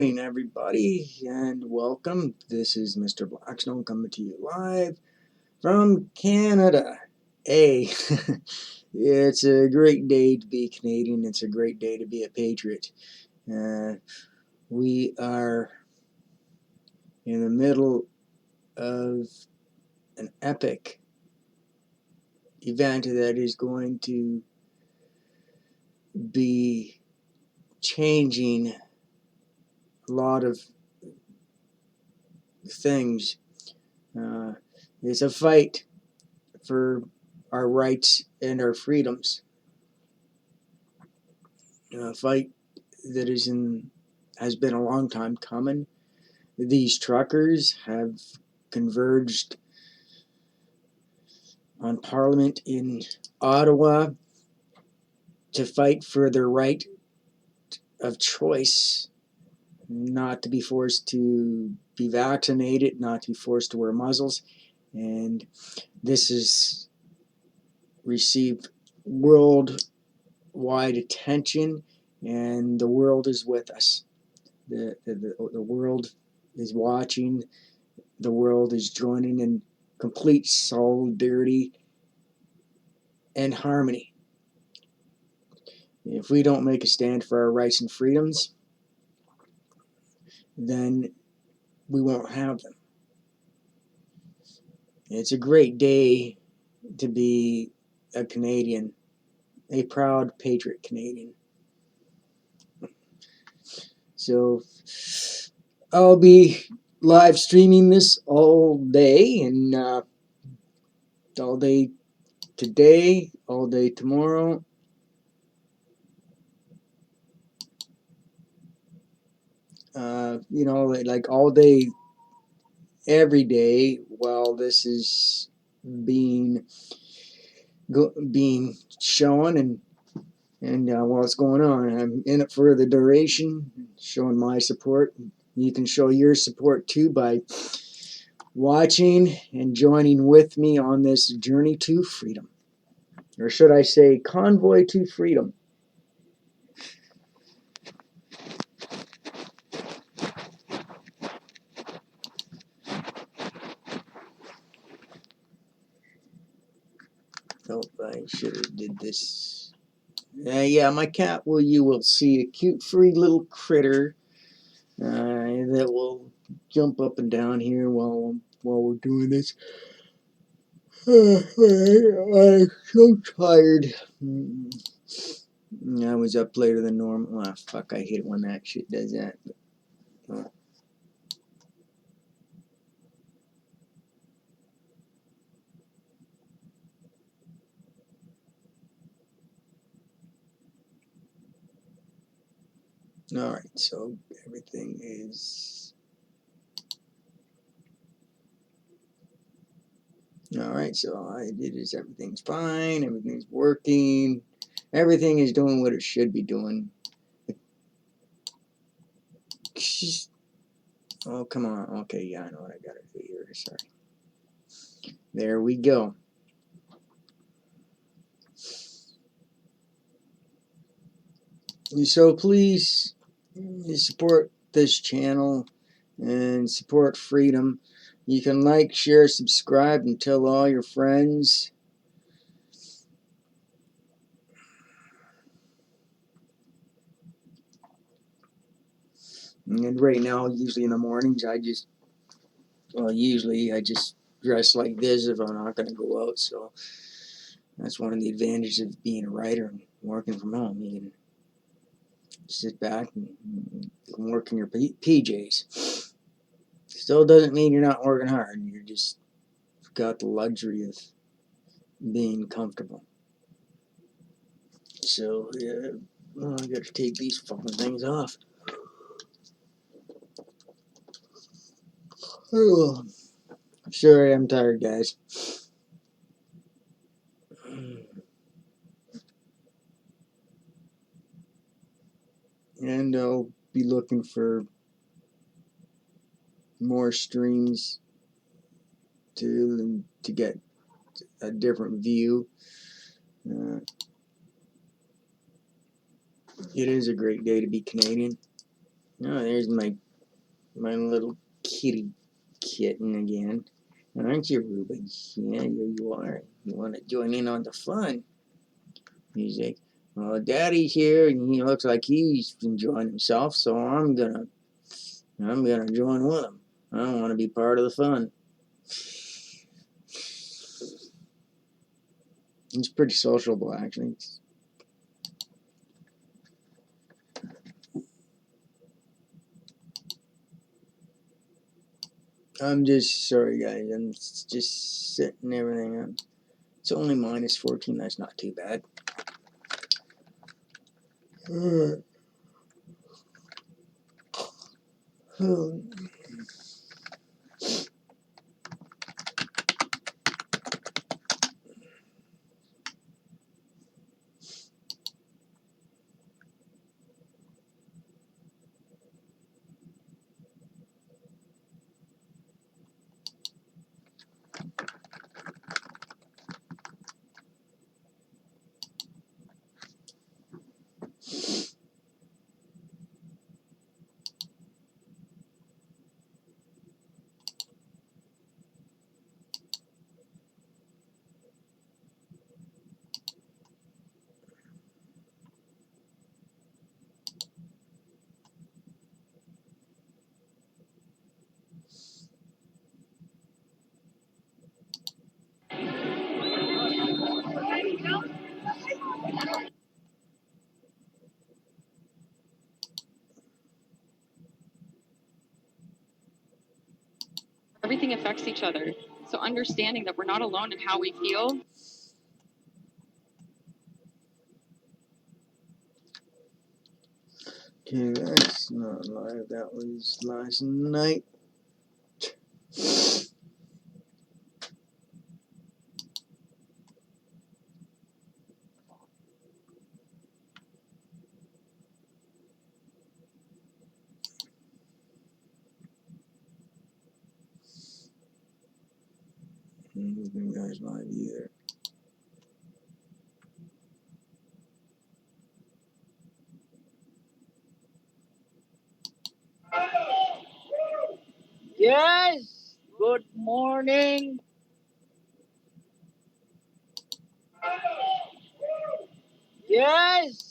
Morning, everybody, and welcome. This is Mr. Blackstone coming to you live from Canada. Hey, it's a great day to be Canadian. It's a great day to be a patriot. We are in the middle of an epic event that is going to be changing a lot of things. It's a fight for our rights and our freedoms. A fight that has been a long time coming. These truckers have converged on Parliament in Ottawa to fight for their right of choice, not to be forced to be vaccinated, not to be forced to wear muzzles. And this has received worldwide attention, and the world is with us. The world is watching. The world is joining in complete solidarity and harmony. If we don't make a stand for our rights and freedoms, then we won't have them. It's a great day to be a Canadian, a proud patriot Canadian. So I'll be live streaming this all day, and all day today, all day tomorrow. Like all day, every day while this is being shown, and while it's going on. I'm in it for the duration, showing my support. You can show your support too by watching and joining with me on this journey to freedom, or should I say convoy to freedom. Oh, I should have did this. Yeah, my cat you will see a cute free little critter that will jump up and down here while we're doing this. I'm so tired. I was up later than normal. Ah, fuck, I hate it when that shit does that. Alright, so everything is... Alright, so all I did is everything's fine, everything's working, everything is doing what it should be doing. Oh, come on. Okay, yeah, I know what I gotta do here. Sorry. There we go. So please support this channel and support freedom. You can like, share, subscribe, and tell all your friends. And right now, usually in the mornings, I just dress like this if I'm not going to go out. So that's one of the advantages of being a writer and working from home. You can sit back and work in your PJs. Still doesn't mean you're not working hard. You're just got the luxury of being comfortable. So yeah, well, I got to take these fucking things off. Oh, sorry, I'm tired, guys. And I'll be looking for more streams to get a different view. It is a great day to be Canadian. Oh, there's my little kitty kitten again. Aren't you, Ruben? Yeah, here you are. You want to join in on the fun? He's like, well, Daddy's here, and he looks like he's enjoying himself, so I'm gonna join with him. I want to be part of the fun. He's pretty sociable, actually. I'm just sorry, guys. I'm just setting everything up. It's only -14. That's not too bad. Everything affects each other. So understanding that we're not alone in how we feel. Okay, that's not live. That was last night. I don't think that's live either. Yes, good morning. Yes.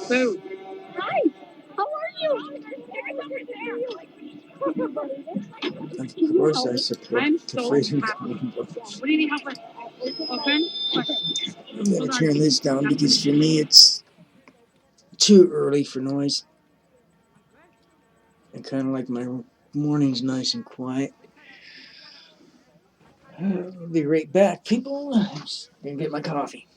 Boo. Hi, how are you? Of course, I support I'm the so freedom happy. convoy. What do you need help with? Open? I'm gonna turn this down because for me it's too early for noise. I kind of like my mornings nice and quiet. I'll be right back, people. Just gonna get my coffee.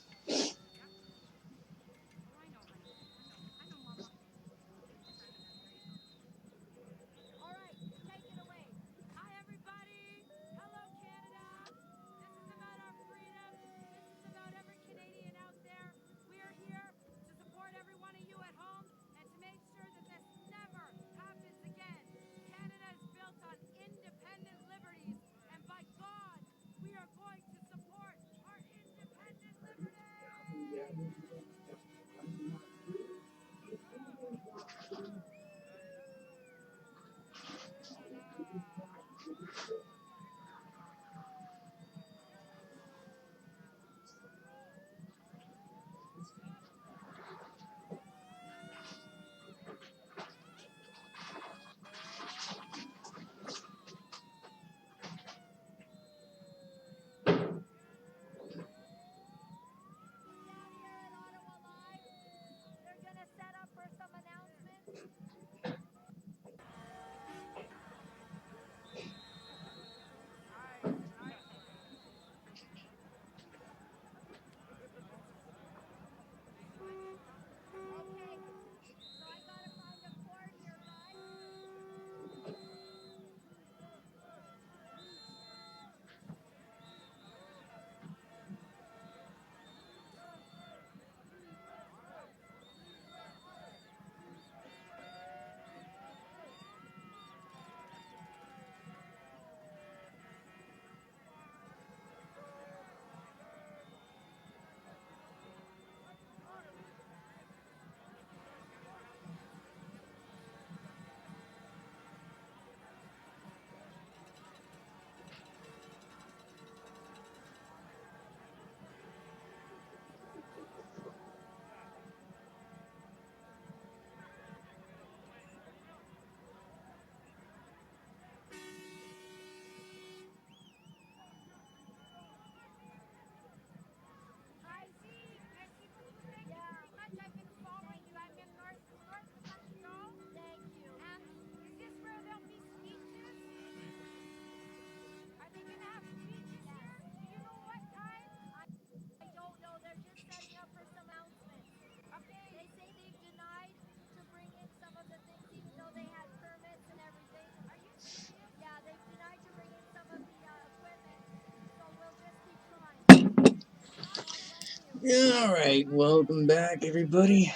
Alright, welcome back, everybody.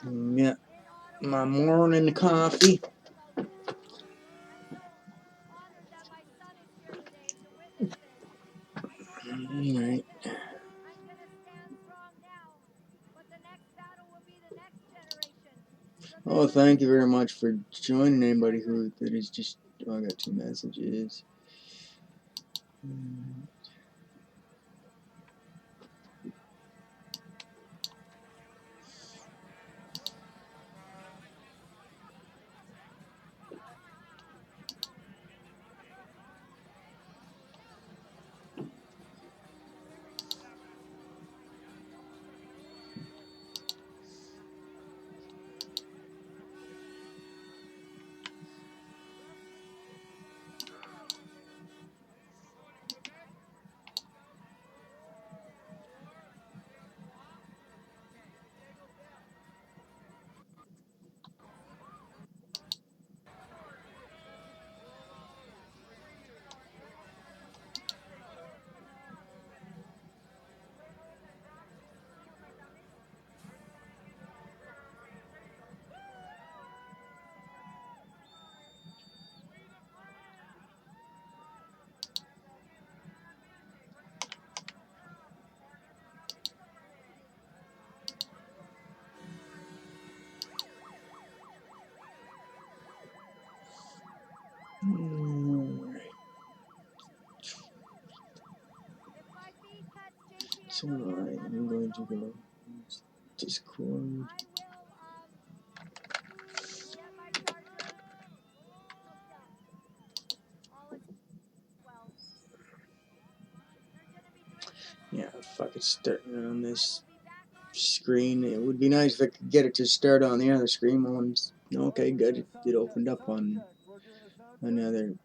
Got my morning coffee. Alright. Oh, thank you very much for joining. Anybody that is just. Oh, I got 2 messages. Alright. So, I'm going to go Discord. Yeah, fuck it, starting on this screen. It would be nice if I could get it to start on the other screen. One's okay, good. It opened up on another.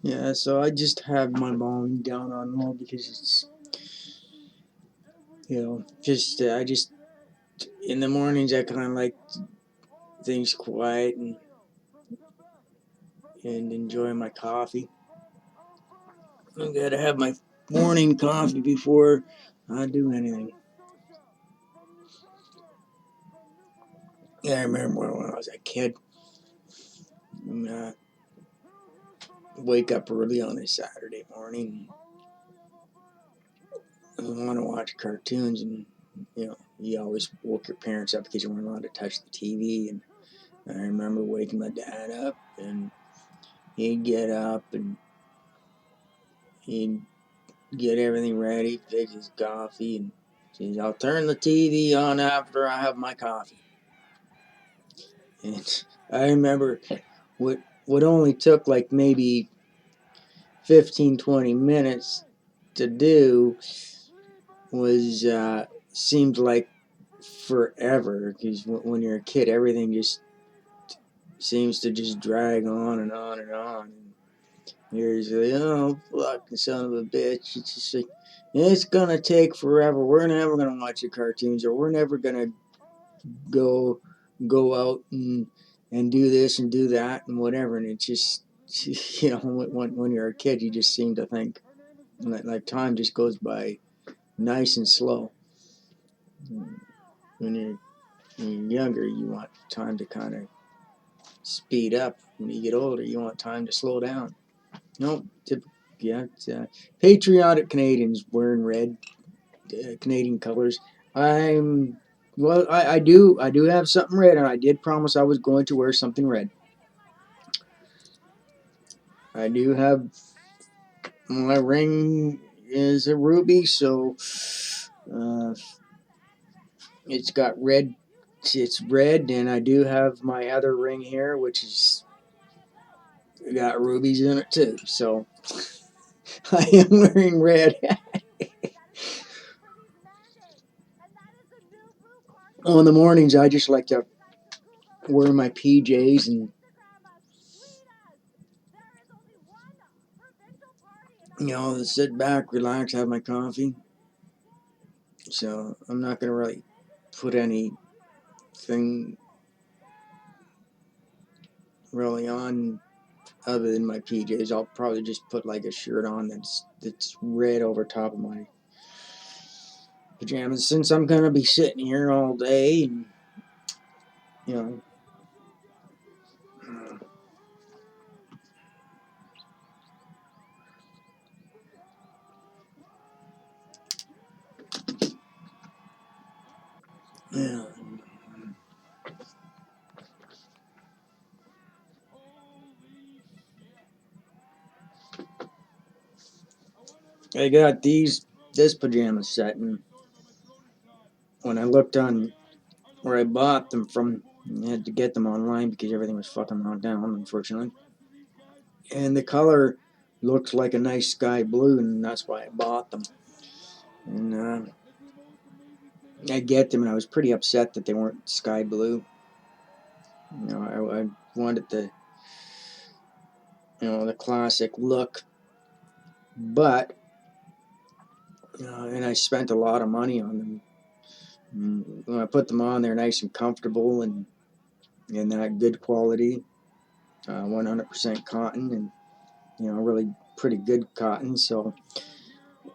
Yeah, so I just have my volume down on low because it's, just I just in the mornings I kind of like things quiet and enjoy my coffee. I gotta have my morning coffee before I do anything. Yeah, I remember when I was a kid, wake up early on a Saturday morning, want to watch cartoons, and you always woke your parents up because you weren't allowed to touch the TV. And I remember waking my dad up, and he'd get up and he'd get everything ready, fix his coffee, and says, "I'll turn the TV on after I have my coffee." And I remember what only took like maybe 15-20 minutes to do was seemed like forever, because when you're a kid everything just seems to just drag on and on and on. You're usually, oh, fucking son of a bitch. It's just like, it's gonna take forever. We're never gonna watch the cartoons, or we're never gonna go out and do this and do that and whatever. And it's just, when you're a kid, you just seem to think like time just goes by nice and slow. When you're When you're younger, you want time to kind of speed up. When you get older, you want time to slow down. Nope. Yeah, it's, patriotic Canadians wearing red, Canadian colors. I do have something red, and I did promise I was going to wear something red. I do have my ring is a ruby, so it's got red. It's red, and I do have my other ring here, which is got rubies in it too. So I am wearing red. On the mornings, I just like to wear my PJs and sit back, relax, have my coffee. So I'm not gonna really put anything really on other than my PJs. I'll probably just put like a shirt on that's red over top of my pajamas, since I'm gonna be sitting here all day, and you know. Yeah. I got this pajama set, and when I looked on where I bought them from, I had to get them online because everything was fucking locked down, unfortunately. And the color looked like a nice sky blue, and that's why I bought them. And I get them, and I was pretty upset that they weren't sky blue. I wanted the classic look, but and I spent a lot of money on them. When I put them on, they're nice and comfortable, and that good quality, 100% cotton, and really pretty good cotton. So,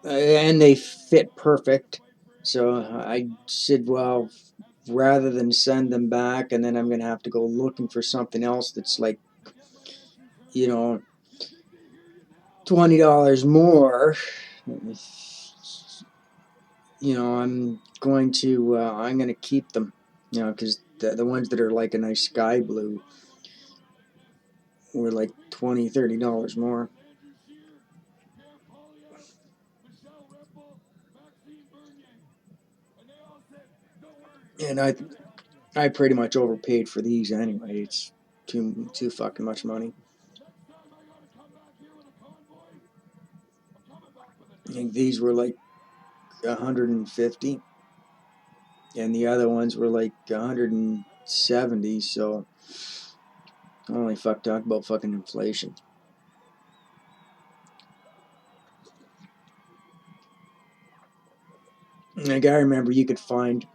and they fit perfect. So I said, well, rather than send them back, and then I'm gonna have to go looking for something else that's like, $20 more. I'm gonna keep them. Because the ones that are like a nice sky blue were like $20-$30 more. And I pretty much overpaid for these anyway. It's too fucking much money. I think these were like 150, and the other ones were like 170. So holy fuck, talk about fucking inflation. Like, I remember you could find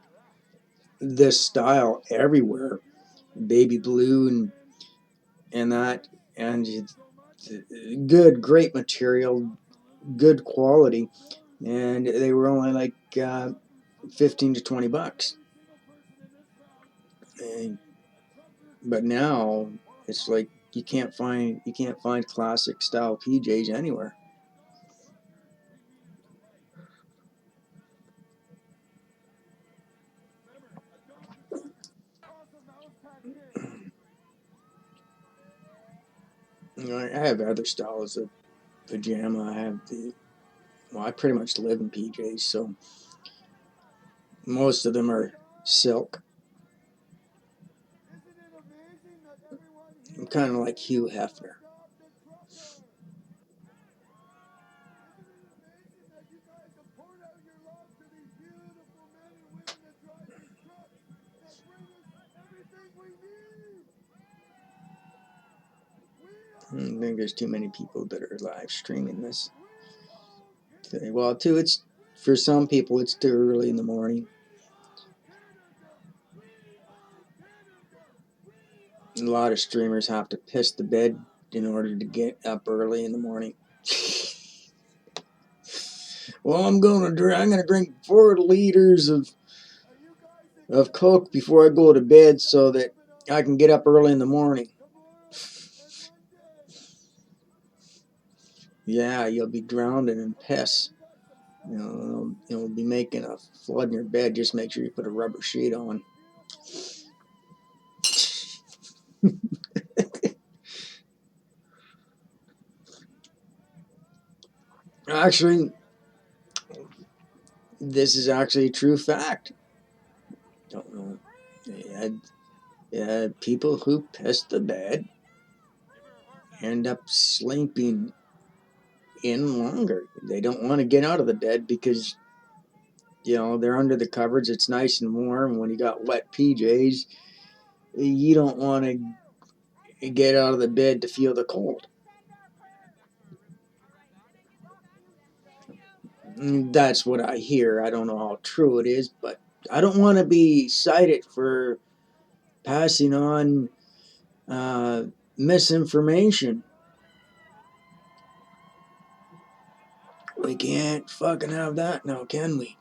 this style everywhere, baby blue and that, and great material, good quality, and they were only like 15 to 20 bucks. But now it's like you can't find classic style PJs anywhere. I have other styles of pajama. I pretty much live in PJs, so most of them are silk. I'm kind of like Hugh Hefner. I think there's too many people that are live streaming this today. Well, it's for some people it's too early in the morning. A lot of streamers have to piss the bed in order to get up early in the morning. Well, I'm gonna drink 4 liters of of Coke before I go to bed so that I can get up early in the morning. Yeah, you'll be drowning in piss. You'll be making a flood in your bed. Just make sure you put a rubber sheet on. Actually, this is actually a true fact. Don't know. People who piss the bed end up sleeping in longer. They don't want to get out of the bed because they're under the covers. It's nice and warm. When you got wet PJs, you don't want to get out of the bed to feel the cold. That's what I hear. I don't know how true it is, but I don't want to be cited for passing on misinformation. We can't fucking have that now, can we?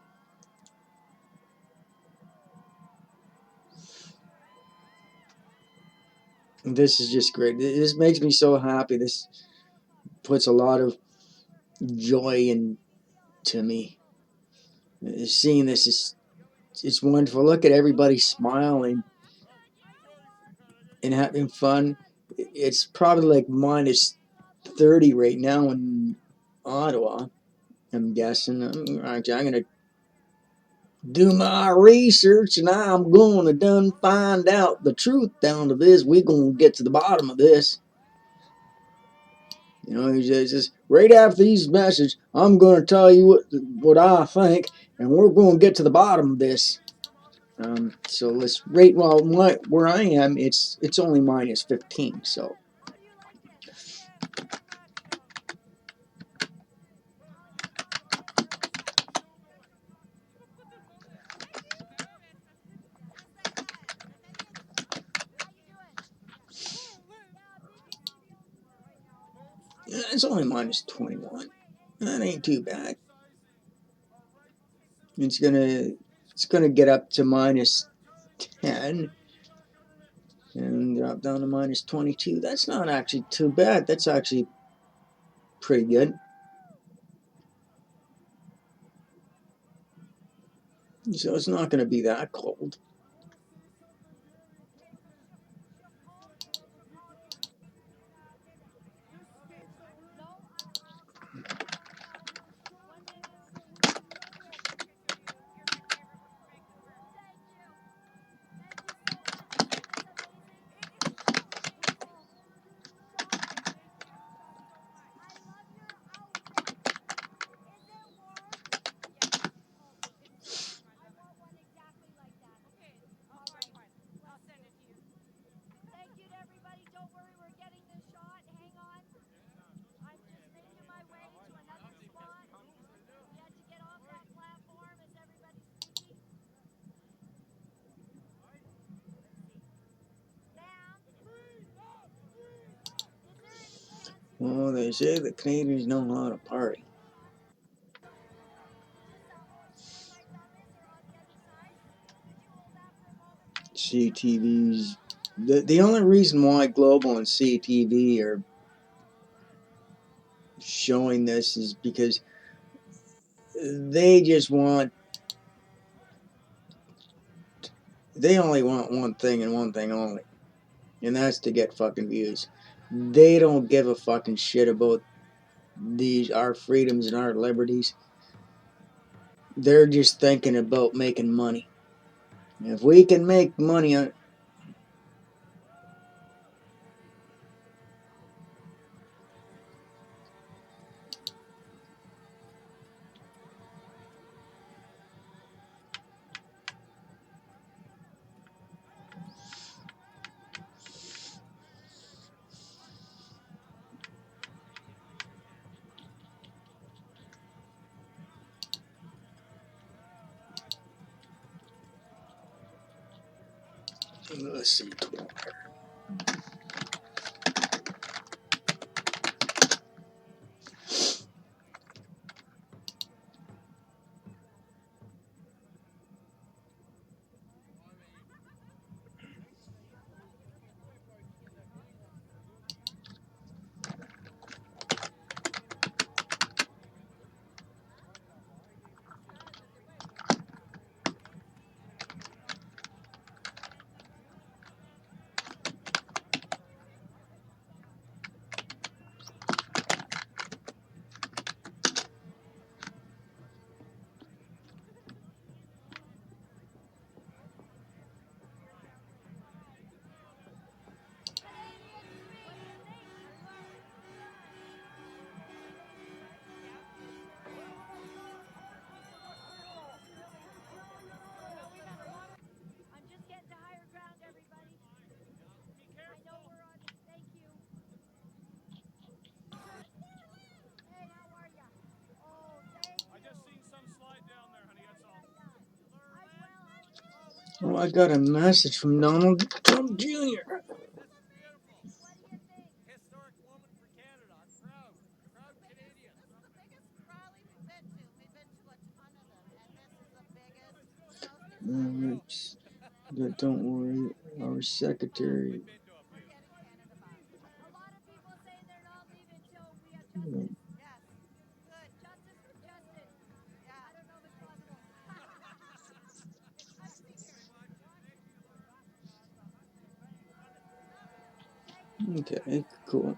This is just great. This makes me so happy. This puts a lot of joy into me. Seeing this is it's wonderful. Look at everybody smiling and having fun. It's probably like minus 30 right now in Ottawa. I'm guessing. I'm gonna do my research and I'm gonna done find out the truth down to this. We're gonna get to the bottom of this. He says right after these messages, I'm gonna tell you what I think, and we're gonna get to the bottom of this. So let's rate. Well, where I am, it's only minus 15. So it's only minus 21. That ain't too bad. It's gonna get up to minus 10 and drop down to minus 22. That's not actually too bad. That's actually pretty good. So it's not gonna be that cold. Well, they say the Canadians know how to party. CTV's the only reason why Global and CTV are showing this is because they just want they only want one thing and one thing only, and that's to get fucking views. They don't give a fucking shit about our freedoms and our liberties. They're just thinking about making money. If we can make money on let's see, I got a message from Donald Trump Jr. Oops. But don't worry, our secretary. Okay, cool.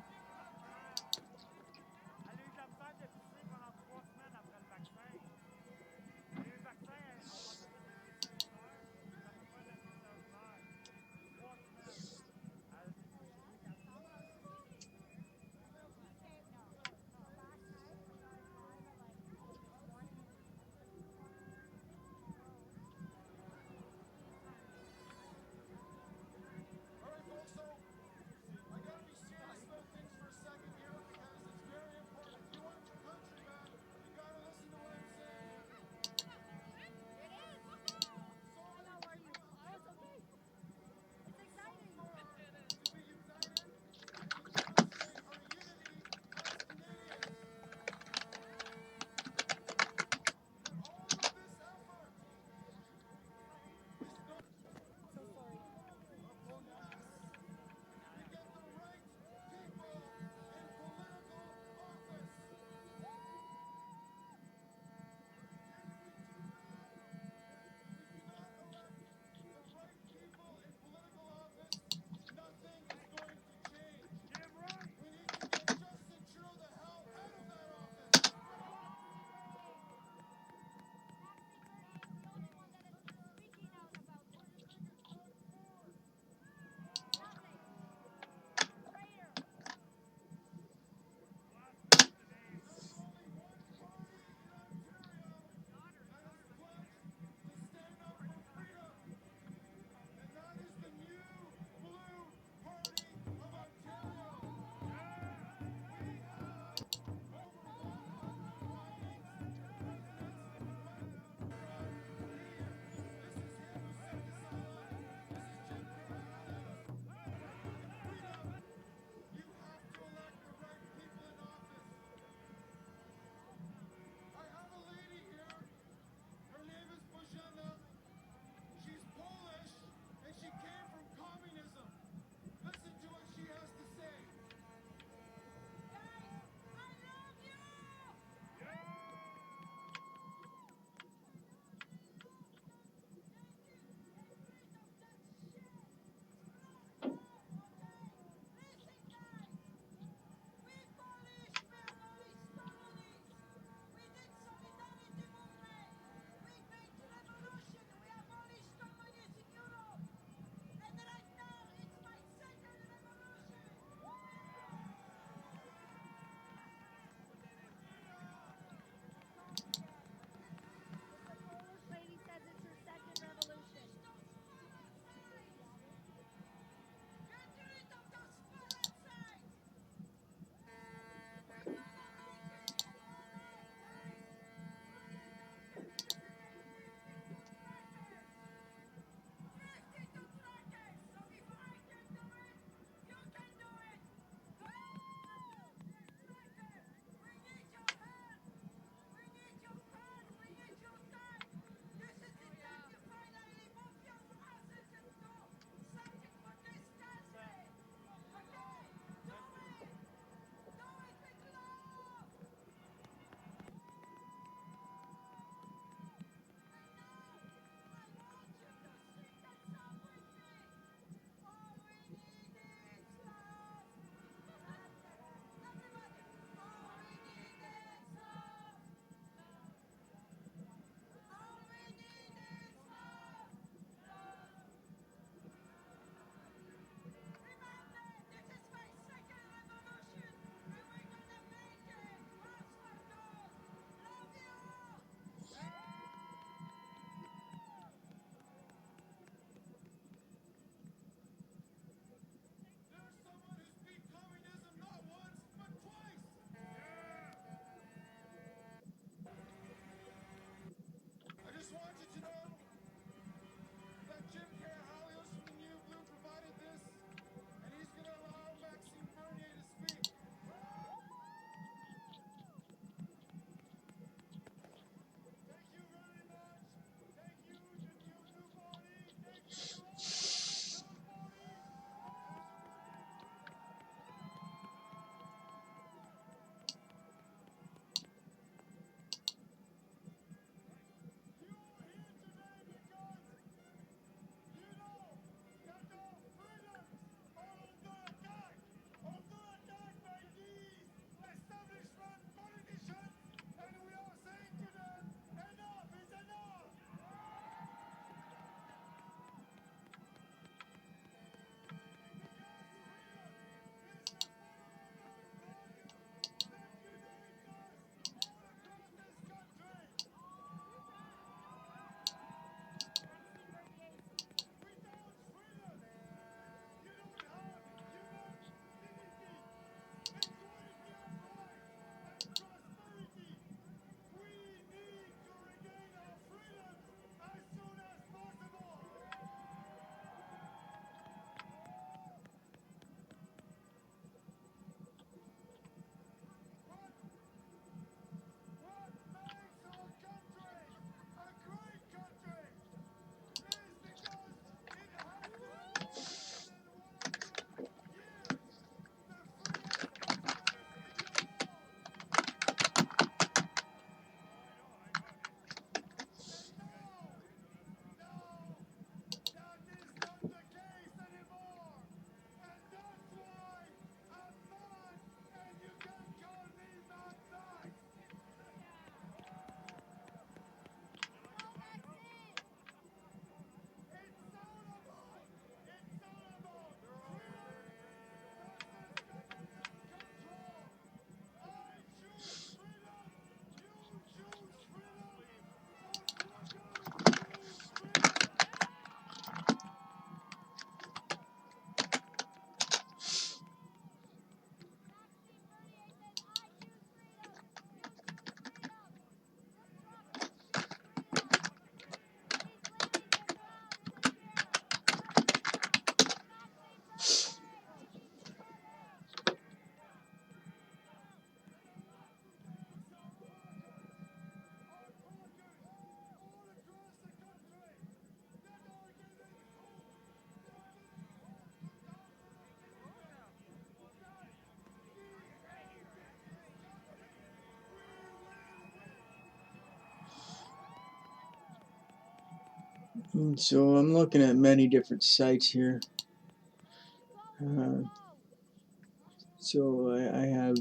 So I'm looking at many different sites here. So I have.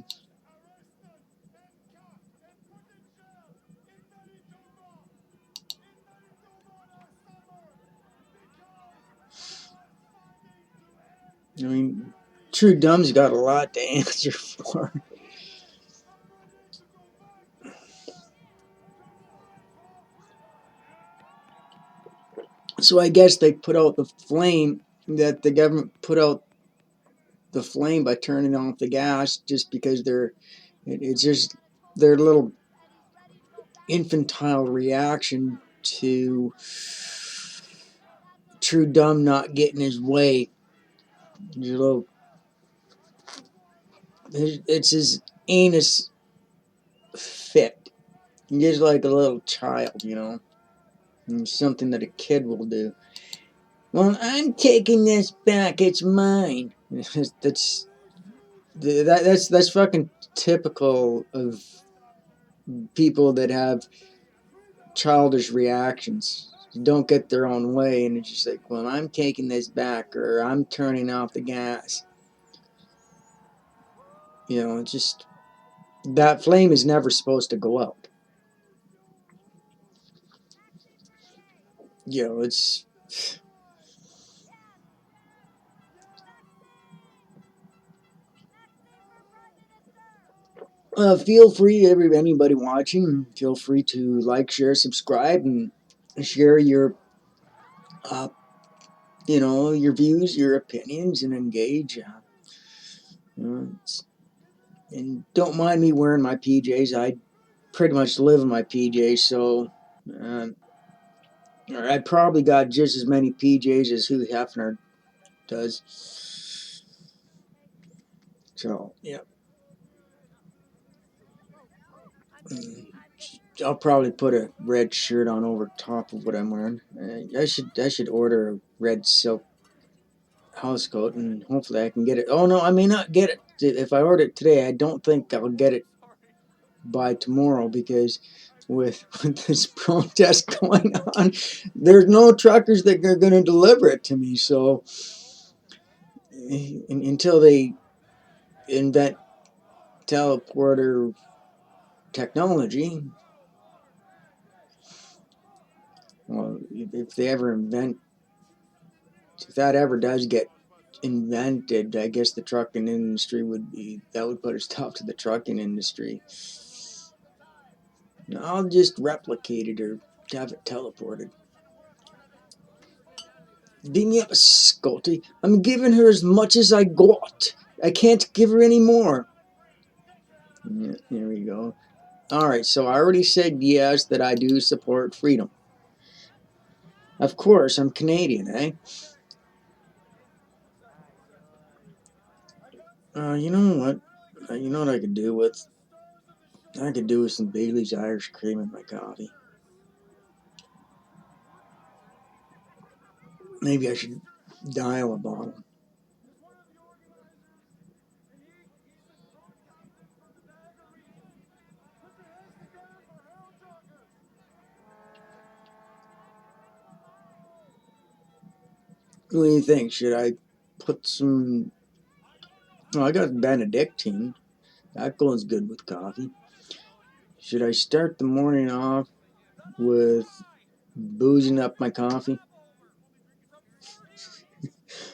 I mean, True Dumb's got a lot to answer for. So I guess they put out the flame, that the government put out the flame by turning off the gas, just because it's just their little infantile reaction to True Dumb not getting his way. It's his anus fit, just like a little child, and something that a kid will do. Well, I'm taking this back. It's mine. That's fucking typical of people that have childish reactions. Don't get their own way, and it's just like, well, I'm taking this back, or I'm turning off the gas. It's just that flame is never supposed to go out. It's. Feel free, anybody watching, feel free to like, share, subscribe, and share your, your views, your opinions, and engage. And don't mind me wearing my PJs. I pretty much live in my PJs, so I probably got just as many PJs as Hugh Hefner does. So, yeah. I'll probably put a red shirt on over top of what I'm wearing. I should order a red silk house coat, and hopefully I can get it. Oh no, I may not get it. If I order it today, I don't think I'll get it by tomorrow, because with this protest going on, there's no truckers that are going to deliver it to me. So until they invent teleporter technology, well, if that ever does get invented, I guess the trucking industry would put a stop to the trucking industry. I'll just replicate it or have it teleported. Beam me up, Scotty. I'm giving her as much as I got. I can't give her any more. Yeah, there we go. Alright, so I already said yes that I do support freedom. Of course, I'm Canadian, eh? You know what? You know what I could do with? I could do with some Bailey's Irish cream in my coffee. Maybe I should dial a bottle. What do you think? Should I put some... Oh, I got Benedictine. That goes good with coffee. Should I start the morning off with boozing up my coffee?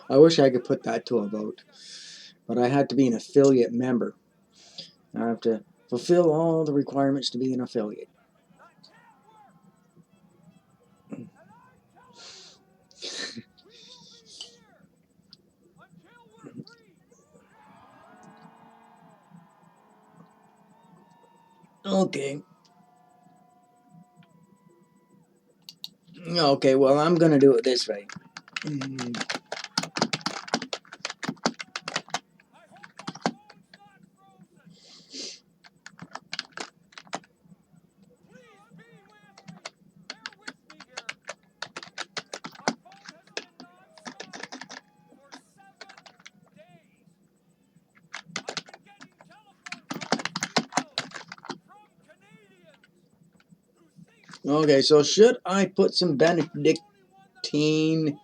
I wish I could put that to a vote, but I had to be an affiliate member. I have to fulfill all the requirements to be an affiliate. Okay. Okay, well, I'm gonna do it this way. Okay, so should I put some Benedict caffeine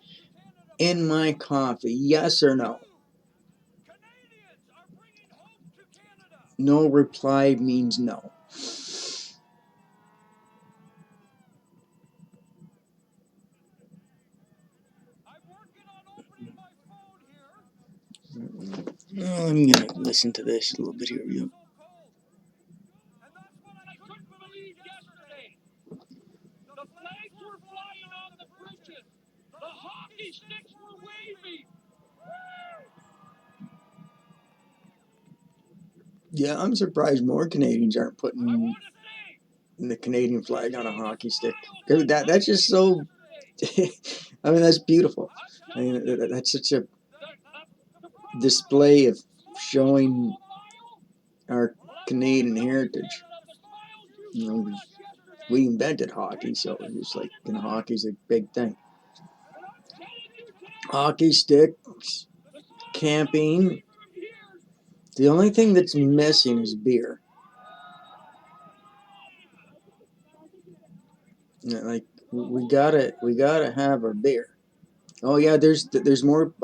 in my coffee? Yes or no? No reply means no. I'm gonna listen to this a little bit here. You. The flags were flying on the bridges. The hockey sticks were waving. Yeah, I'm surprised more Canadians aren't putting the Canadian flag on a hockey stick. That's just so. I mean, that's beautiful. I mean, that's such a display of showing our Canadian heritage. You know, we invented hockey, so it's like, you know, hockey's a big thing. Hockey sticks, camping. The only thing that's missing is beer. Like we gotta have our beer. Oh yeah, there's more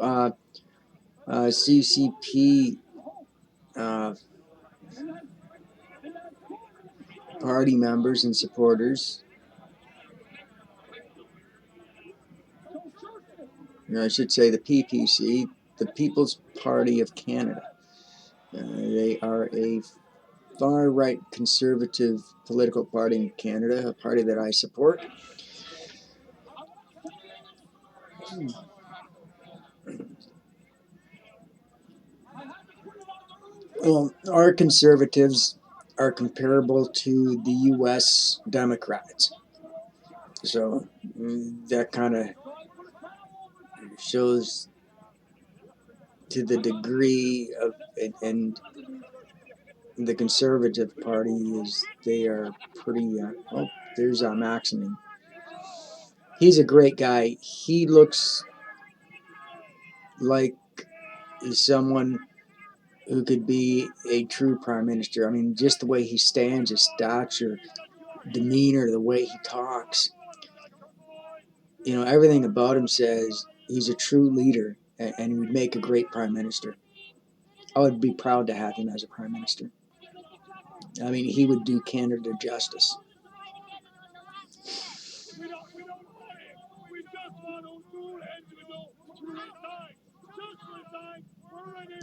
CCP party members and supporters. Or I should say the PPC, the People's Party of Canada. They are a far-right conservative political party in Canada, a party that I support. Well, our conservatives are comparable to the U.S. Democrats. So that kind of shows to the degree of, and the Conservative Party is, they are pretty, oh, there's Maximum. He's a great guy. He looks like someone who could be a true prime minister. I mean, just the way he stands, his stature, demeanor, the way he talks. You know, everything about him says he's a true leader and he would make a great prime minister. I would be proud to have him as a prime minister. I mean, he would do Canada justice.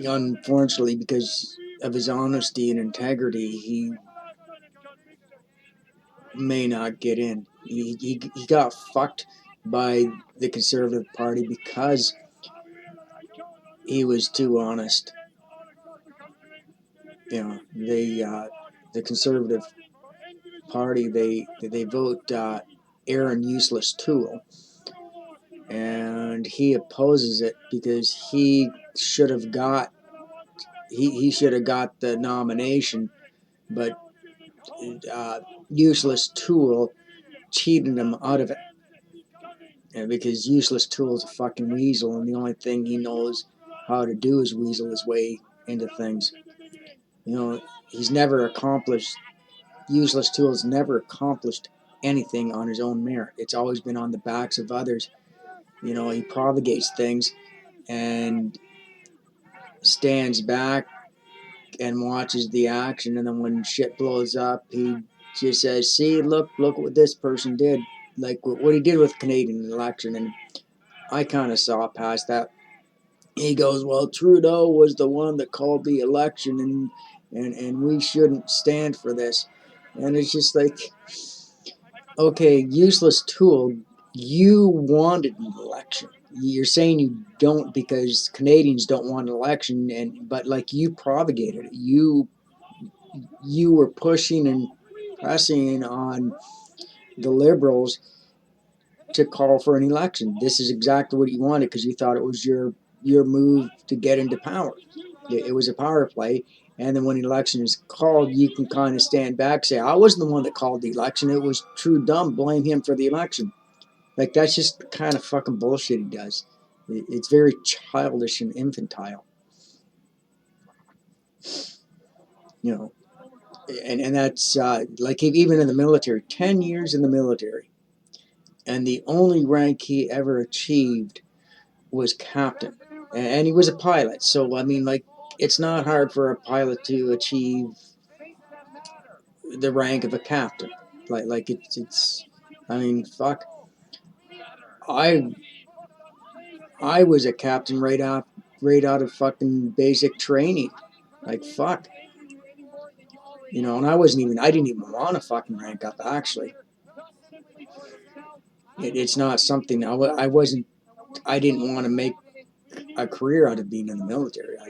Unfortunately, because of his honesty and integrity, he may not get in. He got fucked by the Conservative Party because he was too honest. You know, the Conservative Party, they vote Aaron Useless Tool, and he opposes it because he should have got the nomination, but Useless Tool cheated him out of it. And because Useless Tool is a fucking weasel, and the only thing he knows how to do is weasel his way into things. You know, he's never accomplished. Useless Tool has never accomplished anything on his own merit. It's always been on the backs of others. You know, he propagates things and stands back and watches the action, and then when shit blows up, he just says, "See, look what this person did." Like what he did with the Canadian election, and I kind of saw past that. He goes, "Well, Trudeau was the one that called the election, and we shouldn't stand for this." And it's just like, okay, Useless Tool, you wanted an election. You're saying you don't because Canadians don't want an election, but like you propagated it. You were pushing and pressing on the Liberals to call for an election. This is exactly what you wanted because you thought it was your move to get into power. It was a power play. And then when the election is called, you can kind of stand back, say, "I wasn't the one that called the election. It was Trudeau. Blame him for the election." Like, that's just the kind of fucking bullshit he does. It's very childish and infantile. You know, and that's like even in the military, 10 years in the military, and the only rank he ever achieved was captain, and he was a pilot. So I mean, like, it's not hard for a pilot to achieve the rank of a captain. Like it's. I mean, fuck. I was a captain right out of fucking basic training. Like, fuck. You know, and I didn't even want to fucking rank up, actually. It's not something, I didn't want to make a career out of being in the military. I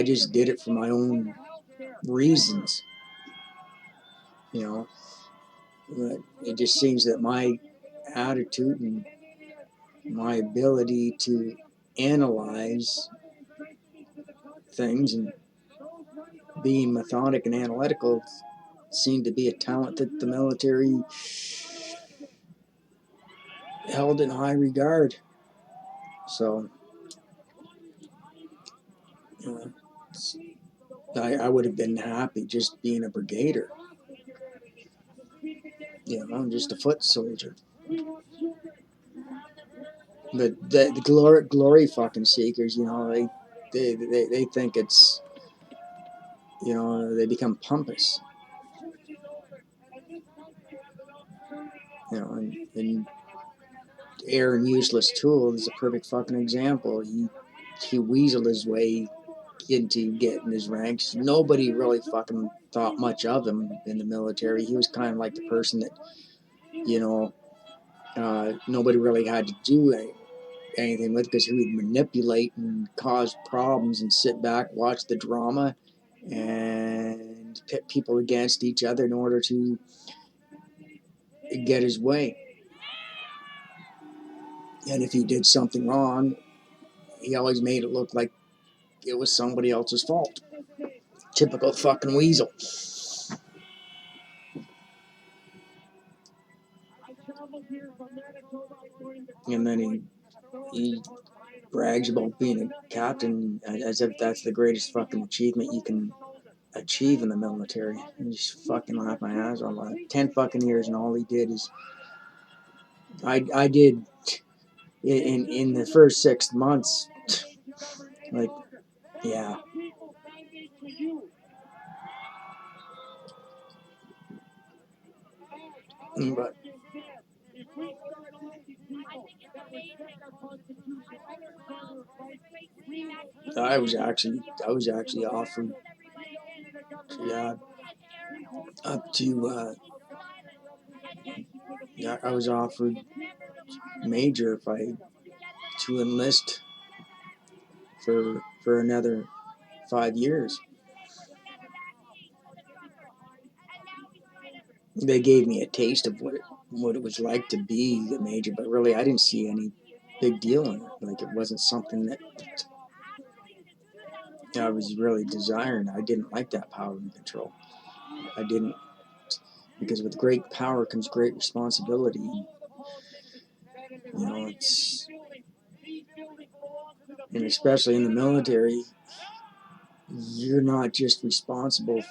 just did it for my own reasons, you know. But it just seems that my attitude and my ability to analyze things and being methodic and analytical seemed to be a talent that the military held in high regard. So, I would have been happy just being a brigader. You know, I'm just a foot soldier. But the glory fucking seekers, you know, they think it's, you know, they become pompous. You know, and Aaron Useless Tool is a perfect fucking example. He weaseled his way into getting his ranks. Nobody really fucking thought much of him in the military. He was kind of like the person that, you know, nobody really had to do anything with, because he would manipulate and cause problems and sit back, watch the drama, and pit people against each other in order to get his way. And if he did something wrong, he always made it look like it was somebody else's fault. Typical fucking weasel. And then he brags about being a captain as if that's the greatest fucking achievement you can achieve in the military. I just fucking laugh my ass off. 10 fucking years, and all he did is I did in the first 6 months, like, yeah. But I was actually offered, yeah, up to yeah, I was offered major if I to enlist for another 5 years. They gave me a taste of what it was like to be a major, but really I didn't see any big deal in it. Like, it wasn't something that I was really desiring. I didn't like that power and control. I didn't, because with great power comes great responsibility. You know, and especially in the military, you're not just responsible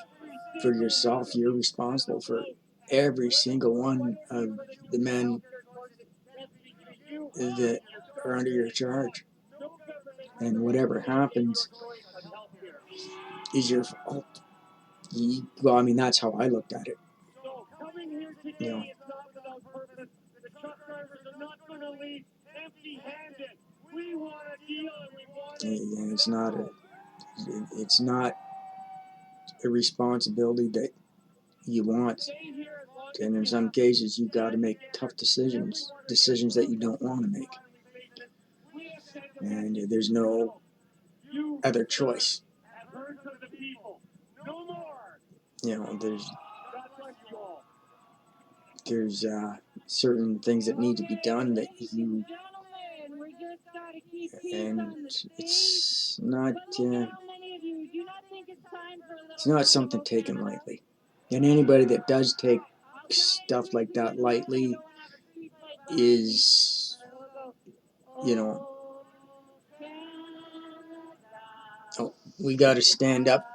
for yourself, you're responsible for every single one of the men that are under your charge. And whatever happens is your fault. Well, I mean, that's how I looked at it. You know, and it's not a responsibility that you want. And in some cases, you got to make tough decisions that you don't want to make. And there's no other choice. You know, there's certain things that need to be done that you, and it's not something taken lightly. And anybody that does take stuff like that lightly is, you know, oh, we got to stand up.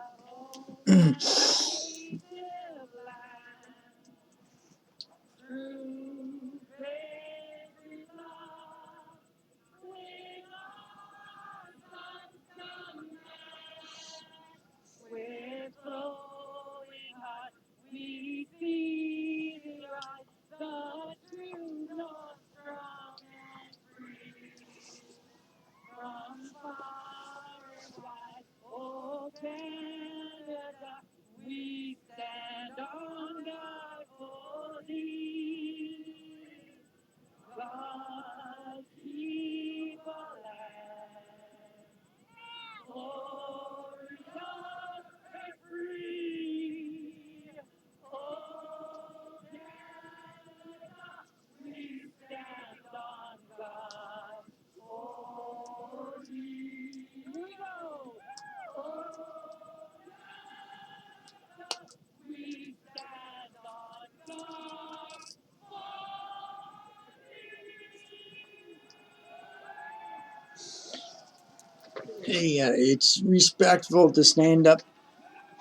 Yeah, it's respectful to stand up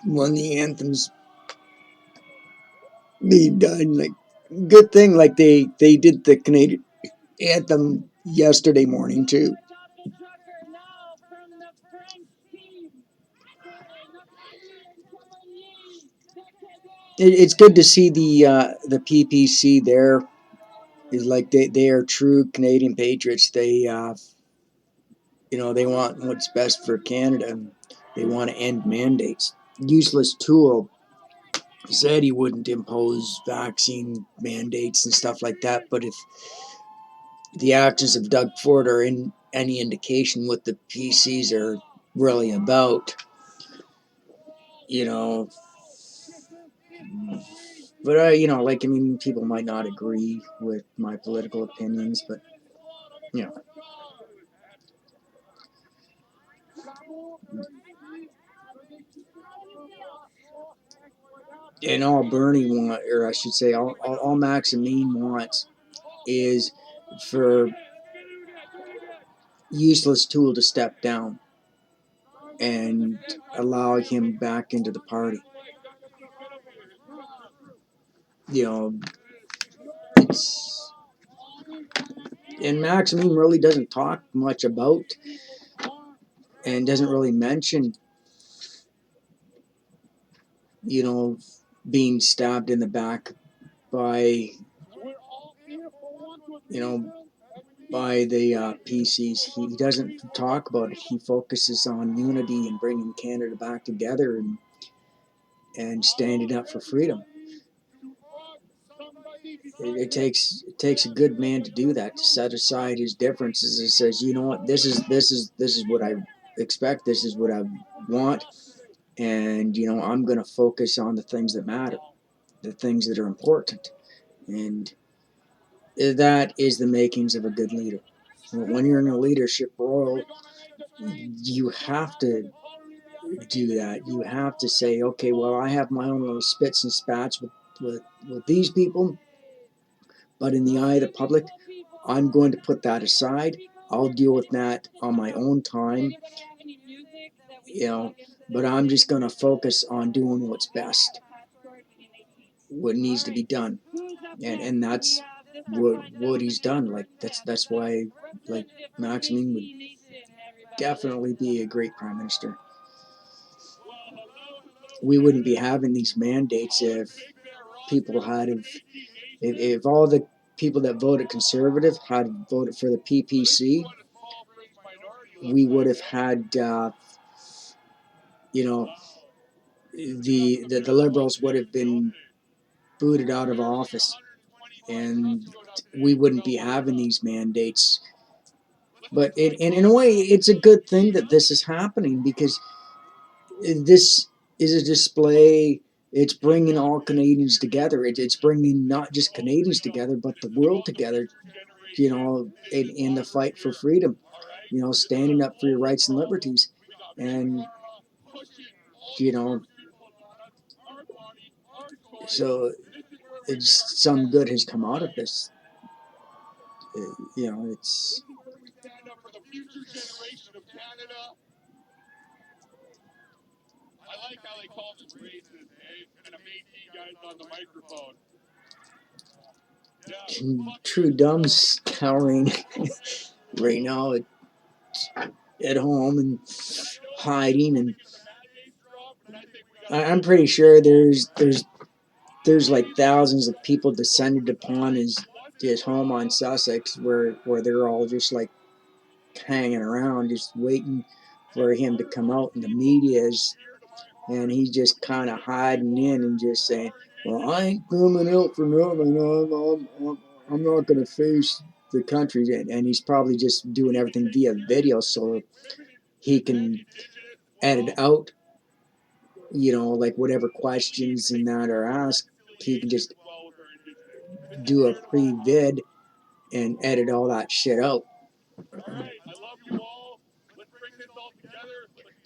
when the anthem's being done. Like, good thing, like they did the Canadian anthem yesterday morning too. It's good to see the PPC there. Is like they are true Canadian patriots. They they want what's best for Canada. They want to end mandates. Useless Tool said he wouldn't impose vaccine mandates and stuff like that, but if the actions of Doug Ford are in any indication what the PCs are really about, you know. But I mean, people might not agree with my political opinions, but you know, and all Bernie want, or I should say, all Maximine wants is for Useless Tool to step down and allow him back into the party. It's and Maximine really doesn't talk much about and doesn't really mention, being stabbed in the back by, by the PCs. He doesn't talk about it. He focuses on unity and bringing Canada back together and standing up for freedom. It takes a good man to do that, to set aside his differences and says, you know what, this is what I expect, this is what I want, and I'm going to focus on the things that matter, the things that are important, and that is the makings of a good leader. When you're in a leadership role, you have to do that. You have to say, okay, well, I have my own little spits and spats with these people, but in the eye of the public, I'm going to put that aside. I'll deal with that on my own time, but I'm just going to focus on doing what's best, what needs to be done, and that's what he's done. Like that's why, like, Maximine would definitely be a great prime minister. We wouldn't be having these mandates if people had if all the people that voted Conservative had voted for the PPC. We would have had the Liberals would have been booted out of office, and we wouldn't be having these mandates. But in a way, it's a good thing that this is happening, because this is a display. It's bringing all Canadians together. It's bringing not just Canadians together, but the world together, in the fight for freedom, standing up for your rights and liberties. And, so some good has come out of this. It's. I like how they call this racist, and the Métis guys on the microphone. Trudeau's cowering right now at home and hiding, and I'm pretty sure there's like thousands of people descended upon his home on Sussex, where they're all just like hanging around, just waiting for him to come out, and the media's, and he's just kind of hiding in and just saying, well, I ain't coming out for nothing. I'm not going to face the country. And he's probably just doing everything via video so he can edit out, like whatever questions and that are asked. He can just do a pre-vid and edit all that shit out.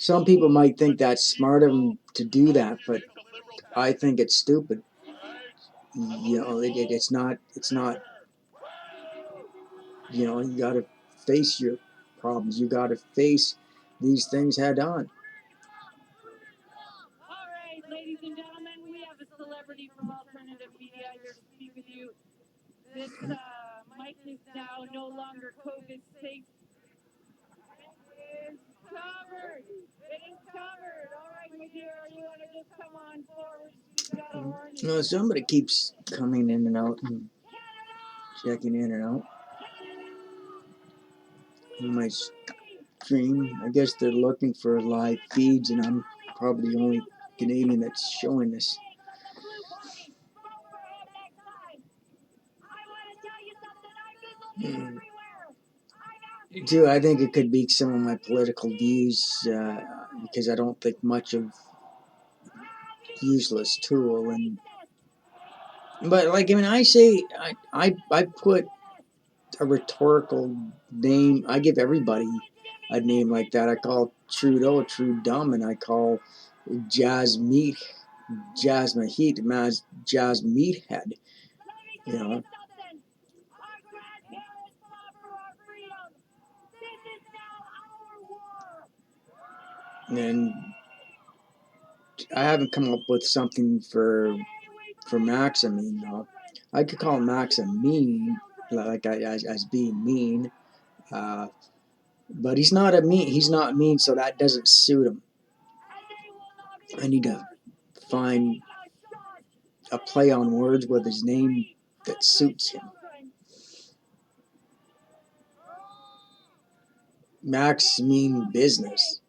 Some people might think that's smart of him to do that, but I think it's stupid. It's not. You got to face your problems. You got to face these things head on. All right, ladies and gentlemen, we have a celebrity from alternative media here to speak with you. This mic is now no longer COVID safe. It is covered. It is covered. All right, my dear, you want to just come on forward? She's got a horn. No, somebody keeps coming in and out and checking in and out on my stream. I guess they're looking for live feeds, and I'm probably the only Canadian that's showing this. Too, I think it could be some of my political views because I don't think much of useless tool. But like, I mean, I put a rhetorical name. I give everybody a name like that. I call Trudeau True Dumb, and I call Jazz Meathead. You know. And I haven't come up with something for Maximine though. I could call Maximine like as being mean, but he's not a mean. He's not mean, so that doesn't suit him. I need to find a play on words with his name that suits him. Max mean business.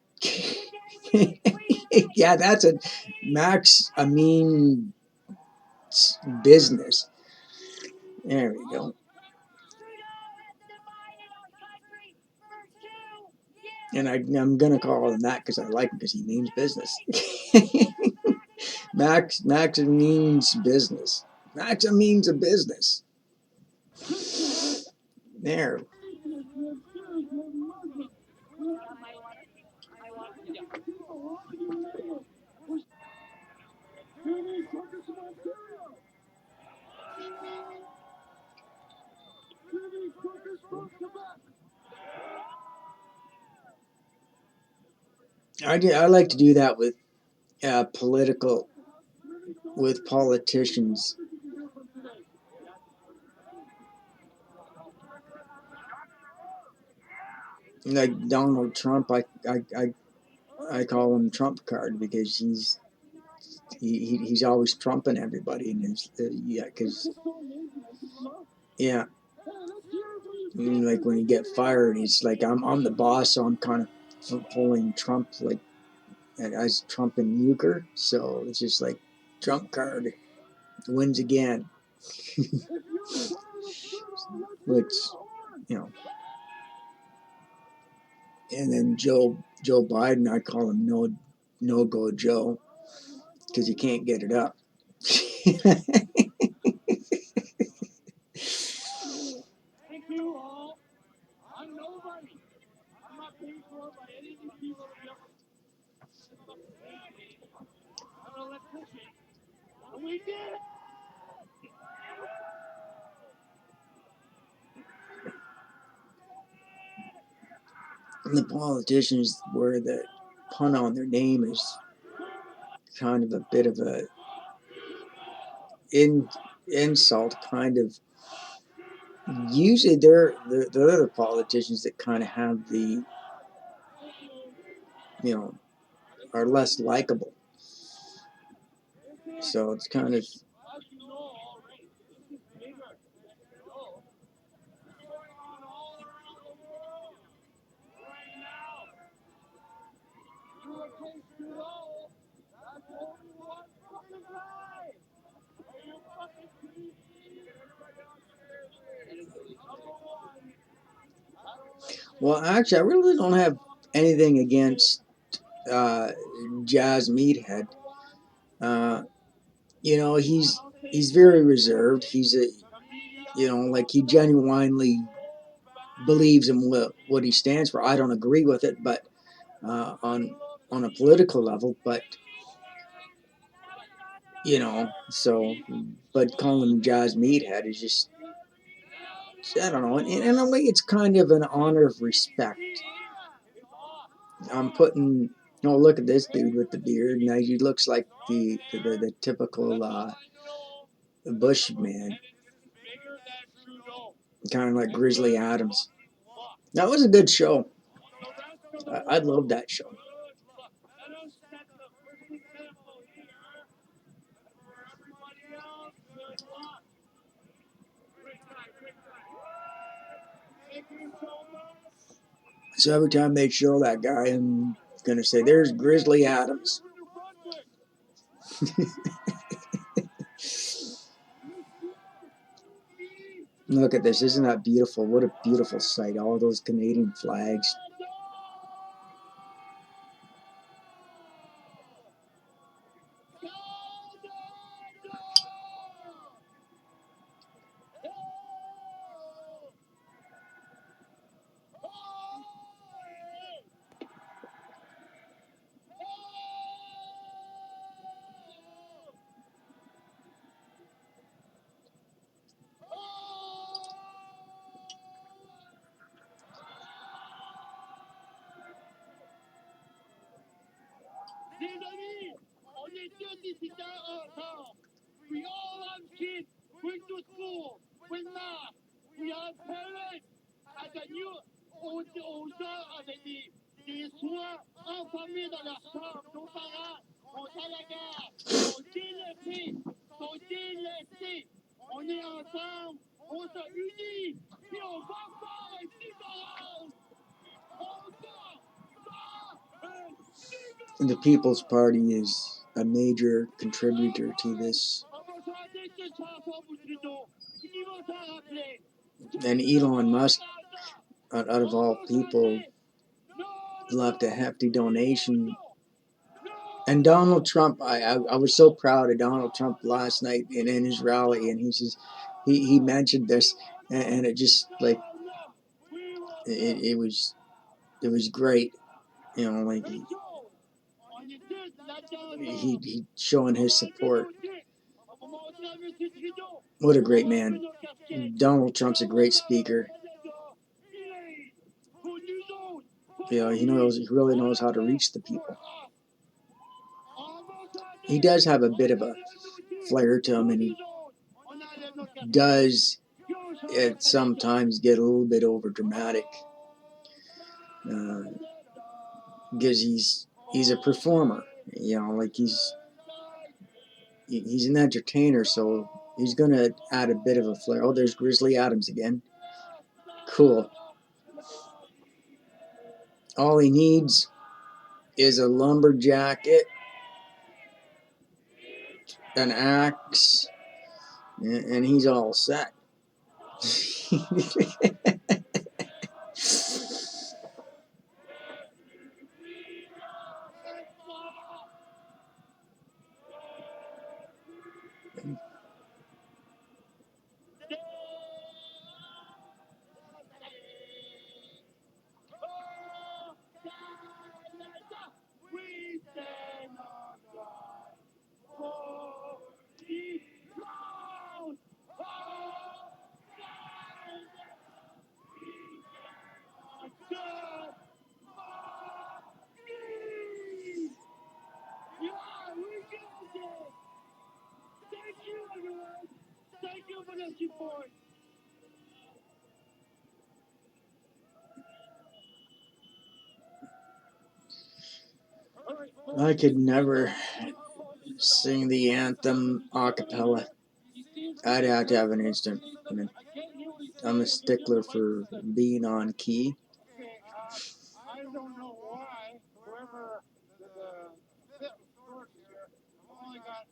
Yeah, that's a Max. I mean business. There we go. And I'm gonna call him that because I like him because he means business. Max means business. Max means a business. There. I like to do that with politicians. Like Donald Trump, I call him Trump card because he's always trumping everybody, and like when you get fired, he's like I'm the boss, so I'm kind of pulling Trump like as Trump and euchre, so it's just like Trump card wins again. Which, you know. And then Joe Biden, I call him no go Joe because he can't get it up. Thank you all. I'm nobody. I'm not paid for by any of these people to be up. I'm an electrician. And we did it! And the politicians, where the pun on their name is kind of a bit of a insult, kind of. Usually they're the other politicians that kind of have the, you know, are less likable. So it's kind of. Well, actually, I really don't have anything against Jazz Meathead. You know, he's very reserved. He's a, you know, like he genuinely believes in what he stands for. I don't agree with it, but on a political level, but you know, so, but calling him Jazz Meathead is just, I don't know. In a way, it's kind of an honor of respect. I'm putting. Oh, look at this dude with the beard. Now he looks like the typical Bushman, kind of like Grizzly Adams. That was a good show. I love that show. So every time they show that guy, I'm gonna say, "There's Grizzly Adams." Look at this. Isn't that beautiful? What a beautiful sight. All those Canadian flags. Les amis, on est tous ici ensemble. We all have kids going to school, with math. We have parents at the new aux gens avec des soins enflammés dans leur chambre. Nos parents sont à la guerre, sont délaissés. On est ensemble, on se unit, puis on va faire un différence. On va The People's Party is a major contributor to this. And Elon Musk, out of all people, left a hefty donation. And Donald Trump, I was so proud of Donald Trump last night in his rally, and he says he mentioned this, and it just like it was great, you know, like he showing his support. What a great man. Donald Trump's a great speaker. You know, he really knows how to reach the people. He does have a bit of a flair to him, and he does at sometimes get a little bit over dramatic, because he's a performer, you know, like he's an entertainer, so he's gonna add a bit of a flair. Oh, there's Grizzly Adams again. Cool. All he needs is a lumberjacket, an axe, and he's all set. Thank you for the support. I could never sing the anthem a cappella. I'd have to have an instrument. I'm a stickler for being on key. I don't know why whoever the source here only got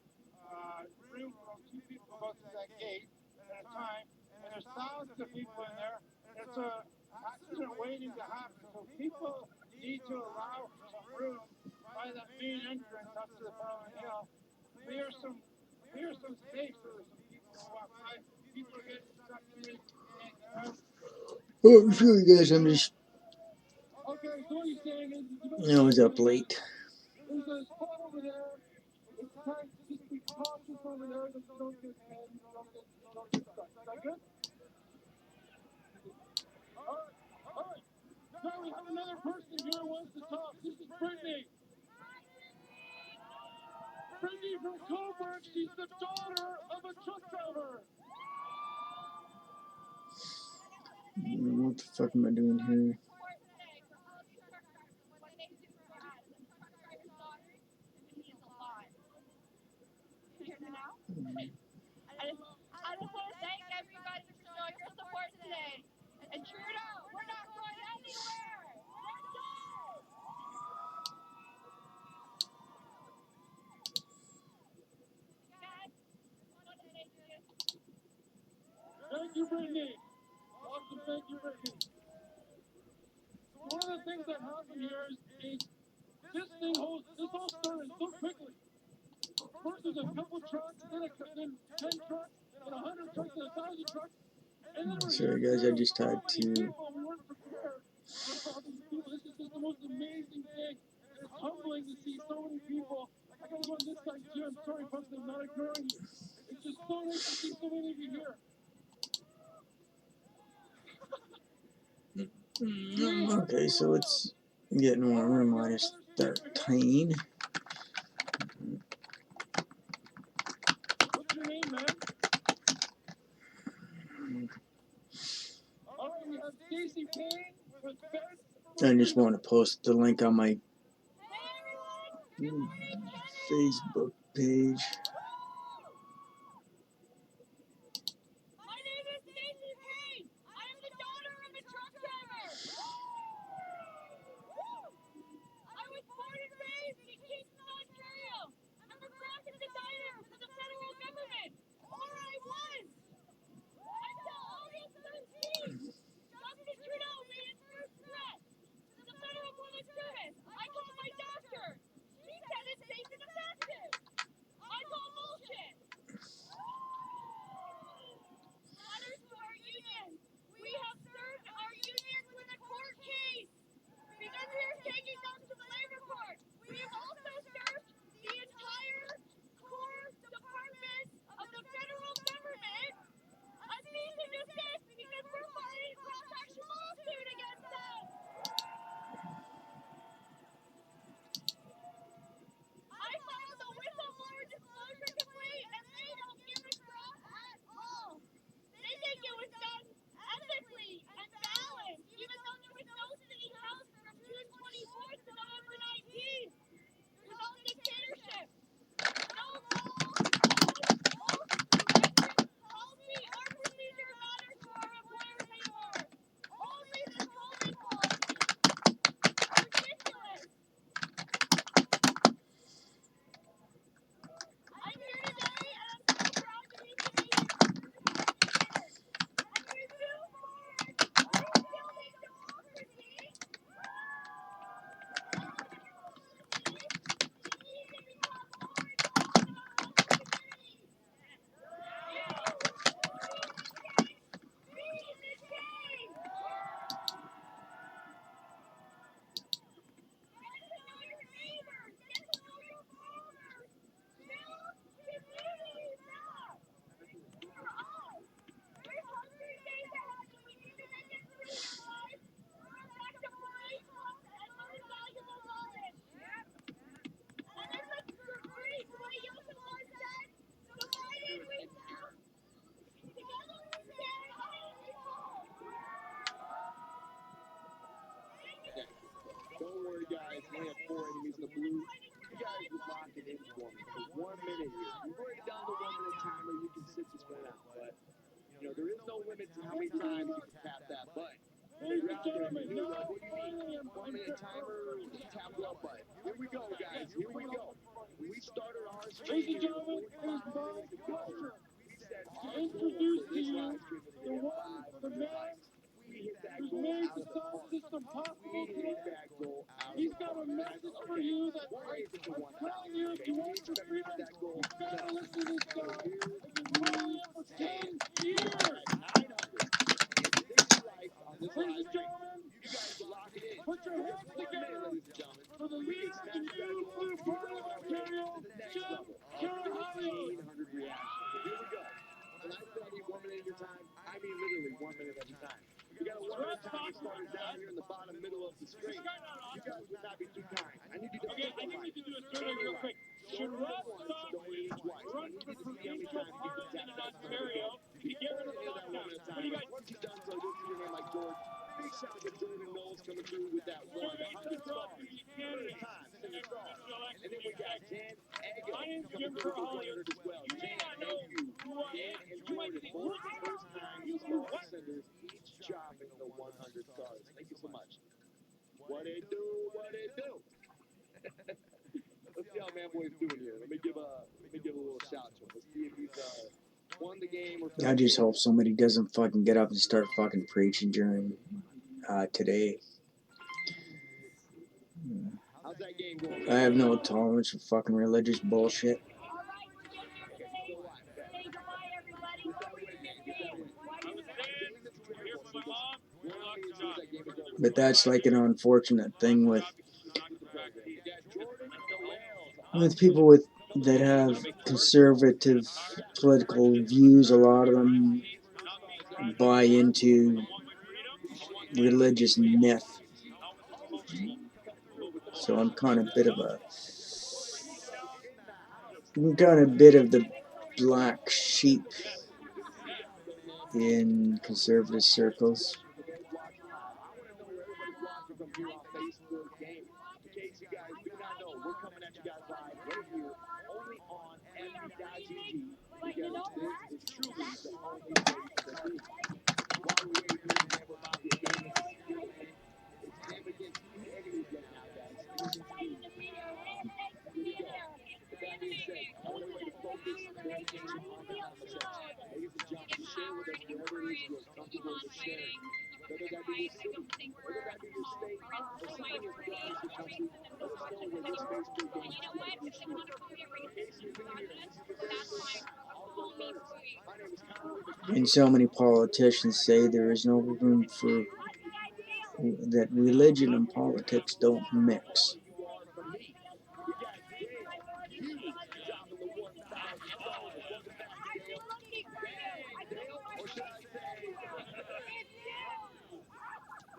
room for 2 people to go through that gate at a time, and there's thousands of people in there. It's a accident waiting to happen, so people need to allow for some room by that main entrance up to the Parliament Hill. Clear some space so there's some people to walk by. People are getting stuck in it. Oh, sure, you guys, I'm just, Okay, so what you're saying is, I was up late. there's a spot over there. It's tight. Just be cautious over there. That you don't get hit. You don't get stuck. Is that good? All right. Now we have another person here who wants to talk. This is Brittany. Brittany from Convoy. She's the daughter of a truck driver. What the fuck am I doing here? I just want to thank everybody for showing your support today. And Trudeau, we're not going anywhere. Let's go! Guys, I want to thank you. Thank you, Brittany. Awesome, thank you, Brittany. So one of the things that happened here is this all started so quickly. First there's a couple trucks, then 10 trucks, then 100 trucks, then 1,000 trucks. And then we're Sorry guys, I just had to. we weren't prepared for all these people. This is just the most amazing thing. And it's humbling to see so many people. I gotta go on this side too. I'm sorry, folks, I'm not ignoring you. It's just so nice to see so many of you here. Okay, so it's getting warmer, minus 13. What's your name, man? All right, we have Stacy Payne with Feds. I just want to post the link on my Facebook page. My name is Stacy Payne. I am the daughter of a truck driver. I was born and raised in Kingston, Ontario. I'm a graphic designer for the federal government. Or I was. Until August 13th, Justin Trudeau made his first threat to the federal public service. I called my doctor. She said it's safe and effective. I call bullshit. Letters to our unions. We have served our unions with a court case because we are taking them to the labor court. We have also searched the entire core departments of the federal government. A cease and desist because we're filing a class action lawsuit against them. I filed a whistleblower disclosure complaint and they don't give a crap at all. They think it was done ethically and balanced, even though there was no city council from June 24th to November 19th. There's all dictatorship. No law, policy, or procedure matters to our employers anymore. Only the Coleman policy. Ridiculous. I'm here today and I'm so proud to be Canadian for 2.5 years. And we move forward. Rebuilding democracy. Don't worry, guys. We have 4 enemies in the blue. You guys would lock it in for me for 1 minute here. We break it down to 1 minute timer. You can sit this one out, but there is no limit to how many times you can tap that button. Ladies and gentlemen, now What do you need? 1 minute timer? Just tap the up button. Here we go, guys. Here we go. We started our stream. Ladies and gentlemen, it is my pleasure to introduce to you the one, the man who's made the sound system possible today. He's got a message for you that I'm telling you, if you want your freedom, you gotta listen to this guy. I've been following him for 10 years. Ladies and gentlemen, put your hands together for the leader of the new blue party of Ontario, Jim Carahio. Here we go. When I say I need 1 minute at a time, I mean literally 1 minute at a time. We got a 1 minute time started down here in the bottom middle shout to Jordan Knowles coming through with that 100 stars. First time, single star. And then we got Jan Ego coming through with the 100 as well. Jan, thank you. Jan and Jordan, both first-time star senders, each dropping the 100 stars. Thank you so much. What it do? What it do? Let's see how Manboy's doing here. Let me give a little shout to him. Let's see if he's won the game or. I just hope somebody doesn't fucking get up and start fucking preaching during today. How's that game going? I have no tolerance for fucking religious bullshit. But that's like an unfortunate thing with people that have conservative political views. A lot of them buy into religious myth. So I'm kind of a bit of the black sheep in conservative circles. From here on Facebook Gaming. In case you guys do not know, we're coming at you guys live right here, only on FB.GG, because this is truly the only place to be. While we wait here, man, we're about to game is still in. It's him against humanity right now, guys. 3 against 2. Here we go. With that being said, I want everybody to focus their attention on the comment section. Ladies and gentlemen, share with us wherever it is you're comfortable with sharing. Whether that be your city, whether that be your state, or something as far as your country, let us know where this Facebook game is from your street. In case you're new here, this is your very first time. I'll go first. My name is Convoy. And so many politicians say there is no room for that religion and politics don't mix. We got Dale Hughes dropping the 1,000 stars. Welcome back, Dale. Dang, Dale, or should I say,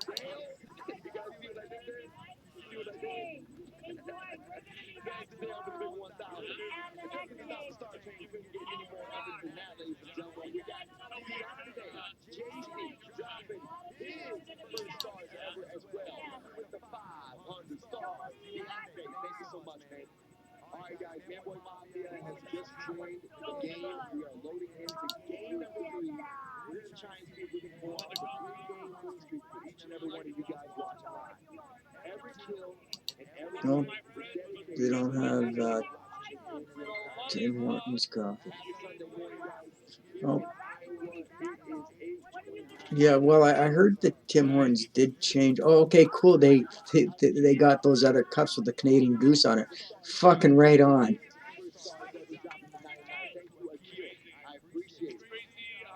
Dale? You guys see what I did there? You see what I did? Thanks, Dale, for the big 1,000. It doesn't stop the star chain. You couldn't get any more epic than that, ladies and gentlemen. We got Deontay JC dropping his first stars ever as well with the 500 stars. Deontay, thank you so much, man. All right, guys, Manboy Mafia has just joined the game. We are loading into game number 3. We're going to try and see if we can pull off a 3-game win streak for each and every one of you guys watching live. Every kill and every No, win is dedicated. they don't have Tim Hortons coffee. Oh. Yeah, well, I heard that Tim Hortons did change. Oh, okay, cool. They got those other cups with the Canadian Goose on it. Fucking right on. I appreciate it. I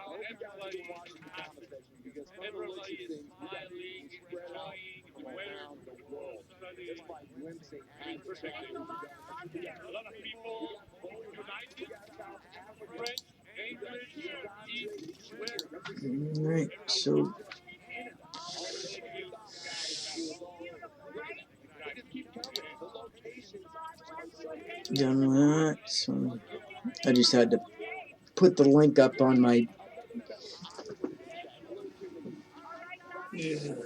hope you guys have been watching the comment section because from the looks of things, we got people spread out from around the world. Just like Limsing has checked it. We got a lot of people. We got Poland. We got South Africa. We got All right, so done with that. So I just had to put the link up on my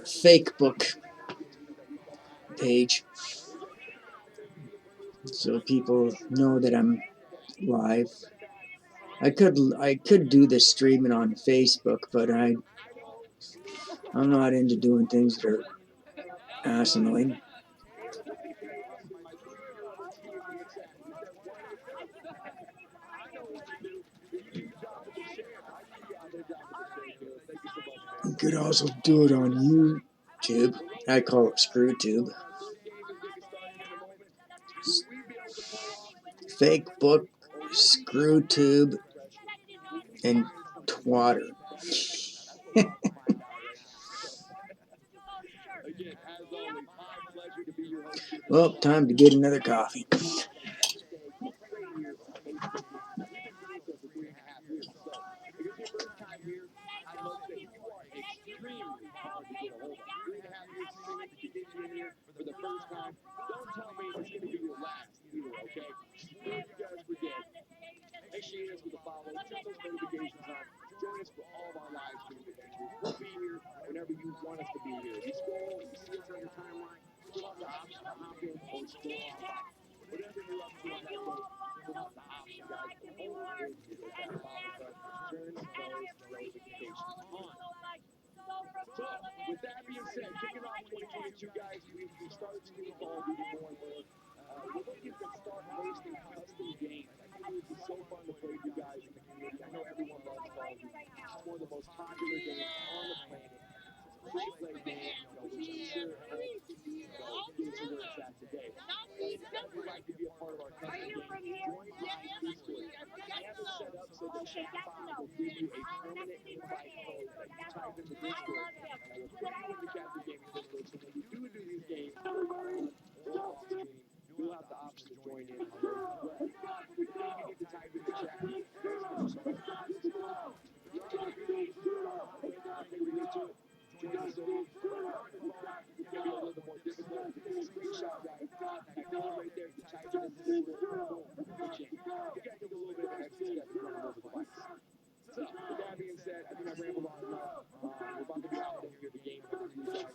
fake book page so people know that I'm live. I could do this streaming on Facebook, but I'm not into doing things that are asinine. You could also do it on YouTube. I call it ScrewTube. Fake book, ScrewTube, and Twatter. Well, time to get another coffee. For the first time, don't tell me it's going to be your last either, okay? Before you guys forget, make sure you hit us with a follow, turn those notifications on, join us for all of our live stream adventures. We'll be here whenever you want us to be here. part of our Are custom you game, from here? join my Discord. I have it set up so the Okay, chat that's bot enough. will give you a Oh, that's permanent the invite birthday. code that you type in the I Discord, love him. and I will put you in the Captain Gaming Discord. So when we do these games, on or off stream, you'll have the option to join in and learn to play. Anything you need to type in the chat, there's an option for you. If you're on a computer, hop in, you can read into it, join the server. If you're on your phone, it's going to be a little bit more difficult. Get a screenshot right. That code right there, you type it in the Discord, boom, put you in. You got to take a little bit of an extra step if you're on a mobile device. So, with that being said, I think I've rambled on enough. We're about to go ahead and hear the game number for you guys.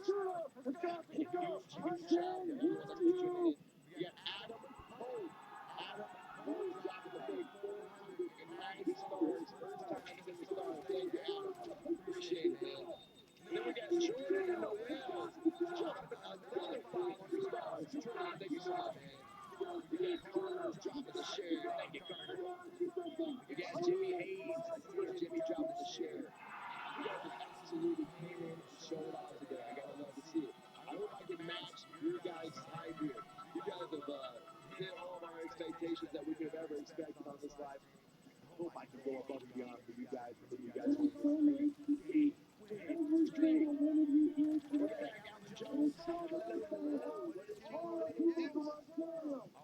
And a huge, huge shout out to everyone that's been tuning in. We got Adam Pope. Adam Pope dropping the big 490 stars. First time sending the stars. Thank you, Adam. Appreciate it, man. And then we got Jordan and Noel dropping another 500 stars. Jordan, thank you so much, man. We got Carter dropping the share. Thank you, Carter. We got Jimmy Hayes. Of course, Jimmy dropping the share. You guys have absolutely came in and showed out today. I gotta love to see it. I hope I can match your guys' hype here. You guys have hit all of our expectations that we could have ever expected on this live stream. I hope I can go above and beyond for you guys and bring you guys home with 3-8 wins straight. We're back, Alan Jones. Hello. What it do?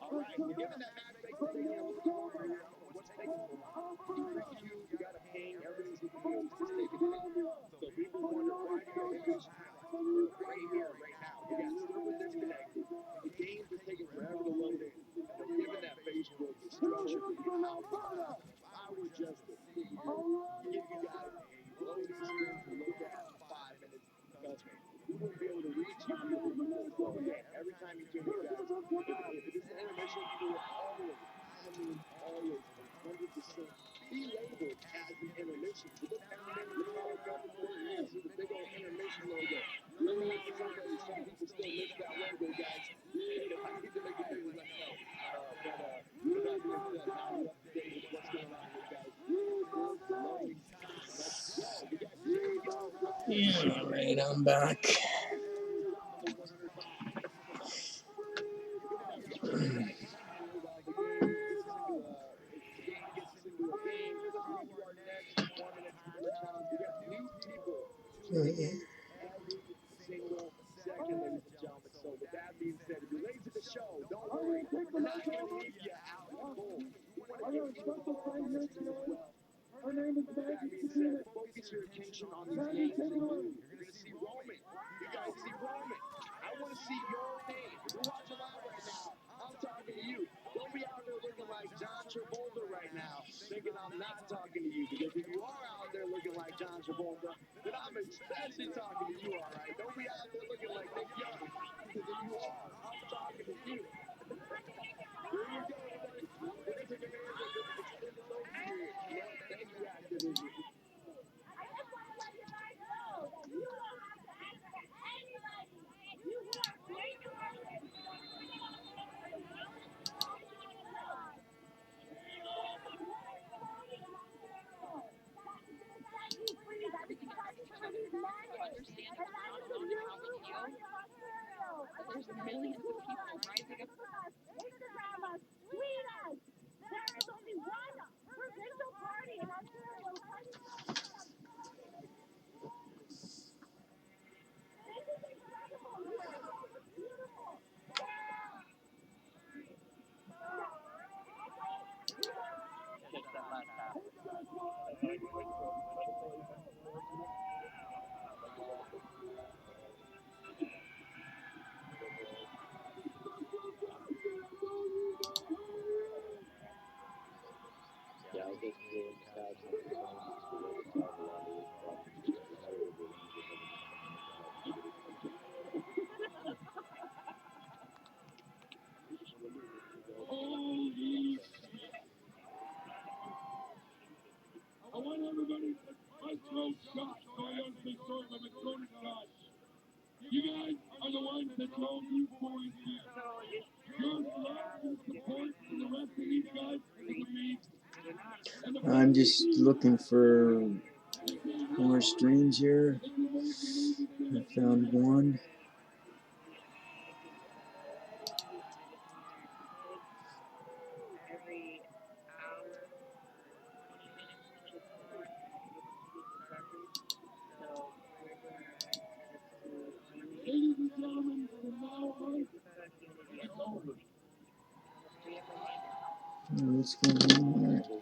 All right, we're giving that match making thing here a little bit longer here. I don't know what's taking so long. You pre-queue, you got a ping, everything's looking good. It's just taking a minute. So people wonder, why do your page highlight? Well, right here, right now, we got server disconnected. The games are taking forever to load in. And we're giving that Facebook the structure for you how we do it. If I were just to sit here and give you guys a loading screen to look at for 5 minutes, trust me, we wouldn't be able to reach you people. So again, every time you tune in, guys, if it is an intermission, you will always, I mean always, 100% be labeled as an intermission. So look down there in the bottom left corner, you're gonna see the big old intermission logo. Let me know some people still miss that logo, guys. And if I need to make a difference, let me know. But with that being said, now we're up to date with what's going on here, guys. Loading time. Let's go. We got Yeah, all right, I'm back. The game gets us into a game. We do our next 1-minute timer challenge. We got new people tuning in every single second, ladies and gentlemen. So with that being said, if you're late to the show, don't worry. We're not going to leave you out in the cold. We want to get you involved on the stream as well. With that being said, focus your attention on these games that include. You're going to see Roman. You guys see Roman. I want to see your name. If you're watching live right now, I'm talking to you. Don't be out there looking like John Travolta right now, thinking I'm not talking to you. Because if you are out there looking like John Travolta, then I'm especially talking to you, all right? Don't be out there looking like Nick Young. Because if you are, I'm talking to you. Here we go, everybody. We're going to take advantage of this extended loading period. You know what? Thank you, Activision. I just want to let you guys know that you don't have to answer to anybody. You are free to listen. Everything affects each other. So understanding that we're not alone in how we feel, that there's millions of people rising up. Instagram us, tweet us. There is only one provincial party in Ontario. This is incredible. Look at how it's beautiful. Yeah, I was listening to the stats and the performances for what the top a lot of those properties. So I know it'll go easy for them to make that opportunity. Holy shit! I want everybody to my throat shot, so I don't say sorry, but my throat is shot. You guys are the ones that drove these boys here. Your love and support for the rest of these guys is amazing. I'm just looking for more streams here. I found one. What's going on here? I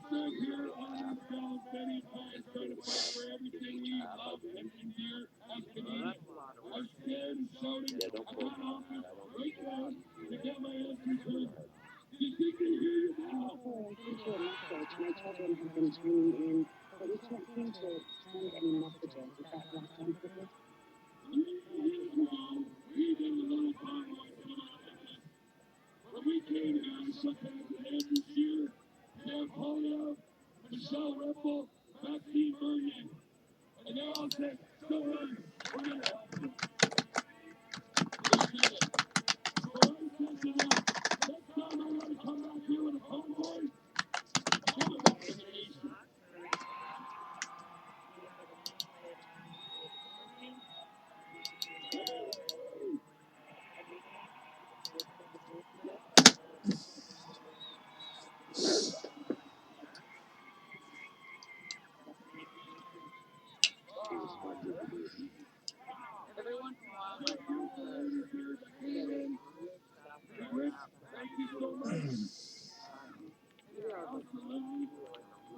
stood here on this ground many times trying to fight for everything we love and endear as Canadians. I've scared and shouted at that office right now to get my answers heard. Do you think they hear you now? Oh, I sent you a message, and I told him I've been tuning in, but we can't seem to send any messages. Is that blocked on purpose? Well, we did a little convoy coming out of this. When we came here and shook hands with Andrew Shear, Pierre Poilievre, Michelle Ripple, Maxime Bernier, and they all said, don't worry, we're going to help you. They did it. So I said to them, next time I want to come back here with a convoy, give them back to the nation. Every once in a while, my Thank you phone for says, ladies here that came in. Rich, thank you so much. Councilor Lindsay,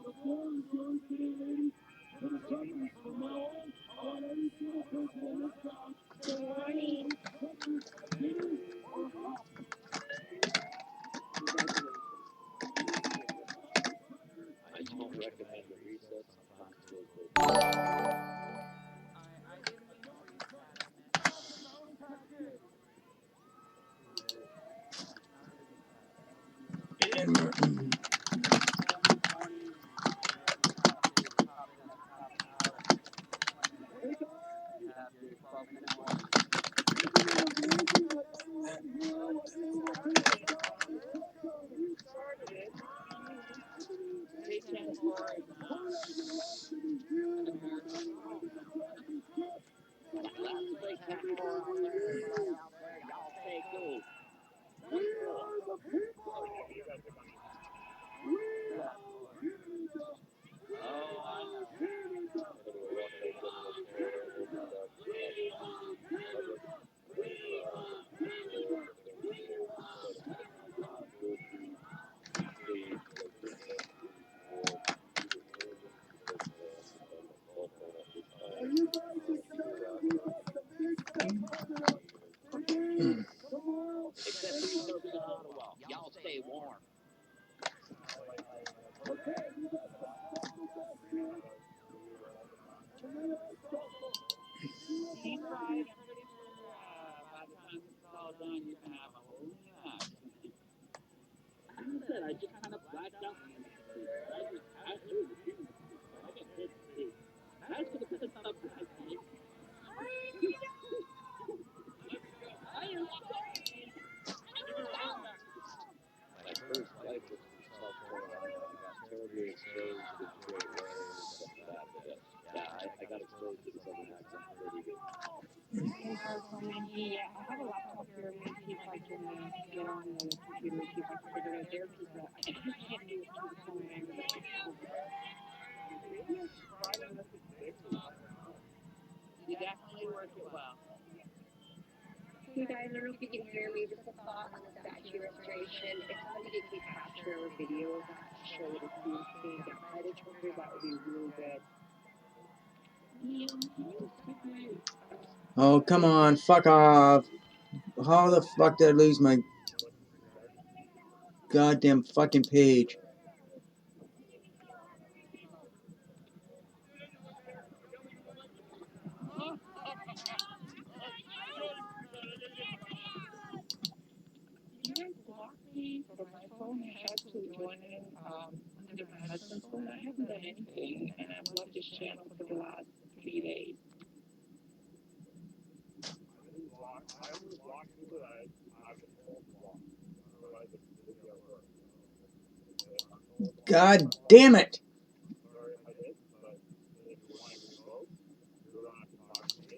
the floor is yours today, ladies. For the summers, from now on, I want every single person in this crowd to morning, breakfast, dinner, or hot. I don't recommend a recess on constables. I didn't mean for you to pass a message. You have your 12-minute warning. It is amazing that everyone here was able to stop the shutdown. You started it. Take 10-4 is Poilievre wants to be here, and the United Women of Driving Truck. let's play 10-4 out there. Everybody out there, y'all stay cool. We are the people. We are Canada. Oh, I know. Canada. We are Canada. We are Canada. We are Canada. We are Canada. Are you guys excited? We got the big stuff coming up today, tomorrow, Except and for you folks in Monday. Ottawa. Y'all stay warm. Okay, we got some special guests here. And they are special. Deep fried, I'm pretty sure by the time this is all done, you're going to have a whole new accent. Like I said, I just kind of blacked out the interview. I heard the people. I got good to see. That's going to put stuff that I think. I am sorry. My first flight was from South Carolina. I got terribly exposed to the Detroit weather and stuff like that. But yeah, I got exposed to the southern accent pretty good. Yeah, I have a laptop here. I'm going to see if I can get on the computer, see if I can figure it out there, because I can't do it through the phone. You definitely work it well. You guys, I don't know if you can hear me. Just a thought on the statue restoration. If somebody can capture a video of that to show what it's being done by the children, that would be really good. Oh, come on, fuck off. How the fuck did I lose my goddamn fucking page? You guys blocked me from my phone. I had to join in under my husband's phone. I haven't done anything, and I've loved this channel for the last 3 days. I only blocked people that I've been told to block. Otherwise, it's video work. God damn it! Sorry if I did, but if you want to revoke, you're going to have to talk to me.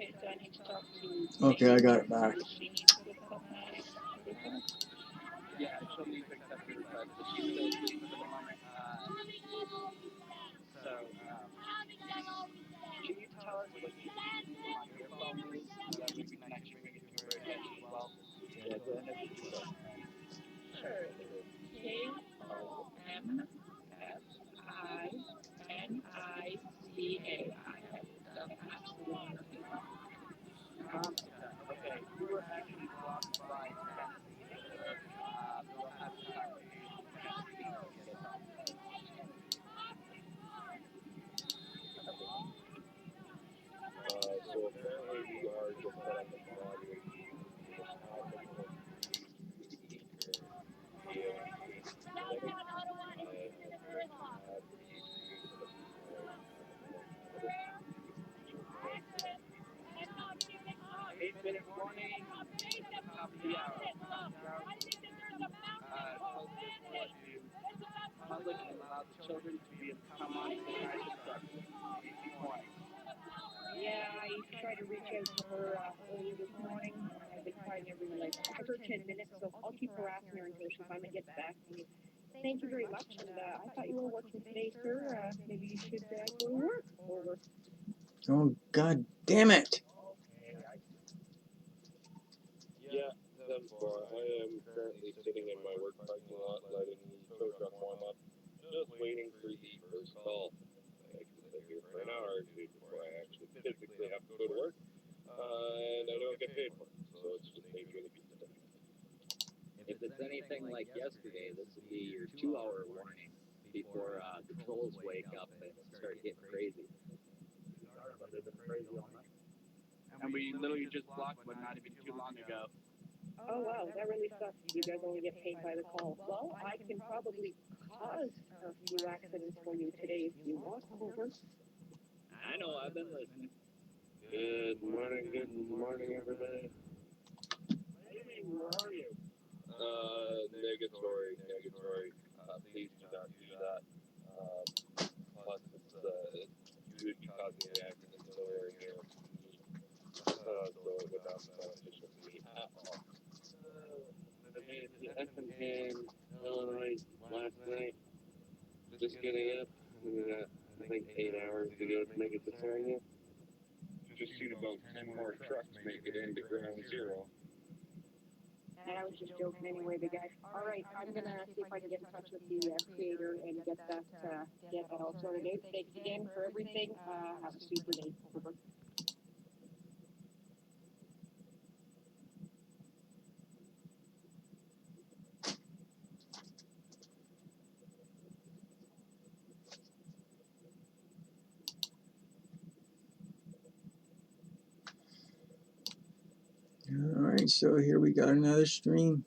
Okay, so I need to talk to. Okay, I got it back. She needs to accept my request. Yeah, she'll need to accept your request, but she's still asleep for the moment. So, can you tell us what your name on your phone is so that we can actually bring it to her attention as well? Yeah, go ahead. Sure, it is KOMFINICA. I have done absolutely nothing wrong. Okay, you were actually blocked by Tennessee. They'll have to talk to you from Tennessee to get us off. So apparently we are just set up a moderate meeting on the topic of police behavior and case setting. I'm going to have the police of Convoy have this conversation with you. 8-minute warning, top of the hour. Tells this to public and allow the children to be able to come on and ride the truck. 8 warning. Yeah, I tried to reach out to her earlier this morning. I've been trying every 5 or 10 minutes, so I'll keep harassing her until she finally gets back to me. Thank you very much, and I thought you were working today, sir. Maybe you should go to work. Over. Oh, God damn it! Yeah, 7-4. I am currently sitting in my work parking lot letting the tow truck warm up, just waiting for the first call. I can sit here for an hour or two before I actually physically have to go to work, and I don't get paid for it, so it's just me doing the pizza. If it's anything like yesterday, this will be your 2-hour warning before the trolls wake up and start getting crazy. And we literally just blocked one not even too long ago. Oh, wow, that really sucks. You guys only get paid by the call. Well, I can probably cause a few accidents for you today if you want. Over. I know, I've been listening. Good morning, everybody. Where are you? Negatory. Please do not do that. Plus, you would be causing an accident nowhere near me, so it would not be beneficial to me at all. I made it to Effingham, Illinois last night, just getting up. We got, I think, 8 hours to go to make it to Sarnia. Just seen about 10 more trucks make it into ground zero. And I was just joking anyway, big guy. All right, I'm going to see if I can get in touch with the creator and get that all sorted out. Thanks again for everything. Have a super day. Over. Alright, so here we got another stream.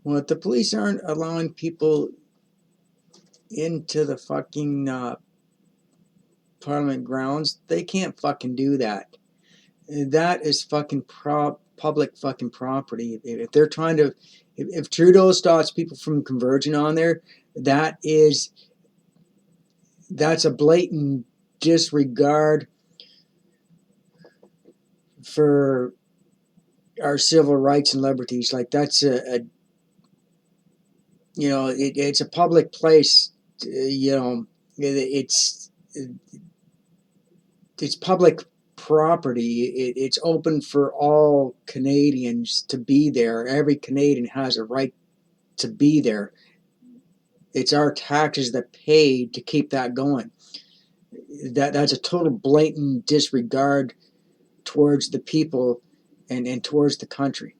Well, if the police aren't allowing people into the fucking Parliament grounds, they can't fucking do that. That is fucking public fucking property. If they're trying to, if Trudeau stops people from converging on there, that's a blatant disregard for our civil rights and liberties. Like that's it's a public place. It's public property. It's open for all Canadians to be there. Every Canadian has a right to be there. It's our taxes that pay to keep that going. That's a total blatant disregard towards the people and towards the country.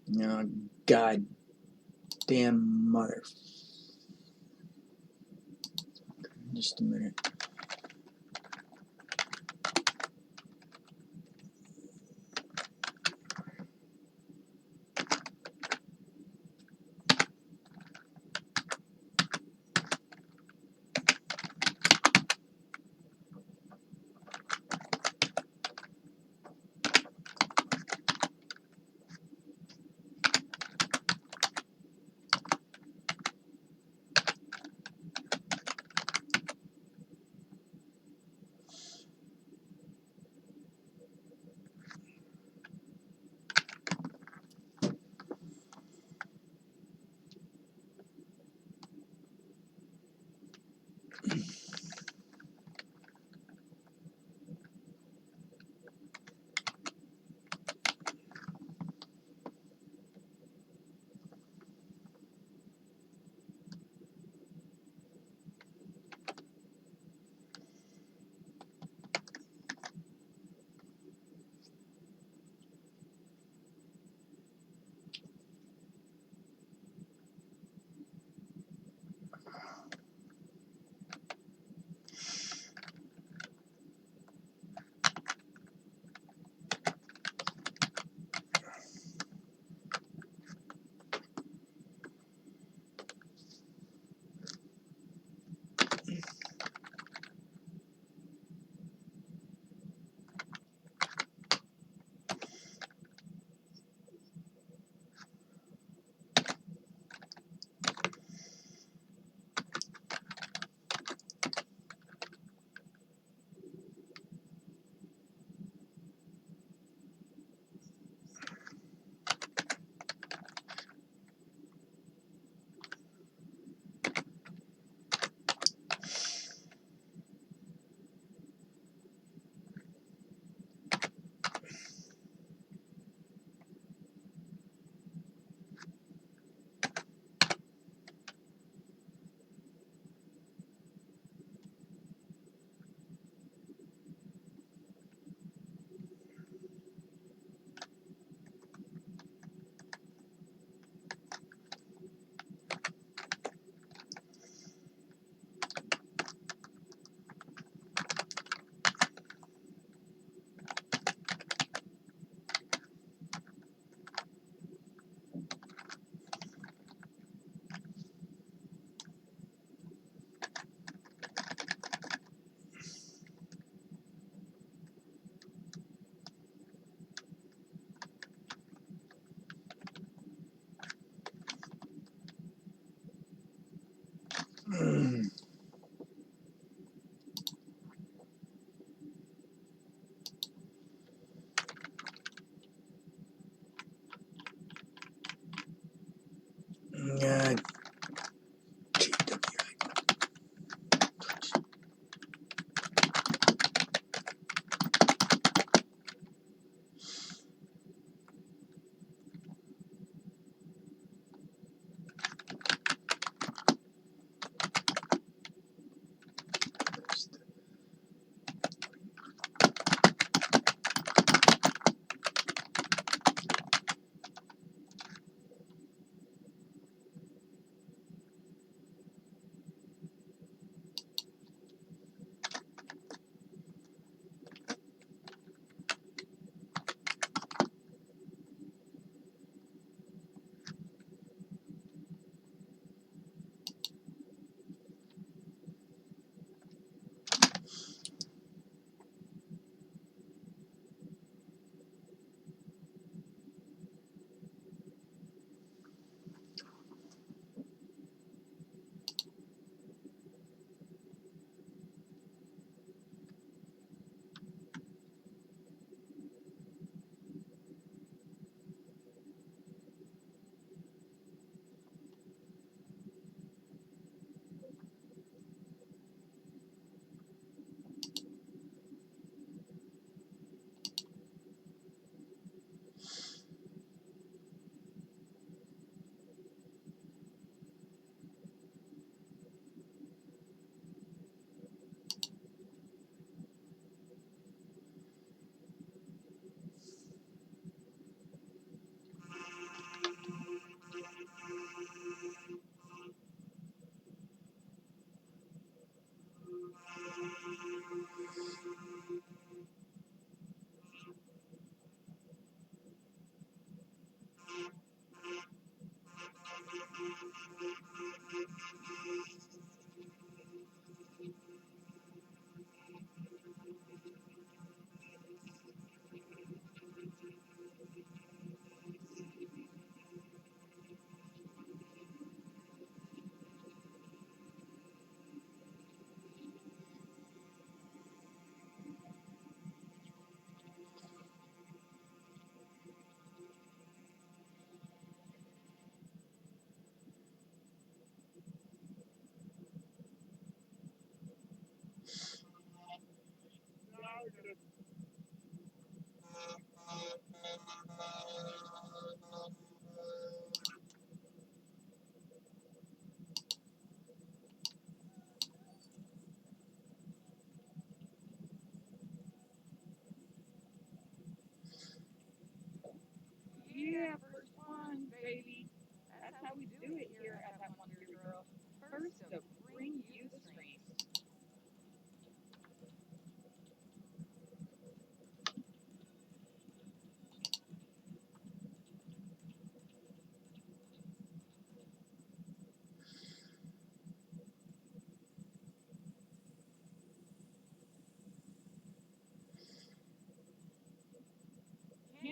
No, god damn mother. Just a minute.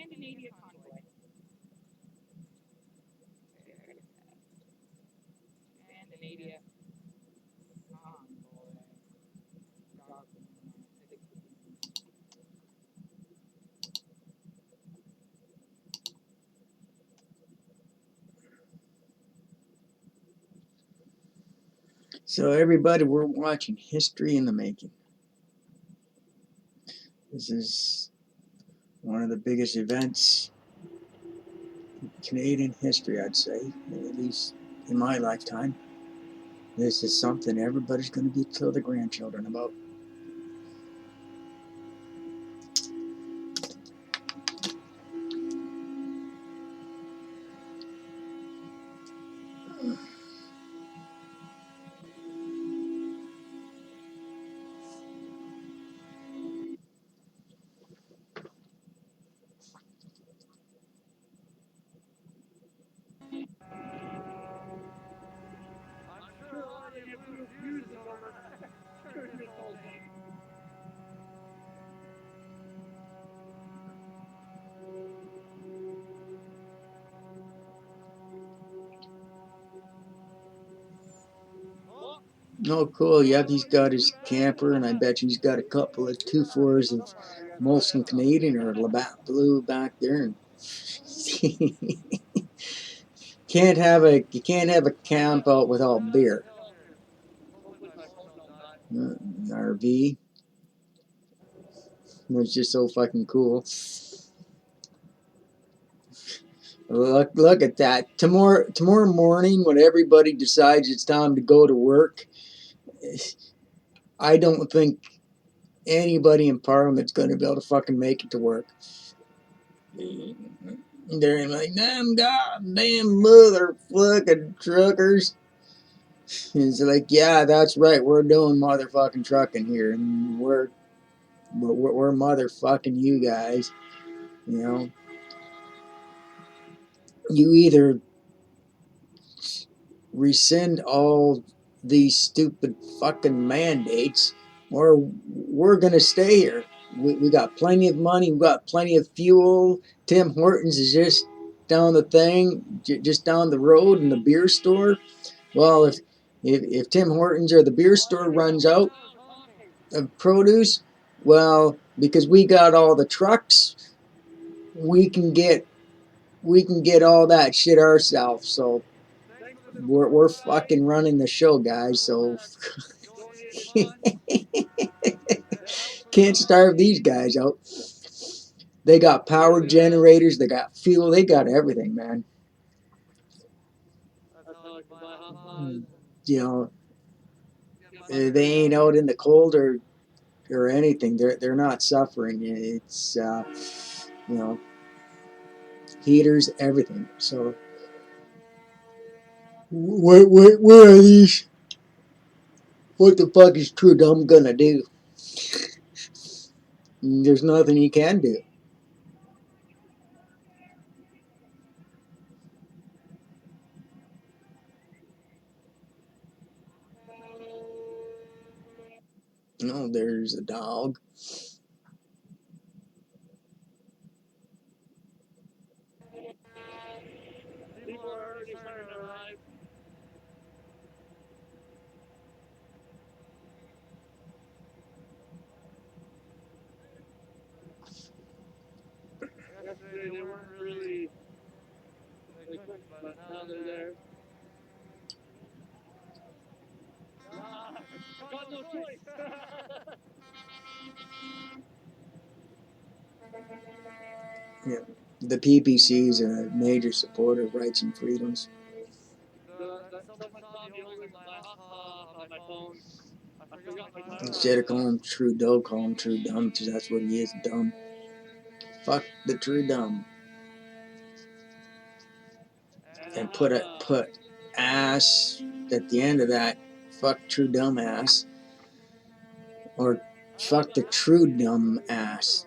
Scandinavia Convoy. Scandinavia Convoy. So everybody, we're watching history in the making. This is one of the biggest events in Canadian history, I'd say, at least in my lifetime. This is something everybody's going to be tell their grandchildren about. I'm sure a lot of you blew fuses over during this whole thing. Oh, cool. Yep, he's got his camper, and I bet you he's got a couple of 2-4s of Molson Canadian or Labatt Blue back there. And you can't have a camp out without beer. Hopefully my phone don't die. RV. It's just so fucking cool. Look at that. Tomorrow morning, when everybody decides it's time to go to work, I don't think anybody in Parliament's going to be able to fucking make it to work. They're like, damn goddamn motherfucking truckers. It's like, yeah, that's right. We're doing motherfucking trucking here, and we're motherfucking you guys. You know, you either rescind all these stupid fucking mandates, or we're gonna stay here. We got plenty of money. We got plenty of fuel. Tim Hortons is just down the thing, just down the road in the beer store. Well, if Tim Hortons or the beer store runs out of produce, well, because we got all the trucks, we can get all that shit ourselves. So we're fucking running the show, guys. So can't starve these guys out. They got power generators, they got fuel, they got everything, man. That's how I can buy hot pots. You know, they ain't out in the cold or anything. They're not suffering. It's you know, heaters, everything. So where are these? What the fuck is Trudeau gonna do? There's nothing he can do. No, there's a dog. People are already starting to arrive. Yesterday they weren't really quick, but now they're there. Got no choice. Yeah. The PPC is a major supporter of rights and freedoms. Someone saw me holding my hotspot on my phone. I forgot my timer. Instead of calling him Trudeau, call him True Dumb, because that's what he is, dumb. Fuck the True Dumb. And put ass at the end of that. Fuck True Dumb ass. Or fuck the True Dumb ass.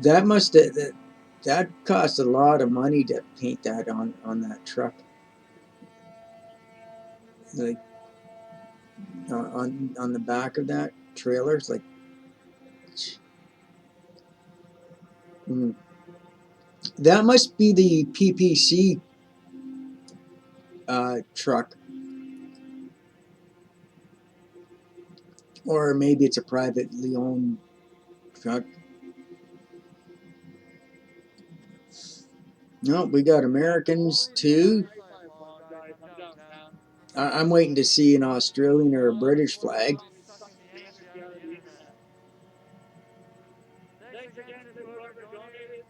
that that costs a lot of money to paint that on that truck. Like on the back of that trailer, it's like. Mm. That must be the PPC truck, or maybe it's a privately owned truck. No, we got Americans too. I apologize. I'm downtown. I'm waiting to see an Australian or a British flag. Sucking the energy out of the internet. Thanks again to whoever donated.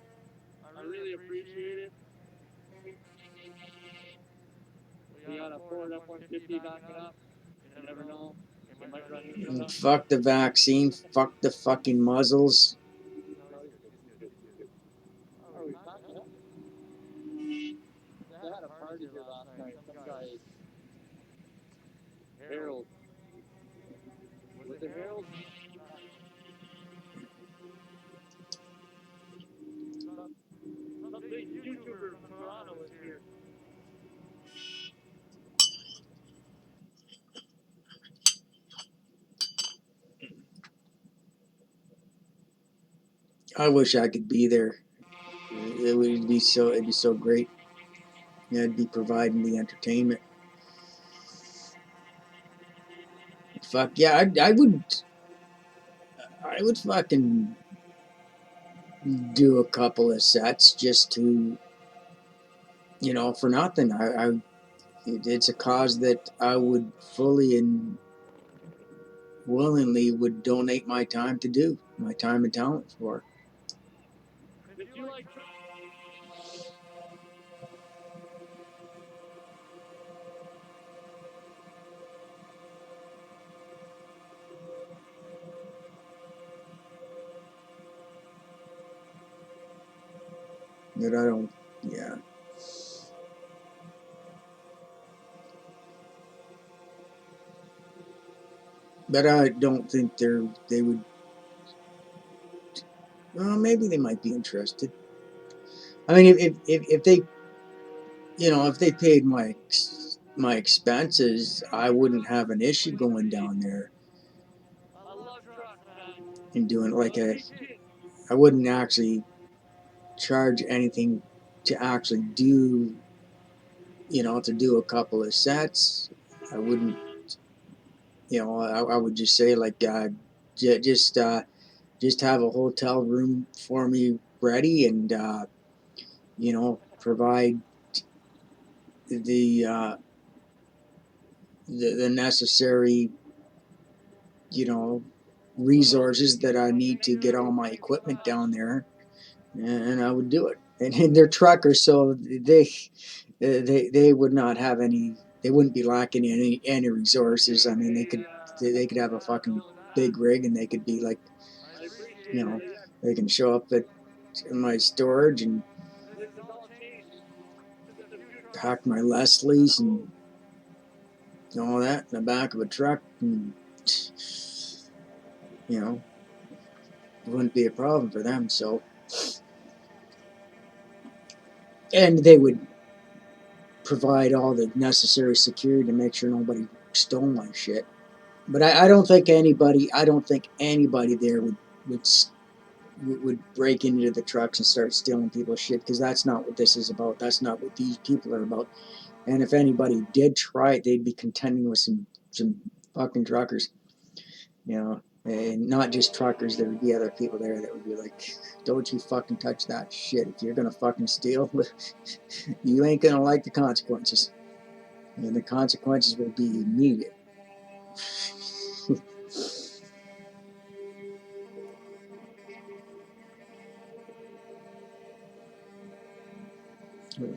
I really appreciate it. We got a Ford F-150 backing up. You never know. It might run into And something. fuck the vaccine. Fuck the fucking muzzles. No, you're good. You're good. You're good. What are we talking about? They had a party here last night. Some guy, Harold. Was it Harold? Some big YouTuber from Toronto was here. I wish I could be there. It would be so. It'd be so great. I'd be providing the entertainment. Fuck yeah, I would. I would fucking do a couple of sets just to, for nothing. It's a cause that I would fully and willingly would donate my time to do, my time and talent for. Did you like? That I don't, yeah. But I don't think they would. Well, maybe they might be interested. I mean, if they, if they paid my expenses, I wouldn't have an issue going down there I love trucks, man. and doing like Let a. me see it. I wouldn't actually charge anything to actually do, to do a couple of sets. I wouldn't, I would just say like, just have a hotel room for me ready and, provide the, uh, the necessary, you know, resources that I need to get all my equipment down there, and I would do it. And they're truckers, so they would not have any. They wouldn't be lacking any resources. I mean, they could have a fucking big rig, and they could be like, I appreciate it. Yeah. they can show up at my storage and This has all changed since a few trucks pack my got Leslies old. and all that in the back of a truck, and it wouldn't be a problem for them. So, and they would provide all the necessary security to make sure nobody stole my shit. But I don't think anybody. I don't think anybody there would break into the trucks and start stealing people's shit, because that's not what this is about. That's not what these people are about. And if anybody did try it, they'd be contending with some fucking truckers, and not just truckers. There would be other people there that would be like, "Don't you fucking touch that shit. If you're gonna fucking steal, you ain't gonna like the consequences, and the consequences will be immediate."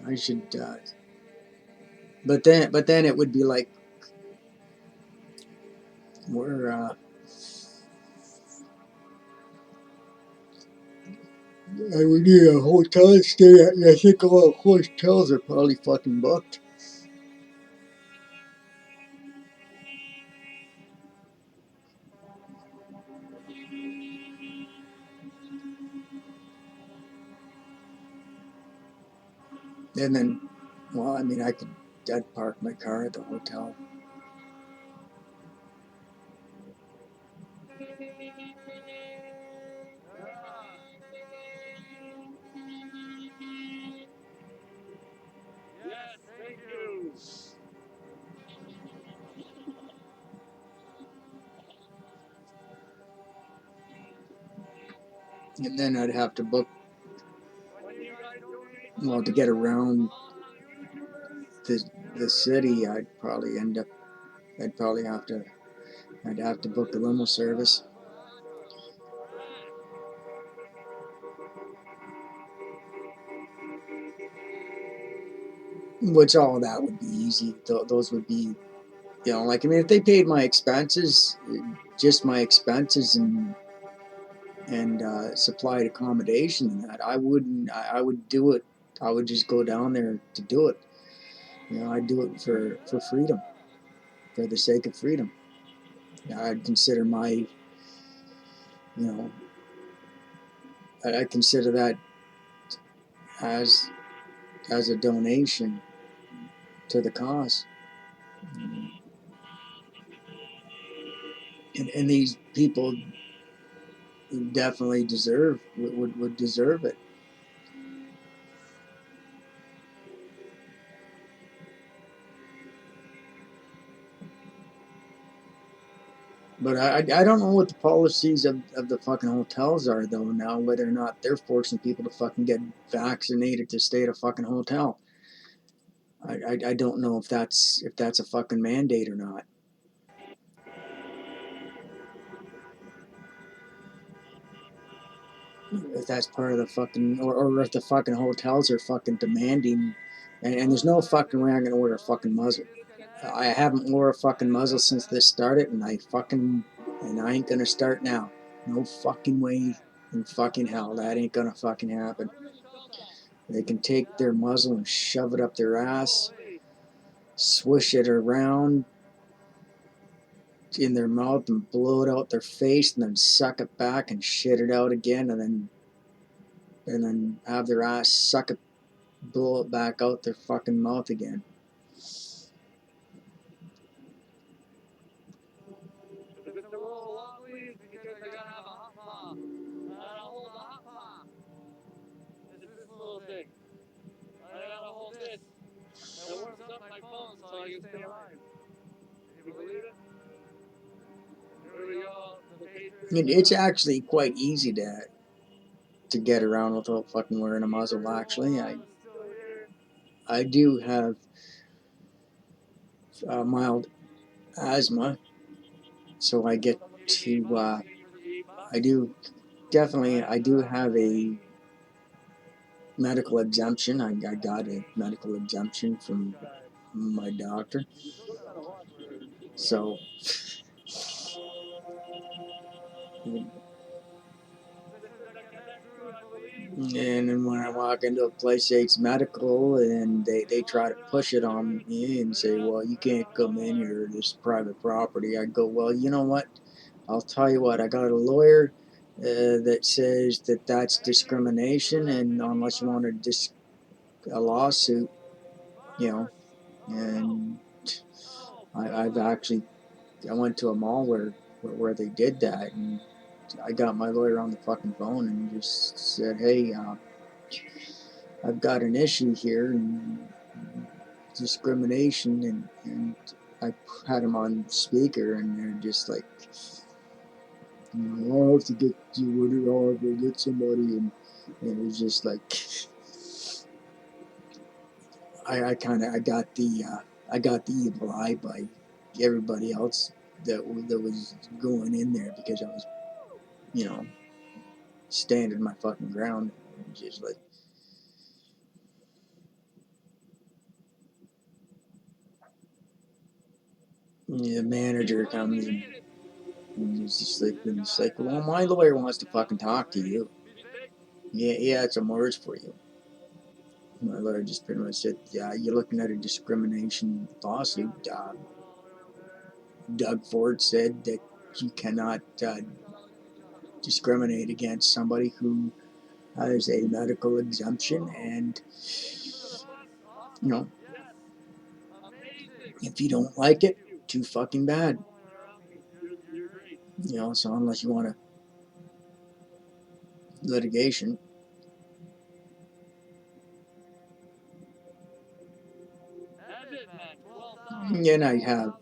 I should, but then it would be like we're I would need a hotel stay at. I think all the hotels are probably fucking booked. And then, well, I mean, I'd park my car at the hotel. Yes, thank you. And then I'd have to book, When you guys donate well, to get around YouTubers, the city, I'd probably I'd have to book a limo service. Which all of that would be easy. Those would be, like, I mean, if they paid my expenses, just my expenses and supplied accommodation and that, I wouldn't. I would do it. I would just go down there to do it. I'd do it for freedom, for the sake of freedom. I'd consider my, I consider that as a donation to the cause. And these people definitely would deserve it. But I don't know what the policies of the fucking hotels are though now, whether or not they're forcing people to fucking get vaccinated to stay at a fucking hotel. I don't know if that's a fucking mandate or not. If that's part of the fucking, or if the fucking hotels are fucking demanding, and there's no fucking way I'm gonna wear a fucking muzzle. I haven't wore a fucking muzzle since this started, and I ain't gonna start now. No fucking way in fucking hell. That ain't gonna fucking happen. They can take their muzzle and shove it up their ass, swish it around in their mouth and blow it out their face, and then suck it back and shit it out again, and then have their ass suck it, blow it back out their fucking mouth again. if it's a roll of Lockley, because I gotta have a hot paw. I gotta hold a hot paw. It's this little thing. I gotta hold this. It warms up my phone so I can stay alive. Can you believe it? Here we go. The Patriots. It's actually quite easy to get around without fucking wearing a muzzle. Actually, I do have mild asthma, so I get to I do have a medical exemption. I got a medical exemption from my doctor, so and then when I walk into a place say it's medical and they try to push it on me and say, well, you can't come in here, this is private property, I go, well, you know what, I'll tell you what, I got a lawyer that says that that's discrimination, and unless you want a lawsuit, and I've actually, I went to a mall where they did that, and I got my lawyer on the fucking phone and just said, hey, I've got an issue here, and discrimination, and I had him on speaker, and they're just like, I'll have to get you, I'll have to get somebody, and it was just like, I got the evil eye by everybody else that was going in there, because I was, standing my fucking ground, and just like, the manager comes in. And it's like, well, my lawyer wants to fucking talk to you. Yeah, he had some words for you. My lawyer just pretty much said, yeah, you're looking at a discrimination lawsuit. Doug Ford said that you cannot discriminate against somebody who has a medical exemption, and You know, if you don't like it, too fucking bad. You're great. You know, so unless you want to litigation. That's it, man. Well done. And I have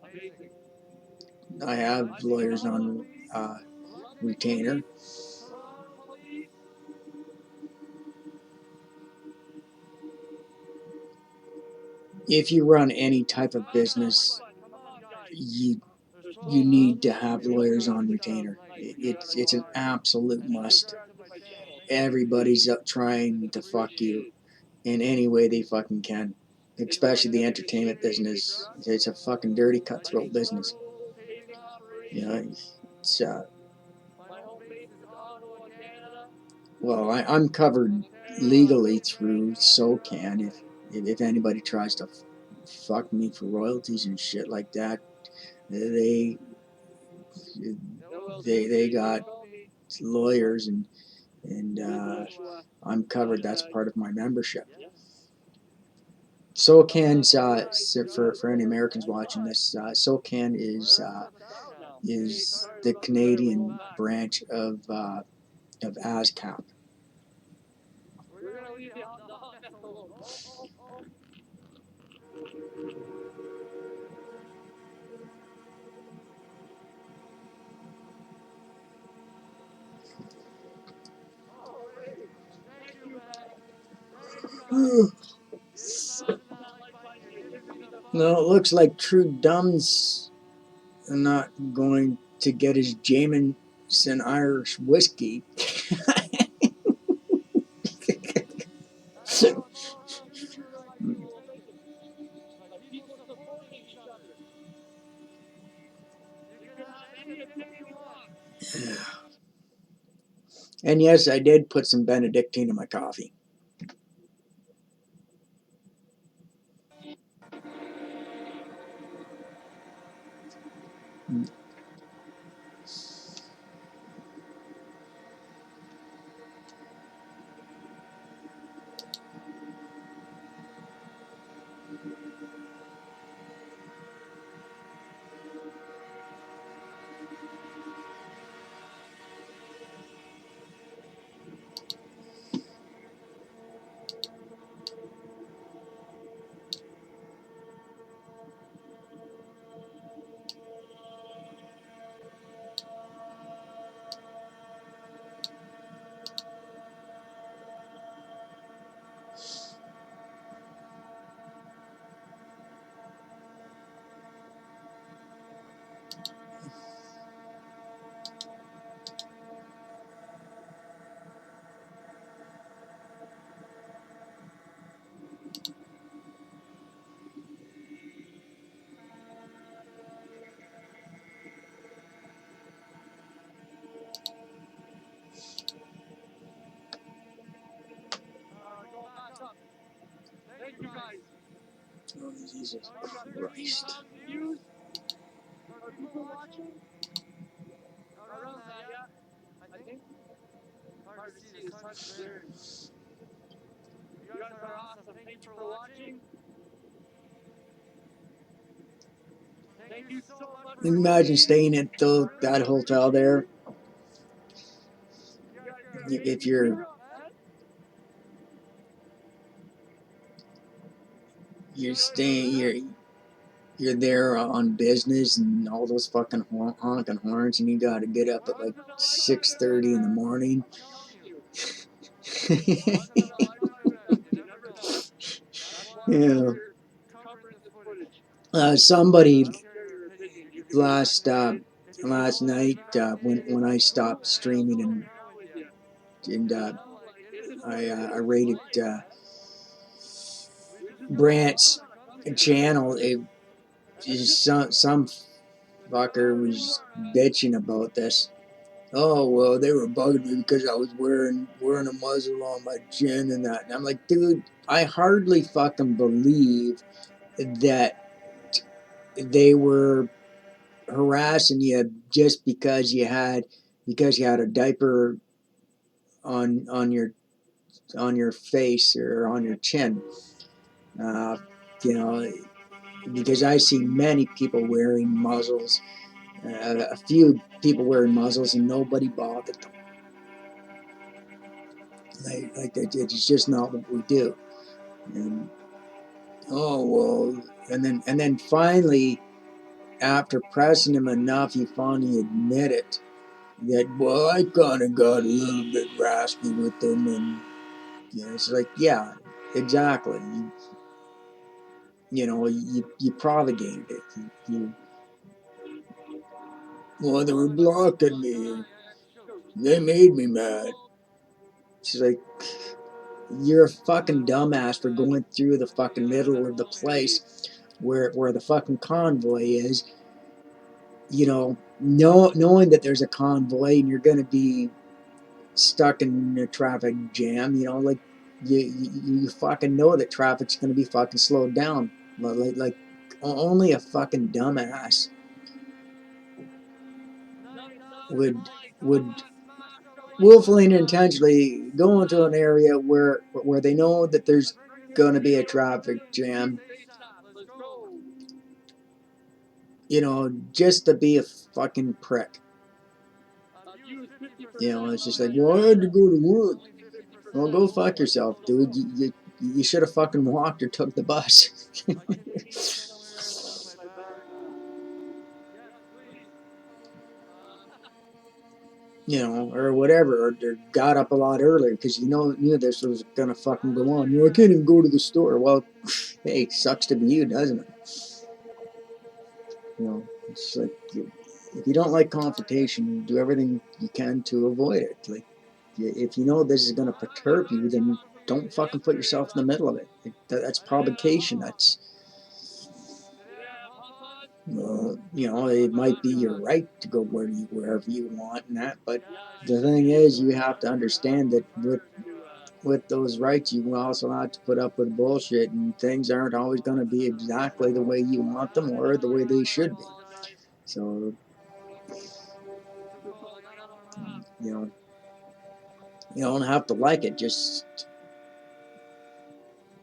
Amazing. lawyers on retainer. Police. If you run any type of business, Come on, guys. you There's you 12 need to of us. have lawyers on retainer. It's an absolute must. Everybody's up trying to fuck you in any way they fucking can, especially the entertainment business. It's a fucking dirty, cutthroat business. You know, it's My home base is Ottawa, Canada. well, I'm covered legally through SOCAN. If anybody tries to fuck me for royalties and shit like that, they they got lawyers and I'm covered. That's part of my membership. SOCAN's for any Americans watching this. SOCAN is the Canadian branch of ASCAP. We're gonna leave the hot dog alone. Thank you, man. No, it looks like True Dumb's not going to get his Jameson Irish whiskey. People supporting each other. You can have any opinion you want. And yes, I did put some Benedictine in my coffee. Thank you guys. Oh, Jesus Christ. Christ. Views. Are people watching? Around that, yeah. I think. Hard to see, the sun's glaring. You guys are awesome. Thank you for watching. Thank you so much. Imagine staying at that hotel there. If you're staying, you're there on business and all those fucking honking horns, and you got to get up at like 6:30 in the morning. Yeah. Somebody last night when I stopped streaming and I rated Brant's channel. Some fucker was bitching about this. Oh well, they were bugging me because I was wearing a muzzle on my chin and that. And I'm like, dude, I hardly fucking believe that they were harassing you just because you had a diaper on your face or on your chin. You know, because I see many people wearing muzzles, a few people wearing muzzles, and nobody bothered them. Like it's just not what we do. And oh well, and then finally, after pressing him enough, he finally admitted that, well, I kind of got a little bit raspy with them, and it's like, yeah, exactly. You propagated it. Well, they were blocking me. They made me mad. She's like, you're a fucking dumbass for going through the fucking middle of the place where the fucking convoy is. Knowing that there's a convoy and you're gonna be stuck in a traffic jam. Like you fucking know that traffic's gonna be fucking slowed down. Like only a fucking dumbass would willfully and intentionally go into an area where they know that there's gonna be a traffic jam. Just to be a fucking prick. It's just like, well, I had to go to work. Well, go fuck yourself, dude. You should have fucking walked or took the bus. Or whatever, or got up a lot earlier because knew this was gonna fucking go on. I can't even go to the store. Well, hey, sucks to be you, doesn't it? It's like, if you don't like confrontation, do everything you can to avoid it. Like, if you know this is gonna perturb you, then don't fucking put yourself in the middle of it. That's provocation. That's it might be your right to go wherever you want and that, but the thing is, you have to understand that with those rights, you also have to put up with bullshit, and things aren't always going to be exactly the way you want them or the way they should be. So, you don't have to like it, just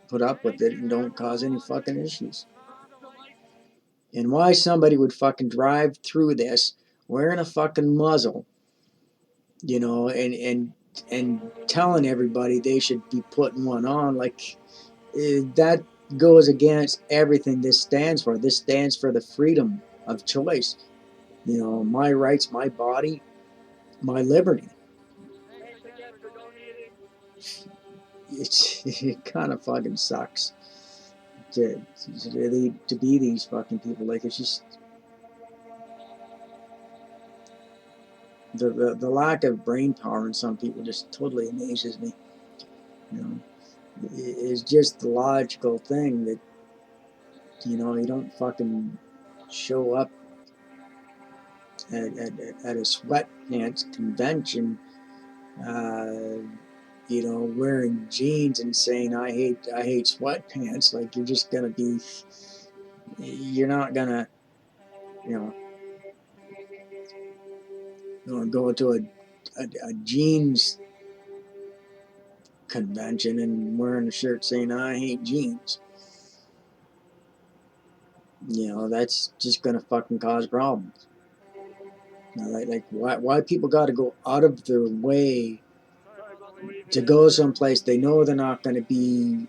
put up with it and don't cause any fucking issues. And why somebody would fucking drive through this wearing a fucking muzzle, and telling everybody they should be putting one on, like, that goes against everything this stands for. This stands for the freedom of choice. My rights, my body, my liberty. It kind of fucking sucks to be these fucking people. Like, it's just the lack of brain power in some people just totally amazes me. It's just the logical thing that you don't fucking show up at a sweatpants convention, wearing jeans and saying I hate sweatpants. Like, you're not gonna, you go to a jeans convention and wearing a shirt saying I hate jeans. That's just gonna fucking cause problems. Like why people got to go out of their way to go someplace they know they're not going to be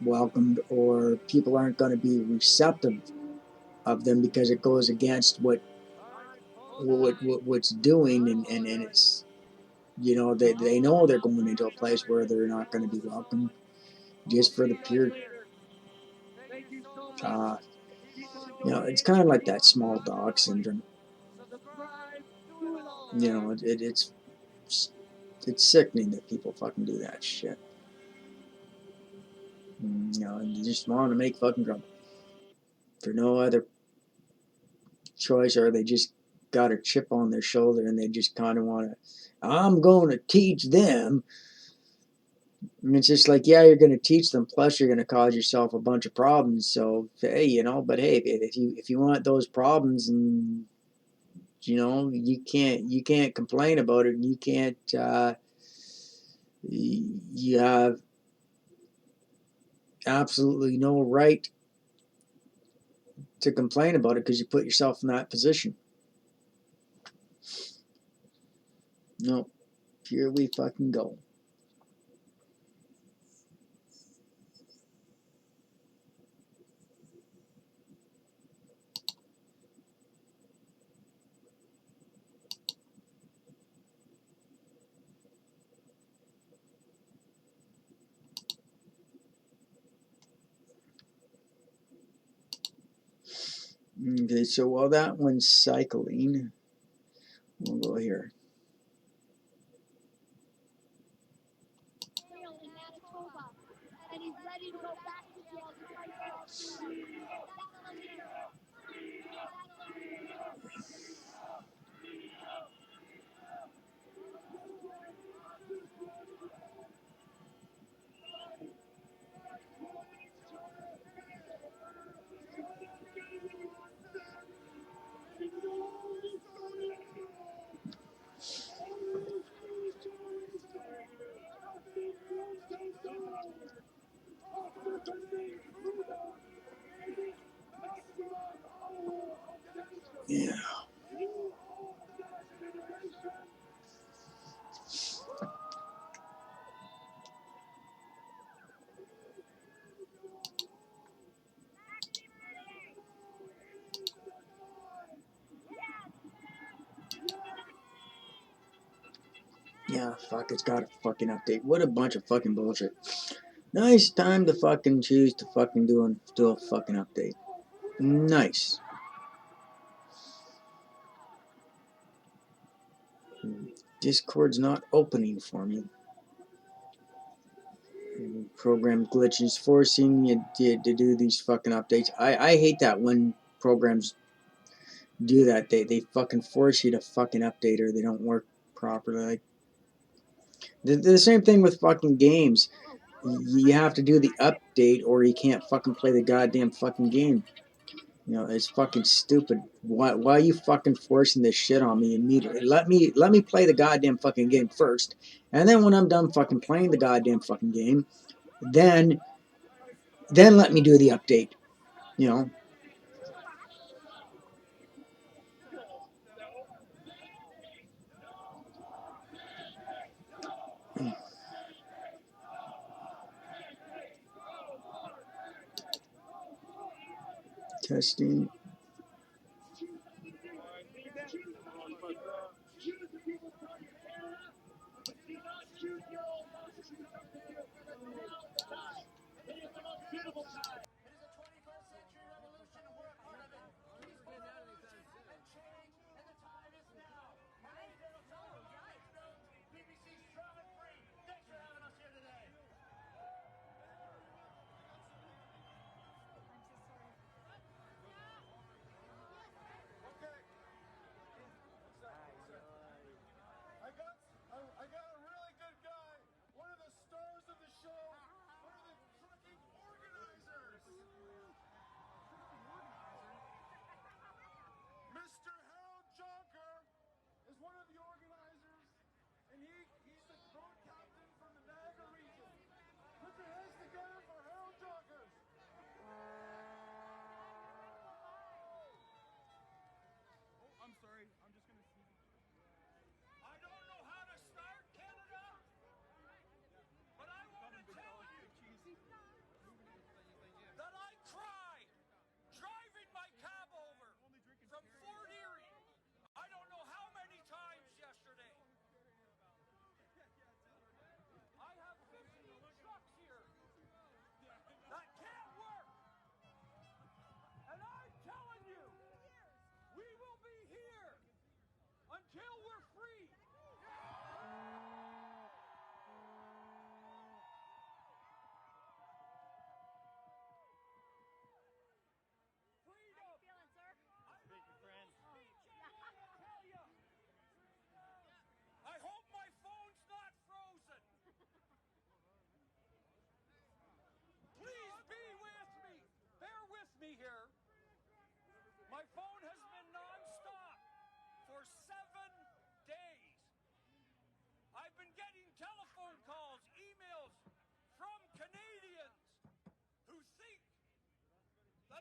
welcomed, or people aren't going to be receptive of them because it goes against what's doing, and it's they know they're going into a place where they're not going to be welcomed just for the pure uh, it's kind of like that small dog syndrome. It's sickening that people fucking do that shit. And you just want to make fucking trouble for no other choice, or they just got a chip on their shoulder and they just kind of want to, I'm going to teach them. And it's just like, yeah, you're going to teach them, plus you're going to cause yourself a bunch of problems. So, hey, but hey, if you want those problems, and you can't complain about it, and you can't you have absolutely no right to complain about it because you put yourself in that position. No, here we fucking go. Okay, so while that one's cycling, we'll go here. In Manitoba, and he's ready to go back to jail to fight for all freedom. That's a leader. Yeah. Yeah, fuck, it's got a fucking update. What a bunch of fucking bullshit. Nice time to fucking choose to fucking do a fucking update. Nice. Discord's not opening for me. Program glitches forcing you to do these fucking updates. I hate that when programs do that. They fucking force you to fucking update or they don't work properly. Like the same thing with fucking games. You have to do the update or you can't fucking play the goddamn fucking game. You know, it's fucking stupid. Why are you fucking forcing this shit on me immediately? Let me play the goddamn fucking game first. And then when I'm done fucking playing the goddamn fucking game, then let me do the update. You know. Testing. I got a really good guy, one of the stars of the show, one of the trucking organizers.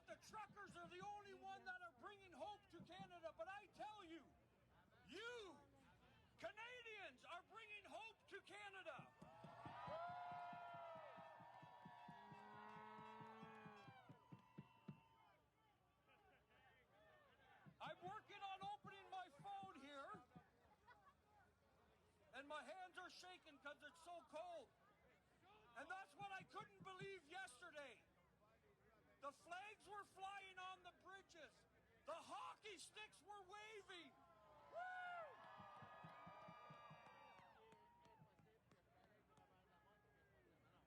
that the truckers are the only one that are bringing hope to Canada, but I tell you, you, Canadians, are bringing hope to Canada. I'm working on opening my phone here, and my hands are shaking because it's so cold. And that's what I couldn't believe yesterday. The flags were flying on the bridges. The hockey sticks were waving. Woo!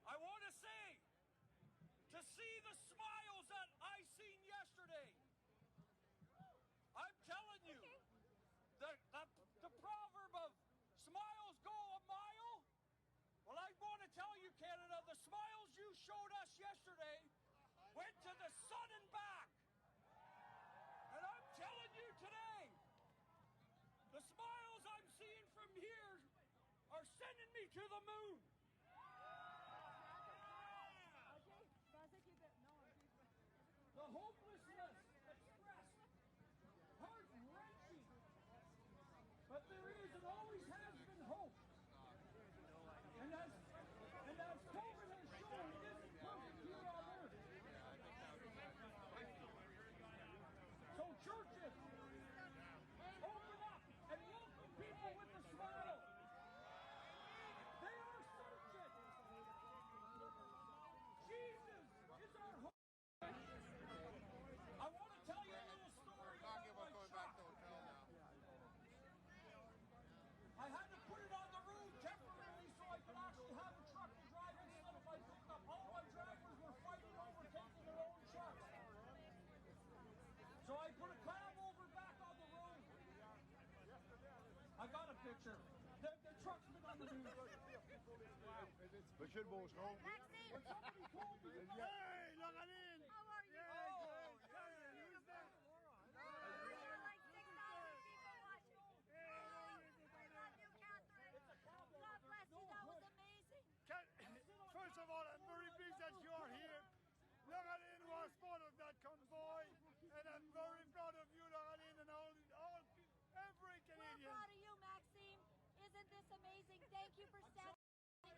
I want to say, to see the smiles that I seen yesterday, I'm telling you, the proverb of smiles go a mile. Well, I want to tell you, Canada, the smiles you showed us yesterday went to the sun and back. And I'm telling you today, the smiles I'm seeing from here are sending me to the moon. The hopelessness expressed, heart-wrenching. But there is and always has been hope. And as COVID has shown, it isn't perfect here on earth. So churches, open up and welcome people with a smile. They are searching. Jesus is our hope. I want to tell you a little story about my truck. I had to put it on the road temporarily so I could actually have a truck to drive instead of my pickup. All my drivers were fighting over taking their own trucks. So I put a cab over back on the road. I got a picture. The truck's been on the news. We should both home. When somebody told me, Hey, look at in. How are you? oh, Who's that? There are like 6,000 people watching. Oh, I love you, Catherine. God bless you. That was amazing. First of all, I'm very pleased that you are here. Lorraine was part of that convoy, and I'm very proud of you, Lorraine, and every Canadian. We're proud of you, Maxime. Isn't this amazing? Thank you for standing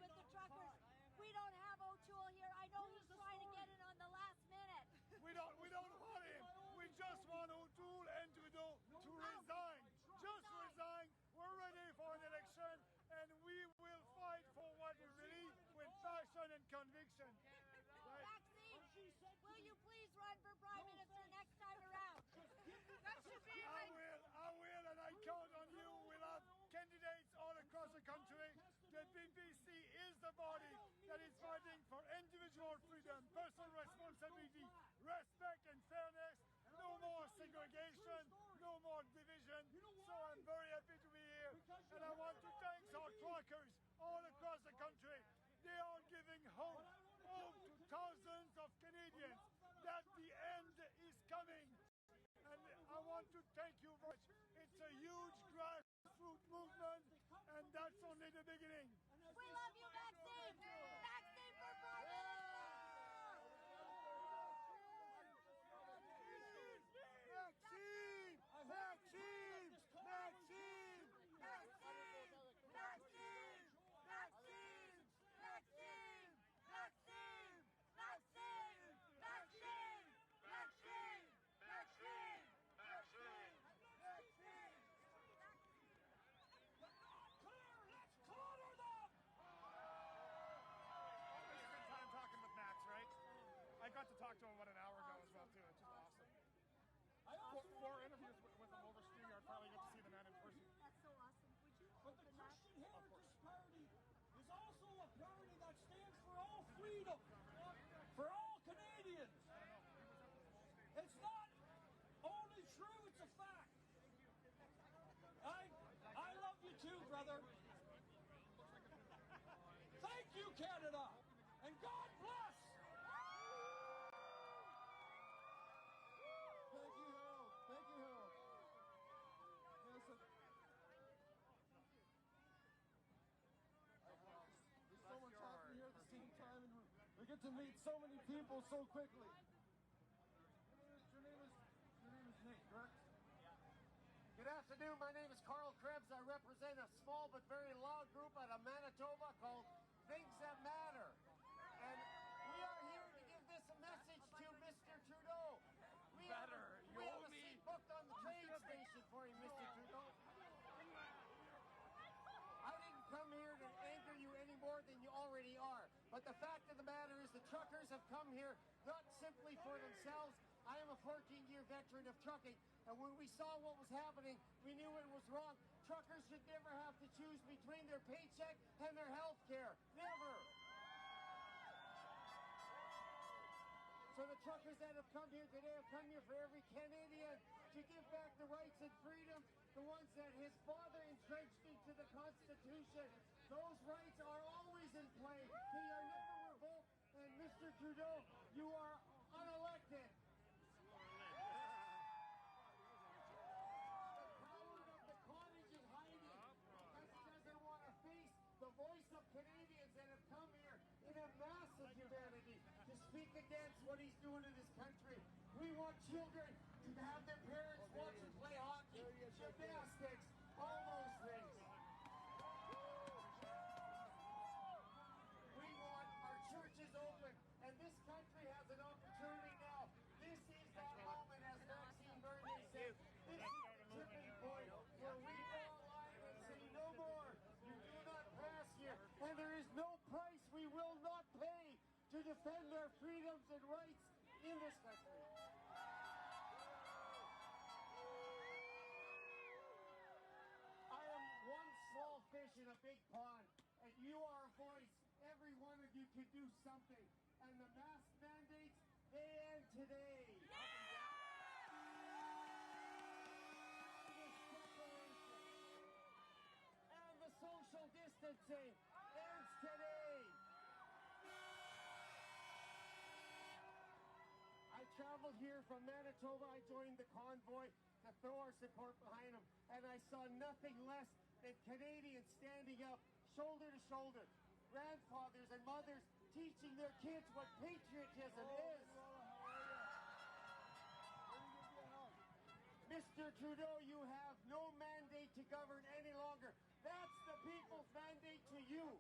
with the truckers. We don't have O'Toole here. I know he's trying to get in on the last minute. We don't want him. We just want O'Toole and Trudeau to resign. Just resign. We're ready for an election, and we will fight for what we believe with passion and conviction. Right? Maxime, will you please run for Prime Minister next time around? That should be I will, and I count on you. We'll have candidates all across the country. The BBC is the body that is fighting for individual freedom, personal responsibility, respect and fairness, no more segregation, no more division. So I'm very happy to be here, and I want to thank our truckers all across the country. They are giving hope to thousands of Canadians that the end is coming. And I want to thank you very much. It's a huge grassroots movement, and that's only the beginning. We love you, Maxime. Maxime for Prime Minister. Maxime! Maxime! Maxime! Maxime! Maxime! Maxime! Maxime! Maxime! Maxime! Maxime! Maxime! Maxime! Maxime! let's clobber them! It was a good time talking with Max, right? I got to talk to him about an hour ago as well, too. It's just awesome. Four interviews with him over StreamYard. Finally get to see the man in person. That's so awesome. Would you But the open that? Christian Heritage Party is also a party that stands for all freedom, for all Canadians. It's not only true, it's a fact. I love you too, brother. Thank you, Canada, and God bless. Thank you, Harold. Thank you, Harold. Yes, there's so much happening here at the same time, and we get to meet so many people so quickly. afternoon. My name is Carl Krebs. I represent a small but very loud group out of Manitoba called Things That Matter. And we are here to give this message to Mr. Trudeau. We have a seat booked on the train station for you, Mr. Trudeau. I didn't come here to anger you any more than you already are. But the fact of the matter is the truckers have come here not simply for themselves. I am a 14-year veteran of trucking, and when we saw what was happening, we knew it was wrong. Truckers should never have to choose between their paycheck and their health care. Never. So the truckers that have come here today have come here for every Canadian to give back the rights and freedoms, the ones that his father entrenched into the Constitution. Those rights are always in play. They are never revoked. And Mr. Trudeau, you are unelected. The coward of the cottage is hiding because he doesn't want to face the voice of Canadians that have come here in a massive humanity to speak against what he's doing to this country. We want children to have their parents watch and play hockey, gymnastics, all those things. We want our churches open, and this country has an opportunity now. This is that moment, as Maxime Bernier said. This is the tipping point where we draw a line and say, no more. You do not pass here, and there is no price we will not pay to defend our freedoms and rights in this country. I am one small fish in a big pond, and you are a voice. Every one of you can do something. And the mask mandates, they end today. And the social distancing ends today. I traveled here from Manitoba. I joined the Convoy to throw our support behind them. And I saw nothing less than Canadians standing up, shoulder to shoulder. Grandfathers and mothers teaching their kids what patriotism is. Mr. Trudeau, you have no mandate to govern any longer. That's the people's mandate to you.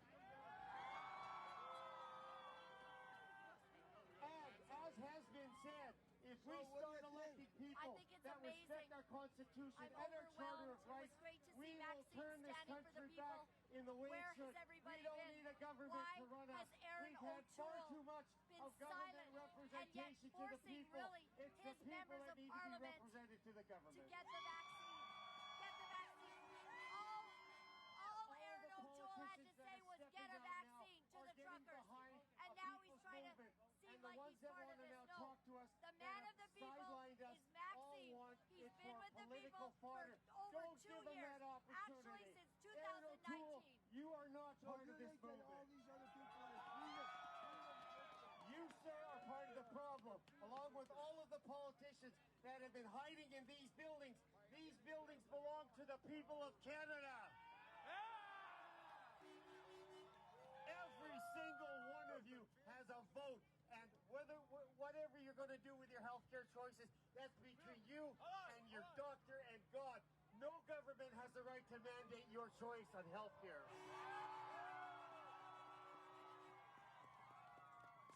And as has been said, if we start electing people that respect our Constitution and our Charter of Rights, we will turn this country back in the way it should. We don't need a government to run us. We've had far too much of government representation to the people. It's the people that need to be represented to the government. To get the vaccine. Get the vaccine. All Aaron O'Toole had to say was get a vaccine to the truckers. And now he's trying to seem like he's part of this. No. The man of the people is Maxime. He's been with the people for over 2 years. Actually, since 2019. You are not part of this movement. You, sir, are part of the problem, along with all of the politicians that have been hiding in these buildings. These buildings belong to the people of Canada. Every single one of you has a vote, and whatever you're going to do with your health care choices, that's between you and your doctor and God. No government has the right to mandate your choice on health care.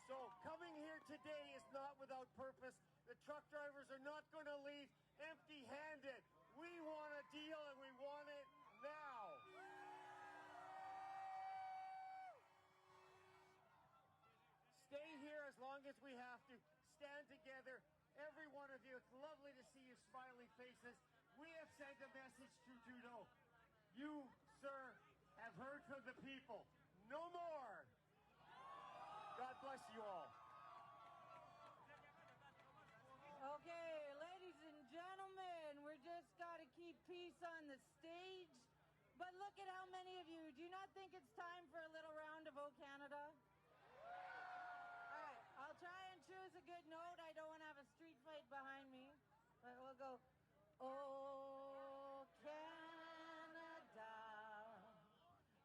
So coming here today is not without purpose. The truck drivers are not going to leave empty-handed. We want a deal, and we want it now. Stay here as long as we have to. Stand together, every one of you. It's lovely to see your smiling faces. We have sent a message to Trudeau. You, sir, have heard from the people. No more. God bless you all. Okay, ladies and gentlemen, we're just got to keep peace on the stage. But look at how many of you. Do you not think it's time for a little round of O Canada? All right, I'll try and choose a good note. I don't want to have a street fight behind me. But we'll go, O Canada,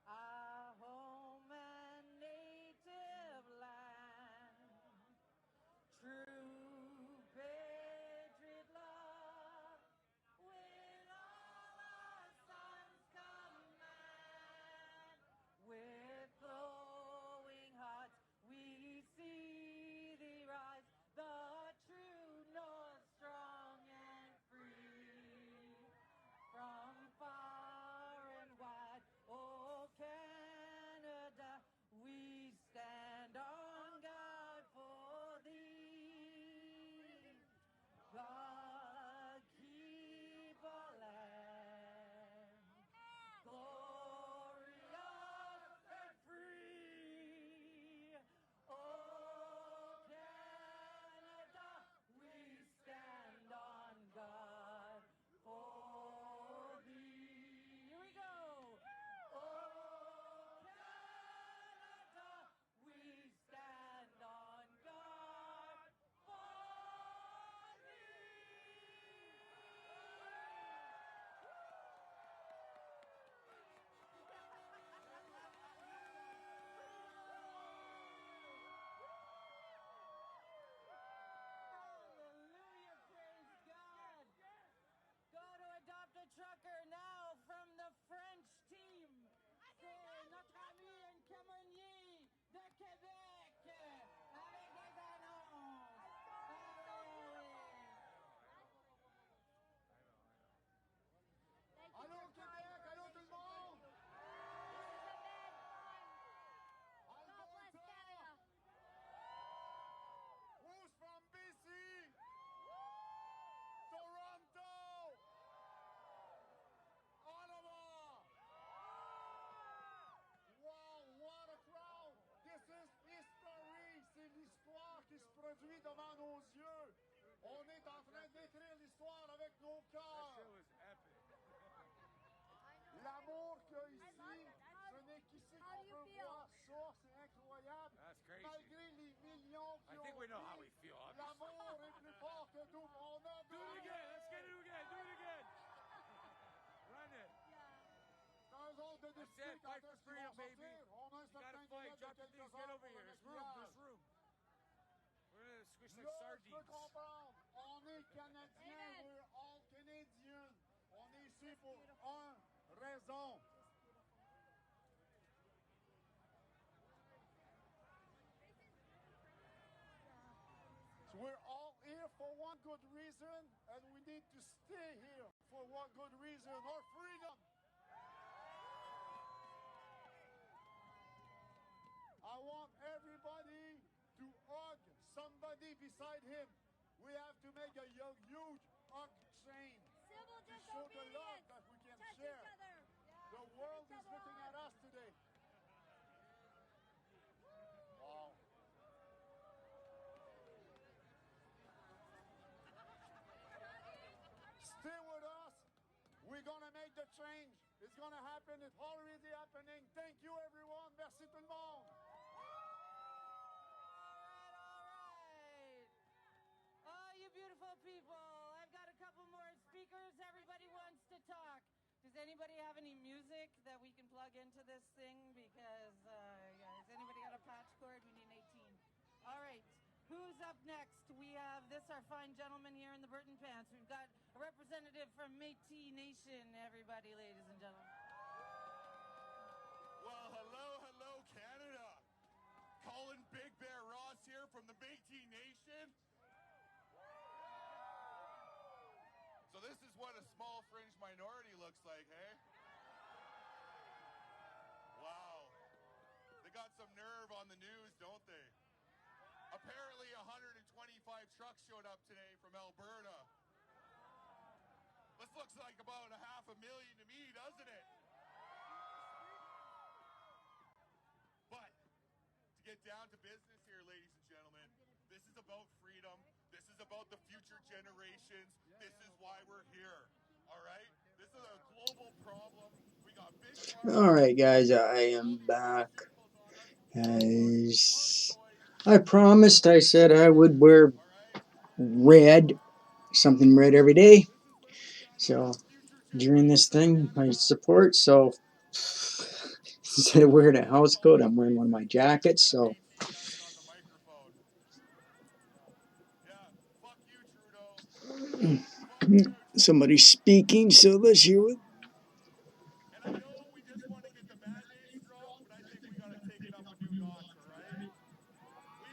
our home and native land. True patriot love with all aujourd'hui devant nos yeux. On est en train d'écrire l'histoire avec nos cœurs. L'amour qu'il y a ici, ce n'est qu'ici qu'on peut voir ça, c'est incroyable. Malgré les millions qui ont pris, l'amour est plus fort que tout. On a Do it again. Let's get it again. Do it again. Run it. C'est eux autres de That's décider it. quand Fight for est-ce qu'ils freedom, vont baby. sortir. On a un You gotta certain fight. délai de Drop your quelques things. Get heures over pour here. le There's room. There's maquillage. room. We're gonna squish like Là, je sardines. peux comprendre. On est Canadiens, we're all Canadian. On est ici pour une raison. So we're all here for one good reason, and we need to stay here for one good reason, our freedom. I want everybody to hug somebody beside him. We have to make a huge hug chain Civil to show the love disobedience. that we can Touch share. each other. The world is looking at us today. Wow. Stay with us. We're going to make the change. It's going to happen. It's already happening. Thank you, everyone. Merci tout le monde. Oh, you beautiful people. I've got a couple more speakers. Everybody wants to talk. Does anybody have any music that we can plug into this thing? Because, has anybody got a patch cord? We need an 18. All right. Who's up next? We have our fine gentleman here in the Burton pants. We've got a representative from Métis Nation, everybody, ladies and gentlemen. Well, hello, Canada. Colin Big Bear Ross here from the Métis Nation. So this is what a small fringe minority looks like, hey? Wow. They got some nerve on the news, don't they? Apparently 125 trucks showed up today from Alberta. This looks like about 500,000 to me, doesn't it? But to get down to business here, ladies and gentlemen, this is about freedom. This is about the future generations. This is why we're here. All right? This is a global problem. We got big All right, guys, I am back. As I promised, I said I would wear red, something red every day. So during this thing, I support. So instead of wearing a house coat, I'm wearing one of my jackets. So somebody's speaking, so let's hear what. And I know we just want to get the band-aid stroked, but I think we got to take it up a new notch, all right?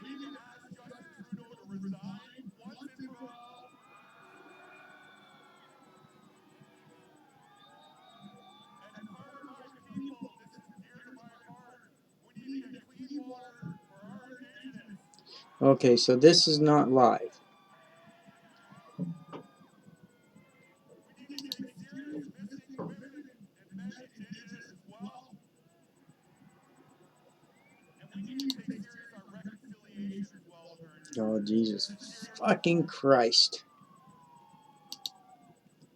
We need to ask Justin Trudeau to resign once and for all. And to my people, this is dear to my heart. We need to get clean water for our Indigenous. Okay, so this is not live. We need to take serious missing women and men Indigenous as well. And we need to take serious our reconciliation as well with our Indigenous. Oh, Jesus fucking Christ.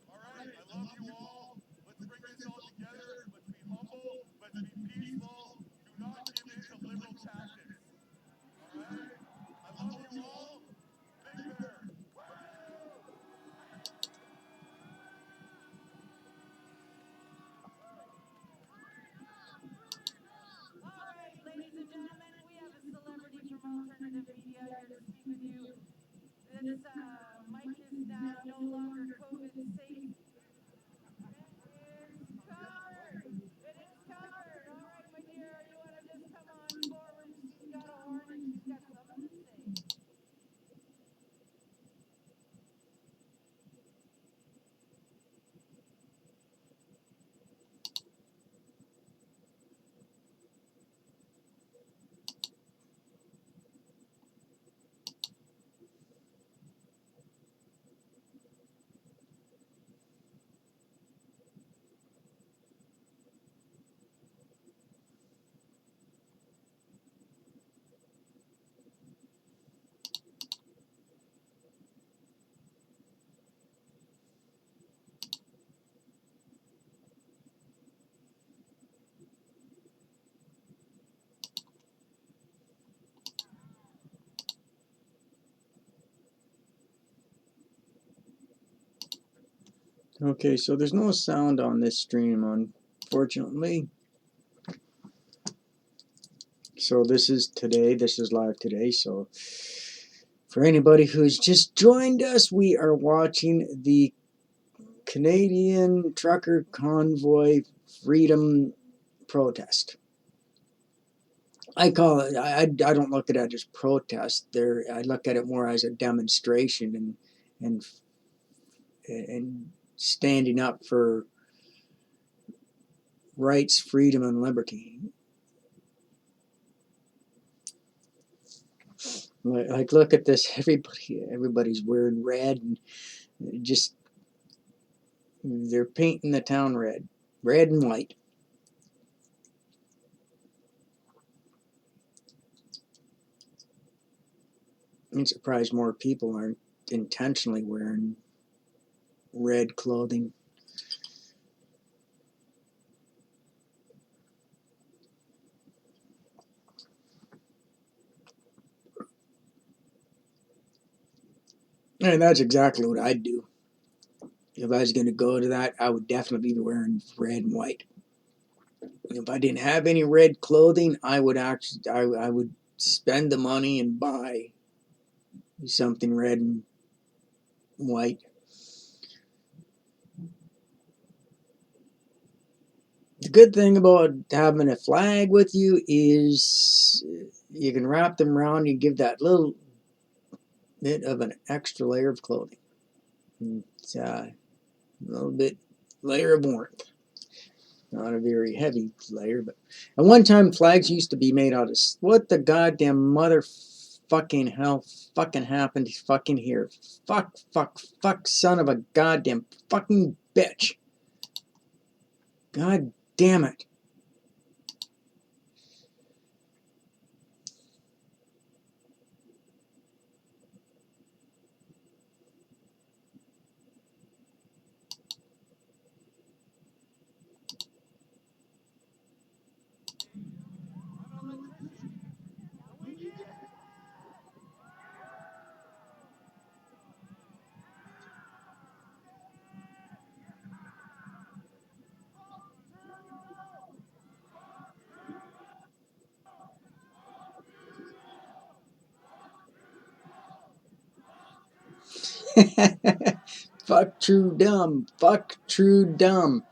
All right, I love you all. Let's bring this all together. Let's be humble. Let's be peaceful. Do not give in to liberal tactics. All right? I love you all. Big Bear. All right, ladies and gentlemen, we have a celebrity from alternative media here to speak with you. This mic is now no longer COVID safe. It's covered. It is covered. All right, my dear, you want to just come on forward? She's got a horn and she's got something to say. Okay, so there's no sound on this stream, unfortunately. So this is today, this is live today. So for anybody who's just joined us, we are watching the Canadian Trucker Convoy Freedom Protest. I call it, I don't look at it as protest. I look at it more as a demonstration and standing up for rights, freedom, and liberty. Like look at this. Everybody's wearing red, and just they're painting the town red, red and white. I'm surprised more people aren't intentionally wearing red clothing. And that's exactly what I'd do. If I was going to go to that, I would definitely be wearing red and white. If I didn't have any red clothing, I would spend the money and buy something red and white. The good thing about having a flag with you is you can wrap them around and give that little bit of an extra layer of clothing. It's a little bit layer of warmth. Not a very heavy layer, but at one time flags used to be made out of what the goddamn mother fucking hell fucking happened fucking here. Fuck, son of a goddamn fucking bitch. God damn it. Fuck true dumb. Fuck true dumb.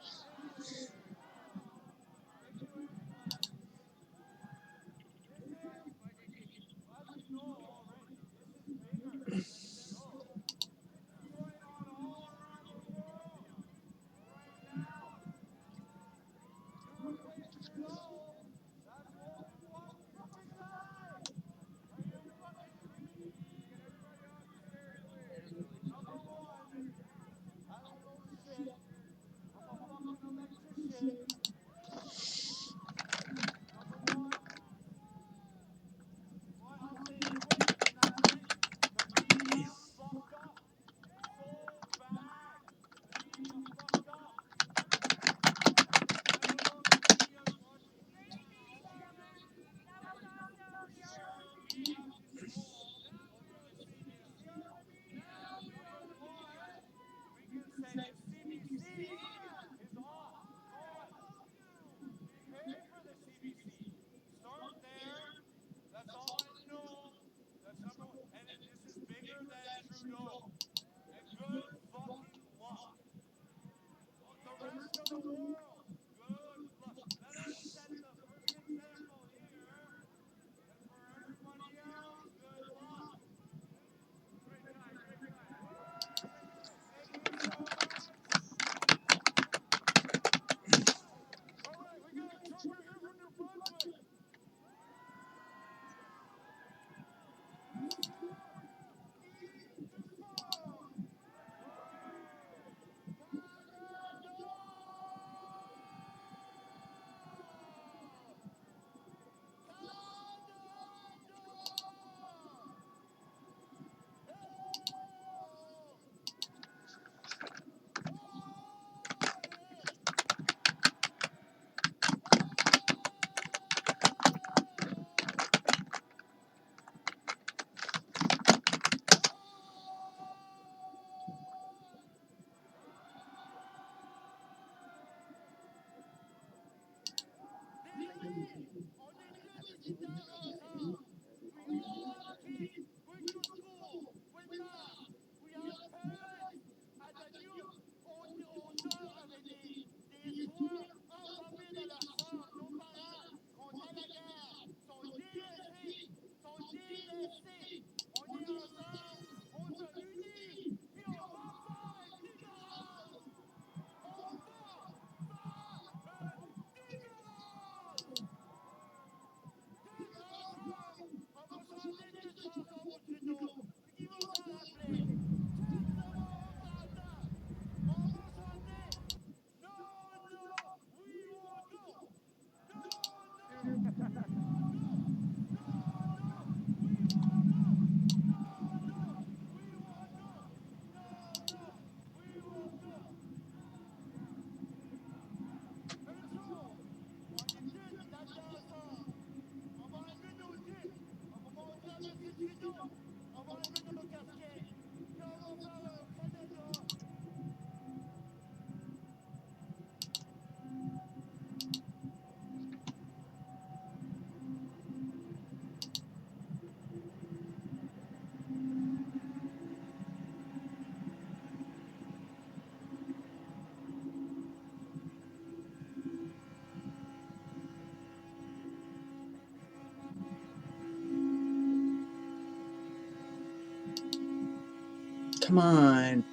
Come on.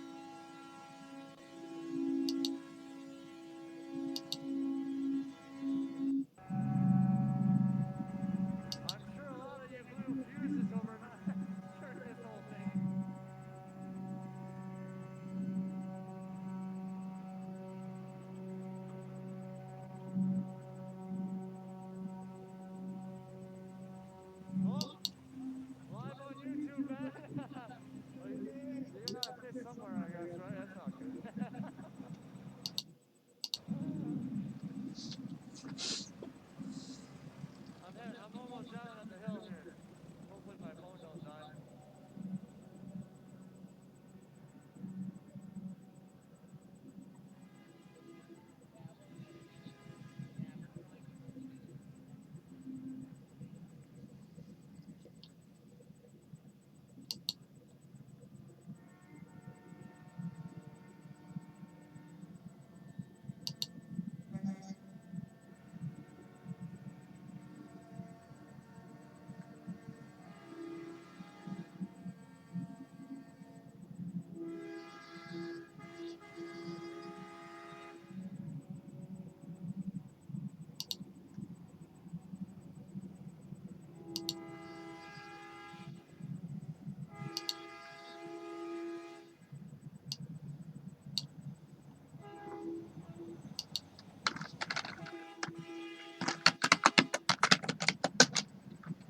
I'm sure a lot of you blew fuses overnight during this whole thing. Oh, live on YouTube, man. You're gonna have to piss somewhere, I guess, right? That's not good. I'm almost driving up the hill here. Hopefully my phone don't die.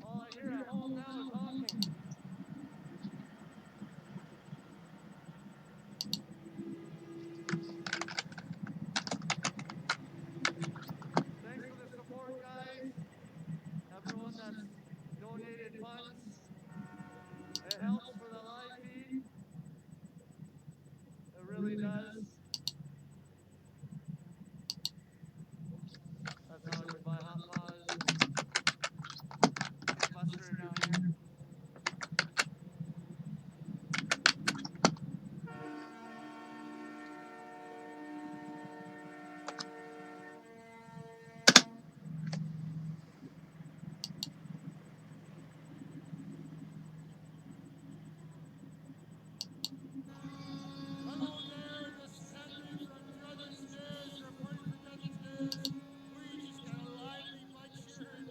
All I hear at home now is honking. Thanks for the support, guys. Everyone that's donated funds. It helps for the live feed. It really does. That's how I could buy hot paws and mustard down here. Hello there, this is Henry from Brothers Days, reporting for Brothers Days. We just got a lively bunch here in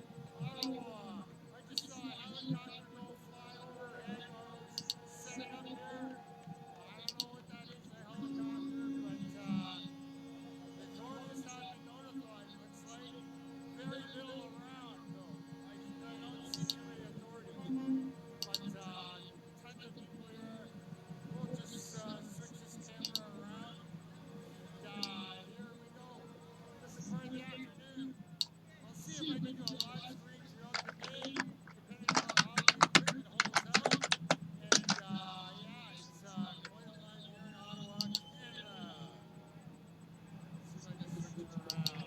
Ottawa. I just saw a helicopter go fly overhead while I was setting up here. I don't know what that is, a helicopter, but the authorities have been notified, looks like. Very little around, though. I don't see too many authorities, but tons of people here. We'll just switch this camera around, and here we go. This is part of the afternoon. I'll see if I can do a live stream throughout the day, depending on how the equipment holds out. And yeah, it's quite alive here in Ottawa, Canada. Let's see if I can switch it around.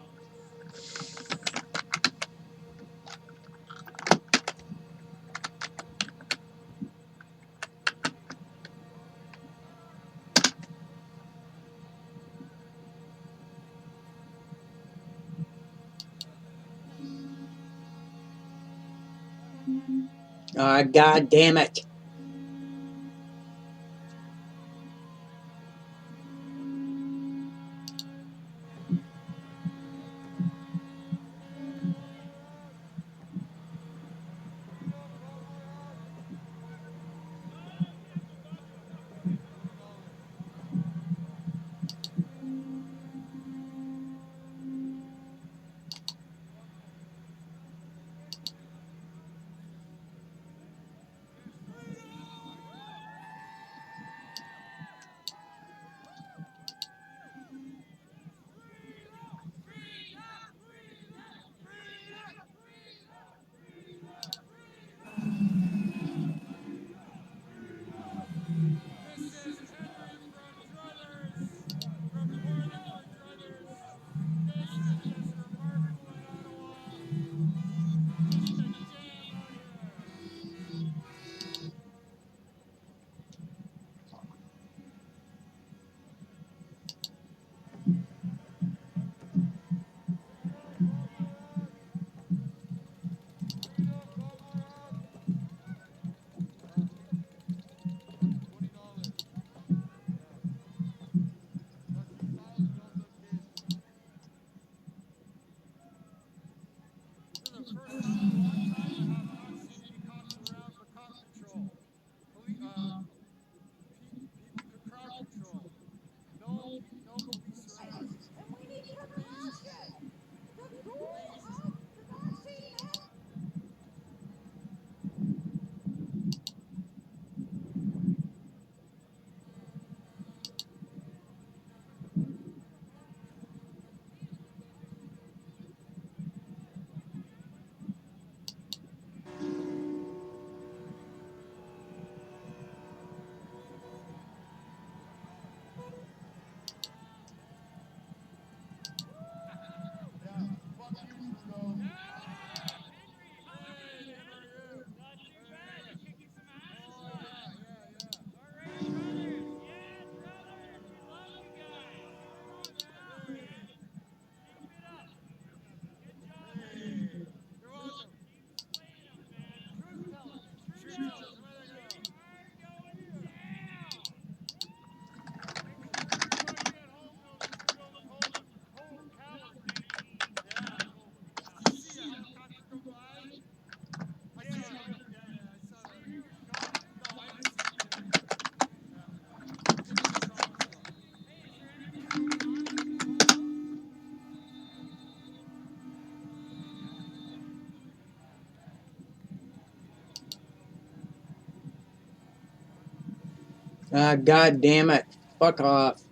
Ah, God damn it. Ah, god damn it. Fuck off.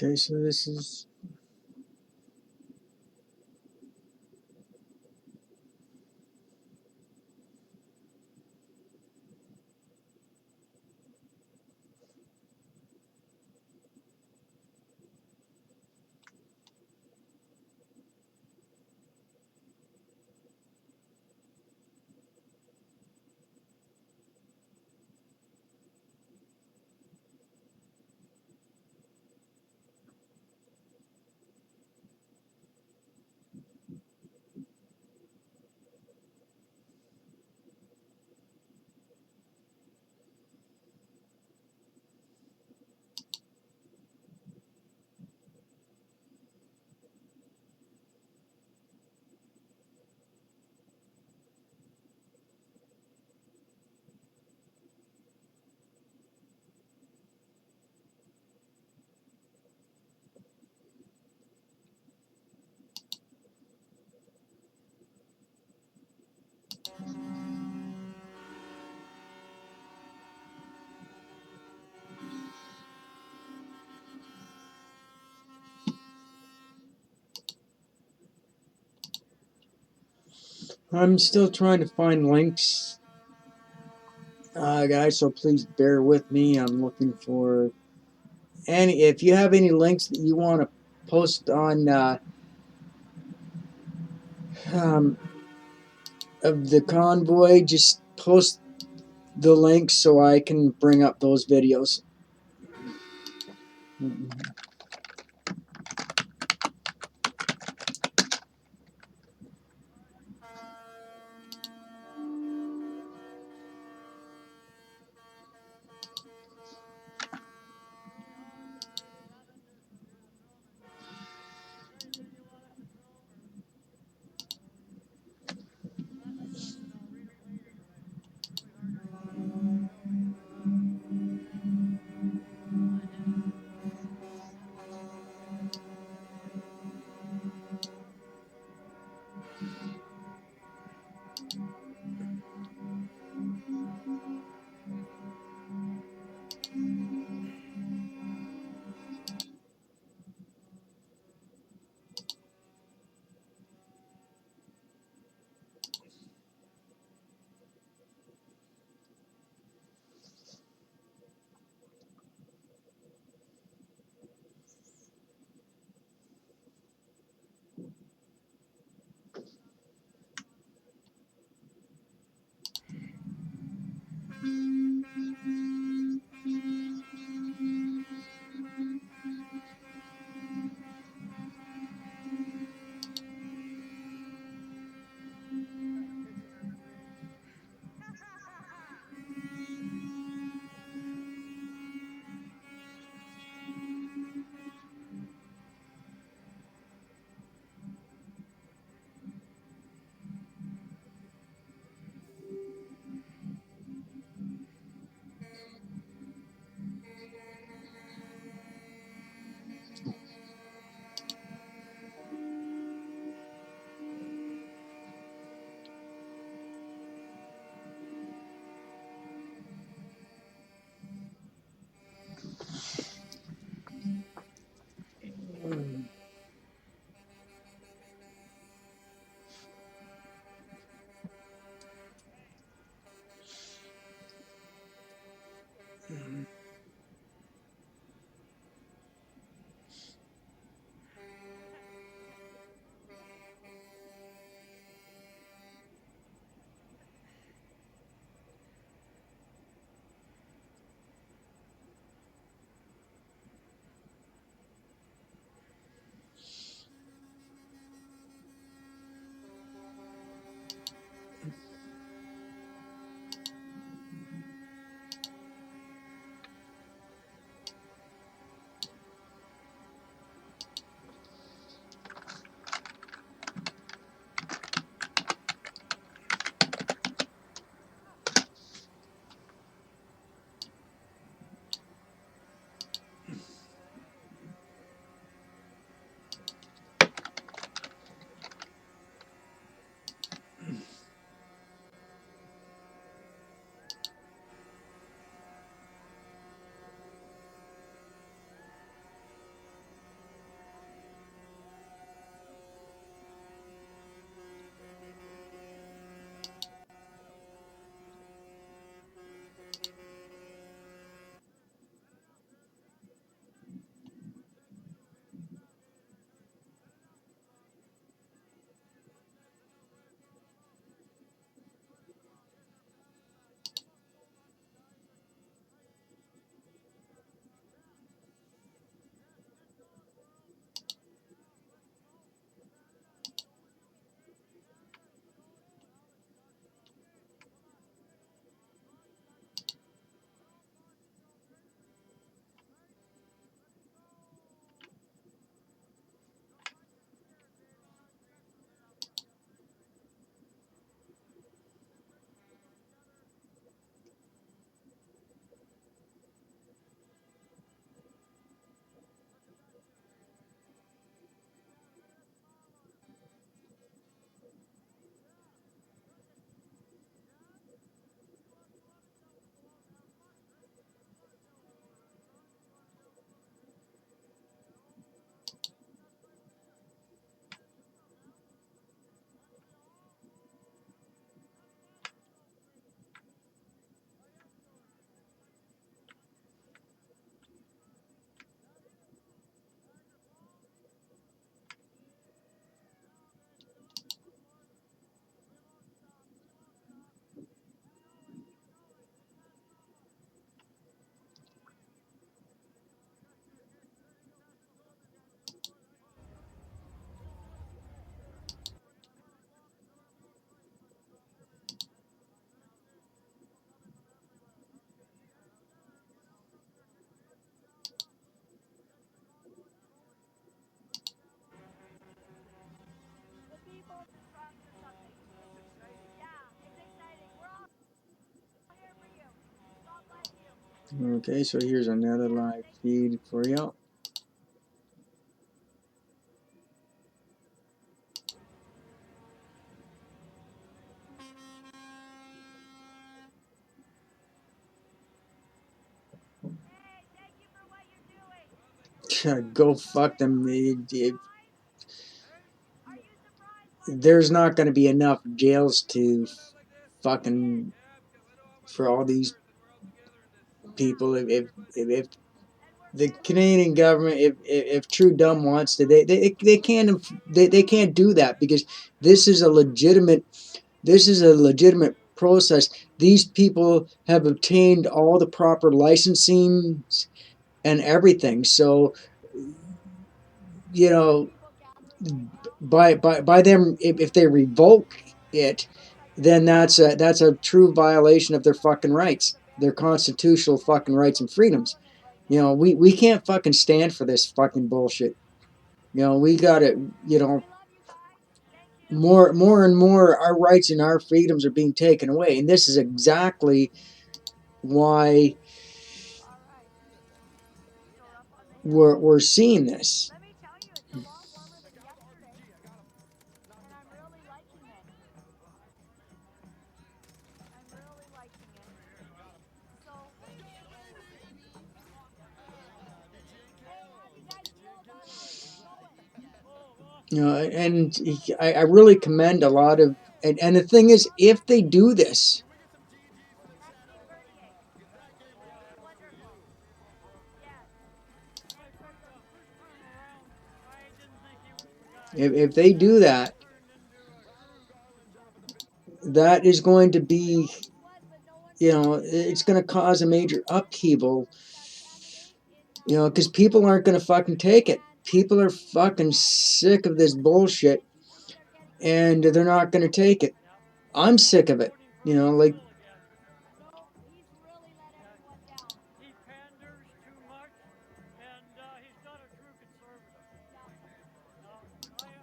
Okay, so this is. I'm still trying to find links, guys, so please bear with me. I'm looking for any. If you have any links that you want to post on of the convoy, just post the link so I can bring up those videos. Okay, so here's another live feed for you. Go fuck them. There's not going to be enough jails to fucking for all these people. If the Canadian government, if Trudeau wants to, they can't do that because this is a legitimate process. These people have obtained all the proper licensing and everything. So, you know, by them, if they revoke it, then that's a true violation of their fucking rights, their constitutional fucking rights and freedoms. You know, we can't fucking stand for this fucking bullshit. You know, we gotta, you know, more and more our rights and our freedoms are being taken away, and this is exactly why we're seeing this. Let me tell you, it's a lot warmer than yesterday, and I'm really liking it. I'm really liking it. So, hey, have you guys drilled already? You know, and I really commend a lot of, and the thing is, if they do this, 1938. Wonderful. Yes. And for the first time around, I didn't think he was the guy. if they do that, that is going to be, you know, it's going to cause a major upheaval. You know, because people aren't going to fucking take it. People are fucking sick of this bullshit, and they're not going to take it. I'm sick of it. You know, like. No, he's really let everyone down. He panders too much, and he's not a true conservative. Now,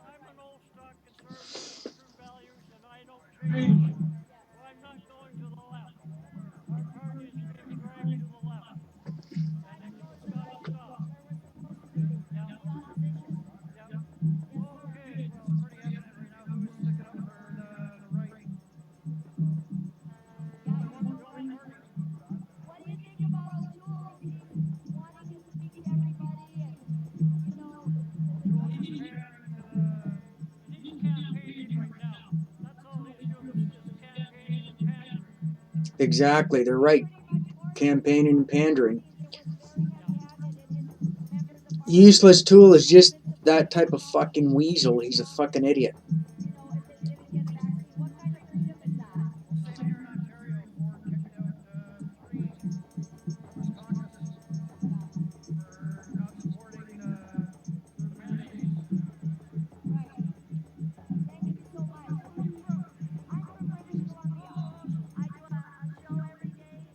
I'm an old stock conservative with true values, and I don't change. So I'm not going to the left. Our party is being dragged to the left, and it's got to stop. Where we're supposed to be. Yep. The opposition. Yep. Okay, well, it's pretty evident right now who is sticking up for the right. Yeah, I you want the know Bloc what? Party. What do you think about O'Toole? He's wanting to speak to everybody, and you know, O'Toole is pandering to the. He's campaigning right now. That's all he's doing is campaigning and pandering. Exactly, they're right. pretty much more Campaigning and pandering. it was very heavy-handed in his members of parliament. Useless Tool is just that type of fucking weasel. He's a fucking idiot. You know, if he gets vaccine, what kind of freedom is that? Well, same here in Ontario. Ford kicked out 3 from his caucus for not supporting their candidates. Right. Thank you so much. I'm from British Columbia. Oh, awesome. I do a show every day,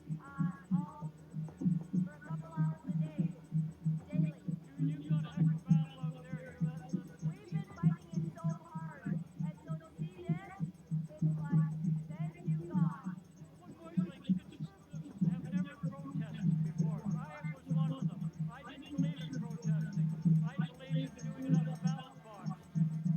all for a couple hours a day, daily. You've got a heck of a battle out there. We've been fighting it so hard, and so to see this, it's like, thank you, God. Well, like conservatives have never protested before. I was one of them. I didn't believe in protesting. I believed in doing it on the ballot box.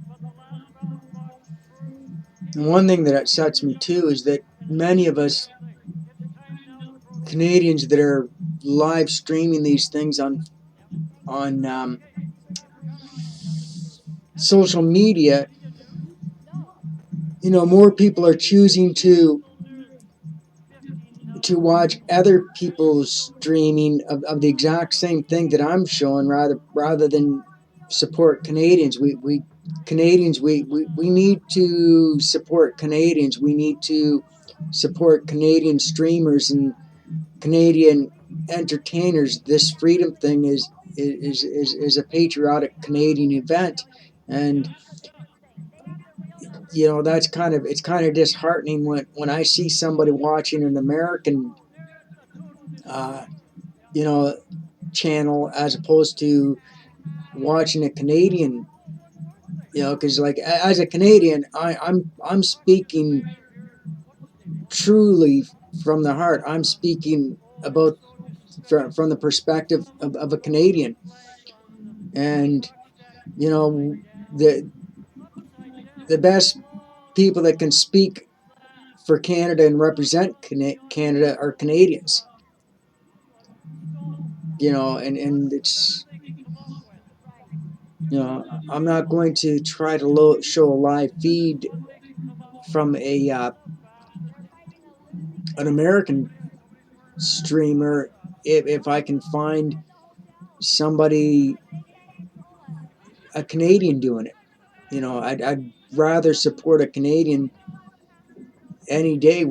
But the last ballot box was through. And one thing that upsets me too is that many of us It's time now to protest. Canadians that are live streaming these things on social media, you know, more people are choosing to watch other people's streaming of the exact same thing that I'm showing rather than support Canadians. We Canadians we need to support Canadians. We need to support Canadian streamers and Canadian entertainers. This freedom thing is a patriotic Canadian event, and you know that's it's kind of disheartening when I see somebody watching an American you know channel as opposed to watching a Canadian, you know, because like as a Canadian I'm speaking truly from the heart. I'm speaking about from the perspective of a Canadian. And you know, the best people that can speak for Canada and represent Canada are Canadians. You know, and it's, you know, I'm not going to try to show a live feed from an American streamer if I can find somebody, a Canadian doing it. You know, I'd rather support a Canadian any day.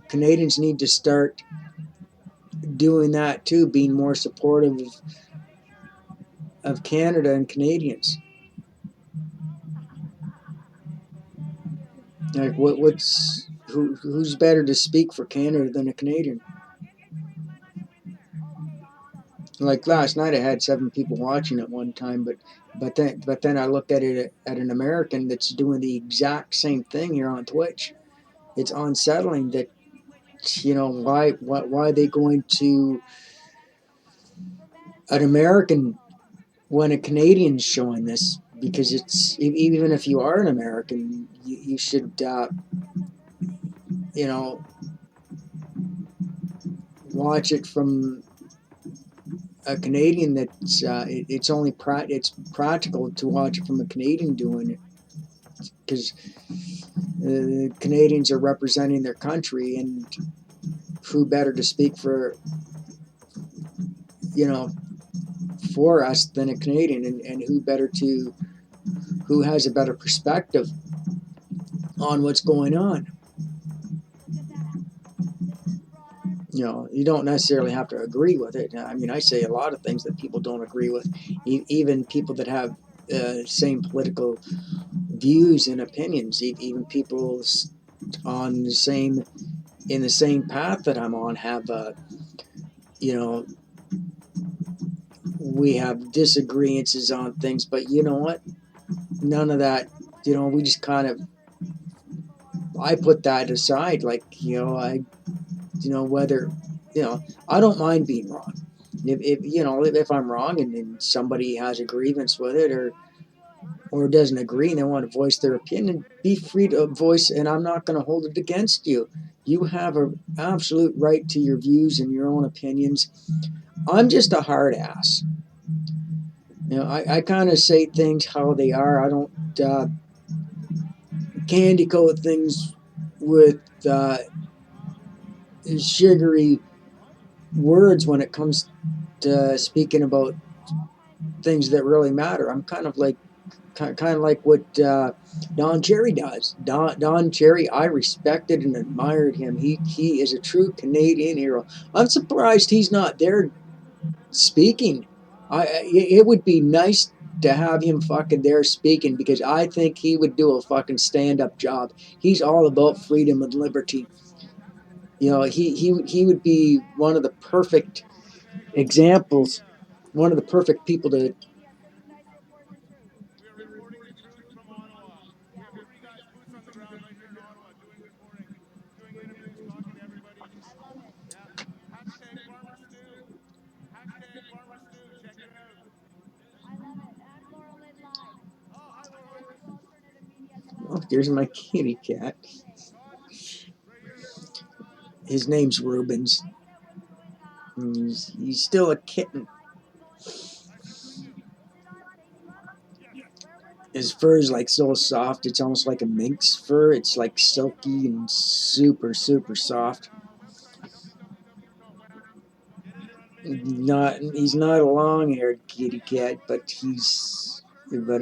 Canadians need to start doing that too, being more supportive of Canada and Canadians. Like who's better to speak for Canada than a Canadian? Like last night, I had 7 people watching at one time, but then I look at it at an American that's doing the exact same thing here on Twitch. It's unsettling that, you know, why are they going to an American when a Canadian's showing this? Because it's, even if you are an American, you should you know, watch it from a Canadian. That's it's practical to watch it from a Canadian doing it, because Canadians are representing their country, and who better to speak for, you know, for us than a Canadian, and who has a better perspective on what's going on. You know, you don't necessarily have to agree with it. I mean, I say a lot of things that people don't agree with, even people that have same political views and opinions, even people on the same in the same path that I'm on have you know, we have disagreements on things, but you know what, none of that, you know, we just kind of, I put that aside. Like, you know, whether, you know, I don't mind being wrong. If you know, if I'm wrong and somebody has a grievance with it, or doesn't agree and they want to voice their opinion, be free to voice, and I'm not going to hold it against you. You have an absolute right to your views and your own opinions. I'm just a hard ass. You know, I kind of say things how they are. I don't candy coat things with sugary words when it comes to speaking about things that really matter. I'm kind of like what Don Cherry does. Don Cherry, I respected and admired him. He is a true Canadian hero. I'm surprised he's not there speaking. It would be nice to have him fucking there speaking, because I think he would do a fucking stand-up job. He's all about freedom and liberty. You know, he would be one of the perfect examples, one of the perfect people to. We are reporting the truth from Ottawa. We have 3 guys, boots on the ground right here in Ottawa, doing reporting, doing interviews, talking to everybody. I love it. Yeah. Hashtag Farmer Stew. Hashtag Farmer Stew. Check it out. I love it. And Laurel Lynn Live. Oh, hi, Laurel Lynn. Alternative media as well. Oh, there's my kitty cat. Todd, right here, Laurel Lynn Live. His name's Rubens. He's still a kitten. Nice to meet you. Yes. His fur is like so soft, it's almost like a minx fur. It's like silky and super, super soft. Website www.wham. Get in there on He's not a long-haired kitty cat, but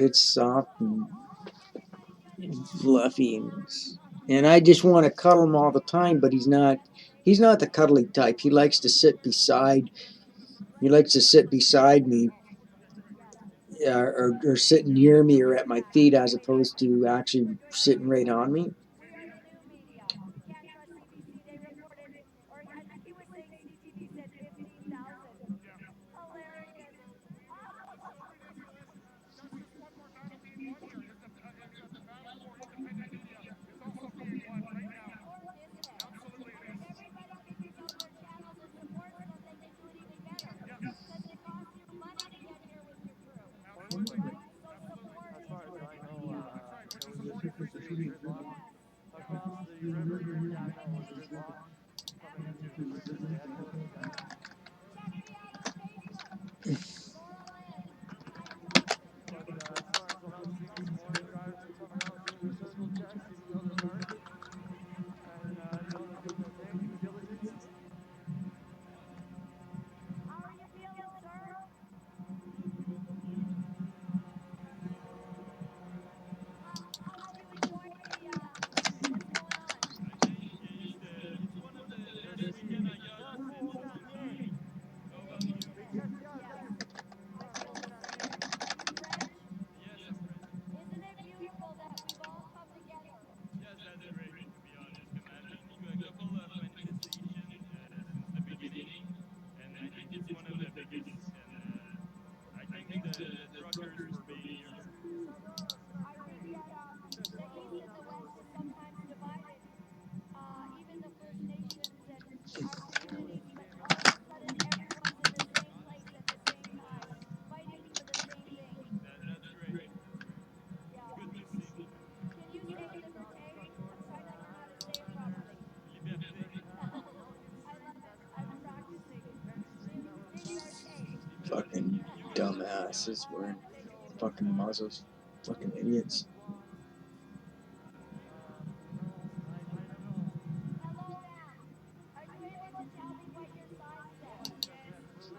it's soft and fluffy, and I just want to cuddle him all the time. But he's not the cuddly type. He likes to sit beside me, or sitting near me or at my feet, as opposed to actually sitting right on me. We are the new media. Can't trust CBC. They reported, or I think he was saying CTV said 15,000. Hilarious. So ridiculous. That's just one more battle being won here. Is the battle for independent media is also being won right now. Isn't it? Absolutely it And is. if everybody could use all their channels and support them, they can do it dumbasses wearing fucking muzzles. Fucking idiots. Hello, ma'am. Are you able to tell me what your sign says? Yes.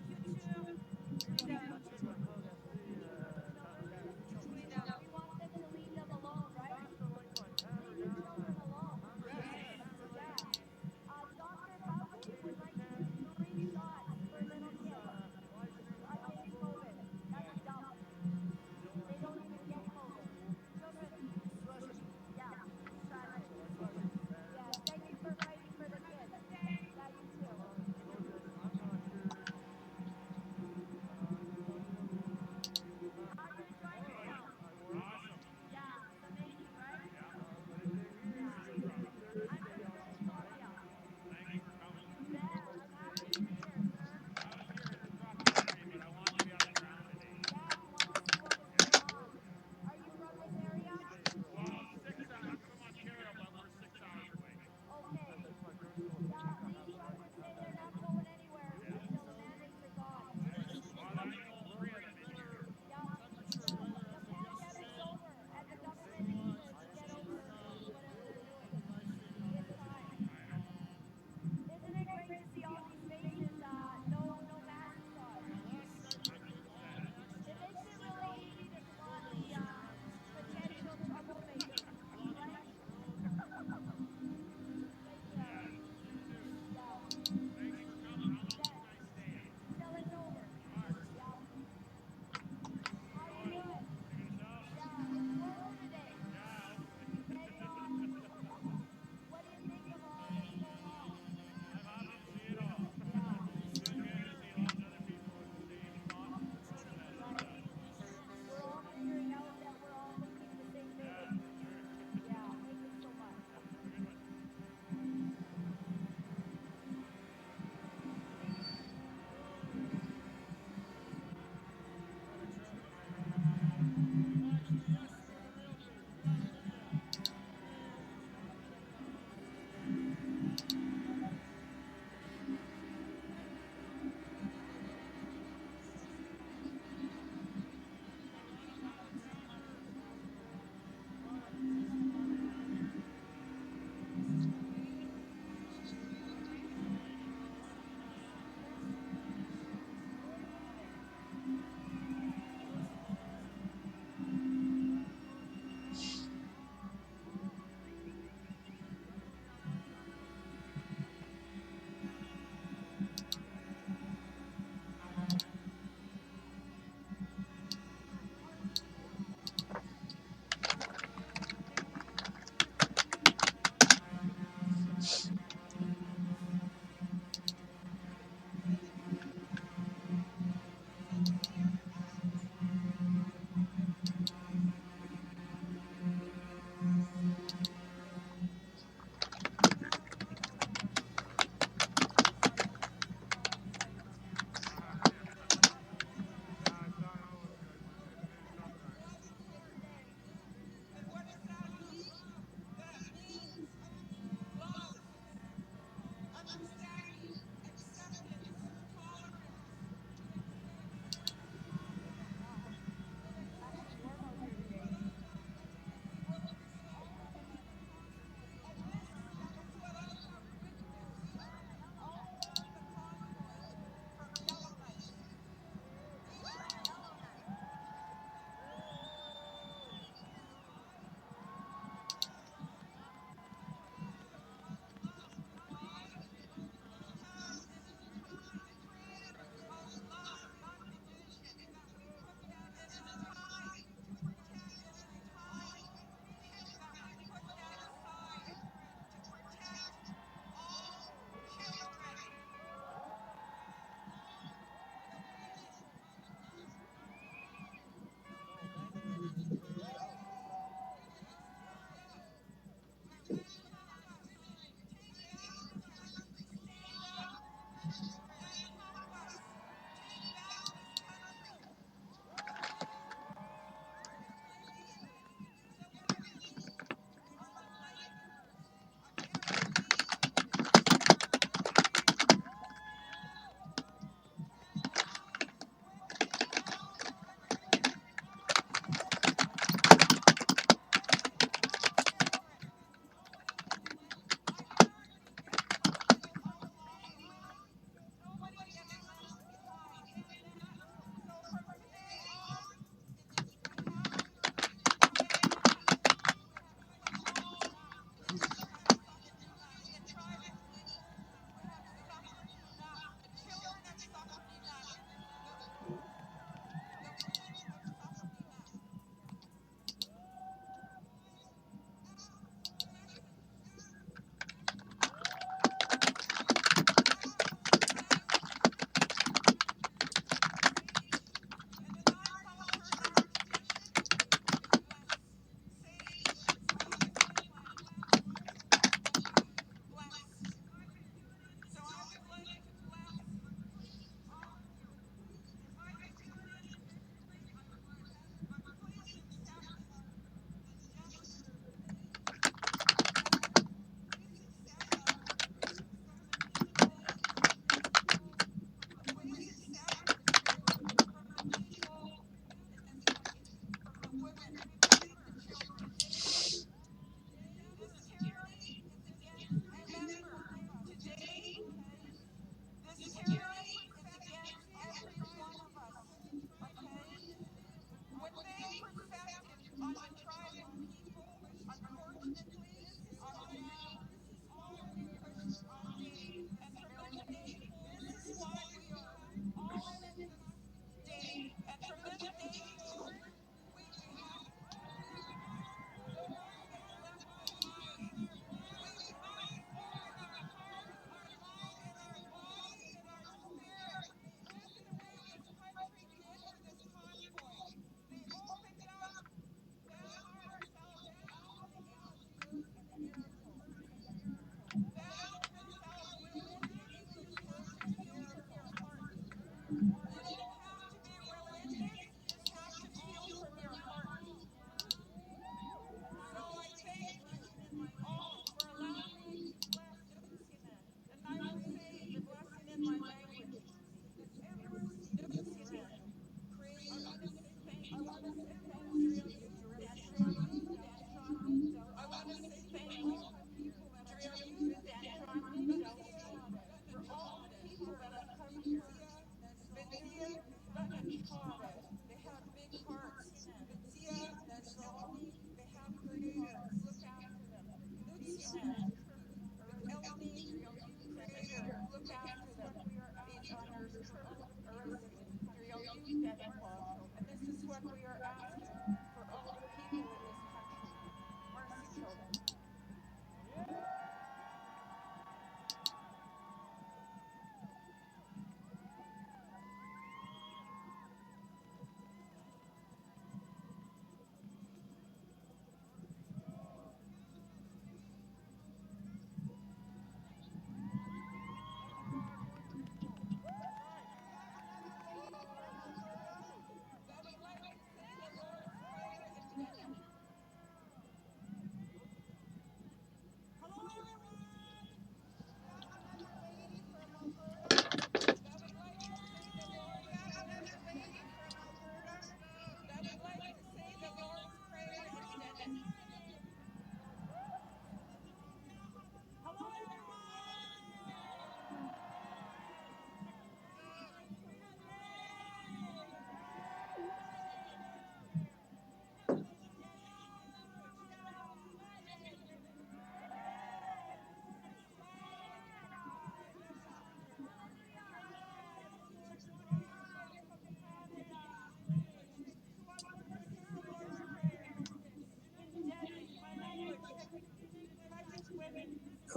Future freedom. Freedom. We want them to leave them alone, right? Leave your children alone. Yes. Yeah. Doctor, how many would like to do 3 shots for little kids against COVID? That's dumb. They don't even get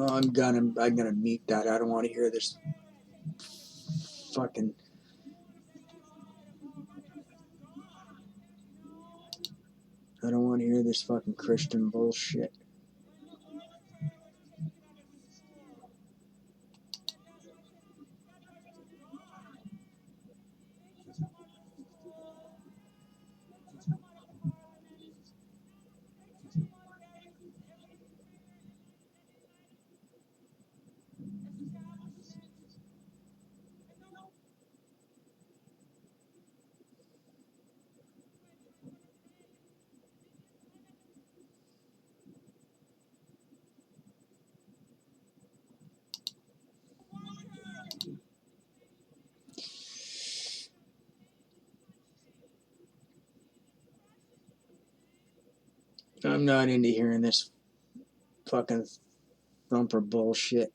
Oh, I'm gonna mute that. I don't want to hear this fucking. I don't want to hear this fucking Christian bullshit. I'm not into hearing this fucking thumper bullshit.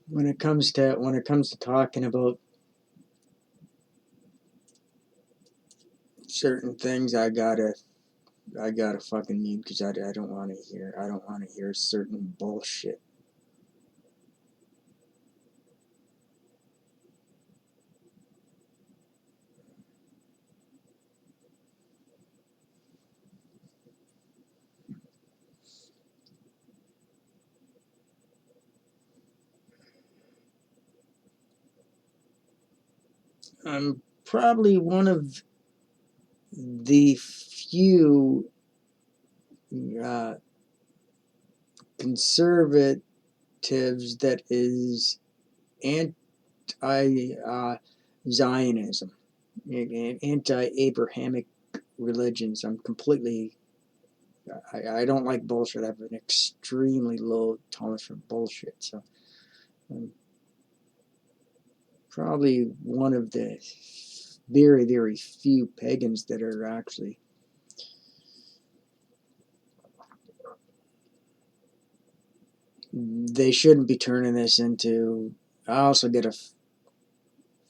When it comes to talking about certain things, I gotta fucking mute because I don't want to hear certain bullshit. I'm probably one of the few uh, conservatives that is anti-Zionism, anti-Abrahamic religions. I'm completely. I don't like bullshit. I have an extremely low tolerance for bullshit. So I'm probably one of the very, very few pagans that are actually. They shouldn't be turning this into. I also get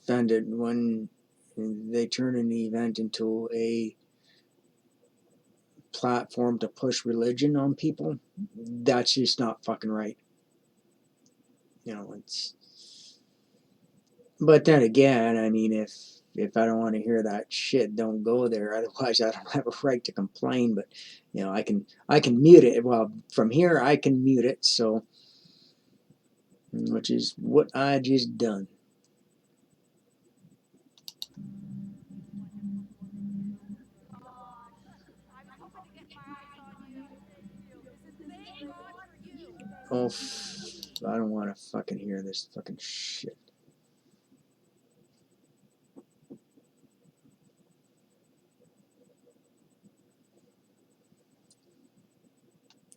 offended when they turn an event into a platform to push religion on people. That's just not fucking right. It's. But then again, I mean, if I don't want to hear that shit, don't go there. Otherwise, I don't have a right to complain. But I can mute it. Well, from here I can mute it. So, which is what I just done. Oh, I don't want to fucking hear this fucking shit.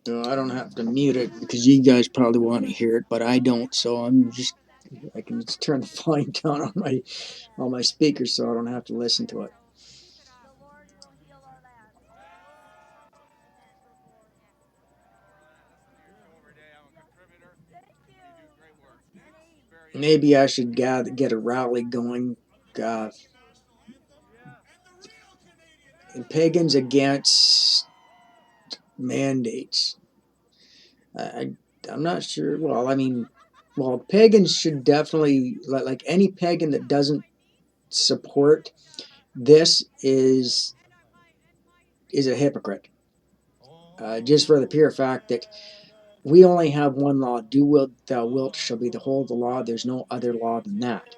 No, I don't have to mute it because you guys probably want to hear it, but I don't. So I can just turn the volume down on my speakers so I don't have to listen to it. Maybe I should get a rally going. Pagans against mandates. I'm not sure. Well, I mean, pagans should definitely, like any pagan that doesn't support this is a hypocrite. just for the pure fact that we only have one law: do what thou wilt shall be the whole of the law. There's no other law than that.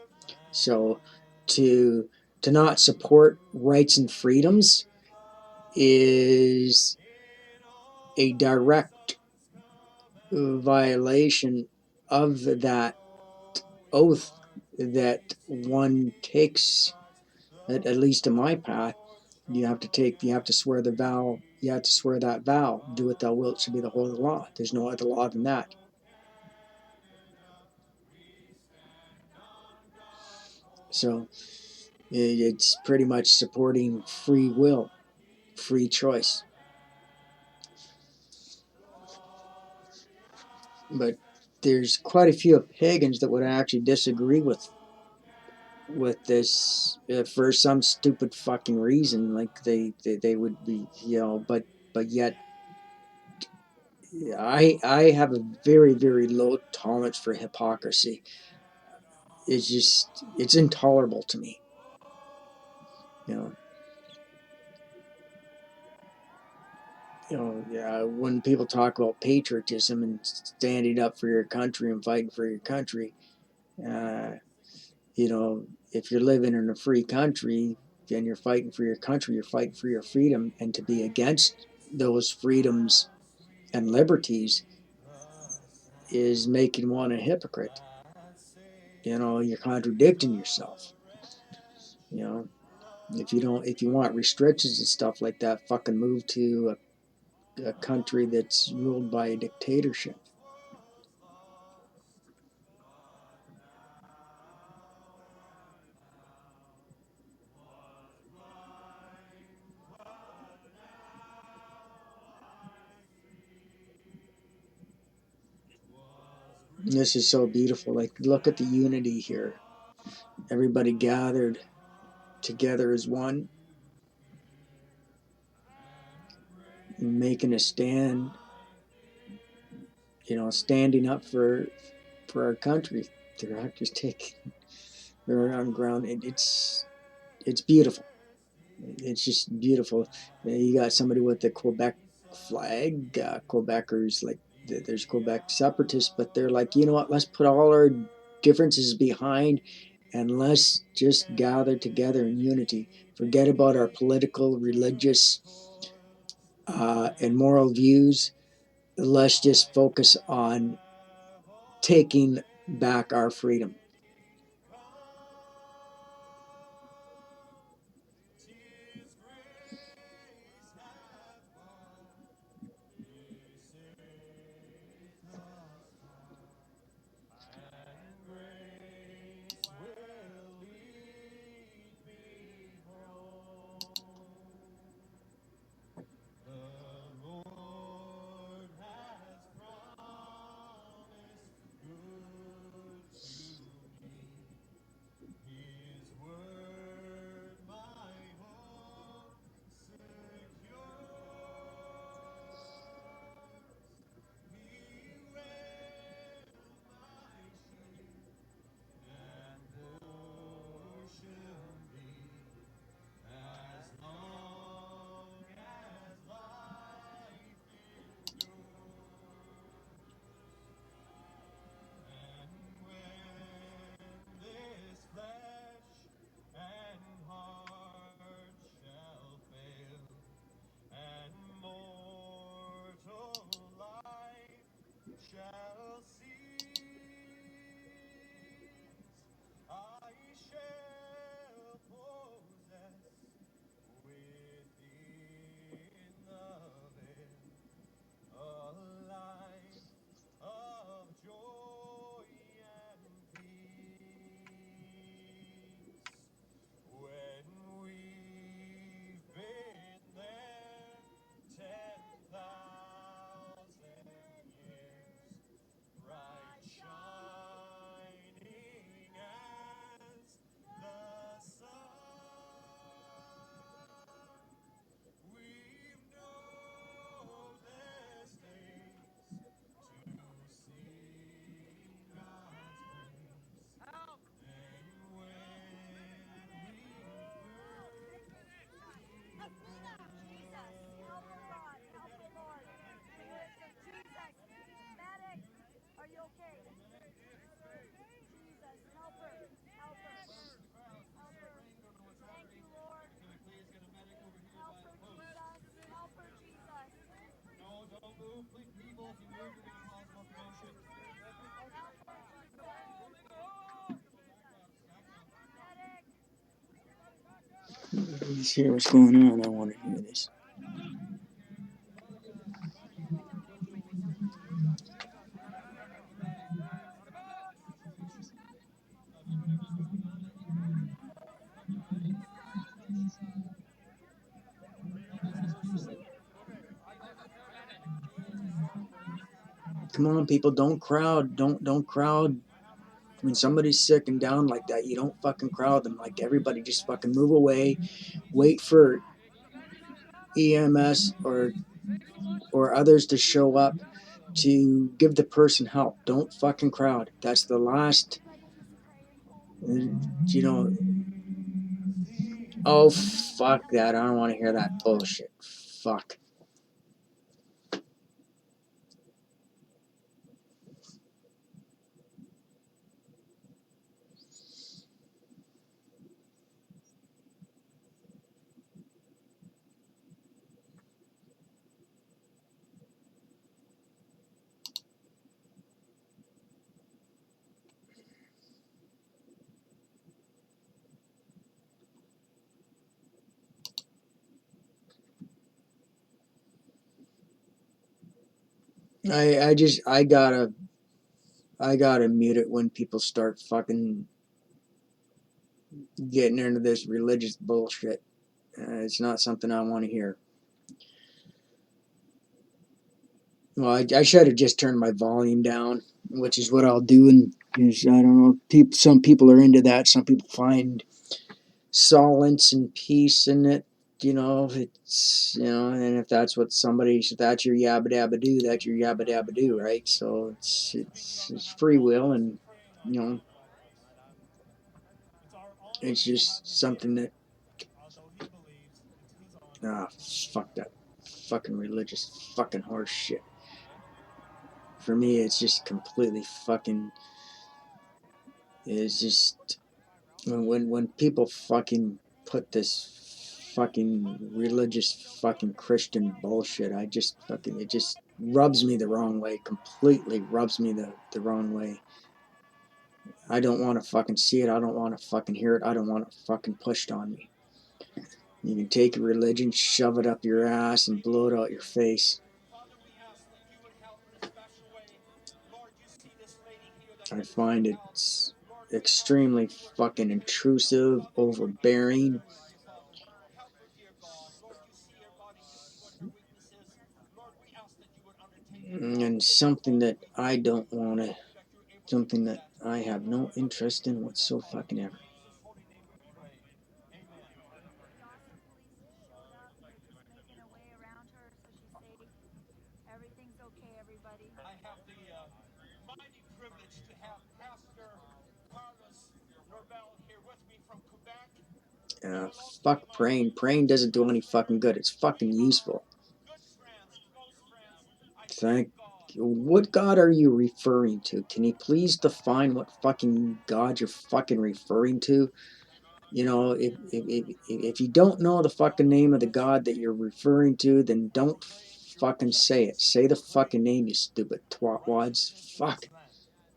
So to not support rights and freedoms is a direct violation of that oath that one takes, at least in my path. You have to swear the vow, you have to swear that vow: do what thou wilt shall be the whole of the law. There's no other law than that. So it's pretty much supporting free will, free choice. But there's quite a few pagans that would actually disagree with this for some stupid fucking reason. Like they would be, but yet I have a very, very low tolerance for hypocrisy. It's intolerable to me. Yeah, when people talk about patriotism and standing up for your country and fighting for your country, uh, if you're living in a free country and you're fighting for your country, you're fighting for your freedom, and to be against those freedoms and liberties is making one a hypocrite. You're contradicting yourself. If you want restrictions and stuff like that, fucking move to a country that's ruled by a dictatorship. This is so beautiful. Like, look at the unity here. Everybody gathered together as one, making a stand, standing up for our country. They're actually taking their own ground. It's beautiful. It's just beautiful. You got somebody with the Quebec flag. Quebecers, like, there's Quebec separatists, but they're like, you know what? Let's put all our differences behind, and let's just gather together in unity. Forget about our political, religious, and moral views. Let's just focus on taking back our freedom. Let's hear what's going on. I want to hear this. Come on, people, don't crowd. Don't crowd. When somebody's sick and down like that, you don't fucking crowd them. Like, everybody just fucking move away. Wait for EMS or others to show up to give the person help. Don't fucking crowd. That's the last, you know. Oh, fuck that. I don't want to hear that bullshit. Fuck. I gotta mute it when people start fucking getting into this religious bullshit. It's not something I want to hear. Well, I should have just turned my volume down, which is what I'll do. And I don't know, some people are into that. Some people find solace and peace in it. It's and if that's what if that's your yabba dabba do, that's your yabba dabba do, right? So it's free will, and it's just something that fuck that fucking religious fucking horse shit. For me, it's just completely fucking. It's just when people fucking put this fucking religious fucking Christian bullshit, it just rubs me the wrong way. Completely rubs me the wrong way. I don't want to fucking see it. I don't want to fucking hear it. I don't want it fucking pushed on me. You can take your religion, shove it up your ass, and blow it out your face. I find it's extremely fucking intrusive, overbearing, and something that I don't want to, something that I have no interest in whatsoever. I have the mighty privilege to have Pastor Carlos Norbel here with me from Quebec. Fuck praying. Praying doesn't do any fucking good. It's fucking useful. What God are you referring to? Can you please define what fucking God you're fucking referring to? If you don't know the fucking name of the God that you're referring to, then don't fucking say it. Say the fucking name, you stupid twatwads. Fuck.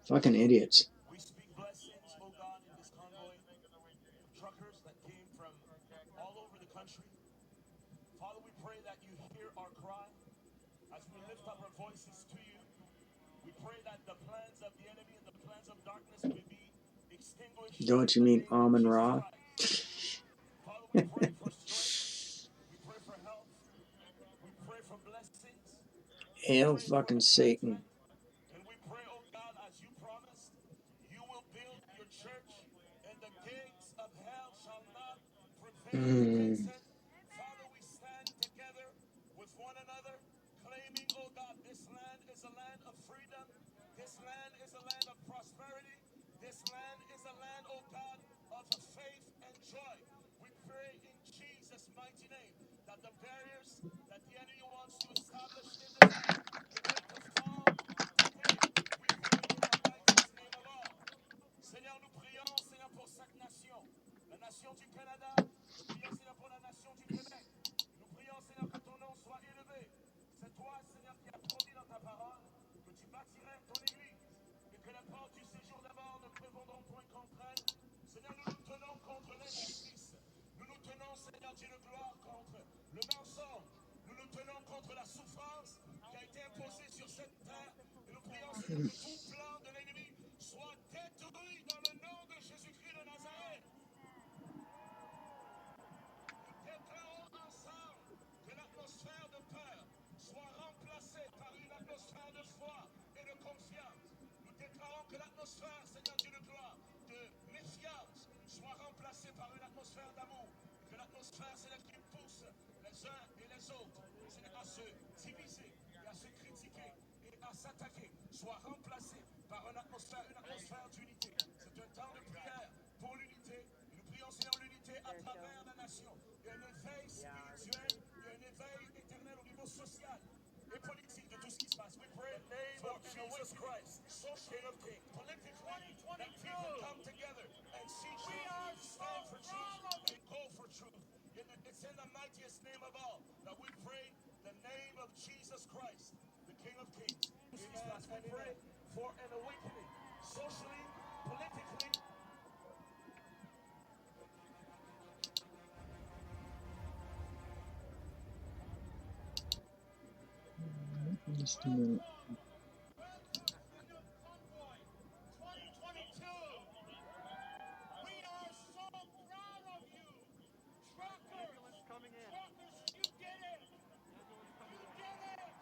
Fucking idiots. We speak blessings, oh God, in this convoy. Truckers that came from all over the country. Father, we pray that you hear our cry as we lift up our voices to you. We pray that the plans of the enemy and the plans of darkness will be extinguished. Don't you mean Amon Ra? Father, we pray for strength. We pray for health. We pray for blessings. Hail fucking Satan. And we pray, oh God, as you promised, you will build your church and the gates of hell shall not prevail against it. Father, we stand together with one another, claiming, oh God, this land is a land of freedom. This land is a land of prosperity. This land is a land, oh God, of faith and joy. We pray in Jesus' mighty name that the barriers that the enemy wants to establish in this land begin to fall today. We pray in the mightiest name of all. Seigneur, nous prions, Seigneur, pour chaque nation. La nation du Canada, nous prions, Seigneur, pour la nation du Québec. Nous prions, Seigneur, que ton nom soit élevé. C'est toi, Seigneur, qui as promis dans ta parole que tu bâtirais ton église et que les portes du séjour d'abord ne prévaudront point contre elle. Seigneur, nous nous tenons contre l'injustice. Nous nous tenons, Seigneur Dieu de gloire, contre le mensonge. Nous nous tenons contre la souffrance qui a été imposée sur cette terre. Et nous prions, Seigneur, que tout plan de l'ennemi soit détruit dans le nom de Jésus-Christ de Nazareth. Nous déclarons ensemble que l'atmosphère de peur soit remplacée par une atmosphère de foi et de confiance. Nous déclarons que l'atmosphère, Seigneur Dieu de gloire, de méfiance soit remplacée par une atmosphère d'amour. Et que l'atmosphère, Seigneur, qui pousse les uns et les autres, Seigneur, à se diviser et à se critiquer et à s'attaquer, soit remplacée par une atmosphère d'unité. C'est un temps de prière pour l'unité. Et nous prions, Seigneur, l'unité à travers la nation. Il y a un éveil spirituel, il y a un éveil éternel au niveau social et politique de tout ce qui se passe. We pray for Jesus Christ, King of Kings. Politically, that people come together and see truth, stand for truth, and go for truth. It's in the mightiest name of all that we pray the name of Jesus Christ, the King of Kings. We pray for an awakening, socially, politically. Just a minute. Welcome, Freedom Convoy 2022. We are so proud of you. Truckers, truckers, you did it. You did it.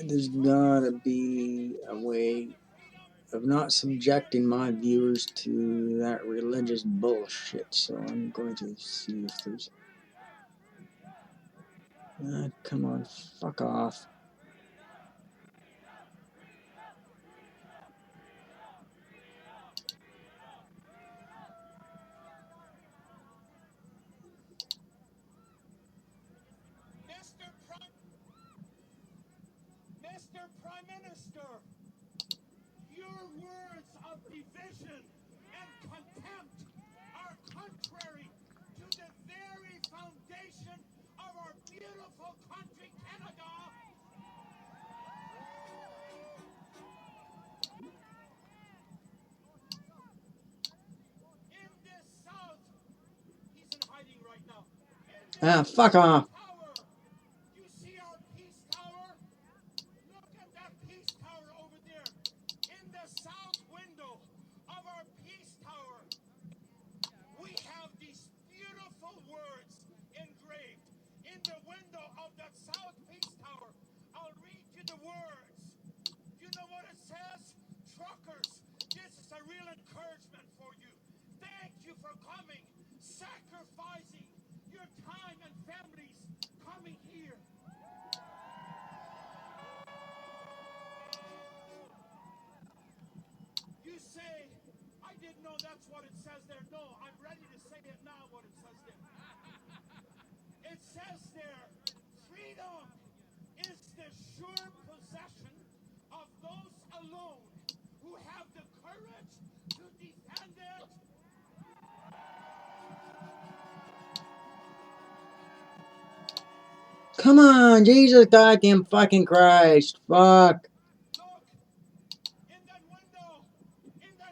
There's gotta be a way of not subjecting my viewers to that religious bullshit, so I'm going to see if there's... come on, fuck off. Mr. Prime Minister, your words of division and contempt are contrary to the very foundation of our beautiful country, Canada. In this South, he's in hiding right now. Fuck off. Tower, you see our peace tower? Look at that peace tower over there. In the south window of our peace tower, we have these beautiful words engraved in the window of that south peace tower. I'll read you the words. You know what it says? Truckers, this is a real encouragement for you. Thank you for coming, sacrificing your time and families coming here. You say, I didn't know that's what it says there. No, I'm ready to say it now what it says there. It says there, freedom is the sure possession of those alone who have the courage to defend it. Come on, Jesus goddamn fucking Christ. Fuck. Look, in that window, in the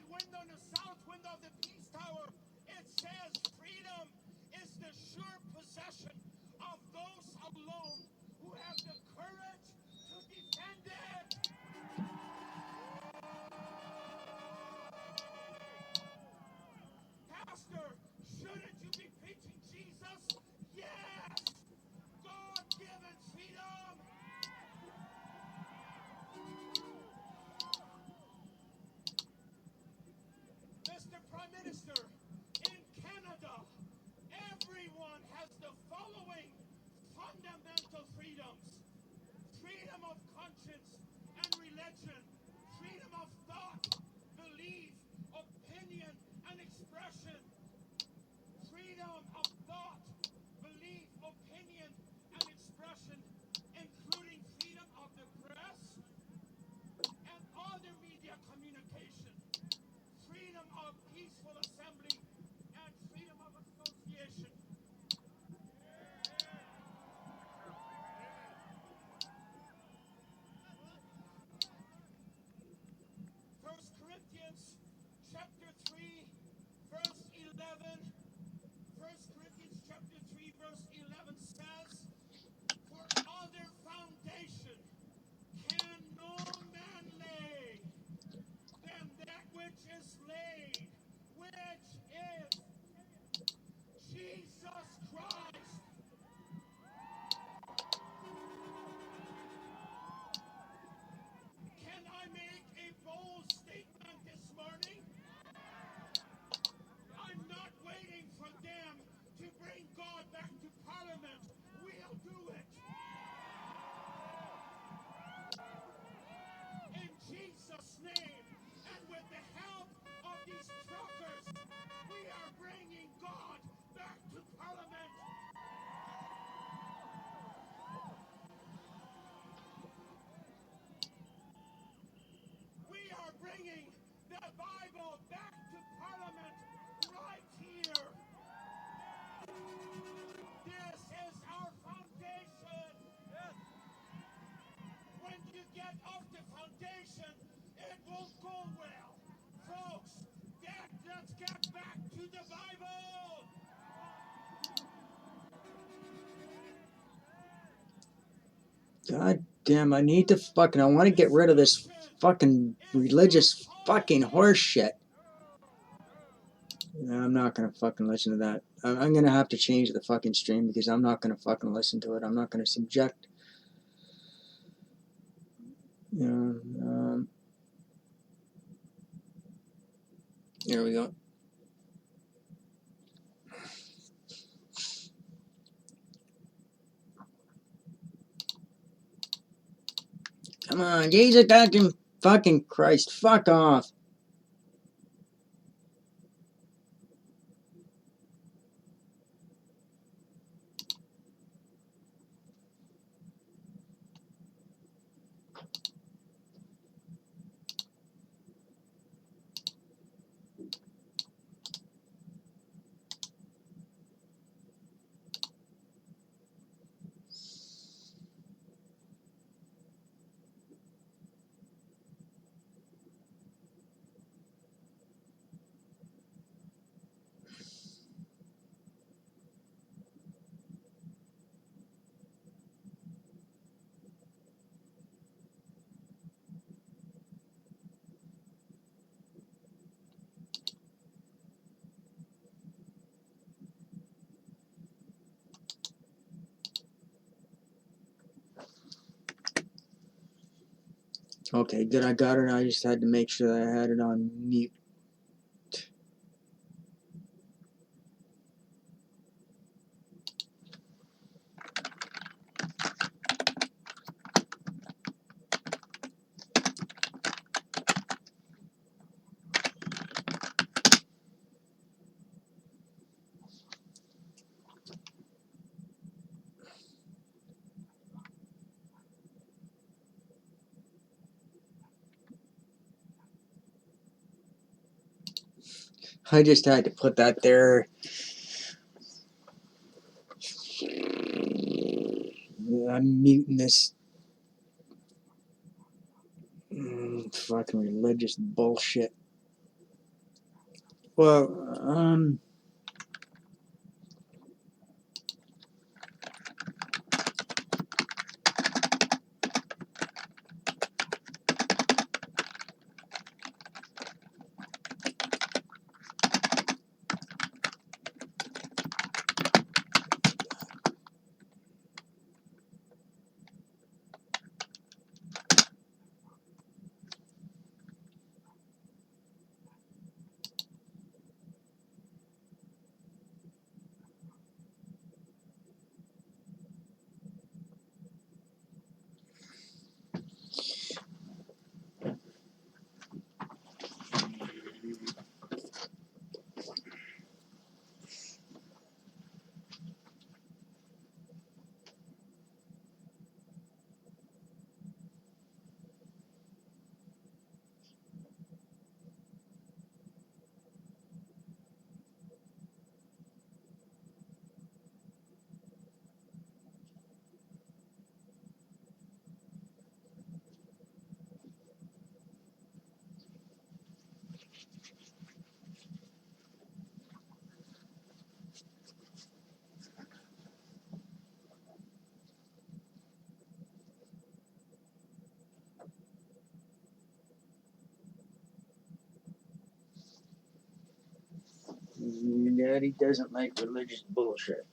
south window of the peace tower, it says freedom is the sure possession of those alone who have the courage to defend it. Pastor, shouldn't you be preaching Jesus? Yes! God-given freedom! Mr. Prime Minister, in Canada, everyone has the following fundamental freedoms. Freedom of conscience and religion. Freedom of thought, belief, opinion, and expression. Freedom of thought, belief, opinion, and expression, including freedom of the press and other media communication. Freedom of peaceful assembly and freedom of association. First Corinthians chapter 3, verse 11. First Corinthians chapter 3, verse 11 says, for other foundation can no man lay than that which is laid, which is Jesus Christ. Can I make a bold statement this morning? I'm not waiting for them to bring God back to Parliament. We'll do it. In Jesus' name, and with the help of these truckers, we are bringing God back to Parliament. We are bringing the Bible back to Parliament right here. This is our foundation. When you get off the foundation, it won't go well. Folks, let's get back to the Bible. God damn, I need to fucking... I want to get rid of this fucking religious fucking horse shit. No, I'm not gonna fucking listen to that. I'm gonna have to change the fucking stream because I'm not gonna fucking listen to it. I'm not gonna subject There we go. Come on, Jesus fucking Christ, fuck off. Okay, good, I got it. I just had to make sure that I had it on mute. I just had to put that there. I'm muting this fucking religious bullshit. Well, Daddy doesn't like religious bullshit.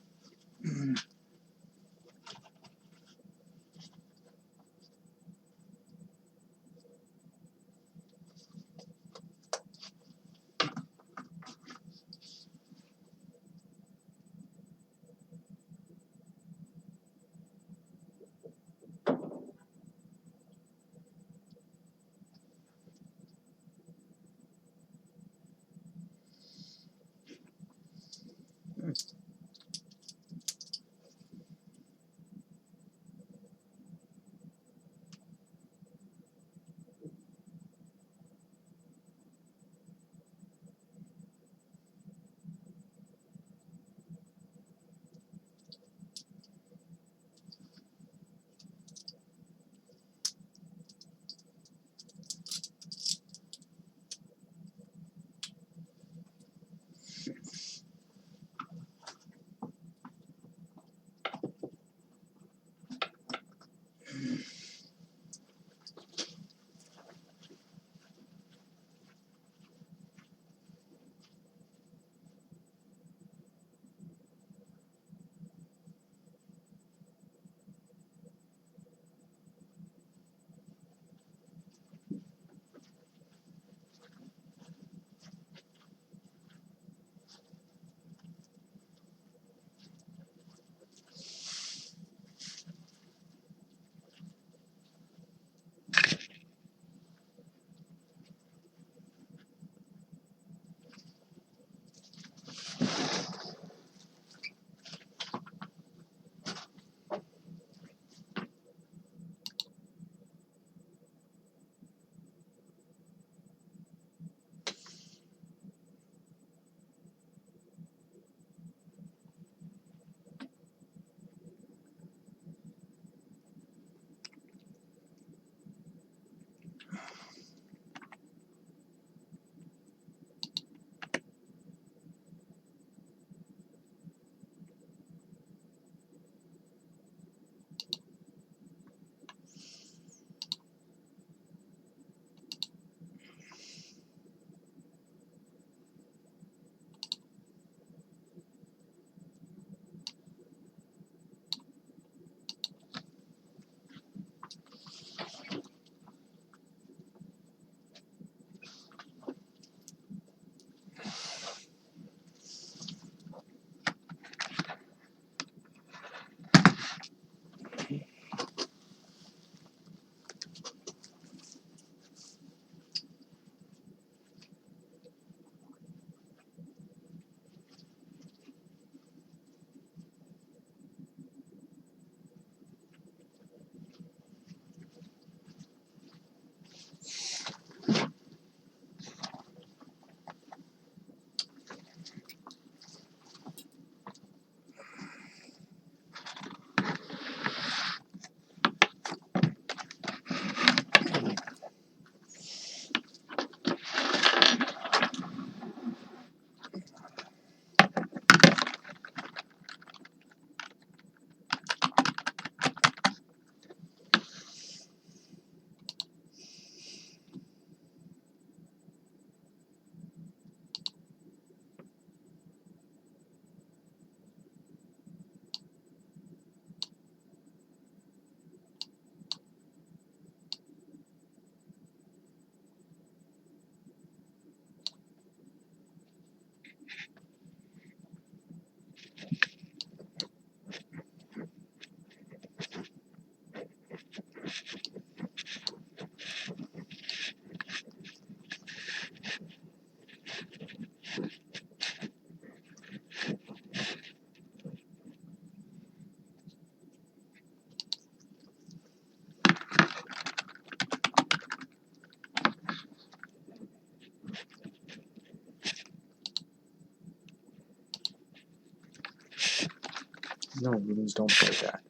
No, rules don't play that.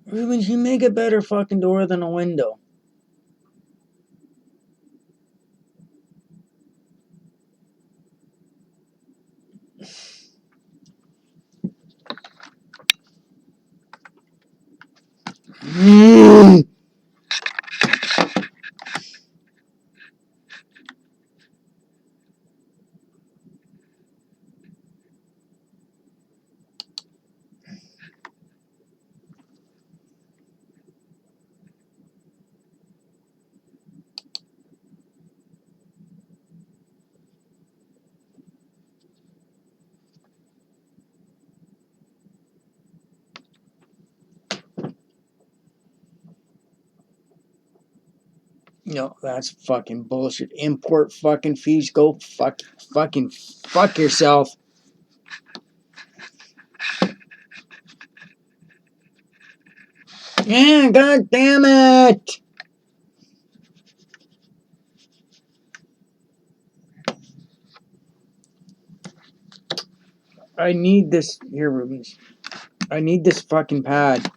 Rubens, you make a better fucking door than a window. No, that's fucking bullshit. Import fucking fees. Go fuck yourself. Yeah, god damn it. I need this here, Rubens. I need this fucking pad.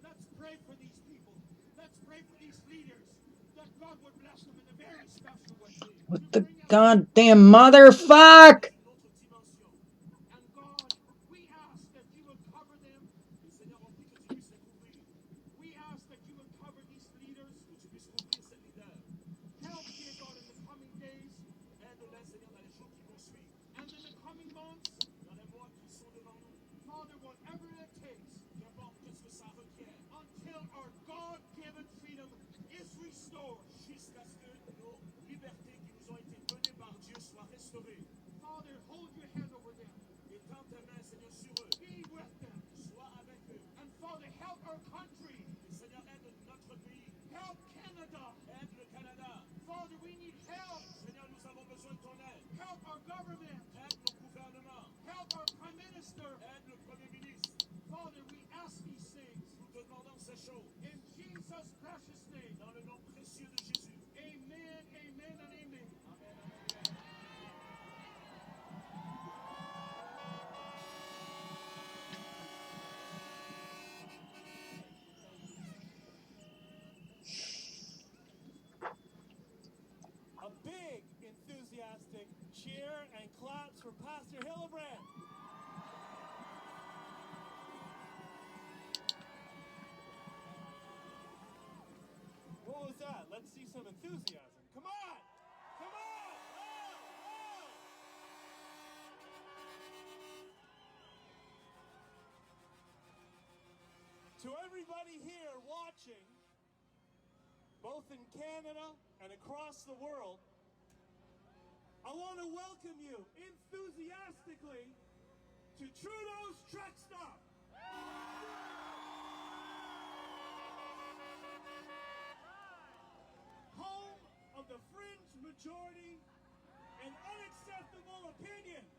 Let's pray for these people. Let's pray for these leaders. That God would bless them in a very special way. What the goddamn motherfuck? And God, we ask that you would cover them. We ask that you would cover these leaders. Help, dear God, in the coming days. And in the coming months. Father, whatever it takes. Until our God-given freedom is restored. Father, hold your hand over them. Be with them. And Father, help our country. Help Canada. Father, we need help. Help our government. Help our Prime Minister. Father, we ask these things. In Jesus' precious name. Amen, amen, and amen. A big, enthusiastic cheer and claps for Pastor Hillebrand. What was that? Let's see some enthusiasm. Come on! Come on! To everybody here watching, both in Canada and across the world, I want to welcome you enthusiastically to Trudeau's Truck Stop. Home of the fringe majority and unacceptable opinions.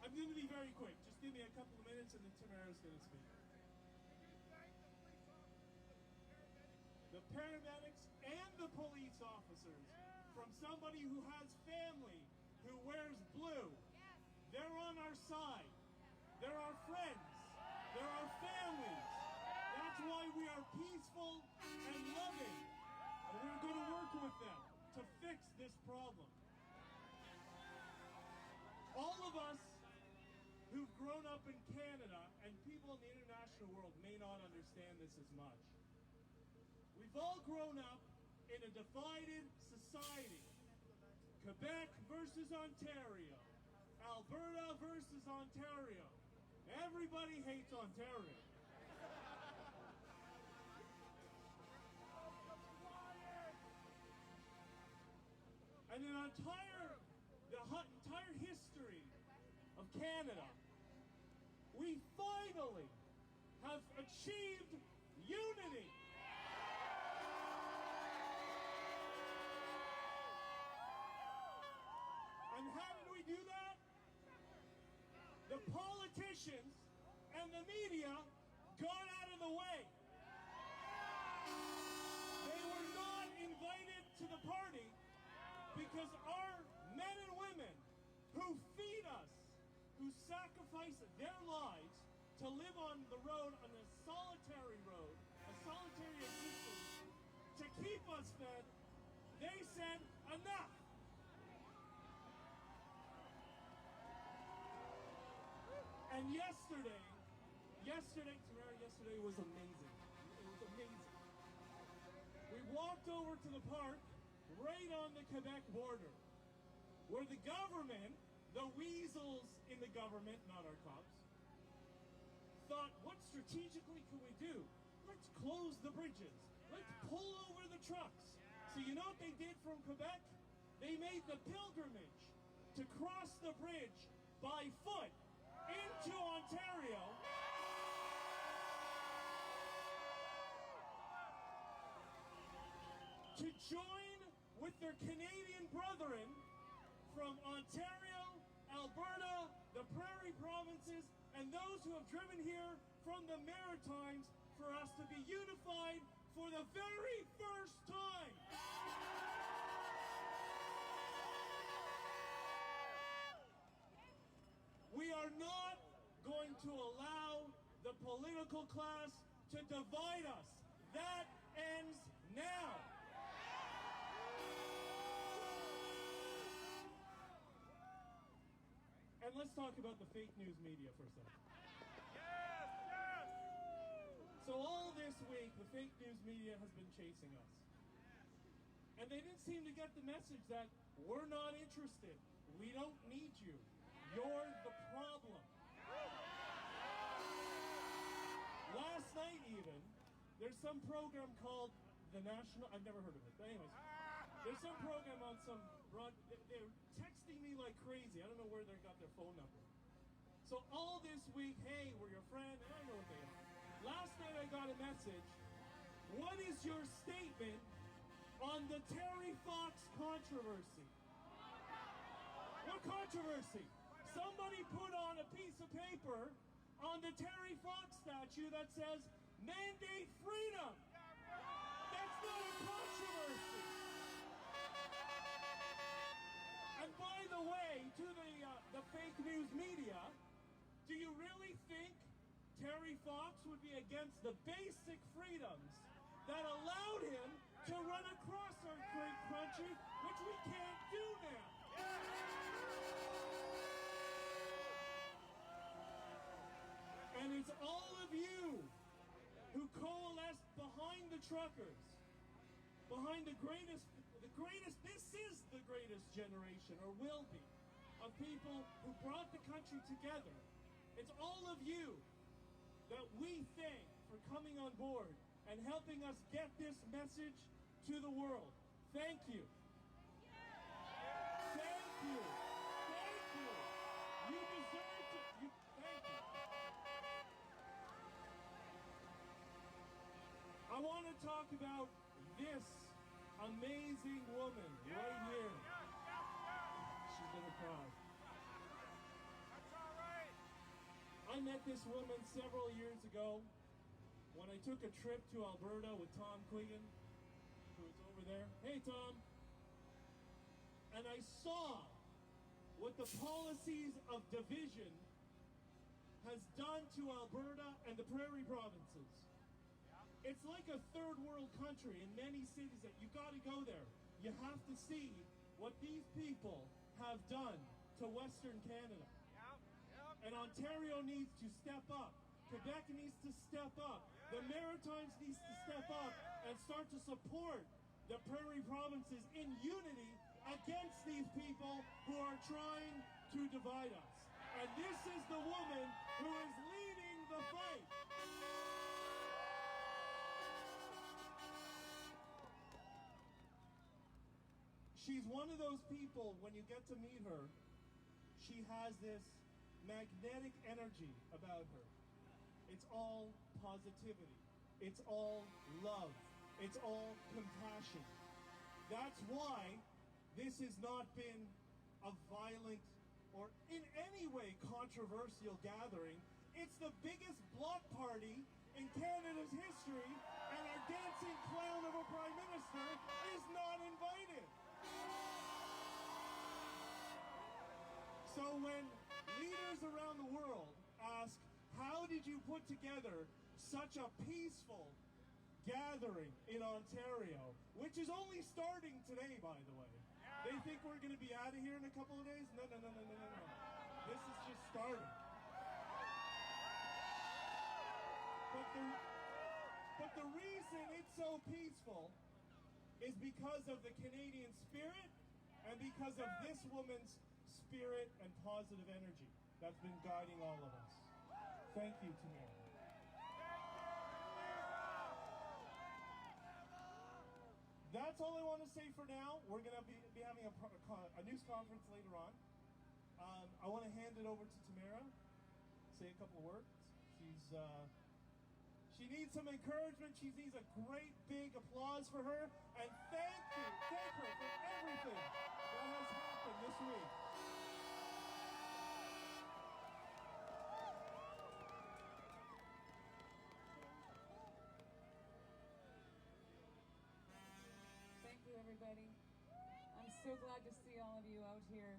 I'm going to be very quick. Just give me a couple of minutes and then Tamara's going to speak. The paramedics and the police officers, from somebody who has family, who wears blue, they're on our side. They're our friends. They're our families. That's That's why we are peaceful and loving. And we're going to work with them to fix this problem. All of us who've grown up in Canada and people in the international world may not understand this as much. We've all grown up in a divided society. Quebec versus Ontario. Alberta versus Ontario. Everybody hates Ontario. And the entire history of Canada, we finally have achieved unity. And how did we do that? The politicians and the media got out of the way. They were not invited to the party because our men and women who feed us, who sacrifice their lives to live on the road, on a solitary road, a solitary existence, to keep us fed, they said, enough. And yesterday was amazing. It was amazing. We walked over to the park right on the Quebec border, where the government, the weasels in the government, not our cops, thought, what strategically can we do? Let's close the bridges. Let's pull over the trucks. So you know what they did from Quebec? They made the pilgrimage to cross the bridge by foot into Ontario. To join with their Canadian brethren from Ontario, Alberta, the Prairie Provinces, and those who have driven here from the Maritimes for us to be unified for the very first time. We are not going to allow the political class to divide us. That ends now. And let's talk about the fake news media for a second. So all this week, the fake news media has been chasing us. And they didn't seem to get the message that we're not interested. We don't need you. You're the problem. Last night even, there's some program called The National, I've never heard of it, but anyways, there's some program on some they're texting me like crazy. I don't know where they got their phone number. So all this week, hey, we're your friend, and I know what they are. Last night I got a message. What is your statement on the Terry Fox controversy? What controversy? Somebody put on a piece of paper on the Terry Fox statue that says, mandate freedom. That's not a controversy. And by the way, to the fake news media, do you really think Terry Fox would be against the basic freedoms that allowed him to run across our great country, which we can't do now? And it's all of you who coalesced behind the truckers, behind the greatest, this is the greatest generation, or will be, of people who brought the country together. It's all of you that we thank for coming on board and helping us get this message to the world. Thank you. Thank you. Thank you. You deserve to. Thank you. I want to talk about this amazing woman right here. She's gonna cry. That's all right. I met this woman several years ago when I took a trip to Alberta with Tom Quiggin, who is over there. Hey, Tom. And I saw what the policies of division has done to Alberta and the Prairie Provinces. It's like a third world country in many cities that you got to go there. You have to see what these people have done to Western Canada. And Ontario needs to step up. Quebec needs to step up. The Maritimes needs to step up and start to support the prairie provinces in unity against these people who are trying to divide us. And this is the woman who is leading the fight. She's one of those people, when you get to meet her, she has this magnetic energy about her. It's all positivity. It's all love. It's all compassion. That's why this has not been a violent or in any way controversial gathering. It's the biggest block party in Canada's history, and our dancing clown of a prime minister is not invited. So when leaders around the world ask, how did you put together such a peaceful gathering in Ontario, which is only starting today, by the way. They think we're going to be out of here in a couple of days? No. This is just starting. But the reason it's so peaceful is because of the Canadian spirit and because of this woman's spirit and positive energy that's been guiding all of us. Thank you, Tamara. That's all I want to say for now. We're going to be having a news conference later on. I want to hand it over to Tamara, say a couple of words. She needs some encouragement. She needs a great big applause for her. And thank her for everything that has happened this week. Thank you, everybody. I'm so glad to see all of you out here.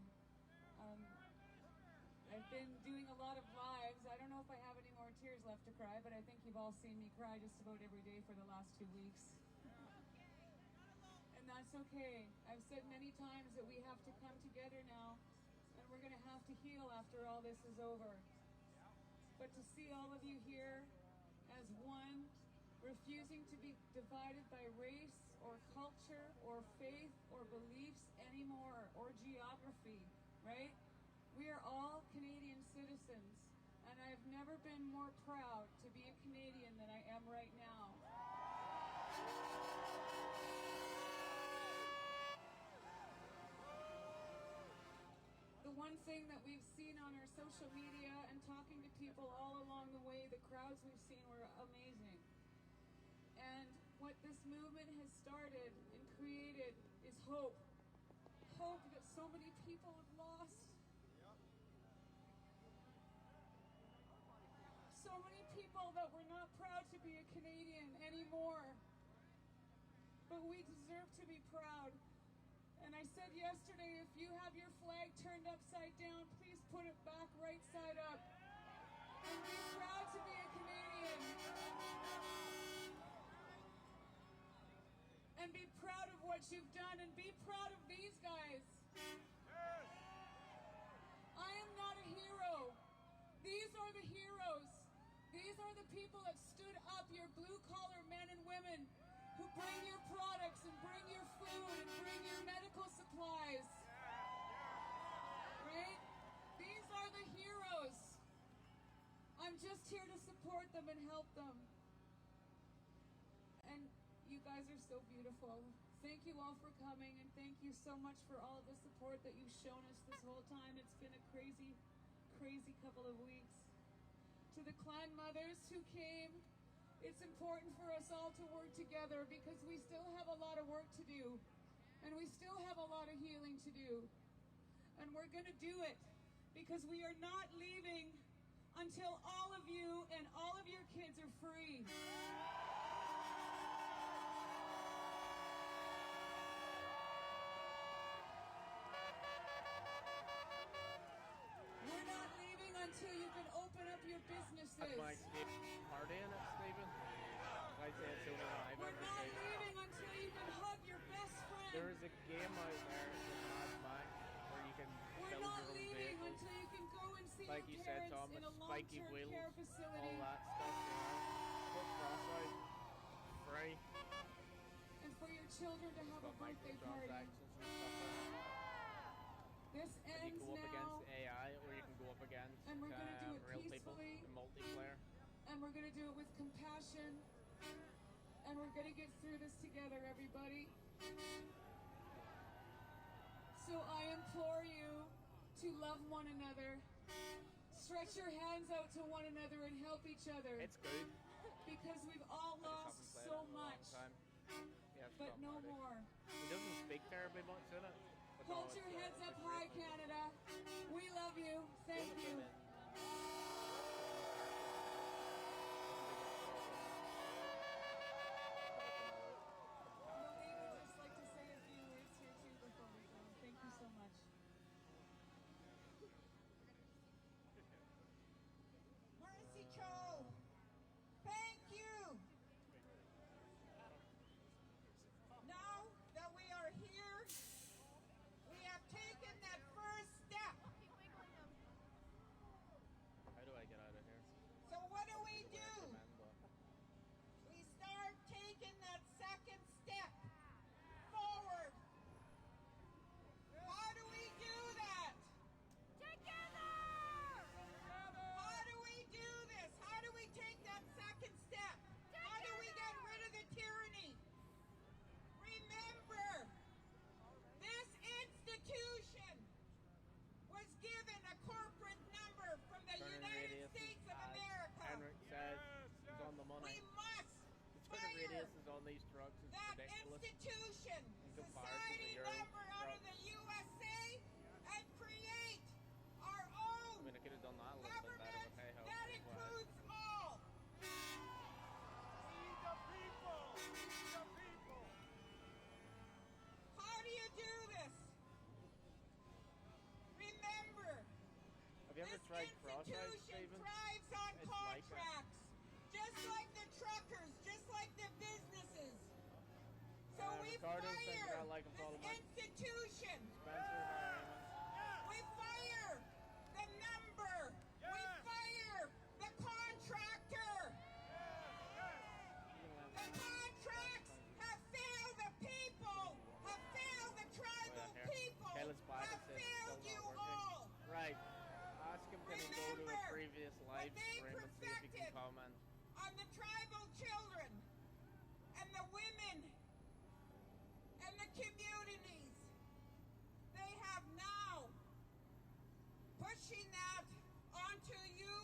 I've been doing a lot of lives. I don't know if I have any more tears left to cry, but I think you've all seen me cry just about every day for the last 2 weeks. And that's okay. I've said many times that we have to come together now, and we're going to have to heal after all this is over. But to see all of you here as one, refusing to be divided by race or culture or faith or beliefs anymore, or geography, right? We are all Canadian citizens, and I've never been more proud to be a Canadian than I am right now. The one thing that we've seen on our social media and talking to people all along the way, the crowds we've seen were amazing. And what this movement has started and created is hope. Hope that so many people have lost. So many people that were not proud to be a Canadian anymore. But we deserve to be proud. And I said yesterday, if you have your flag turned upside down, please put it back right side up. And be proud to be a Canadian. And be proud of what you've done, and be proud of these guys. I am not a hero. These are the heroes. These are the people that stood up, your blue-collar men and women who bring your products and bring your food and bring your medical supplies. Right? These are the heroes. I'm just here to support them and help them. And you guys are so beautiful. Thank you all for coming, and thank you so much for all of the support that you've shown us this whole time. It's been a crazy, crazy couple of weeks. To the clan mothers who came, it's important for us all to work together because we still have a lot of work to do, and we still have a lot of healing to do. And we're going to do it because we are not leaving until all of you and all of your kids are free. We're not leaving until you can open up your businesses. Mike Hardin at Stephen. I say it's the only one I've We're ever not seen. leaving until you can hug your best friend. There is a game out there called Mad Max where you can We're build not your own leaving vehicles. until you can go and see Like your you said, parents Thomas, in a spiky long-term wheels, care facility. all that stuff, Put Frostbite free. And for your children to It's have a got birthday party. microtransactions and stuff in it. This And you ends go up now, against AI or you can go up against and we're gonna do it real people peacefully, in multiplayer. and we're gonna do it with compassion, and we're gonna get through this together, everybody. So I implore you to love one another. Stretch your hands out to one another and help each other. It's good. Because we've all lost so much, Yeah, but no more. He doesn't speak terribly much in it. But Hold no, your it's, heads it's up a high, great movie. Canada. We love you. Thank you. Maureen would just like to say a few words here too before we go. Thank you so much. Mercy Cho, thank you. Now that we are here, we have taken that first step. How do I get out of here? So what do we There's a way I do? can end, but- We start taking that second step forward. How do we do that? Together! How do we do this? How do we take that second step? How do we get rid of the tyranny? Remember, this institution was given a corporate number from the Turning United radius, States of as America. Henrik said, is on the money. We must The turning fire radius is on these trucks is that ridiculous. institution, in comparison to society your number out of trucks. the USA, and create our I own mean, I could have done that a little bit better government with hey ho. that includes all. We the people! We the people! How do you do this? Remember, Have you ever this tried Crossroads, institution Stephen? thrives on It's like that. contracts, just like the truckers, just like the businesses. So we Ricardo's thinking fire I like him, follow this me. institution. Spencer Harriman. We fire the number. We fire the contractor. The contracts have failed the people, have failed the tribal people, Caleb's back have and says failed still you not working. all. Right. Ask him can he go to a Remember previous live what they stream and see if he can perfected comment. on the tribal children and the women and the communities. They have now pushing that onto you,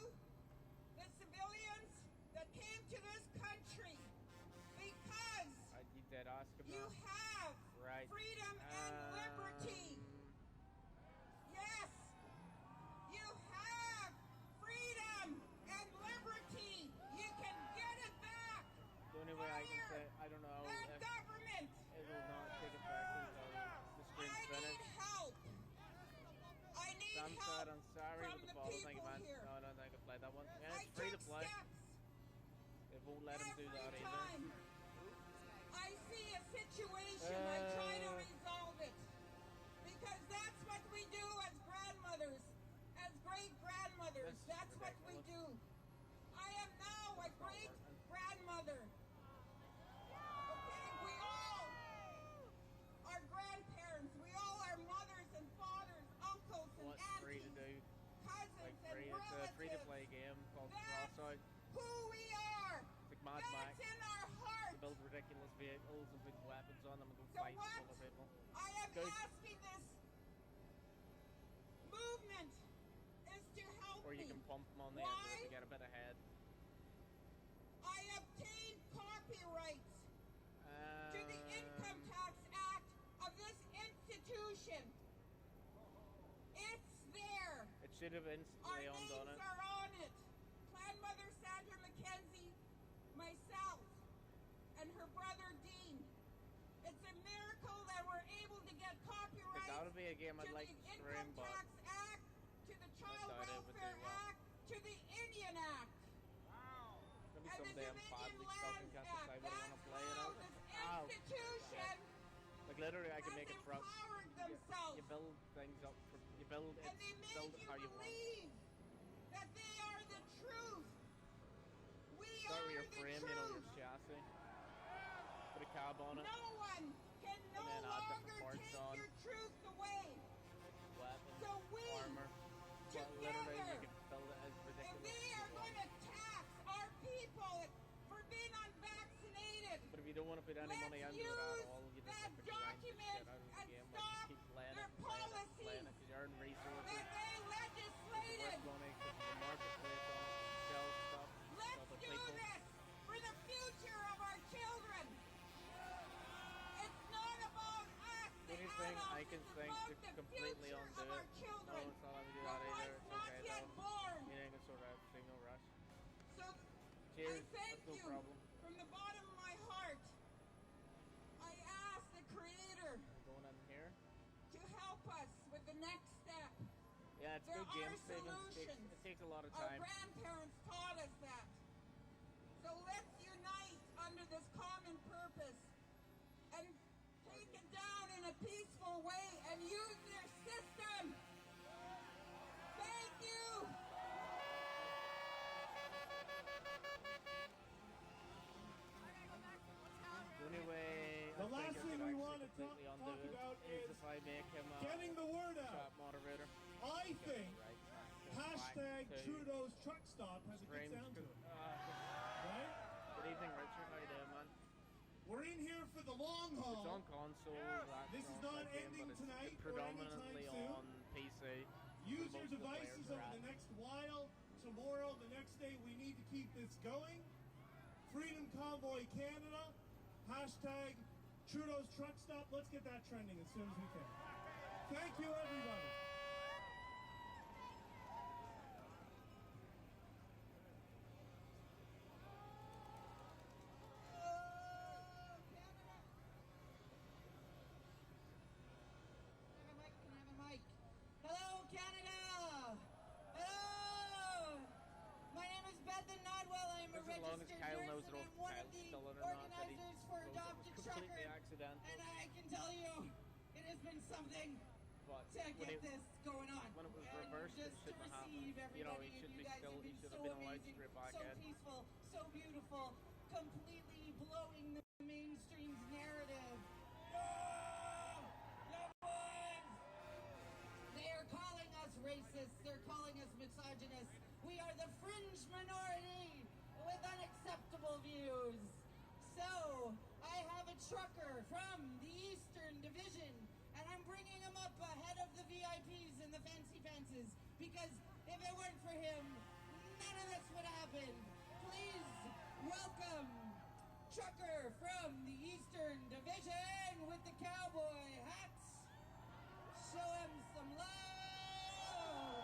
the civilians that came to this country, because You did ask him you that. have Right. freedom and liberty. Yes, you have freedom and liberty. You can get it back. The only way I can Fire say, I don't know that if government. it will not take effect until the stream's I need finished. help. I need Sam help said, I'm sorry from with the the ball thing, people man. here. No, I don't think I played that one. Yeah, I it's free to took play. steps It won't let him do every that time either. I see a situation, I try to resolve it. Because that's what we do as grandmothers, as great-grandmothers. That's what we do. I am now a great-grandmother. Okay, we all are grandparents. We all are mothers and fathers, uncles and What's aunties, free to do? cousins Like and free, relatives. it's a free-to-play game called That's Crossroads. who we are. It's like Mad That's Max. in our heart. You build ridiculous vehicles and put weapons on them and go So fight what other people. I am Good. asking this movement is to help Or you me. can pump them on the Why? end to get a bit ahead. I obtained copyrights to the Income Tax Act of this institution. It's there. It should have Our instantly names undone it. are on it. Clan Mother Sandra McKenzie, myself, and her brother Dean. It's a miracle that we're able to get copyrights That would be a game I'd to like the to stream, Income but Tax Act, to the Child doubt it would do Welfare well. Act, to the Indian Act. Maybe And the someday someday I'm badly stuck and can't decide what I want to play, you know. Institution Like literally, I can make a truck. themselves. You build things up. You build it. And they make Build it how you want. believe that they are the truth. We Start are with your the frame, truth. you know, your chassis. Put a cab on it. No one can no and then add longer different parts take on. your truth away. Weapons, So we, armor. Well, literally, you can build it as ridiculous if they are going to tax our people for being unvaccinated, but if you don't want to put any money into it at all, you just have to grind the shit out of the game. Like, keep playing it, playing it, because you earn resources. that they legislated. It's worth money because the marketplace on it, sell stuff. Let's do this for the future of our children. It's not about us. The only thing I can think to completely undo it. No, it's not going to do that either. It's okay though. You ain't gonna sort out a single rush. So cheers. I thank That's no you problem. from the bottom of my heart. I ask the Creator going in here to help us with the next step. Yeah, it's there good game are saving. It takes a lot of time. Our grandparents taught us that. So let's unite under this common purpose and take it down in a peaceful way and use their system. Thank you. The only way the last thing we want to talk about is if I make him getting the word out. Moderator. I think hashtag Trudeau's truck stop has a good sound to it. Right? Good evening, Richard. How you doing, man? We're in here for the long haul. It's on console. This is not ending tonight or anytime soon. On PC. Use your devices over the next while. Tomorrow, the next day, we need to keep this going. Freedom Convoy Canada. Hashtag Trudeau's truck stop. Let's get that trending as soon as we can. Thank you, everybody. Hello, Canada! Hello! My name is Bethan Nodwell. I'm a registered nurse, and I'm one of the organizers for Adopted Trucker. And I can tell you, it has been something to get this going on. When it was reversed, just to receive everybody, he should and be you guys still. have He been should have so been allowed amazing, straight back so in. peaceful, so beautiful, completely blowing the mainstream's narrative. They are calling us racist. They're calling us misogynist. We are the fringe minority with unacceptable views. So, I have a trucker from the Eastern Division, and I'm bringing him up ahead of the VIPs and the fancy fences, because if it weren't for him, none of this would happen. Please welcome trucker from the Eastern Division with the cowboy hats. Show him some love!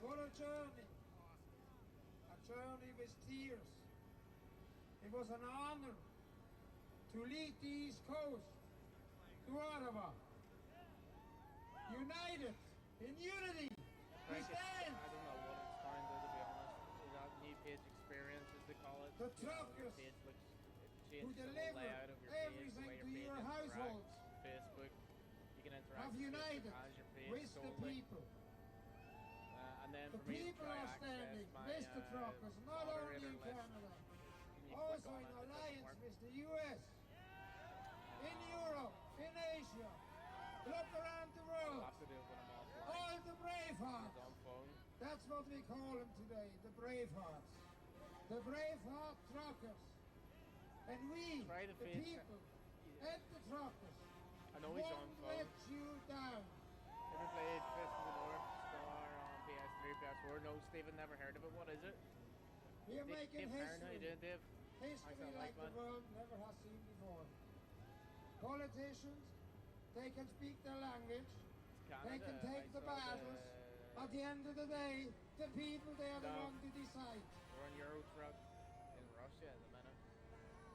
What a journey with tears. It was an honor to lead the East Coast to Ottawa. United, in unity, we stand. I don't know what it's down to be honest. That new page experience, as they call it. The truckers who deliver everything to your households Facebook. You can interact have united with the people. And then the people are standing with the truckers, not only in Canada, also in alliance with the US, in Europe, in Asia. Look around the world. All the bravehearts. That's what we call them today, the bravehearts. The braveheart truckers. And we, the people, and the truckers, won't let you down. Ever played Fist of the North Star on PS3, PS4? No, Stephen, never heard of it. What is it? We're making history. How you doing, Dave? History like the world never has seen before. Politicians, they can speak their language, they can take the battles. At the end of the day, the people, they are the ones to decide. We're on Euro truck in Russia at the minute.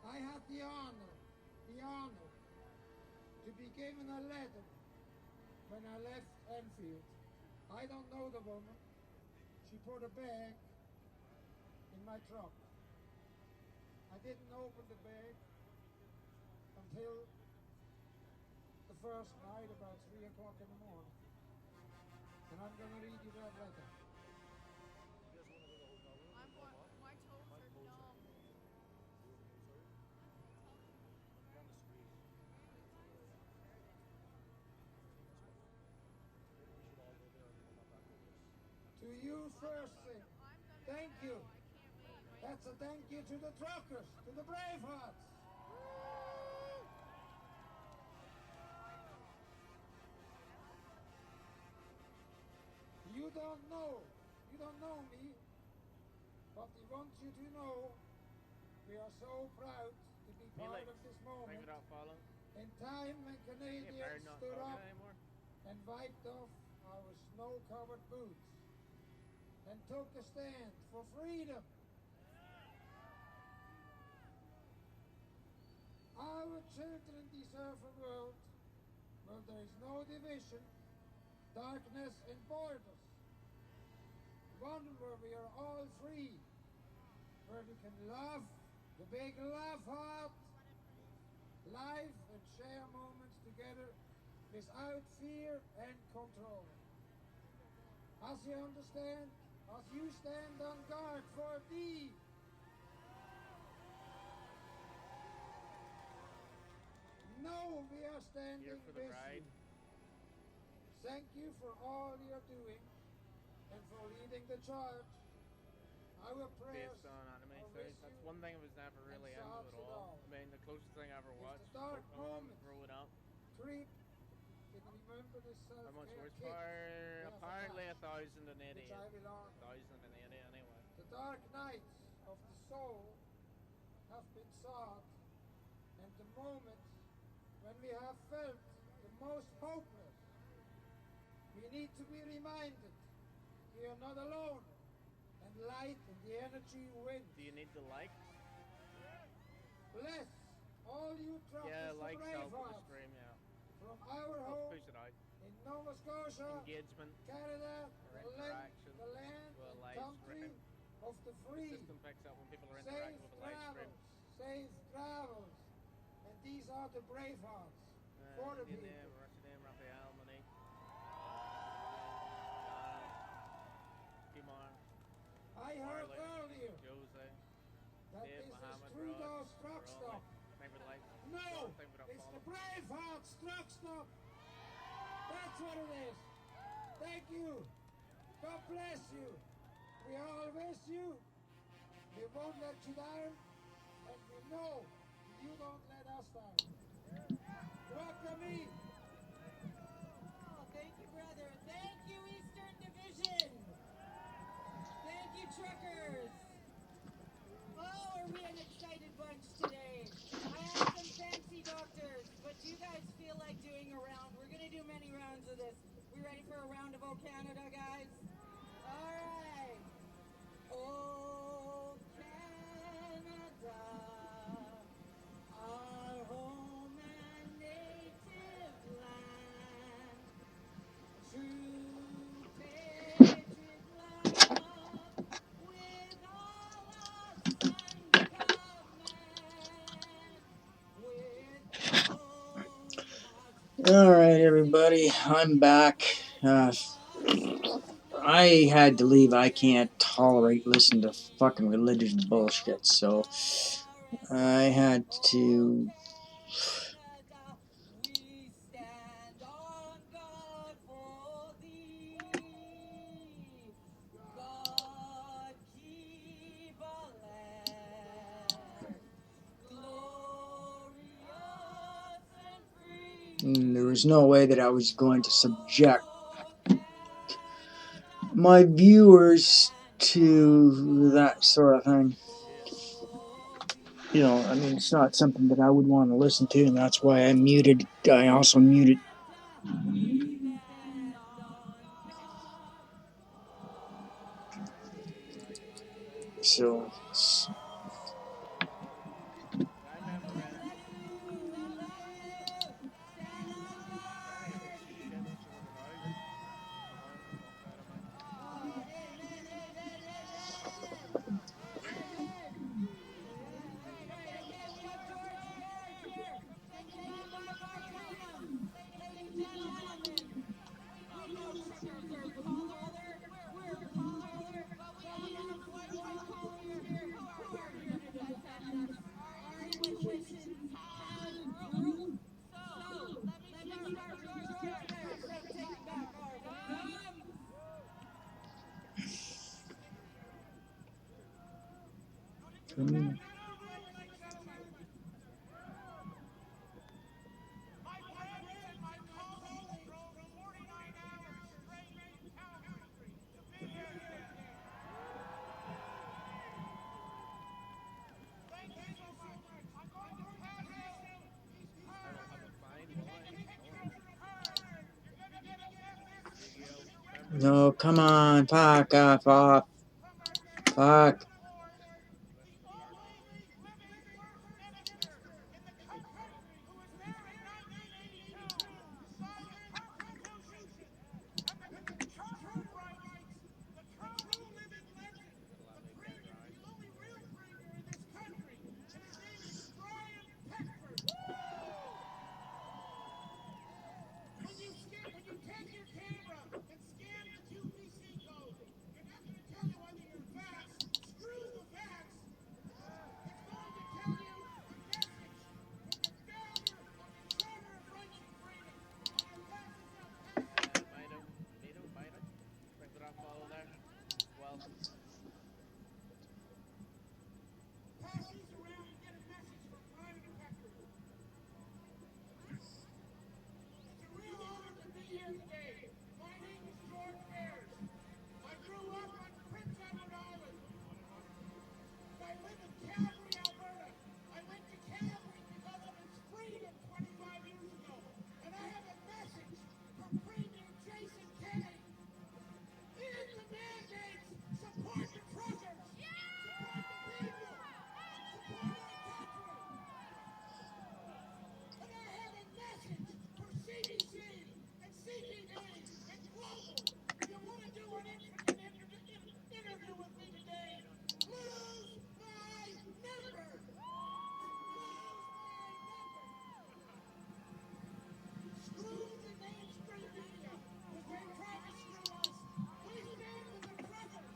I had the honor to be given a letter when I left Enfield. I don't know the woman. She put a bag in my truck. I didn't open the bag until the first night about 3 o'clock in the morning. And I'm going to read you that letter. My toes are numb. To you first thing, thank you. That's a thank you to the truckers, to the Bravehearts. You don't know me, but we want you to know we are so proud to be part of this moment. In time when Canadians stood up and wiped off our snow-covered boots and took a stand for freedom. Our children deserve a world where there is no division, darkness, and borders. One where we are all free, where we can laugh, the big laugh heart, live and share moments together without fear and control. As you understand, as you stand on guard for thee, know we are standing with you. Thank you for all you're doing and for leading the charge. Our prayers based on anime series. That's one thing I was never really into at all. I mean, the closest thing I ever watched was Pokemon growing up. Creep, can you remember the How much self-care horsepower? Apparently 1,080. which I belong. 1,080 anyway. The dark nights of the soul have been sought, and the moments when we have felt the most hopeless, we need to be reminded we are not alone, and light and the energy wins. Do you need the likes? Bless all you truckers, yeah, likes help with the Bravehearts, stream, yeah. from our home push it out. in Nova Scotia, engagement, Canada, interaction, the land with a and live country stream. of the free. The system picks up when people are interacting with a live stream. Safe travels, and these are the Bravehearts for the people. Name, Russian name, Raphael, Monique, Kimar, I heard earlier Jose, that Dave, this Muhammad, is Trudeau's Rod, truck stop. No, it's the Bravehearts truck stop. That's what it is. Thank you. God bless you. We all miss you. We won't let you down, and we know you don't let us down. Welcome me. Oh, thank you, brother. Thank you, Eastern Division. Thank you, truckers. Oh, are we an excited bunch today? I have some fancy doctors, but do you guys feel like doing a round? We're going to do many rounds of this. We ready for a round of O Canada, guys? All right. O Canada, our home and native land, true patriot love, with all our sons of man, with holy hearts. All right, everybody, I'm back. I had to leave. I can't tolerate listening to fucking religious bullshit, so I had to. We stand on guard for thee. God keep our land glorious and free. There was no way that I was going to subject my viewers to that sort of thing. You know, I mean, it's not something that I would want to listen to, and that's why I muted. I also muted. So. criminal. My friends and my colleagues drove 49 hours straight from Calgary to be here today. Thank you so much. I'm going to pass out these I will have cards. a fine, If will you I? take No. pictures of the cards, you're going to get a message Yu-Gi-Oh! to Membership. No, come on, fuck off. from our chairman Fuck. of the board, the Question mark. only living first minister in the country who was there in 1982 to sign the Constitution and the Charter of Rights, the true living legend, Just allow the me a premier, camera eye. the only real premier in this country, and his name is Brian Peckford. When you take your camera and scan the QVC code, you're not going to tell you whether you're vax. Screw the vax. It's going to tell you a message from the founder of the Charter of Rights and Freedom. I'm going to pass this out. Mino. Mino. Bring the rock follow there. Well. Pass these around and get a message from Brian Peckford. It's a real honor to be here today. My name is George Ayers. I grew up on Prince Edward Island. I live in Calgary, Alberta. I went to Calgary because of its freedom 25 years ago. And I have a message for Premier Jason Kenney. In the mandates, support the truckers. Support the people. Support our country. And I have a message for CBC and CTV and Global. If you want to do an interview with me today, lose my number. Screw the mainstream media, because they're trying to screw us. We stand for the truckers.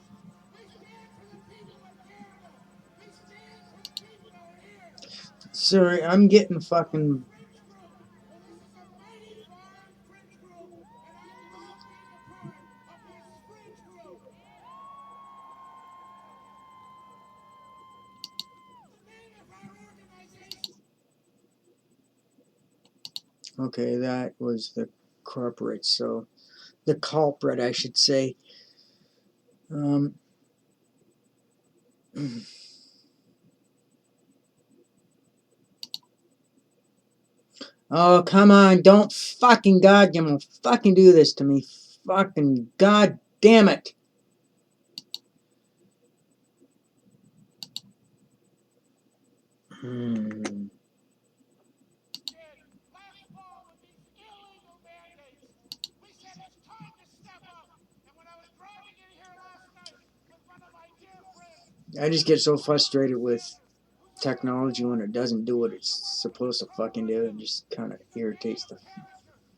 We stand for the people of Canada. We stand for the people that are here. Sorry, I'm getting fucking. Fringe group. Well, this is a mighty fine fringe group, and I love being a part of this fringe group. The name of our organization. Okay, that was the corporate, so the culprit, I should say. Oh, come on, don't fucking goddamn fucking do this to me. Fucking god damn it. Last fall with these illegal mandates, we said it's time to step up. And when I was driving in here last night with one of my dear friends, I just get so frustrated with technology when it doesn't do what it's supposed to fucking do. It just kind of irritates the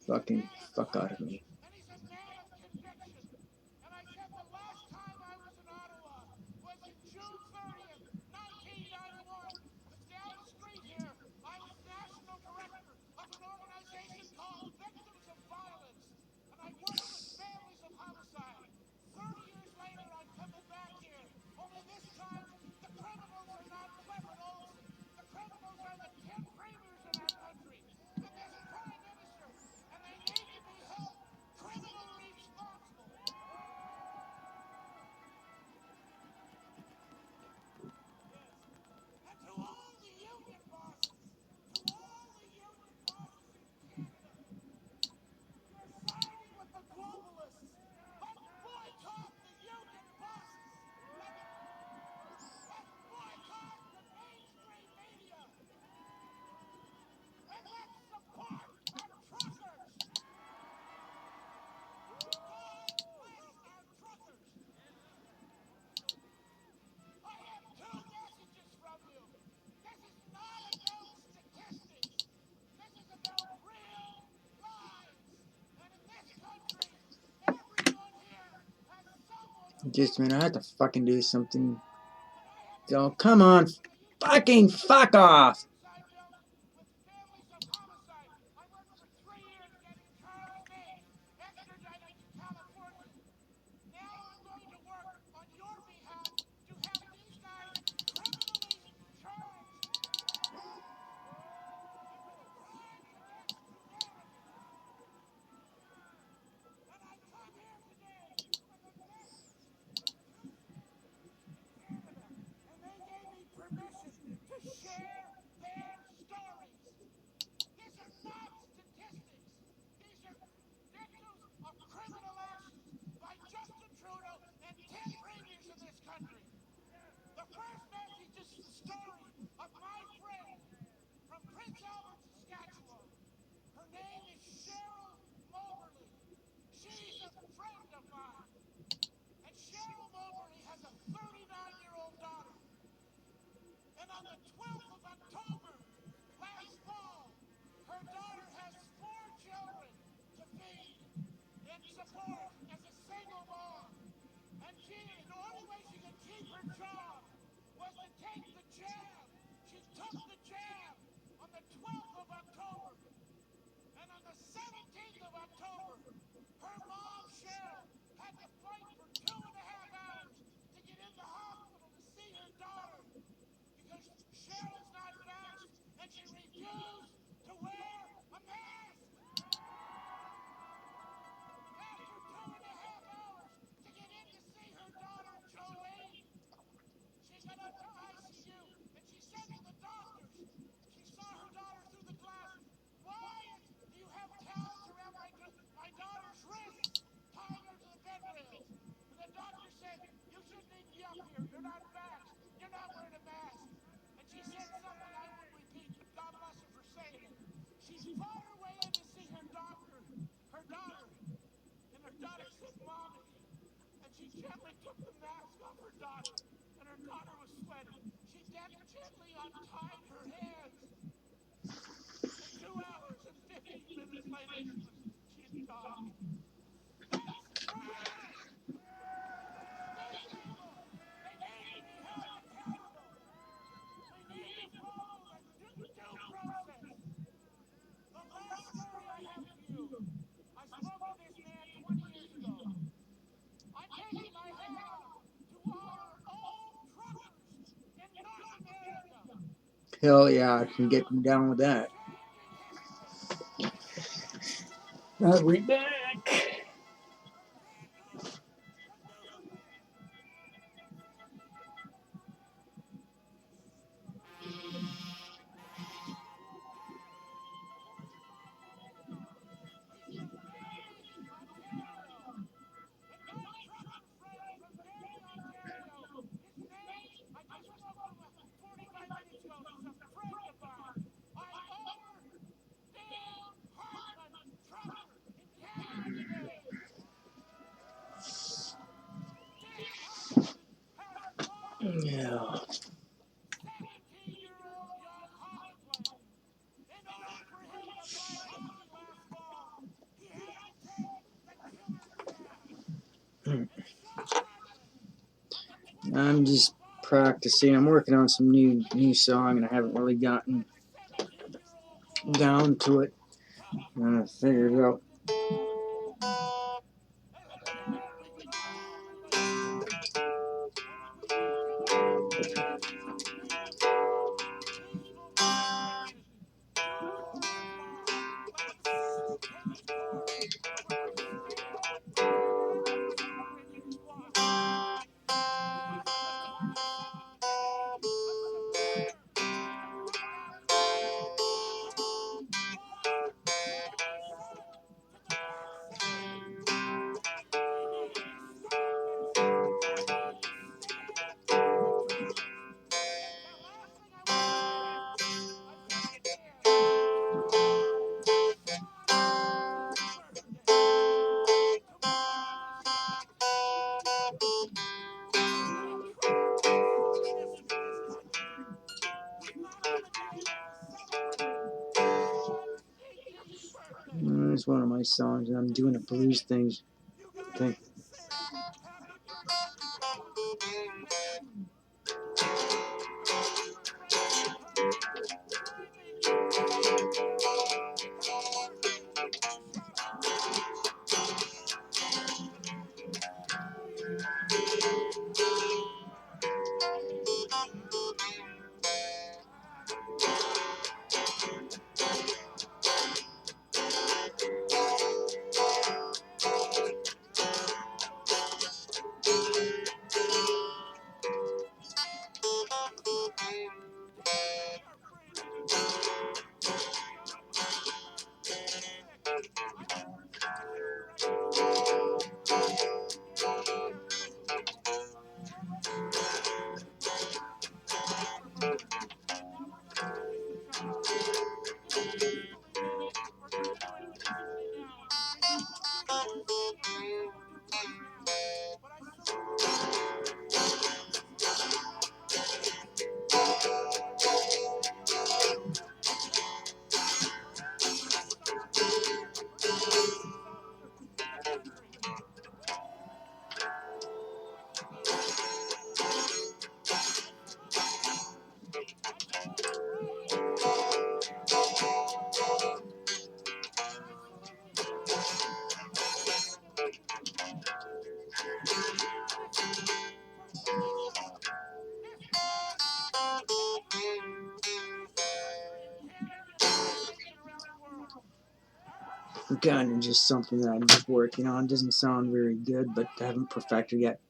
fucking fuck out of me. and he's a man of conviction. And I said the last time I was in Ottawa was in June 30th, 1991. Because down the street here, I was national director of an organization called Victims of Violence. And I worked with families of homicide. 30 years later, I'm coming back here. Only this time, the criminals are not Clement Olson. The criminals are the 10 premiers in our country and this prime minister. And they need to be held criminally responsible. And to all the union bosses, in Canada, you're siding with the globalists. Let's boycott the union bosses. Let's boycott the mainstream media. And let's support our truckers. God bless our truckers. I have two messages from you. This is not about statistics. This is about real lives. And in this country, everyone here has someone who Just, man, I have to fucking do something. Oh, come on. Fucking fuck off. I built with families of homicide. I worked for 3 years getting Charles Mace extradited to California. Now I'm going to work on your behalf to have these guys criminally her job was to take the jab. She took the jab on the 12th of October. And on the 17th of October, her mom, Cheryl, had to fight for 2.5 hours to get in the hospital to see her daughter because Cheryl's not vaxxed and she refused to wear a mask. After 2.5 hours to get in to see her daughter, Joey, she got up to ICU and she said to the doctors, she saw her daughter through the glass, "Why do you have towels around my daughter's wrists, tying her to the bed rails?" And the doctor said, "You shouldn't even be up here. You're not vaxxed. You're not wearing a mask." And she said something I won't repeat, but God bless her for saying it. She fought her way in to see her daughter, and her daughter said, "Mommy." And she gently took the mask off her daughter, and her daughter was sweating. She gently untied her hands, and 2 hours and 15 minutes later, she had died. That's murder! These people, they need to be held accountable. We need to follow the due process. The last story I have for you, I spoke to this man 20 years ago. I'm taking my hat off to our old truckers in North America. Hell yeah, I can get down with that. I'll be back. Yeah. 17-year-old young hockey player. In order for him to play hockey last fall, he had to take the killer jab. And Sean Hartman, on the 20th I'm just of August, practicing. I'm working on some new song, and I haven't really gotten 17-year-old boy down to it. took I'm gonna figure it jab out. after jab. And again, we can all relate to it. And when we look at the organizations that need to follow peaceful demonstrations, due course of law, like the City of Kings Court, where we stand with our weapons in the squad. Because on the 22nd day of September, in Park Avenue, Utah, March 27th to the March 7th. We need to start this. We need to stand for the truckers. Now, last thing I want to say, I said it again, tomorrow is Sean Hartman's birthday. Tomorrow is God's 18th birthday. We've got truckers in this country who's not going to be able to celebrate Sean's 18th birthday. It's one of my songs, and I'm doing a blues thing. You guys can sing happy birthday to Sean with me. Our trucker friends in the country, join me in singing happy birthday to Sean Hartman. Celebrate our freedom. Ladies and gentlemen, my name is Nick. I represent the human rights movement in Ontario. Brothers and sisters, thank you for voting. Now we're going to finish the job. We did it peacefully then. We're going to do it peacefully now. There's no shooting or standing up. There's no doofuses now. But I salute our freedom fighters. I salute our freedom fighters. And we are going to continue to stand forever and ever. kind of just something that I'm just working on. Doesn't sound very good, but I haven't perfected yet.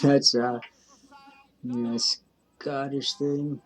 That's yeah, Scottish thing.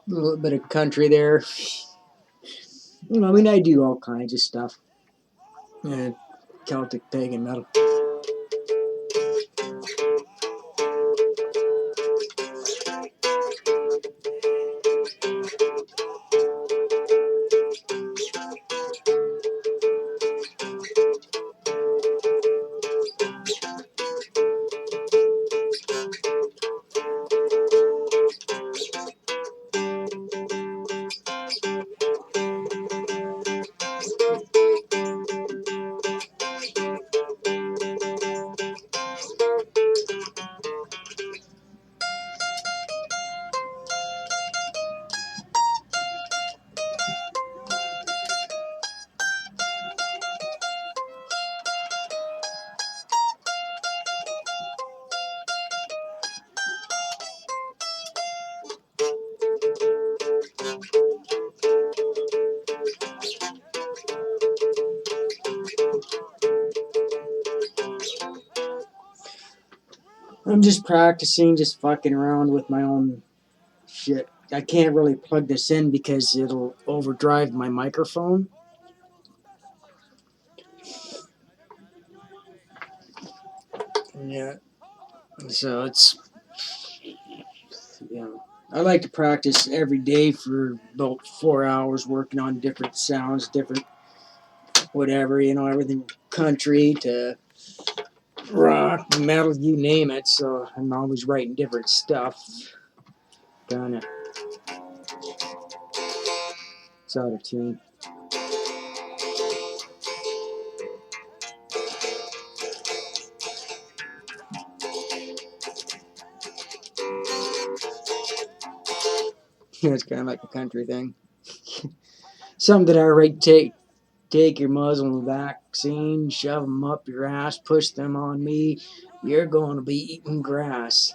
A little bit of country there. You know, I mean, I do all kinds of stuff. Celtic pagan metal. I'm just practicing, just fucking around with my own shit. I can't really plug this in because it'll overdrive my microphone. Yeah. So it's, you know, I like to practice every day for about 4 hours working on different sounds, different whatever, you know, everything country to rock, metal, you name it. So I'm always writing different stuff. Kinda. It's out of tune. It's kind of like a country thing. Something that I write, take your Muslim vaccine, shove them up your ass, push them on me. You're going to be eating grass.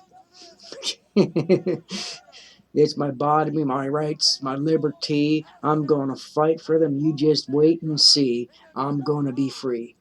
It's my body, my rights, my liberty. I'm going to fight for them. You just wait and see. I'm going to be free.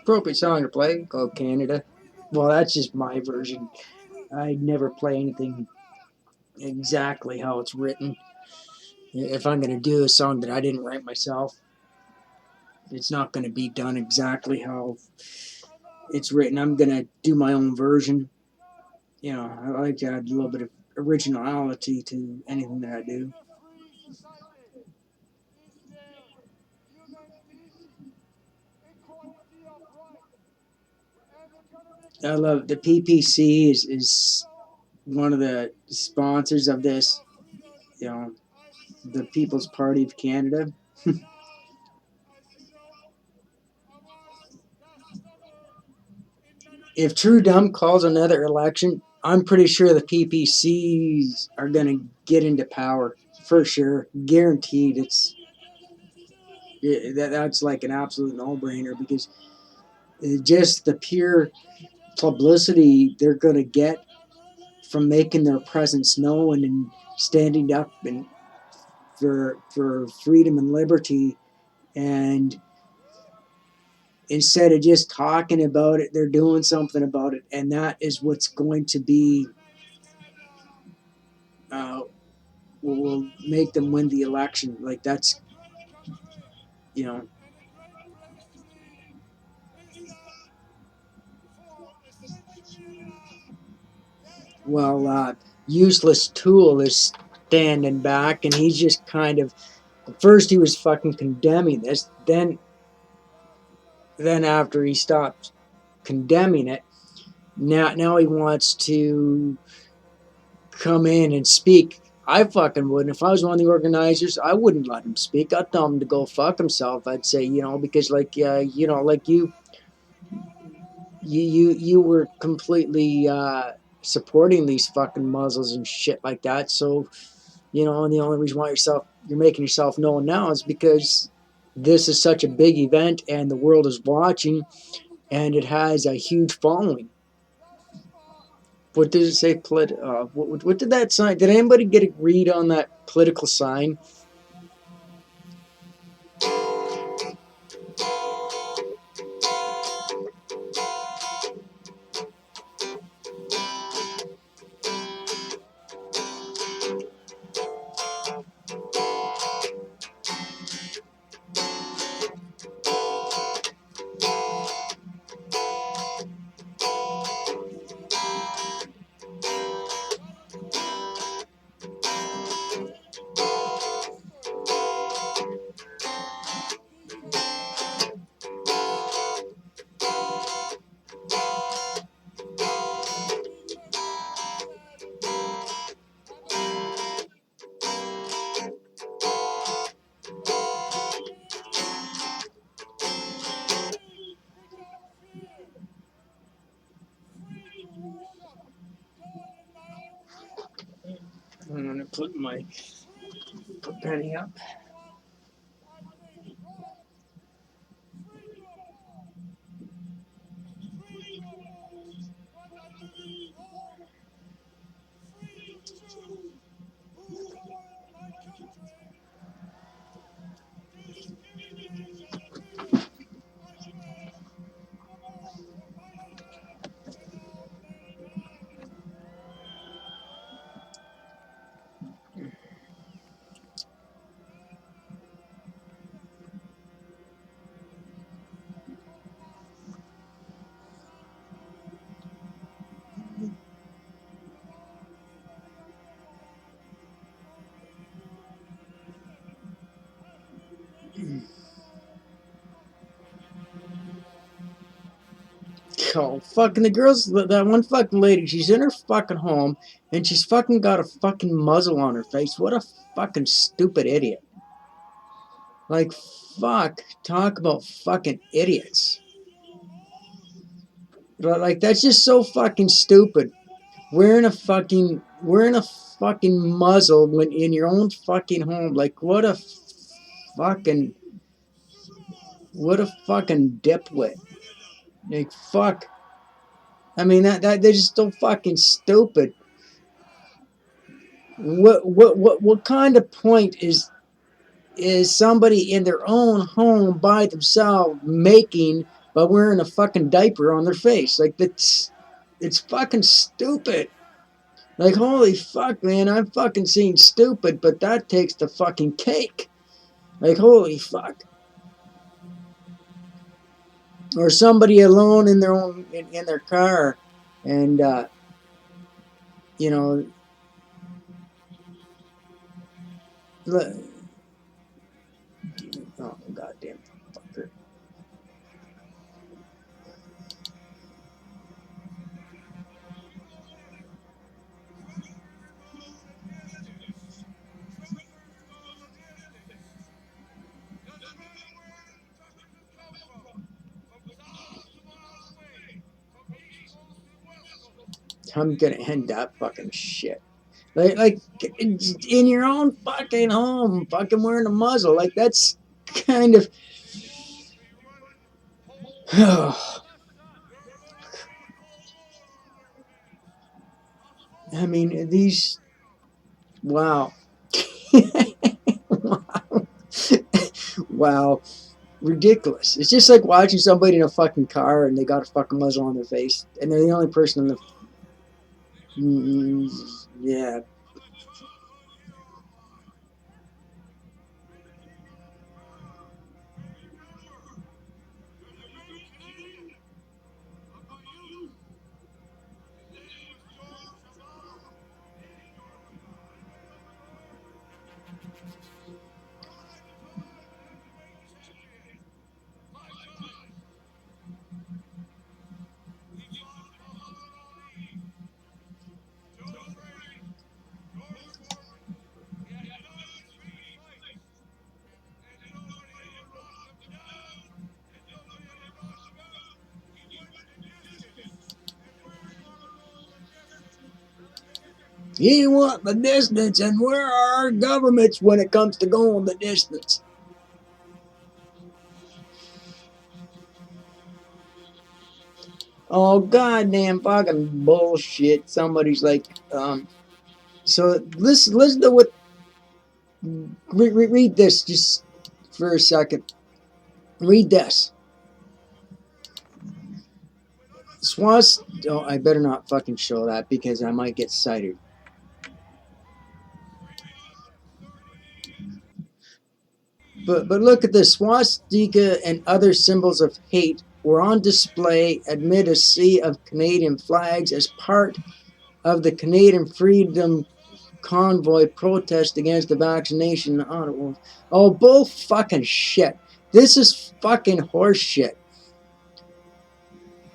appropriate song to play called Canada. Well, that's just my version. I never play anything exactly how it's written. If I'm going to do a song that I didn't write myself, it's not going to be done exactly how it's written. I'm going to do my own version. You know, I like to add a little bit of originality to anything that I do. I love the PPC is one of the sponsors of this. You know, the People's Party of Canada. If Trudeau calls another election, I'm pretty sure the PPCs are going to get into power for sure, guaranteed. That's like an absolute no-brainer because just the pure publicity they're going to get from making their presence known and standing up and for freedom and liberty, and instead of just talking about it, they're doing something about it, and that is what's going to be will make them win the election. Like that's, you know, well, useless tool is standing back, and he's just kind of. First, he was fucking condemning this. Then after he stopped condemning it, now he wants to come in and speak. I fucking wouldn't. If I was one of the organizers, I wouldn't let him speak. I'd tell him to go fuck himself. I'd say, you know, because like, you know, like you were completely supporting these fucking muzzles and shit like that. So, you know, and the only reason why you're making yourself known now is because this is such a big event and the world is watching and it has a huge following. What does it say? What did that sign? Did anybody get a read on that political sign? I'm gonna put my penny up. Oh, fucking the girls, that one fucking lady, she's in her fucking home and she's fucking got a fucking muzzle on her face. What a fucking stupid idiot. Like, fuck, talk about fucking idiots. Like, that's just so fucking stupid. Wearing a fucking muzzle when in your own fucking home. Like, fucking, what a fucking dipwit. Like, fuck. I mean, they're just so fucking stupid. What kind of point is somebody in their own home by themselves making by wearing a fucking diaper on their face. Like, it's fucking stupid. Like, holy fuck, man, I've fucking seen stupid, but that takes the fucking cake. Like, holy fuck. Or somebody alone in their own, in their car, and, you know, oh, goddamn fucker. I'm gonna end that fucking shit. Like in your own fucking home, fucking wearing a muzzle. Like, that's kind of. I mean, these. Wow. Wow. Wow. Ridiculous. It's just like watching somebody in a fucking car and they got a fucking muzzle on their face, and they're the only person in the. Yeah. You want the distance, and where are our governments when it comes to going the distance? Oh, goddamn fucking bullshit. Somebody's like, so listen to what, read this just for a second. Read this. Oh, I better not fucking show that because I might get cited. But look at this. Swastika and other symbols of hate were on display amid a sea of Canadian flags as part of the Canadian Freedom Convoy protest against the vaccination. Oh, bull fucking shit. This is fucking horse shit.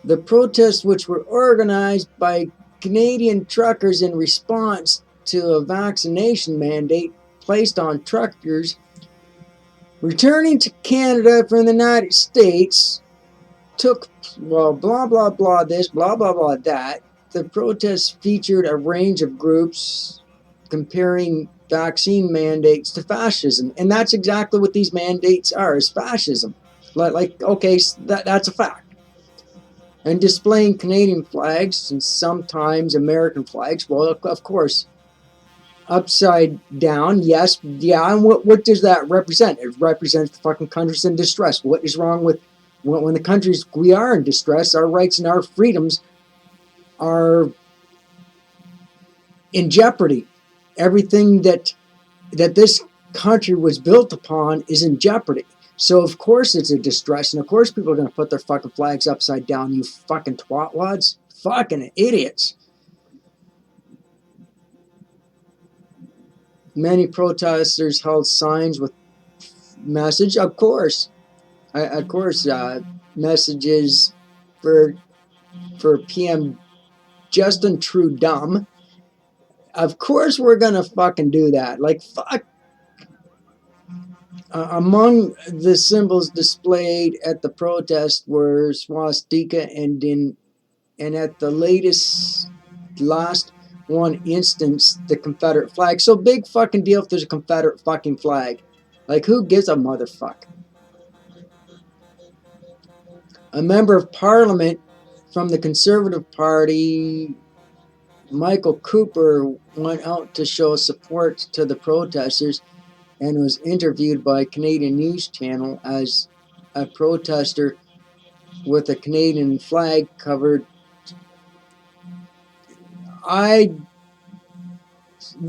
The protests, which were organized by Canadian truckers in response to a vaccination mandate placed on truckers returning to Canada from the United States, took, well, blah, blah, blah, this, blah, blah, blah, that. The protests featured a range of groups comparing vaccine mandates to fascism. And that's exactly what these mandates are, is fascism. Like, okay, that's a fact. And displaying Canadian flags and sometimes American flags, well, of course, upside down, yes, yeah. And what does that represent? It represents the fucking countries in distress. What is wrong with when the countries we are in distress? Our rights and our freedoms are in jeopardy. Everything that this country was built upon is in jeopardy. So of course it's a distress, and of course people are going to put their fucking flags upside down. You fucking twatwads, fucking idiots. Many protesters held signs with message, of course, messages for PM Justin Trudeau. Of course, we're gonna fucking do that. Like, fuck. Among the symbols displayed at the protest were swastika and at the last one instance, the Confederate flag. So big fucking deal if there's a Confederate fucking flag. Like, who gives a motherfucker? A member of Parliament from the Conservative Party, Michael Cooper, went out to show support to the protesters and was interviewed by a Canadian news channel as a protester with a Canadian flag covered.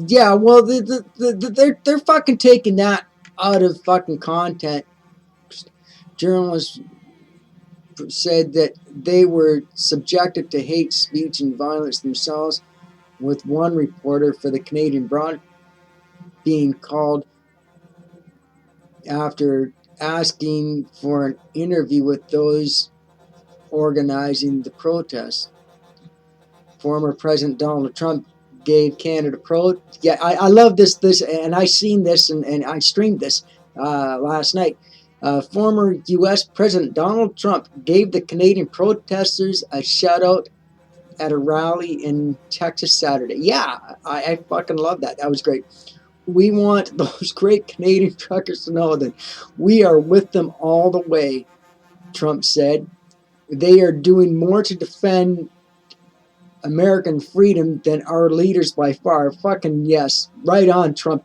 Yeah, well, they're fucking taking that out of fucking content. Journalists said that they were subjected to hate speech and violence themselves, with one reporter for the Canadian Broad being called after asking for an interview with those organizing the protest. Former President Donald Trump gave Canada Yeah, I love this, and I seen this, and I streamed this last night. Former U.S. President Donald Trump gave the Canadian protesters a shout out at a rally in Texas Saturday. Yeah, I fucking love that. That was great. We want those great Canadian truckers to know that we are with them all the way, Trump said. They are doing more to defend American freedom than our leaders by far. Fucking yes. Right on, Trump.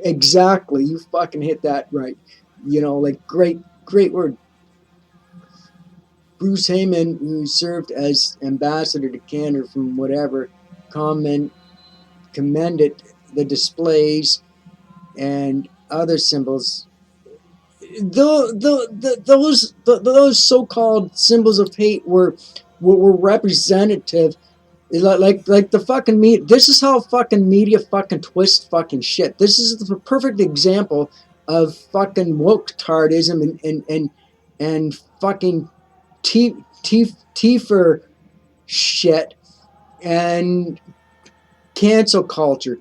Exactly. You fucking hit that right. You know, like great word. Bruce Heyman, who served as ambassador to Canada from whatever, commended the displays and other symbols. Those so-called symbols of hate were representative. Like the fucking media. This is how fucking media fucking twists fucking shit. This is the perfect example of fucking woke tardism and fucking Tifer shit and cancel culture.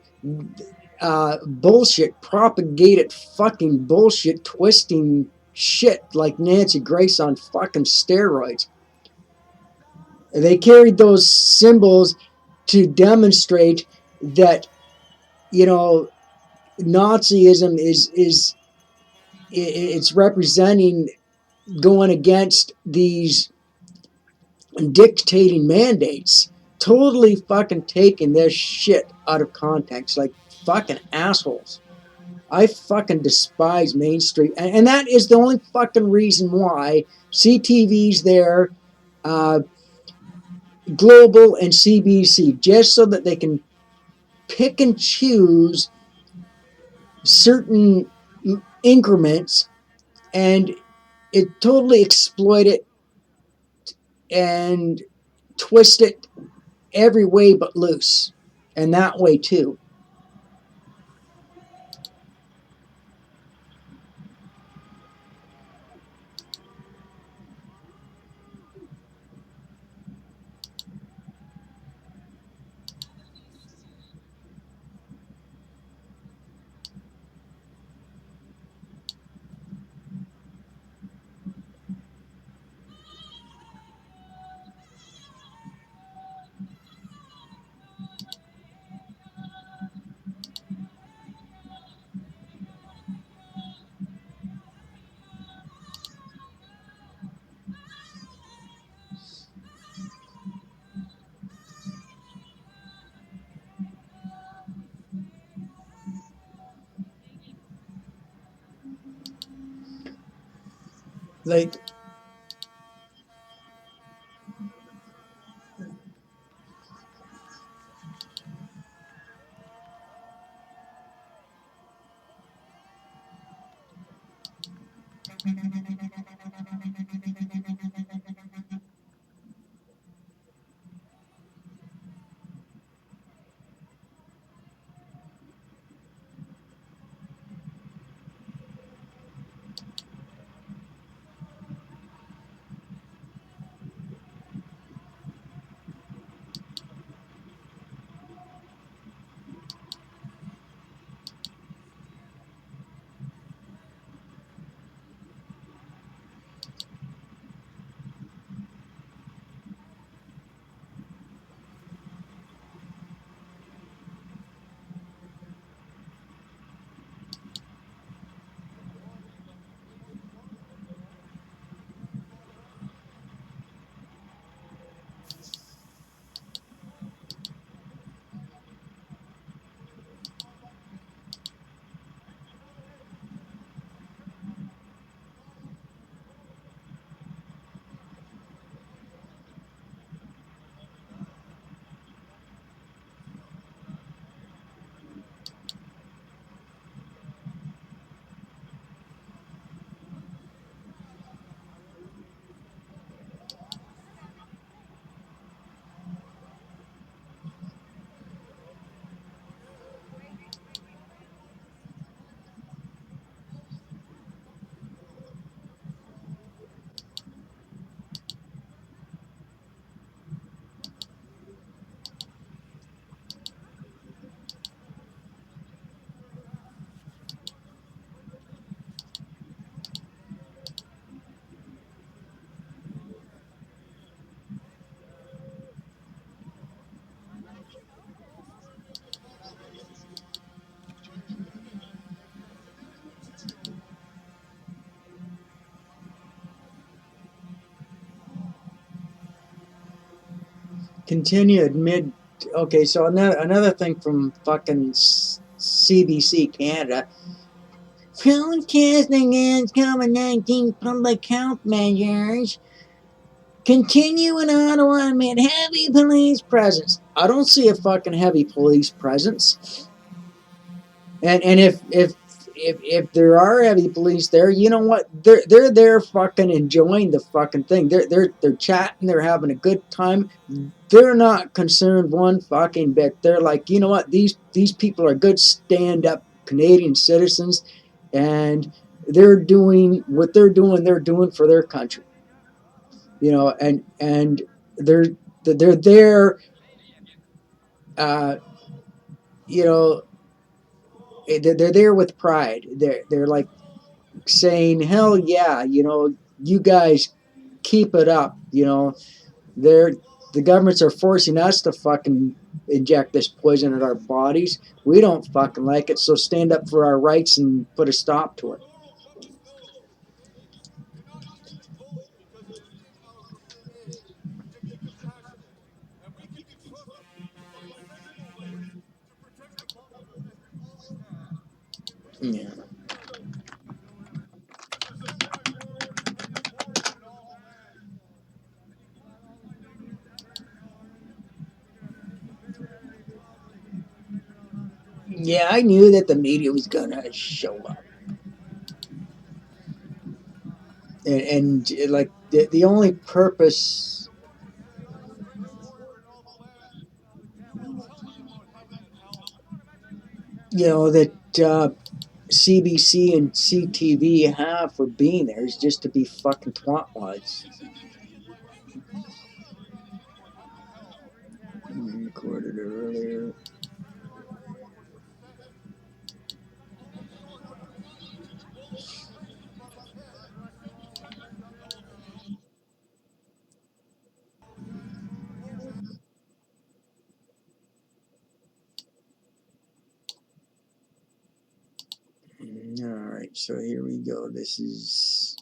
Bullshit, propagated fucking bullshit, twisting shit like Nancy Grace on fucking steroids. They carried those symbols to demonstrate that, you know, Nazism is it's representing going against these dictating mandates. Totally fucking taking this shit out of context, like fucking assholes. I fucking despise mainstream, and that is the only fucking reason why CTV's there, Global and CBC, just so that they can pick and choose certain increments and it totally exploit it and twist it every way but loose, and that way too. Like, continued mid. Okay, so another thing from fucking CBC Canada. Protesting against COVID-19 public health measures continue in Ottawa amid heavy police presence. I don't see a fucking heavy police presence. And if there are heavy police there, you know what? They're there fucking enjoying the fucking thing. They're chatting. They're having a good time. They're not concerned one fucking bit. They're like, you know what? These people are good stand up Canadian citizens, and they're doing what they're doing. They're doing for their country. You know, and they're they're there. Uh, you know, they're there with pride. They're like saying, hell yeah, you know, you guys keep it up. You know, the governments are forcing us to fucking inject this poison in our bodies. We don't fucking like it, so stand up for our rights and put a stop to it. Yeah. Yeah, I knew that the media was gonna show up, and like the only purpose, you know, that CBC and CTV have for being there is just to be fucking twatwads. Recorded earlier. All right, so here we go. This is.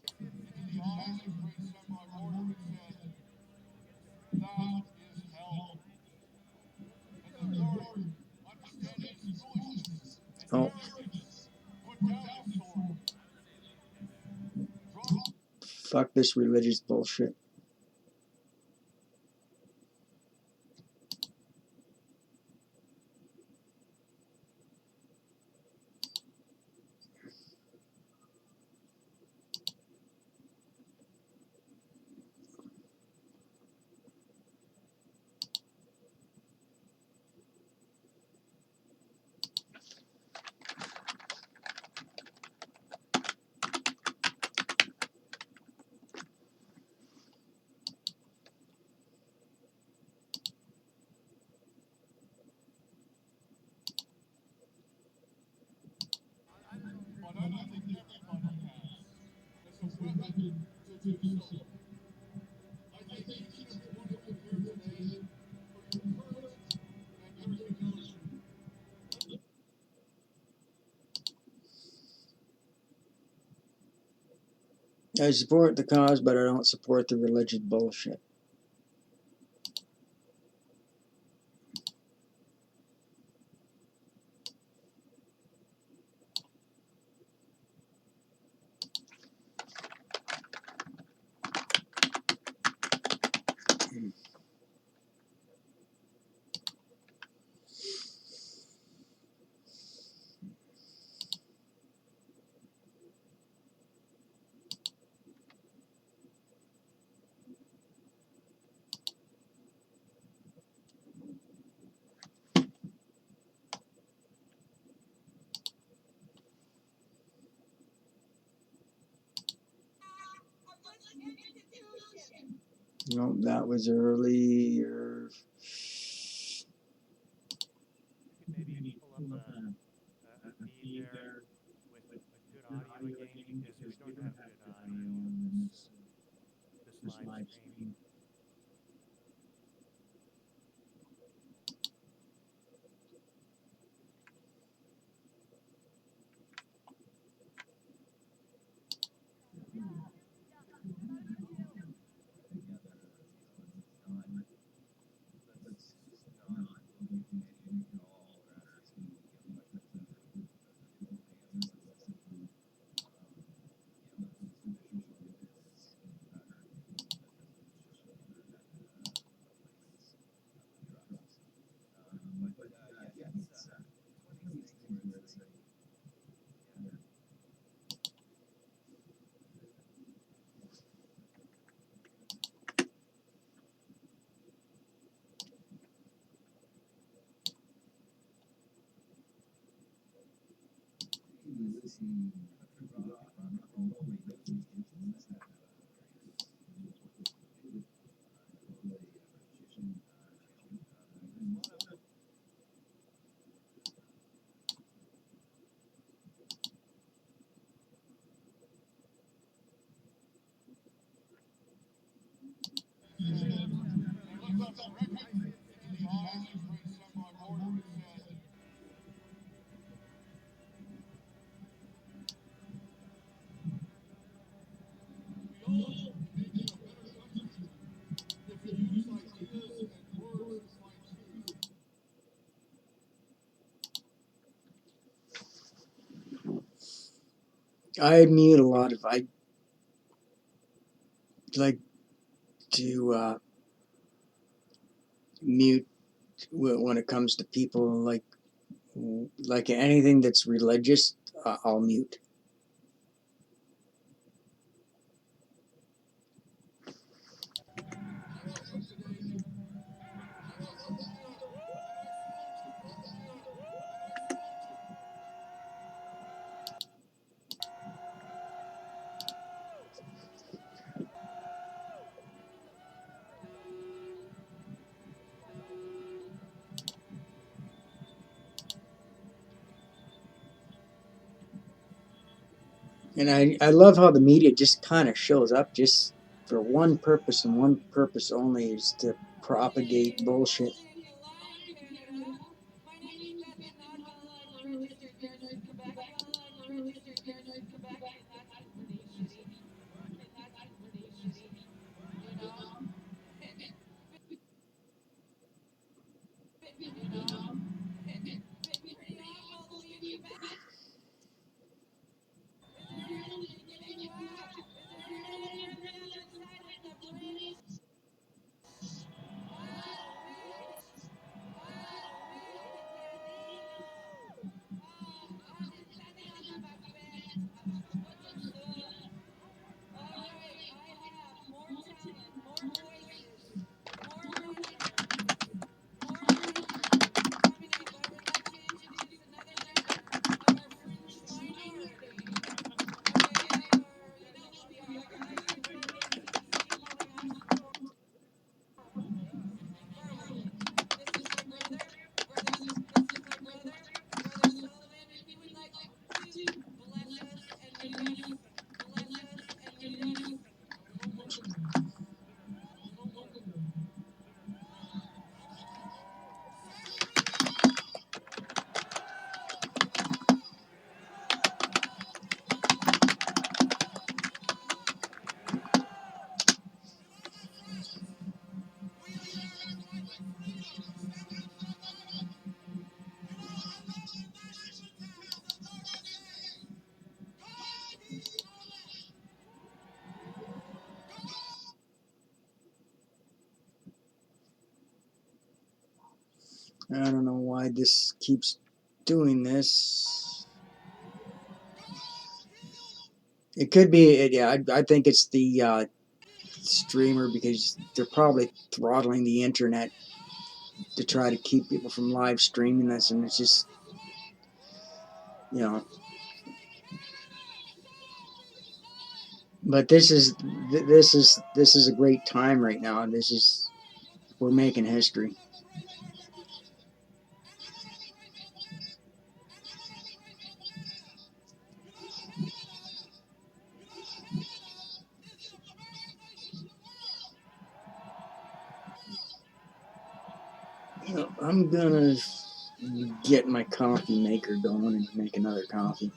Oh. Fuck this religious bullshit. I support the cause, but I don't support the religious bullshit. No, that was earlier. Maybe pull up a feed there with good audio again, because we don't have good audio on this live stream. I mute a lot of. I like to mute when it comes to people like anything that's religious. I'll mute. And I love how the media just kind of shows up just for one purpose and one purpose only, is to propagate bullshit. I don't know why this keeps doing this. It could be, yeah, I think it's the streamer, because they're probably throttling the internet to try to keep people from live streaming this, and it's just, you know. But this is a great time right now. We're making history. I'm gonna get my coffee maker going and make another coffee.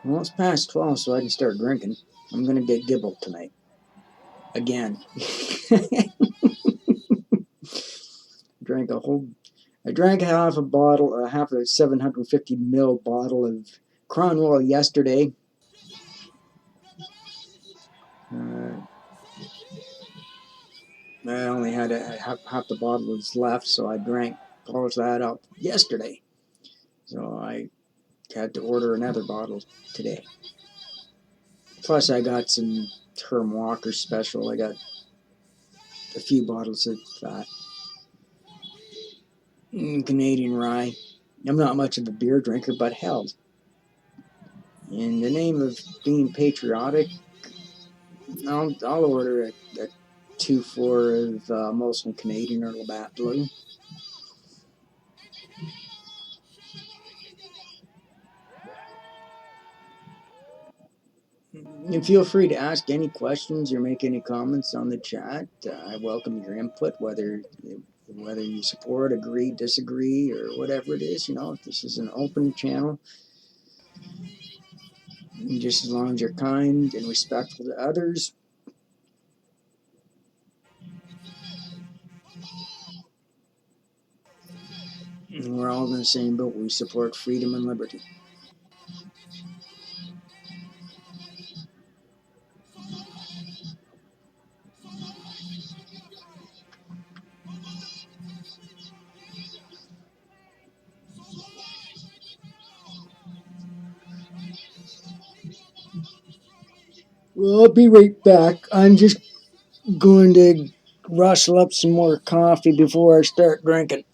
Well, it's past 12, so I can start drinking. I'm gonna get gibbled tonight. Again. I drank half a 750 ml bottle of Convoy yesterday. I only had half the bottle was left, so I drank all of that up yesterday. So I had to order another bottle today. Plus, I got some Herm Walker special. I got a few bottles of that. Canadian rye. I'm not much of a beer drinker, but hell, in the name of being patriotic, I'll order a 2-4 of Molson Canadian or Labatt Blue. And feel free to ask any questions or make any comments on the chat. I welcome your input, whether you support, agree, disagree, or whatever it is. This is an open channel. And just as long as you're kind and respectful to others, we're all in the same boat. We support freedom and liberty. Well, I'll be right back. I'm just going to rustle up some more coffee before I start drinking.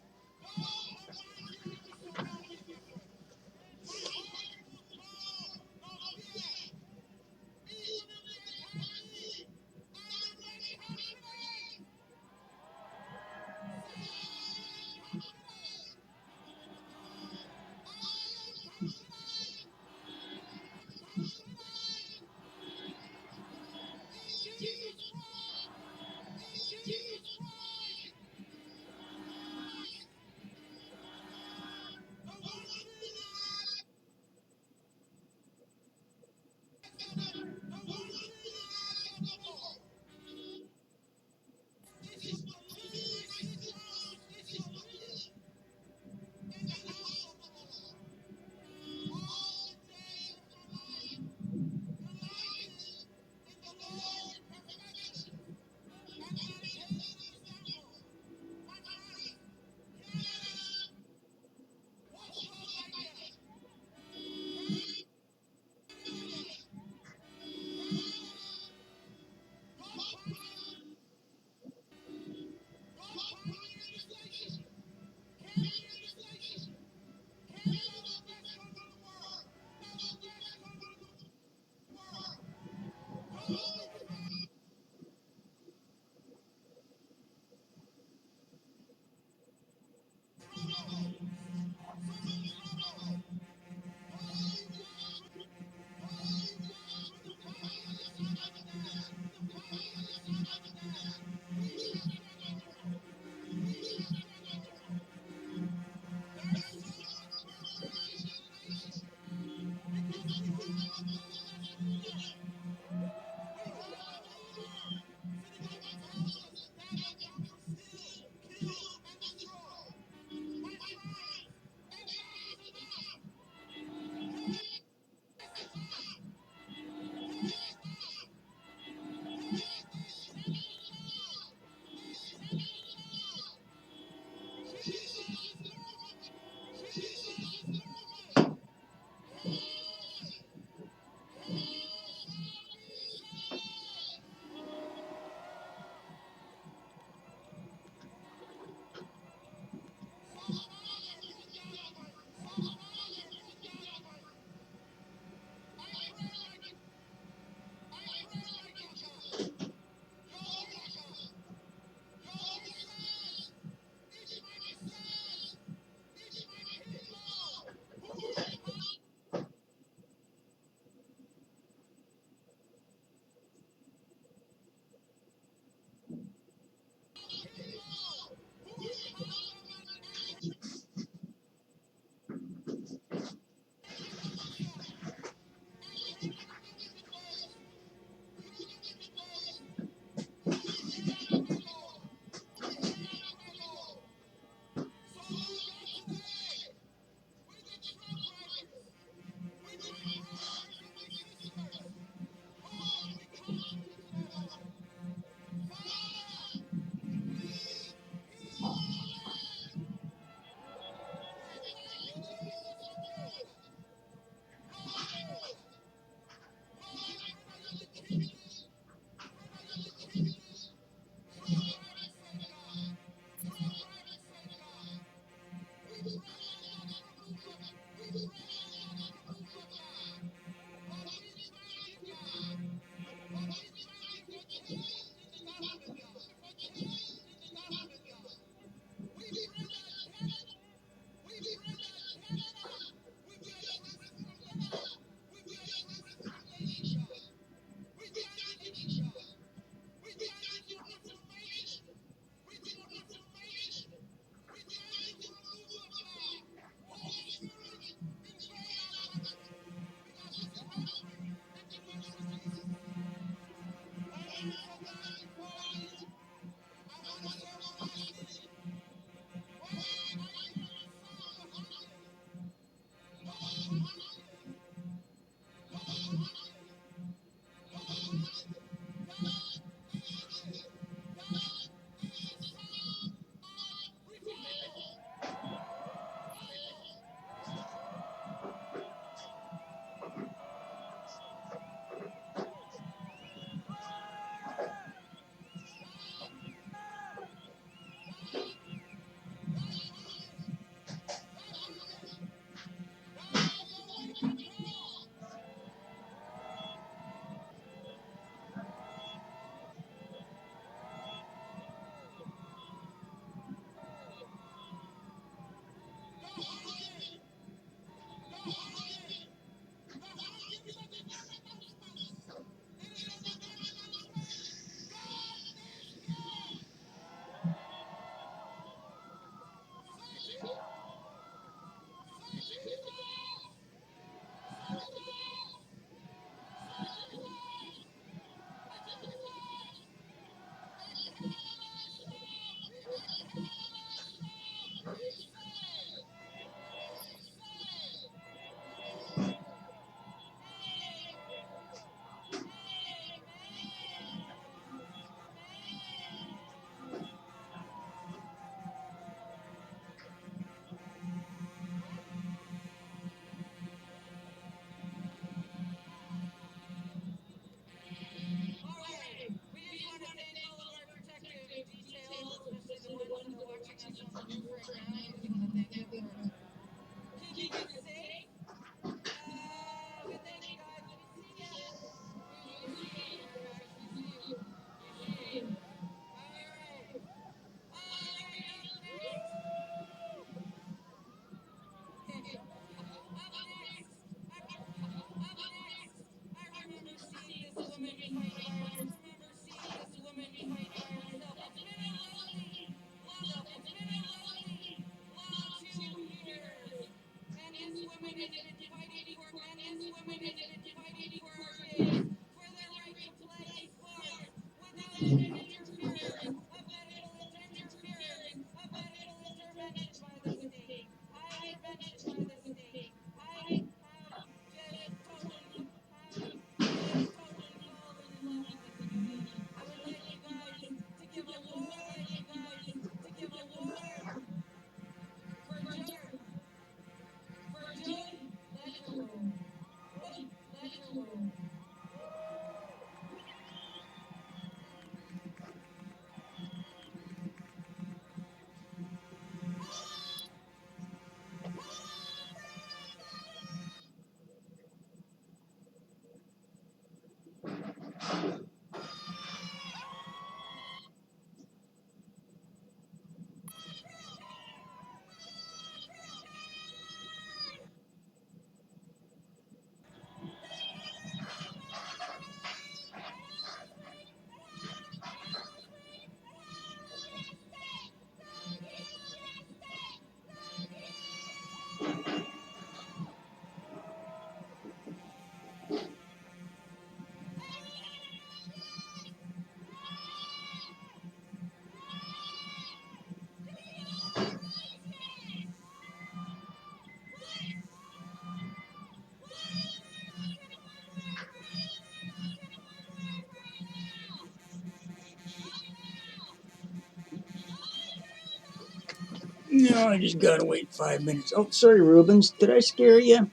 No, I just gotta wait 5 minutes. Oh, sorry, Rubens. Did I scare you?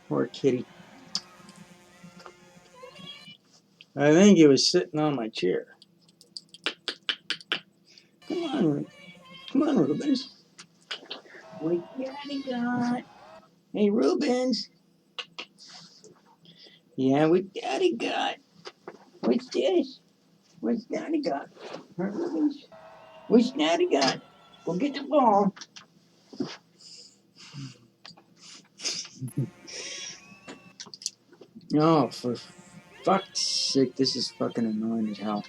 Poor kitty. I think he was sitting on my chair. Come on, come on, Rubens. What daddy got? Hey, Rubens. Yeah, what daddy got? What's this? What's daddy got? Huh, Rubens? What's daddy got? Go get the ball. Oh, for fuck's sake, this is fucking annoying as hell.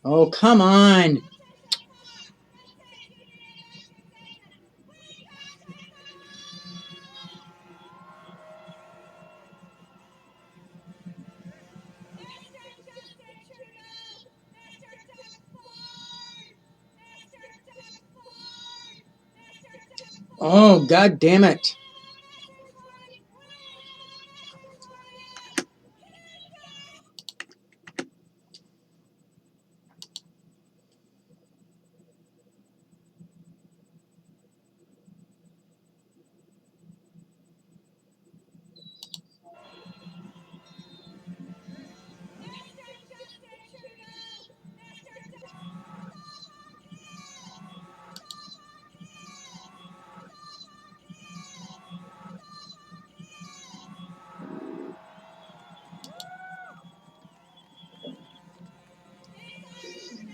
Oh, come on. Oh, god damn it.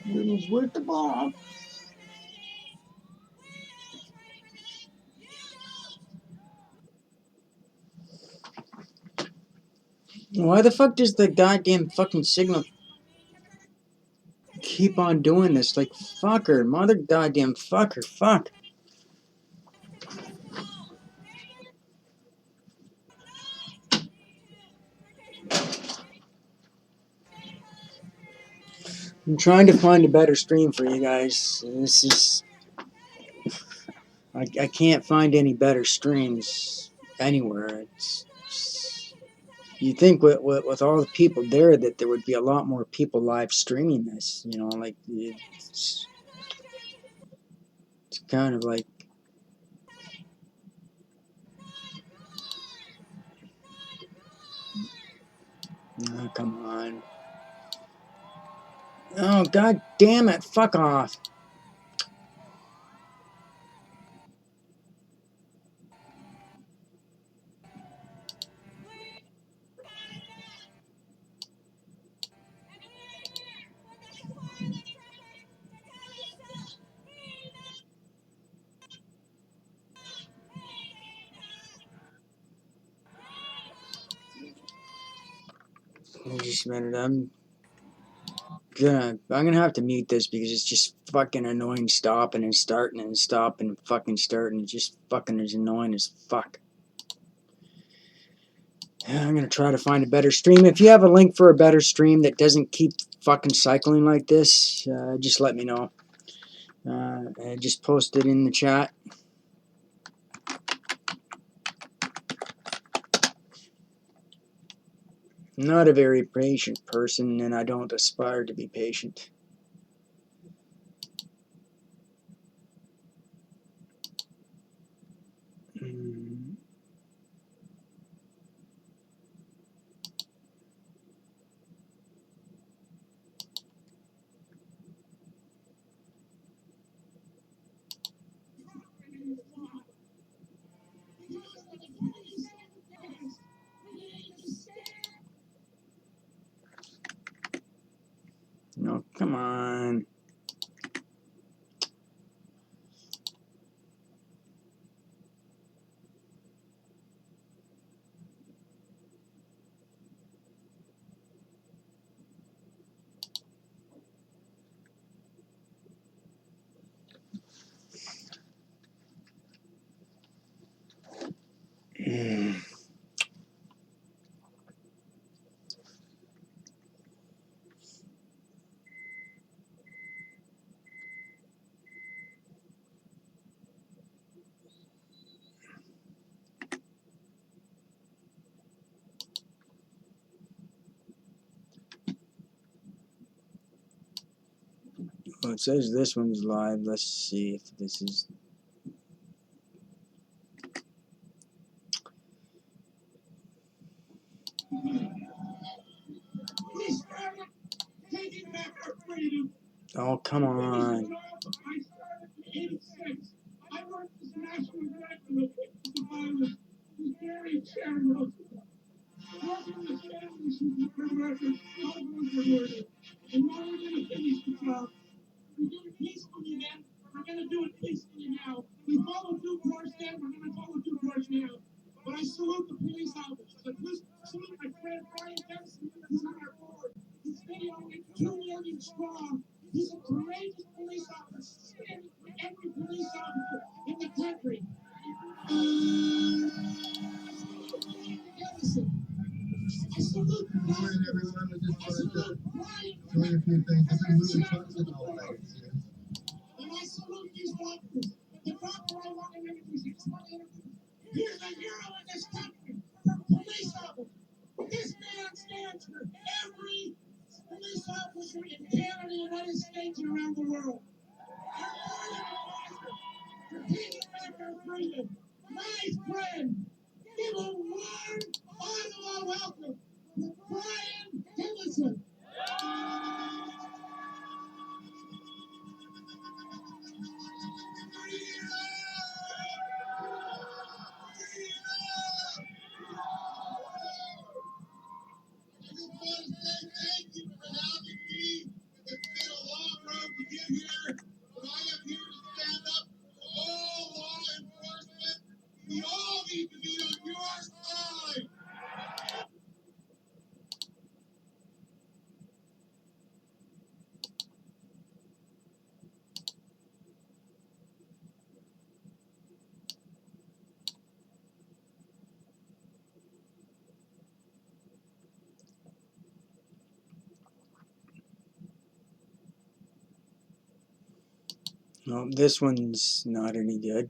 Rubens, where's the ball? Why the fuck does the goddamn fucking signal keep on doing this? Like, fucker, mother goddamn fucker, fuck. I'm trying to find a better stream for you guys. This is... I can't find any better streams anywhere. You'd think with all the people there that there would be a lot more people live streaming this. You know, like, it's kind of like... Oh, come on. Oh, god damn it, fuck off. Just a minute, I'm gonna have to mute this because it's just fucking annoying stopping and starting and stopping and fucking starting. It's just fucking as annoying as fuck. I'm gonna try to find a better stream. If you have a link for a better stream that doesn't keep fucking cycling like this, just let me know. I just post it in the chat. I'm not a very patient person, and I don't aspire to be patient. No, come on. Well, it says this one's live. Let's see if this is. Oh, come on. I worked as national director of the violence. Very charitable. Working with families who were murdered, loved ones were murdered. And now we're going to finish the job. We did it peacefully then. We're going to do it peacefully now. We followed due course then. We're going to follow due course now. But I salute the police officers. I salute my friend Brian Dempsey. He's on our board. He's videoing 2 million strong. He's a courageous police officer. Standing for every police officer in the country. I salute the good morning, everyone. I just wanted to tell you a few things. This is really talks about legacy. And I salute these doctors. The doctor I want to introduce you. Here's a hero in this country for police officers. This man stands for every police officer in Canada, the United States, and around the world. For taking back our freedom. My friend, give a warm Ottawa welcome to Brian Hillison. Thank you for having me. It's been a long road to get here, but I am here to stand up for all law enforcement. We all need to be on your side. No, this one's not any good.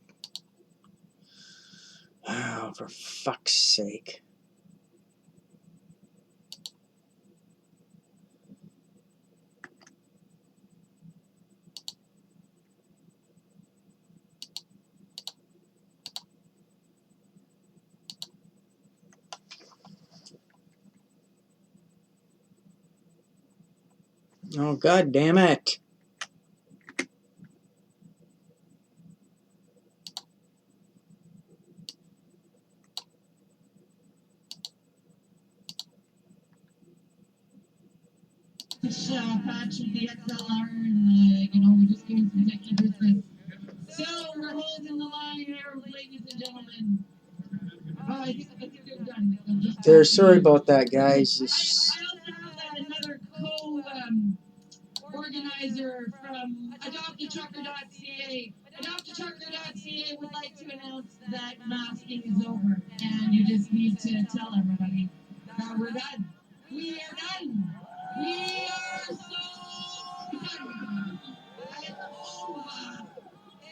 Oh, for fuck's sake. Oh, god damn it. Patch with the XLR and we're just doing some technical business. So we're holding the line here, ladies and gentlemen. I think we're done. There, sorry about that, guys. I also have another co-organizer from adoptatrucker.ca. Adoptatrucker.ca would like to announce that masking is over, and you just need to tell everybody that we're done. We are done. We are so done. It's over.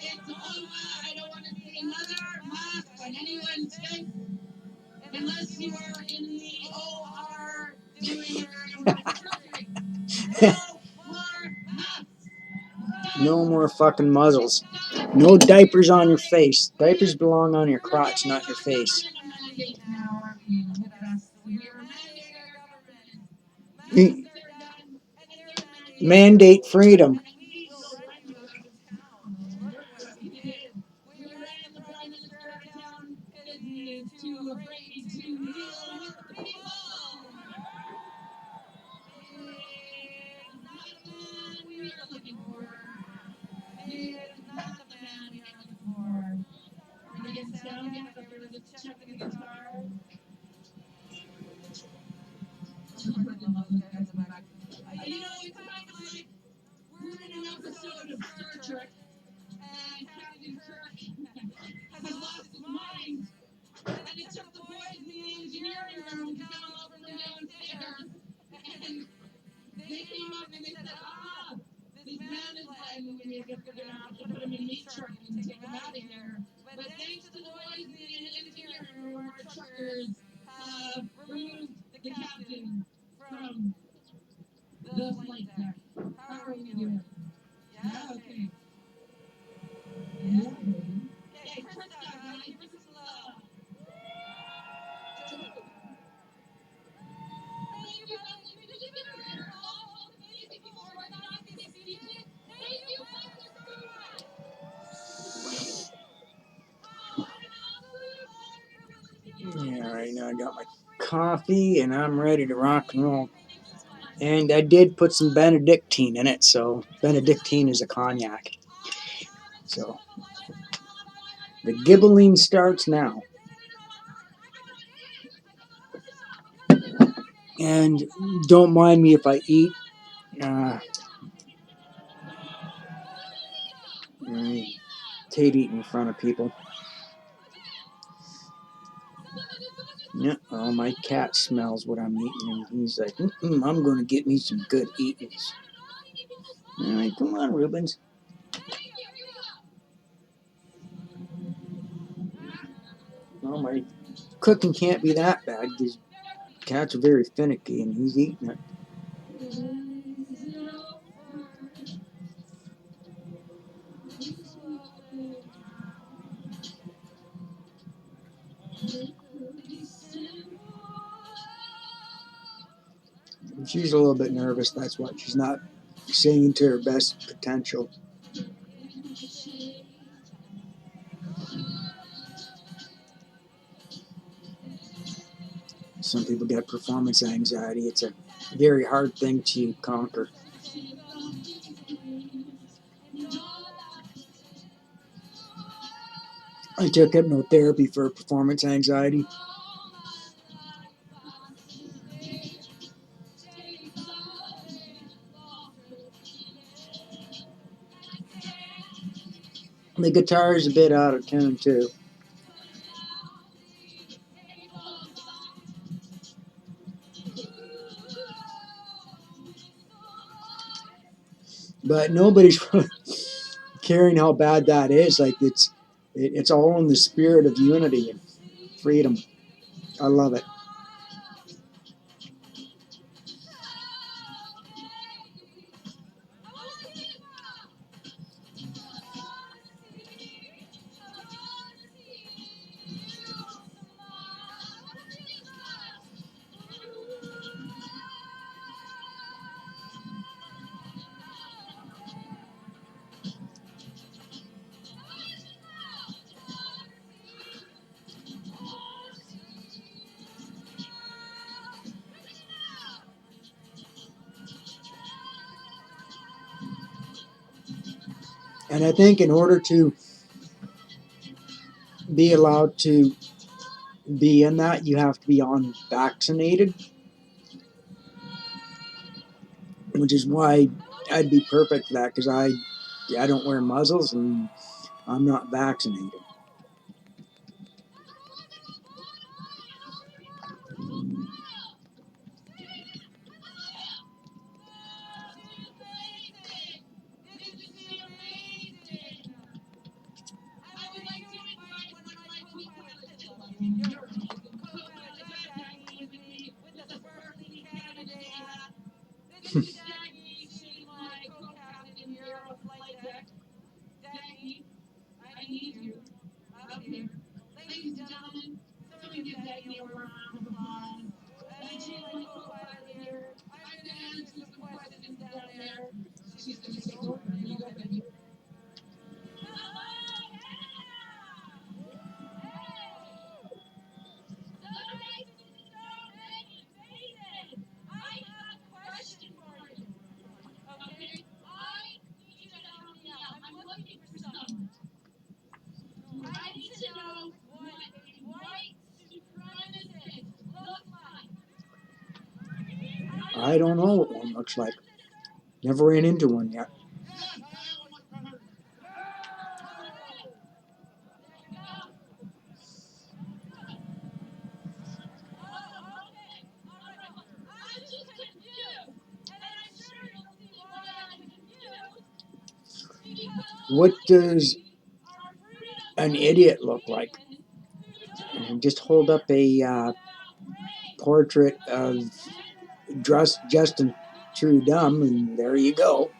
It's over. I don't want to see another mask on anyone's face unless you are in the OR doing your surgery. No more masks. No more fucking muzzles. No diapers on your face. Diapers belong on your crotch, not your face. Mandate freedom. It's kind of like we're in an episode of Star Trek, and Captain Kirk has lost his mind, and it took the boys in the engineering room to come up from downstairs, and they came up and they said, this man is lying, we're gonna have to put him in meat truck and take him out of here. But thanks to the boys in the engineering room, our truckers have removed the captain from Alright, now I got my coffee and I'm ready to rock and roll. And I did put some Benedictine in it, so Benedictine is a cognac. So the gibbeling starts now. And don't mind me if I eat. I hate eating in front of people. Yeah, oh, my cat smells what I'm eating, and he's like, I'm going to get me some good eatings. All right, come on, Rubens. Well, my cooking can't be that bad because cats are very finicky, and he's eating it. She's a little bit nervous, that's why she's not singing to her best potential. Some people get performance anxiety. It's a very hard thing to conquer. I took hypnotherapy for performance anxiety. The guitar is a bit out of tune too. But nobody's caring how bad that is. Like it's all in the spirit of unity and freedom. I love it. And I think in order to be allowed to be in that, you have to be unvaccinated, which is why I'd be perfect for that because I don't wear muzzles and I'm not vaccinated. I don't know what one looks like. Never ran into one yet. What does an idiot look like? And just hold up a portrait of Justin Trudeau, and there you go.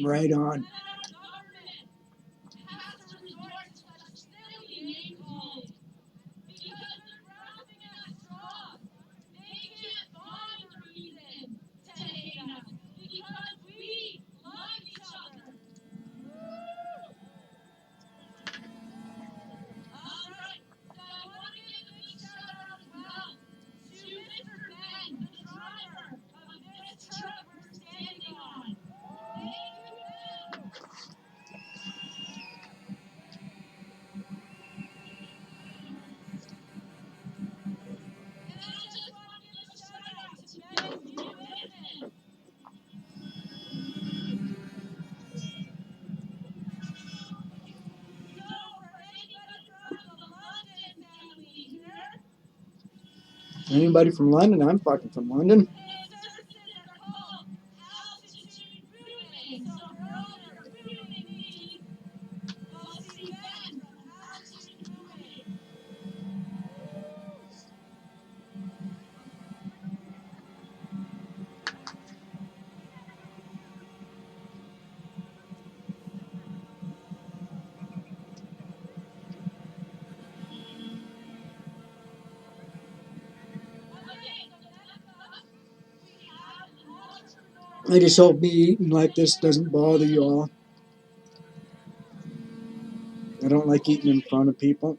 Right on. Anybody from London? I'm fucking from London. I just hope me eating like this doesn't bother you all. I don't like eating in front of people.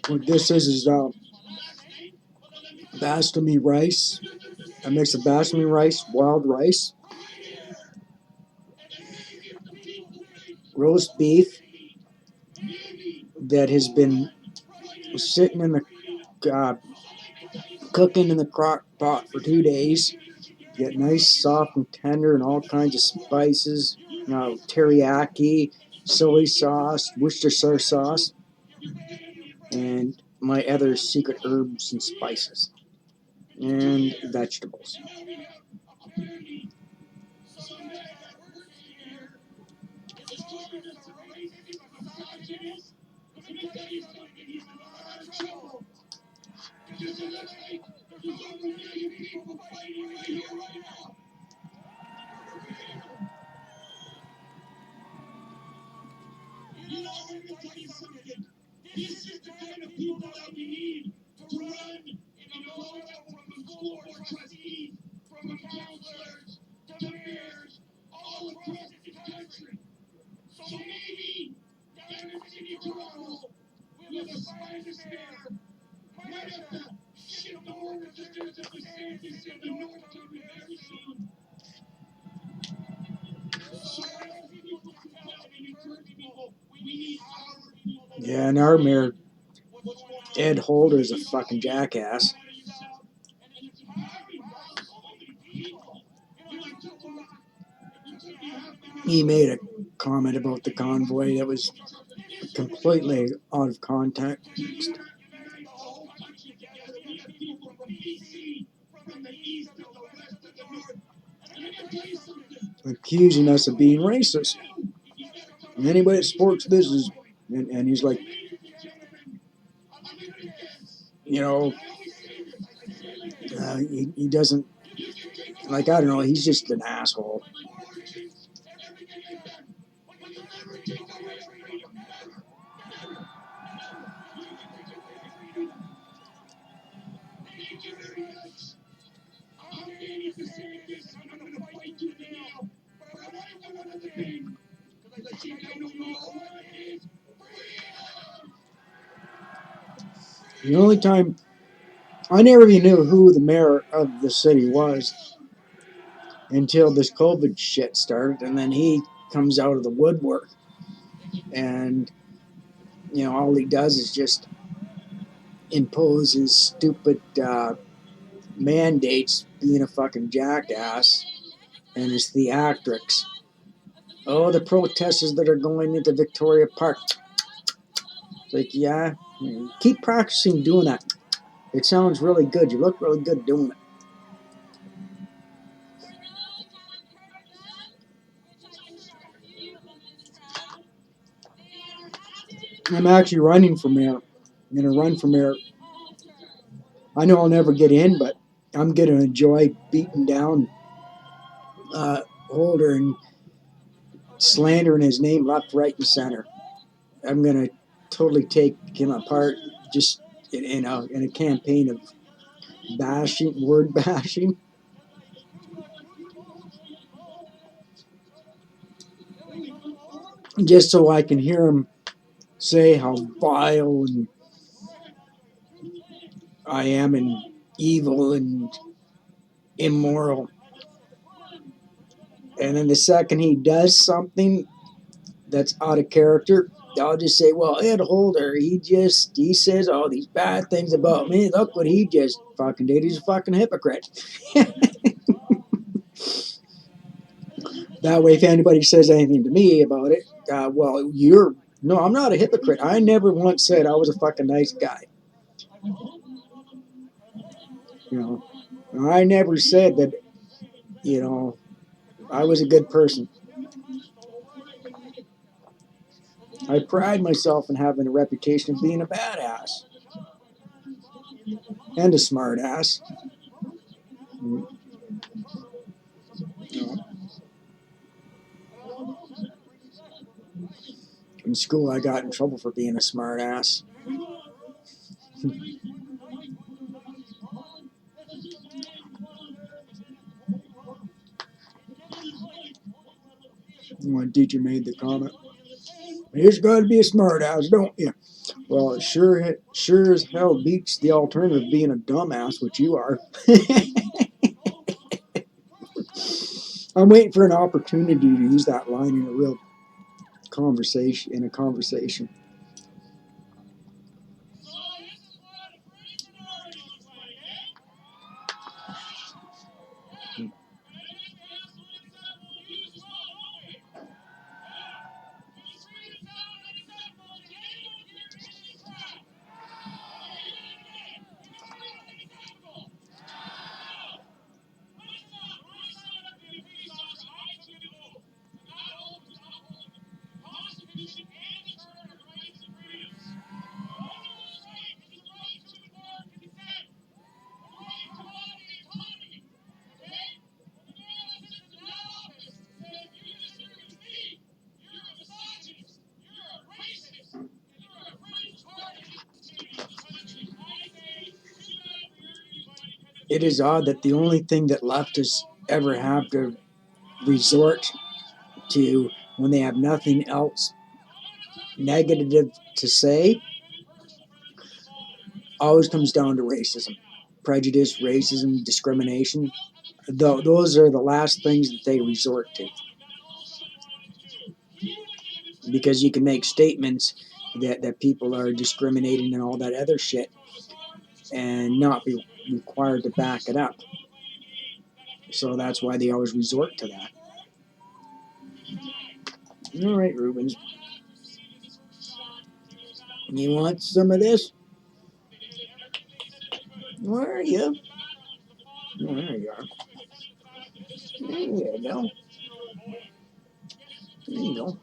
What this is basmati rice. I mix of basmati rice, wild rice, roast beef that has been sitting in the cooking in the crock pot for 2 days. Get nice, soft, and tender, and all kinds of spices. Teriyaki, soy sauce, Worcestershire sauce, and my other secret herbs and spices, and vegetables. Yeah, and our mayor, Ed Holder, is a fucking jackass. He made a comment about the convoy that was completely out of context, accusing us of being racist. And anybody that supports this is, and he's like, you know, he doesn't, like, I don't know, he's just an asshole. The only time I never even knew who the mayor of the city was until this COVID shit started, and then he comes out of the woodwork, and all he does is just impose his stupid mandates, being a fucking jackass, and his theatrics. Oh, the protesters that are going into Victoria Park. It's like, yeah, keep practicing doing that. It sounds really good. You look really good doing it. I'm actually running for mayor. I'm going to run for mayor. I know I'll never get in, but I'm going to enjoy beating down Holder and slandering his name left, right, and center. I'm going to totally take him apart just in a campaign of bashing, word bashing. Just so I can hear him say how vile and I am and evil and immoral. And then the second he does something that's out of character, I'll just say, well, Ed Holder, he says all these bad things about me. Look what he just fucking did. He's a fucking hypocrite. That way, if anybody says anything to me about it, well, no, I'm not a hypocrite. I never once said I was a fucking nice guy. You know, I never said that, I was a good person. I pride myself in having a reputation of being a badass and a smart ass. In school, I got in trouble for being a smart ass. One teacher made the comment, "You just got to be a smart ass, don't you?" Well, it sure as hell beats the alternative of being a dumbass, which you are. I'm waiting for an opportunity to use that line in a real conversation. It is odd that the only thing that leftists ever have to resort to when they have nothing else negative to say always comes down to racism, prejudice, racism, discrimination. Those are the last things that they resort to, because you can make statements that people are discriminating and all that other shit and not be required to back it up. So that's why they always resort to that. All right, Rubens. You want some of this? Where are you? Oh, there you are. There you go. There you go.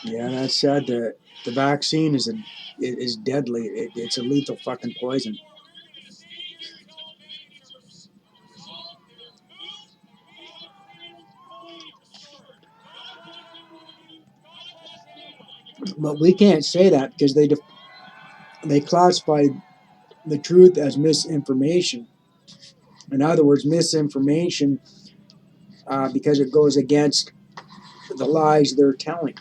Yeah, that's sad. The vaccine is deadly. It's a lethal fucking poison. But we can't say that because they classify the truth as misinformation. In other words, misinformation because it goes against the lies they're telling.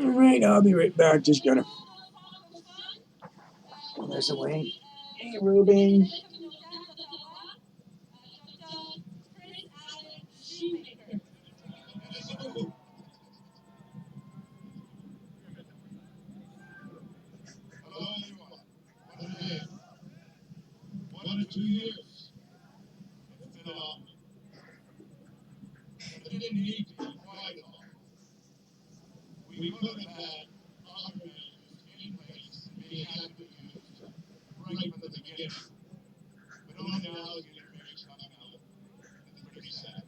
Alright, I'll be right back. Just gotta pull this away. Hey, Ruben. Hello, everyone. What a day. What a 2 years. It's been awful. But it didn't need to be quite as awful. We could have had other measures in place being actively used right from the beginning. But only now is the information coming out. It's pretty sad.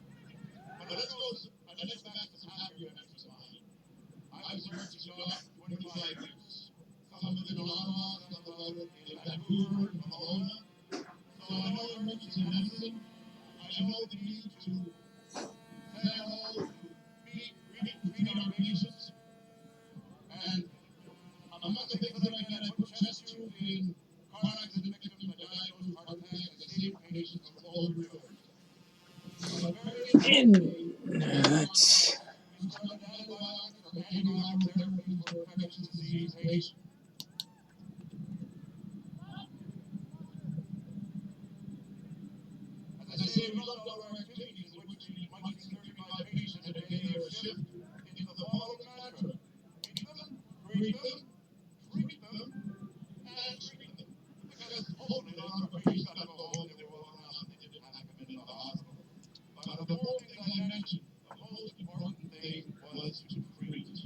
But let's back to some happier memories of mine. I was nursing dogs for 25 years. Some of it in Ottawa, some of it in Vancouver, in Kelowna. So I know emergency medicine. I know the need to say hello, to meet, greet, and treat our patients. And among the things that I did, I put chest tube in car accident victims, I diagnosed heart attacks, I saved patients from overdose. On a very important day, we started antibiotics or antiviral therapies for infectious disease patients. As I say, we loved all our activities in which we might see 35 patients a day or a shift into the following mantra: meet them, greet them, treat them, and treat them. Because hopefully none of our patients got to go home, they were well enough, they didn't have to come into the hospital. But of the four things I mentioned, the most important thing was to treat.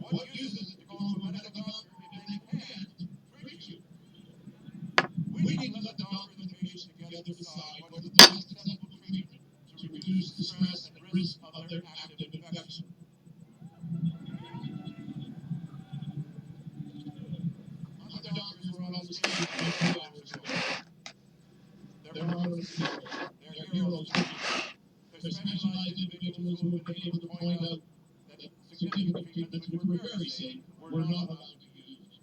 What use is it to go to a medical doctor if they can't treat you? We need to let the doctor and the patient together decide what's the best acceptable treatment to reduce the stress and risk of their active infection. My doctors were on the stage 22 hours ago. They're marvelous people. They're heroes to me. They're specialized individuals who have been able to point out that significant treatments which were very safe were not allowed to be used.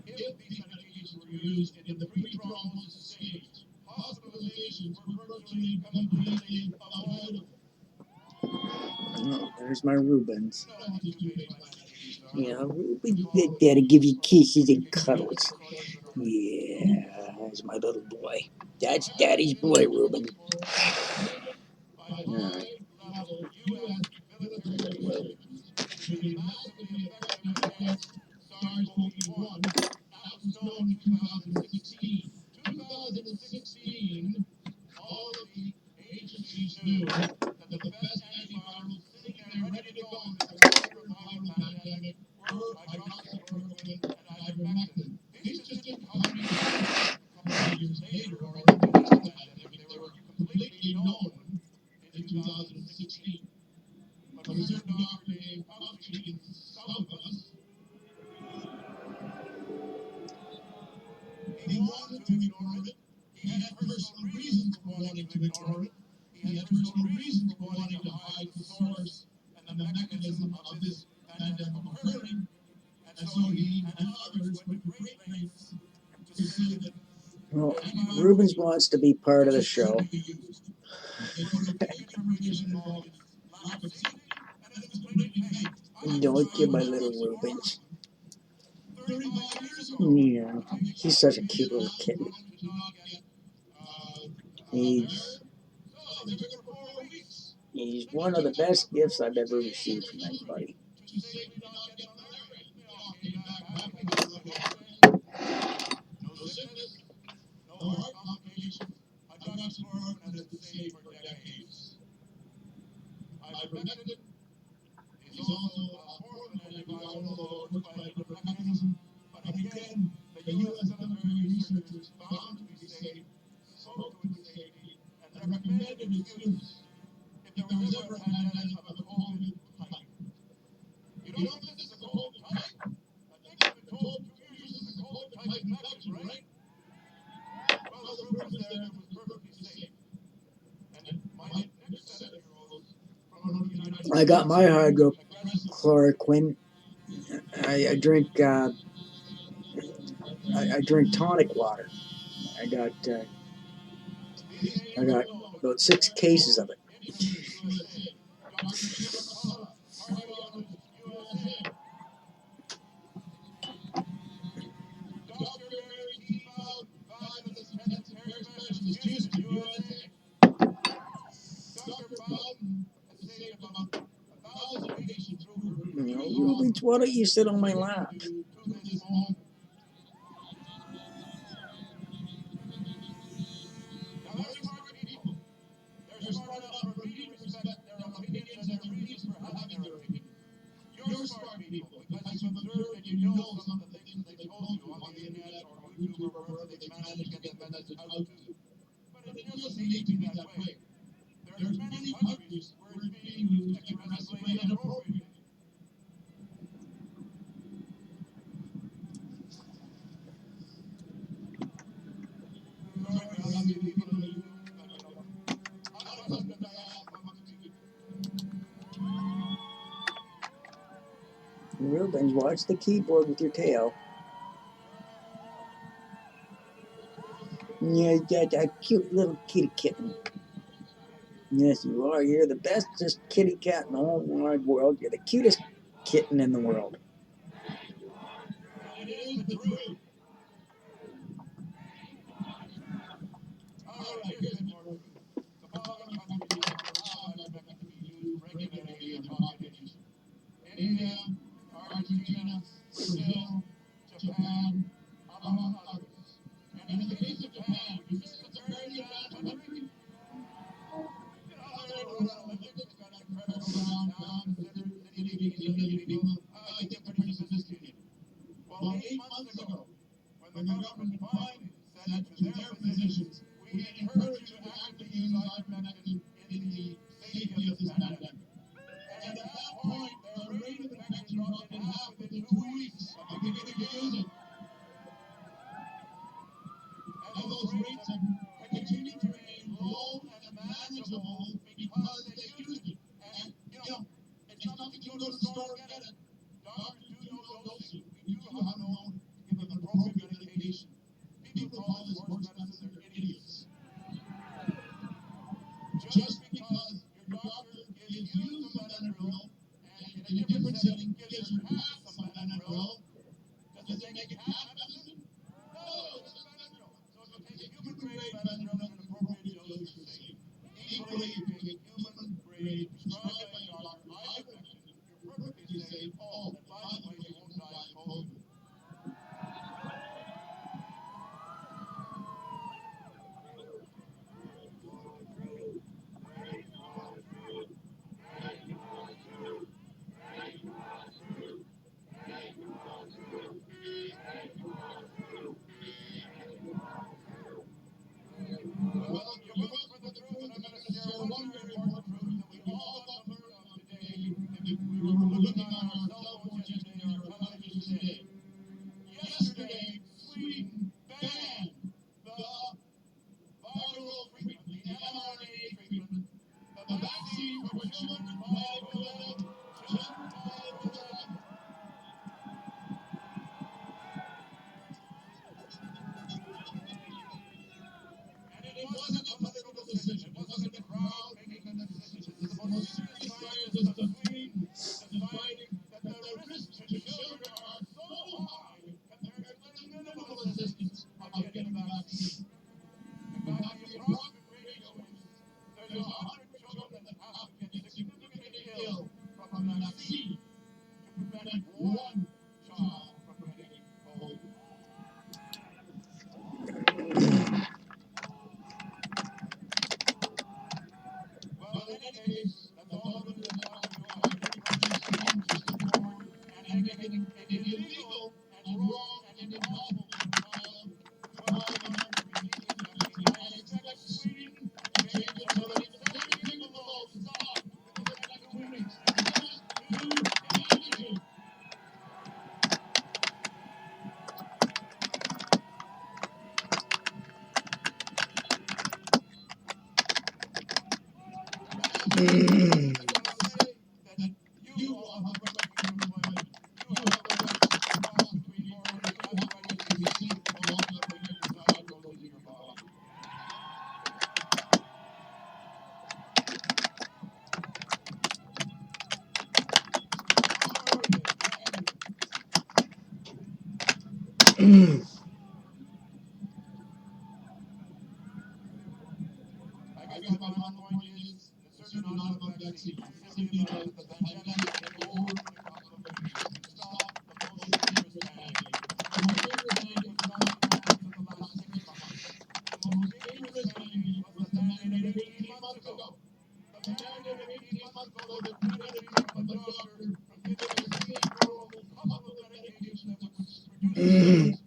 If these medications were used in the pre-thrombosis stage, hospitalizations were virtually completely avoidable. Oh, there's my Rubens. You know what these two baseline activities are. Yeah, Ruben, Daddy give you kisses and cuddles. Yeah, that's my little boy. That's Daddy's boy, Ruben. By high-level U.S. military researchers to be massively effective against SARS-CoV-1. That was known in 2016. 2016, all of the agencies knew that the best antivirals sitting there ready to go in this coronavirus pandemic were hydroxychloroquine and ivermectin. These just didn't come to light a couple of years later or in the middle of the pandemic. They were completely known in 2016. But a certain doctor named Fauci in the south of us, he wanted to ignore it. He had personal reasons for wanting to ignore it. He had personal reasons for wanting to hide the source and the mechanism of this pandemic occurring. And so he and others went to great lengths to say that Well, Rubens wants to be part of the show. they put a big information involved in lack of safety, and it's completely fake. Don't give my little Rubens. 35 years ago, Yeah, he's such a cute little kitten. He's he's one of the best gifts I've ever received from anybody. To safely not get malaria. You know, came back happy, got to live home again. No sickness, no heart complications. Hydroxychloroquine has been safe for decades. Ivermectin is also a form of an antiviral, although it works by a different mechanism. But again, the U.S. military researchers found it to be safe, spoke to its safety, and recommended its use if there was ever a pandemic of the COVID type. You don't think this is a COVID type? I think we've been told for 2 years this is a COVID type infection, right? Well, the proof is there that it was perfectly safe. And my next 7-year-olds from the United States. I got my hydrochloroquine. I drink I drink tonic water. I got I got about 6 cases of it. Rubens, why don't you sit on my lap? They're smart enough for me to respect their opinions and their reasons for having their opinion. You're smart people because you've observed and you know some of the things that they told you on the internet or YouTube or wherever they've managed to get the message out to. But it doesn't need to be that way. There's many countries where it's being used aggressively and inappropriately. Sorry, I see people in you. Rubens, watch the keyboard with your tail. Yeah, you got a cute little kitty kitten. Yes, you are. You're the bestest kitty cat in the whole wide world. You're the cutest kitten in the world. And it is the truth. All right, here's the more truth. The following countries are now expected to be used regularly in the population: India, Argentina, Brazil, Japan, among others. And in the case of Japan, which is a very advanced country, you know, they're doing the Olympics, they've got incredible downtown, the city being a million people. I think they're pretty sophisticated. Well, 8 months ago, when the government finally said to their physicians, we encourage you to actively use ivermectin in the safety of this pandemic. And at that point, their rate of infection dropped in half within 2 weeks of beginning to use it. And those rates have continued to remain low and manageable because they used it. And, you know, it's not that you go to the store and get it. Doctors do know dosing. We do have known to give an appropriate medication. People call this horse medicine, they're idiots. Just because your doctor gives you some Benadryl and in a different setting gives your cat some Benadryl, does it make it cat medicine? No, it's just Benadryl. So if you take human-grade Benadryl in an appropriate dose, you're safe. Equally, if you take human-grade prescribed by a doctor ivermectin, you're perfectly safe. Oh, and by the way, you won't die of COVID. Well, you're looking for the truth, and I'm going to share one very important truth that we all got to learn of today. If we were looking on our cell phones yesterday or our televisions today. Yesterday, Sweden banned the viral treatment, the mRNA treatment, the vaccine for children 5 to 11, children 5 to 11. And it wasn't a political decision. It wasn't a crowd making the decision. This is the most serious scientists of Sweden deciding that the risks to children are so high compared to the minimal resistance of getting the vaccine. In fact, the approximate ratio is there's 100 children that have to get significantly ill from the vaccine to prevent one child from getting COVID. Well, in any case, that's all the news I want to do. I hear countries Sweden just come forward and making it illegal and wrong and impossible for a child 12 and under to receive this vaccine. I expect Sweden to change it so that it's 17 below to stop within the next 2 weeks. It's just too damaging. You all have a right to your employment. You have a right to cross between borders. You have a right to be safe with all the things inside goes into your body. I guess my bottom point is, it's certainly not about vaccines. It's simply about the pandemic being over in a couple of weeks. We can stop the most dangerous panic. The most dangerous panic was not the panic of the last 6 months. The most dangerous panic was the mandate of 18 months ago. The mandate of 18 months ago that prevented me from a doctor from giving a safe, oral, couple of medications that would reduce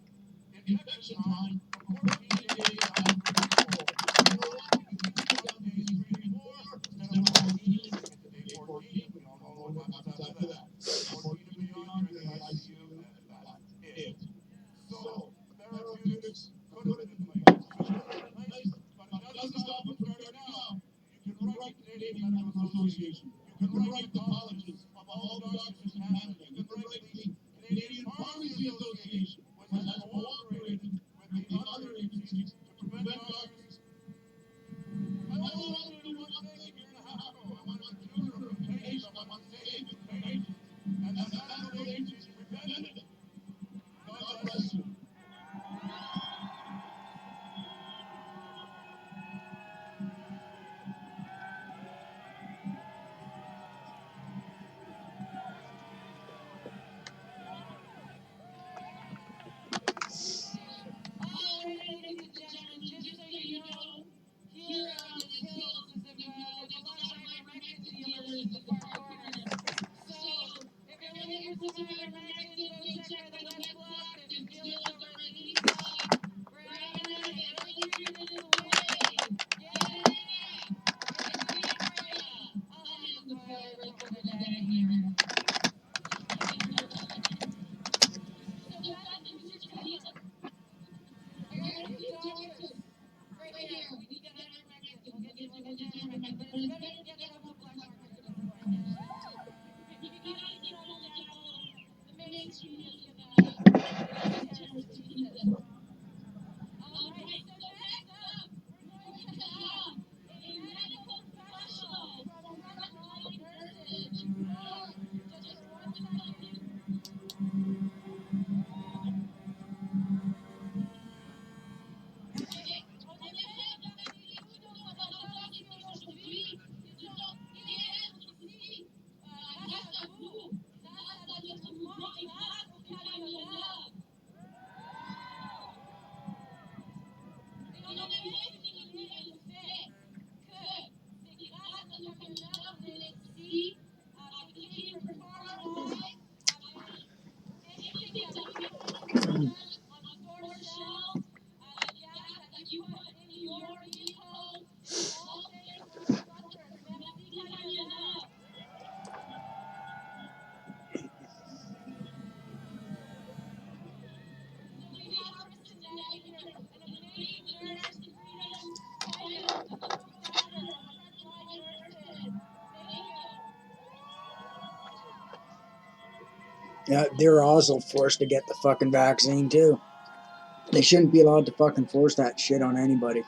infection time from 14 days down to 3 weeks. And a lot of you keep it down to days 3 and 4 instead of 14. If you get to day 14, we all know what happens after that. 14 and beyond, you're in the ICU, and that's it. So, therapeutics could have been in place, should have been in place, but it doesn't stop from starting now. You can write the Canadian Medical Association. You can write the colleges of all the doctors in Canada. You can write the Canadian Pharmacy Association, which has cooperated with the other agencies to prevent doctors. I only wanted to do one thing a year and a half ago. I wanted to cure from patients. I wanted to save from patients. And the medical agencies prevented it. God bless you. Ladies and gentlemen, just so you know, here on this hill there's a lot of ivermectin dealers in the far corner. So, if you're looking for some ivermectin, go check out the west block. There's dealers over on the east side. Grab it, early treatment is the way. Get in there. It's good for ya. I'll handle the toilet for the day here. So back to Mr. Taylor. I got a few doctors right here. We need to get ivermectin. We'll get you ivermectin. But it's better to get it off the black market at this point. You cannot travel down the main street of the terrorist Jesus. Alright, so next up, we're going to have a medical professional from frontline nurses. Mark, just for 1 second. Anything that we find on store shelves, the gas that you put in your vehicle, it's all safe for our instructors. Merci, Canada. So we have our Miss Annette here, an amazing nurse, Freedom Fighter, a co-founder of Frontline Nurses. Thank you. Yeah, they're also forced to get the fucking vaccine too. They shouldn't be allowed to fucking force that shit on anybody. I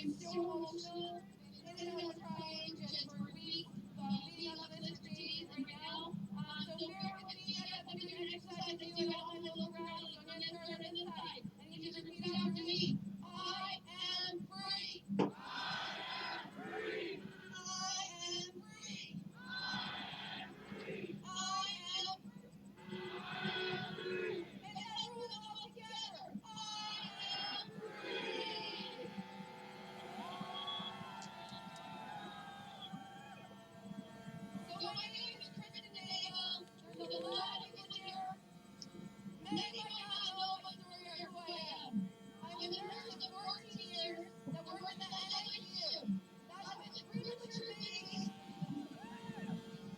am so emotional. It's been a crying just for weeks, leading up to this for days right now. So bear with me as I'm doing an exercise with you. I don't want to look around, so I'm going to start on this side. I need you to repeat after me. I am free. I am free. I am free. I am free. And everyone all together. I am free. So my name is Kristen Dale. There's a lot of people here. Many might not know my story or who I am. I'm a nurse of 14 years that worked in the NICU. That's with premature babies.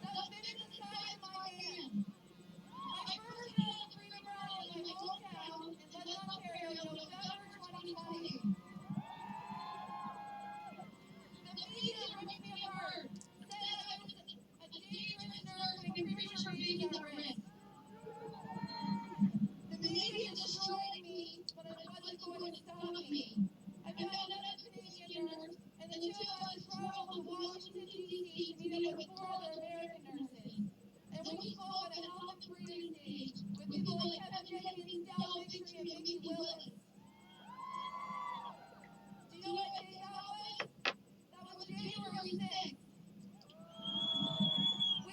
That's been the size of my hand. I first had a freedom rally in my hometown in London, Ontario, November 2020. The media ripped me apart, said I was a dangerous nurse putting premature babies at risk. The media destroyed me, but it wasn't going to stop me. I found another Canadian nurse, and the two of us traveled to Washington, D.C. to meet up with 4 other American nurses. And we people like Kevin Jenkins, Dal Victory, and Mickey Willis. Do you know what date that was? That was January 6th.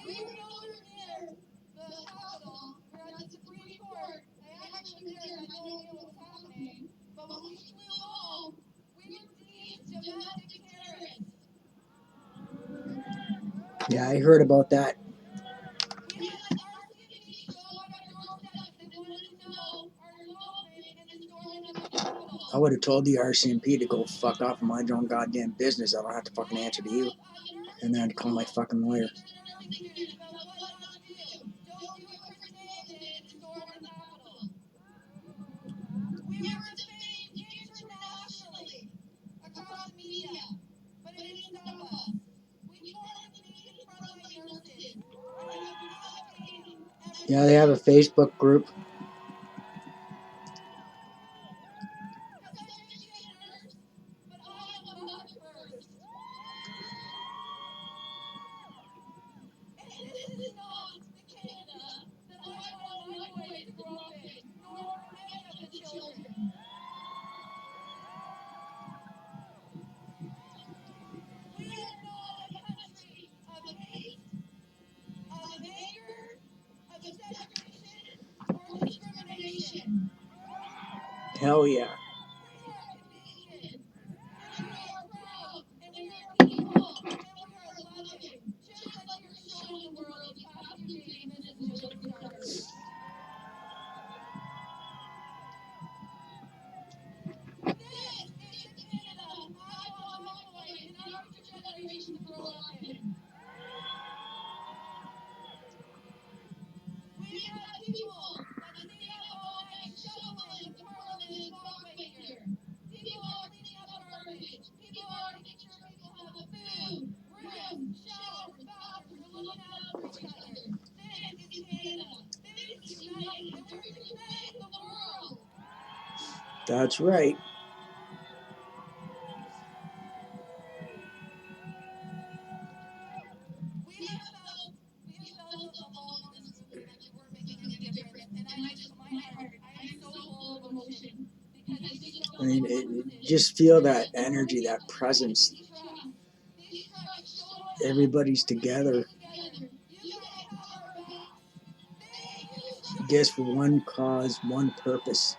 We were nowhere near the Capitol. We were at the Supreme Court. I actually was there. I had no idea what was happening. But when we flew home, we were deemed domestic terrorists. Yeah, I heard about that. We had the RCMP show up at our doorstep because they wanted to know our involvement in the storming of the Capitol. I would have told the RCMP to go fuck off and mind your own goddamn business. I don't have to fucking answer to you. And then I'd call my fucking lawyer. Nursing students about what not to do. Don't do what Chris Nail did and storm the Capitol. We were defamed internationally across the media, but it didn't stop us. We formed the Canadian Frontline Nurses and have been advocating ever Yeah, they have a Facebook group. because I may be a nurse, but I am a mother first. And this is not the Canada that I want my boys to grow up in, nor for any of the children. We are not a country of hate, of anger, of segregation, or discrimination. Hell yeah. We are Canadian, and we are proud, and we are peaceful, and we are loving, just like we are showing the world these past few days in Mississauga and Calgary. This is the Canada I want my boys and our future generations to grow up in. We've had people that stayed up all night shoveling the Parliament walkway here. People are cleaning up garbage. People are making sure people have food, rooms, showers, bathrooms. We're looking out for each other. This is Canada. This is united, and we're defending the world. That's right. We have felt alone in this movement, like we weren't making any difference. And my heart, I am so full of emotion because it's just so I mean, just feel that energy, that presence. These trucks showed up. Everybody's together. You guys have our backs. Thank you, truckers. Just for one cause, one purpose.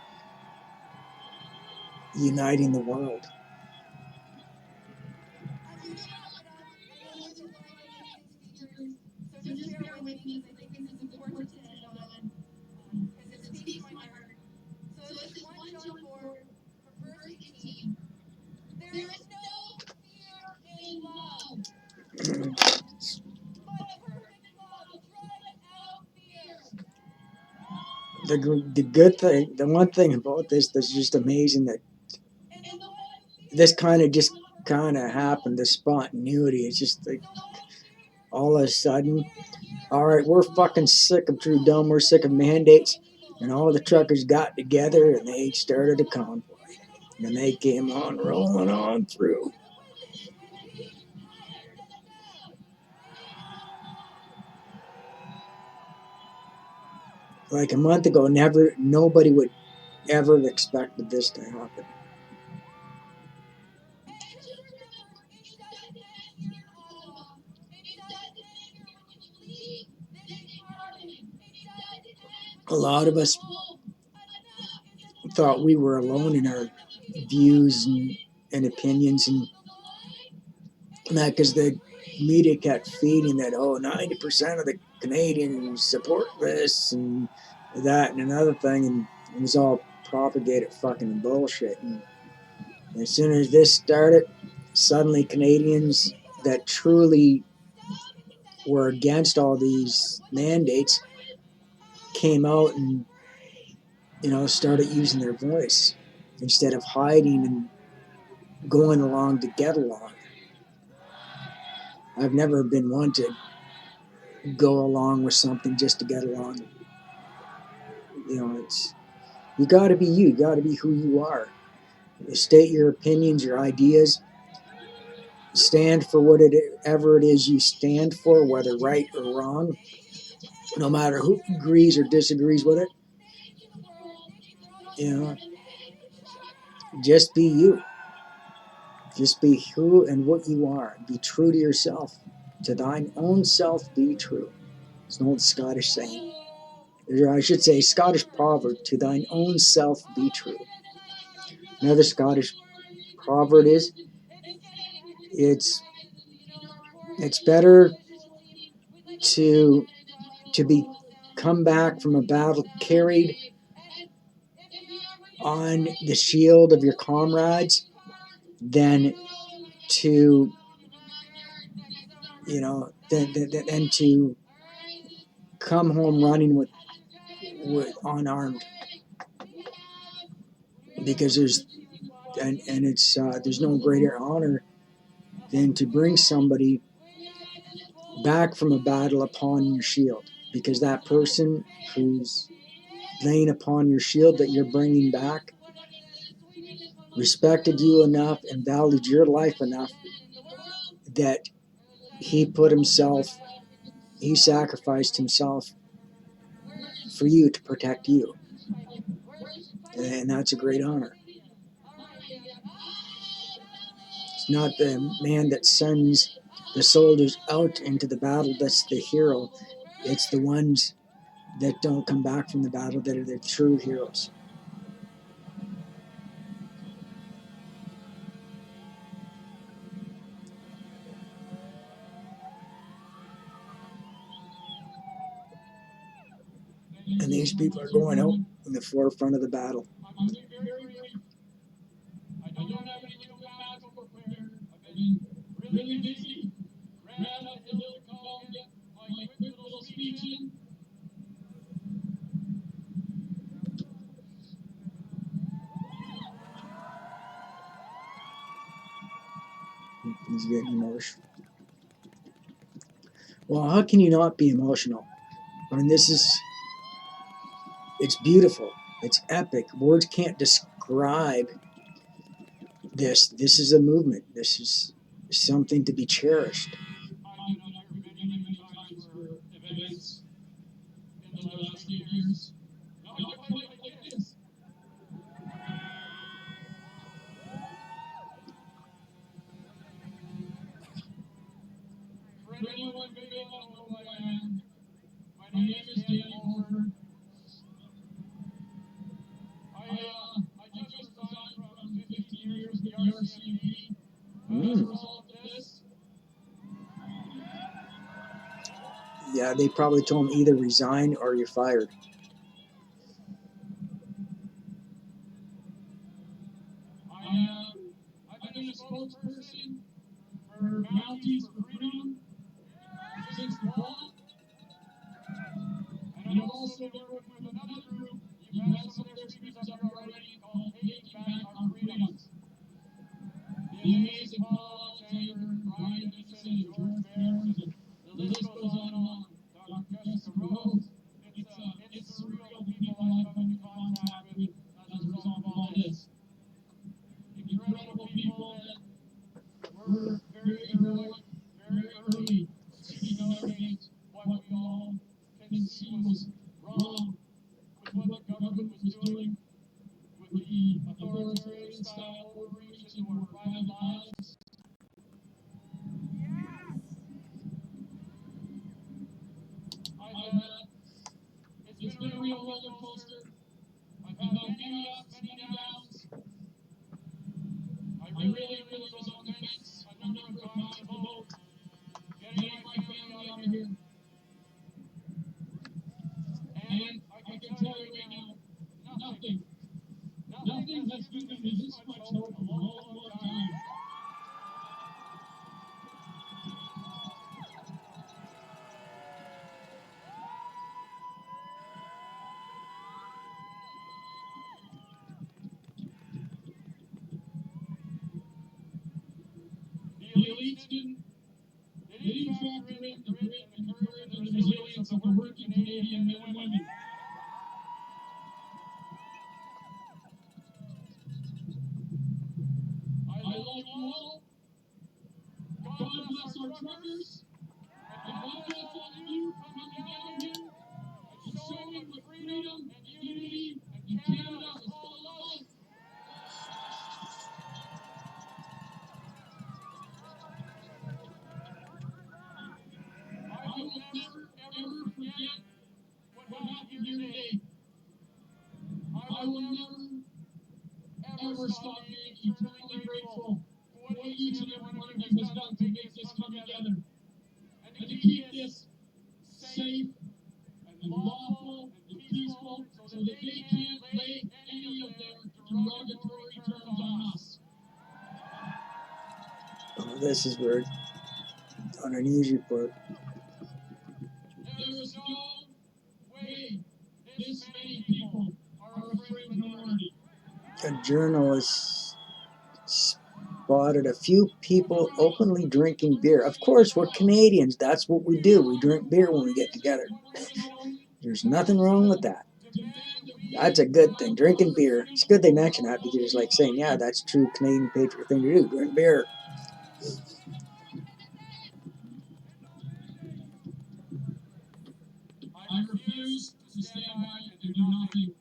Uniting the world. I'm going to wrap it up. I know there's a lot of amazing speakers, so just bear with me because I think this is important to end on because it speaks to my heart. So this is 1 John 4 from verse 18. There is no fear in love, but perfect love drives out fear. The good thing, the one thing about this that's just amazing that And the one who fears this kind of happened, the spontaneity. It's just like all of a sudden, all right, we're fucking sick of Trudeau, we're sick of mandates, and all the truckers got together and they started a convoy, and they came on rolling on through. Like a month ago, nobody would ever have expected this to happen. And just remember, it doesn't end here in Ottawa. It doesn't end here when you leave this parliament. It doesn't end A when lot you of go us home. Enough is thought enough. we were alone in our views and opinions, and that because the media kept feeding that, oh, 90% of the Canadians support this and that and another thing, and it was all propagated fucking bullshit. And as soon as this started, suddenly Canadians that truly were against all these mandates came out and, started using their voice instead of hiding and going along to get along. I've never been one to go along with something just to get along. It's you got to be you. You got to be who you are. State your opinions, your ideas. Stand for whatever it is you stand for, whether right or wrong. No matter who agrees or disagrees with it, You know, just be you. Just be who and what you are. Be true to yourself. To thine own self be true. It's an old Scottish saying. Or I should say, Scottish proverb, to thine own self be true. Another Scottish proverb is, it's better to be come back from a battle carried on the shield of your comrades than to, than to come home running with unarmed. Because there's no greater honor than to bring somebody back from a battle upon your shield, because that person who's laying upon your shield that you're bringing back respected you enough and valued your life enough that he sacrificed himself for you, to protect you. And that's a great honor. It's not the man that sends the soldiers out into the battle that's the hero. It's the ones that don't come back from the battle that are the true heroes. And these people are going out in the forefront of the battle. I don't have any real battles prepared. I've been really busy. Ran up the hill to call and get my quick little speech in. He's getting emotional. Well, how can you not be emotional? I mean, it's beautiful. It's epic. Words can't describe this. This is a movement. This is something to be cherished. I've been up here many, many times for events in the last 8 years. Not quite like this. For anyone who may not know who I am, my name is Dan Over. I just resigned from 15 years with the RCMP as a result of this. Yeah, they probably told him either resign or you're fired. I've been a spokesperson for Mounties for Freedom since the fall. And I've also been working with another group. You've had some of their speakers up here already, called Take Back Our Freedoms. The amazing Paul Alexander, Brian Dickinson, and George Bears, and the list goes on and on. Dr. Jessica Rose. It's surreal the people I've come into contact with as a result of all this. Incredible people that were very heroic, very early, speaking out against what we all can see was wrong with what the government was doing, with the authoritarian style overreach into our private lives. It's been a real roller coaster. I've had many ups, many downs. I really was on the fence a number of times about getting my family out of here. And I can tell you right now, nothing has given me this much hope in a long, long time. The elites didn't factor in the grit and the courage and the resilience of the working Canadian men and women. I love you all. God bless our truckers. And God bless all of you coming down here and showing what freedom and unity and Canada is all safe and lawful and peaceful so that they can't lay any of their derogatory terms on us. Oh, this is weird. On a news report. There is no way this many people are afraid of minority. A journalist spotted a few people openly drinking beer. Of course, we're Canadians. That's what we do. We drink beer when we get together. There's nothing wrong with that. That's a good thing. Drinking beer. It's good they mention that because it's like saying, yeah, that's a true Canadian patriot thing to do. Drink beer. I refuse to stand by and do nothing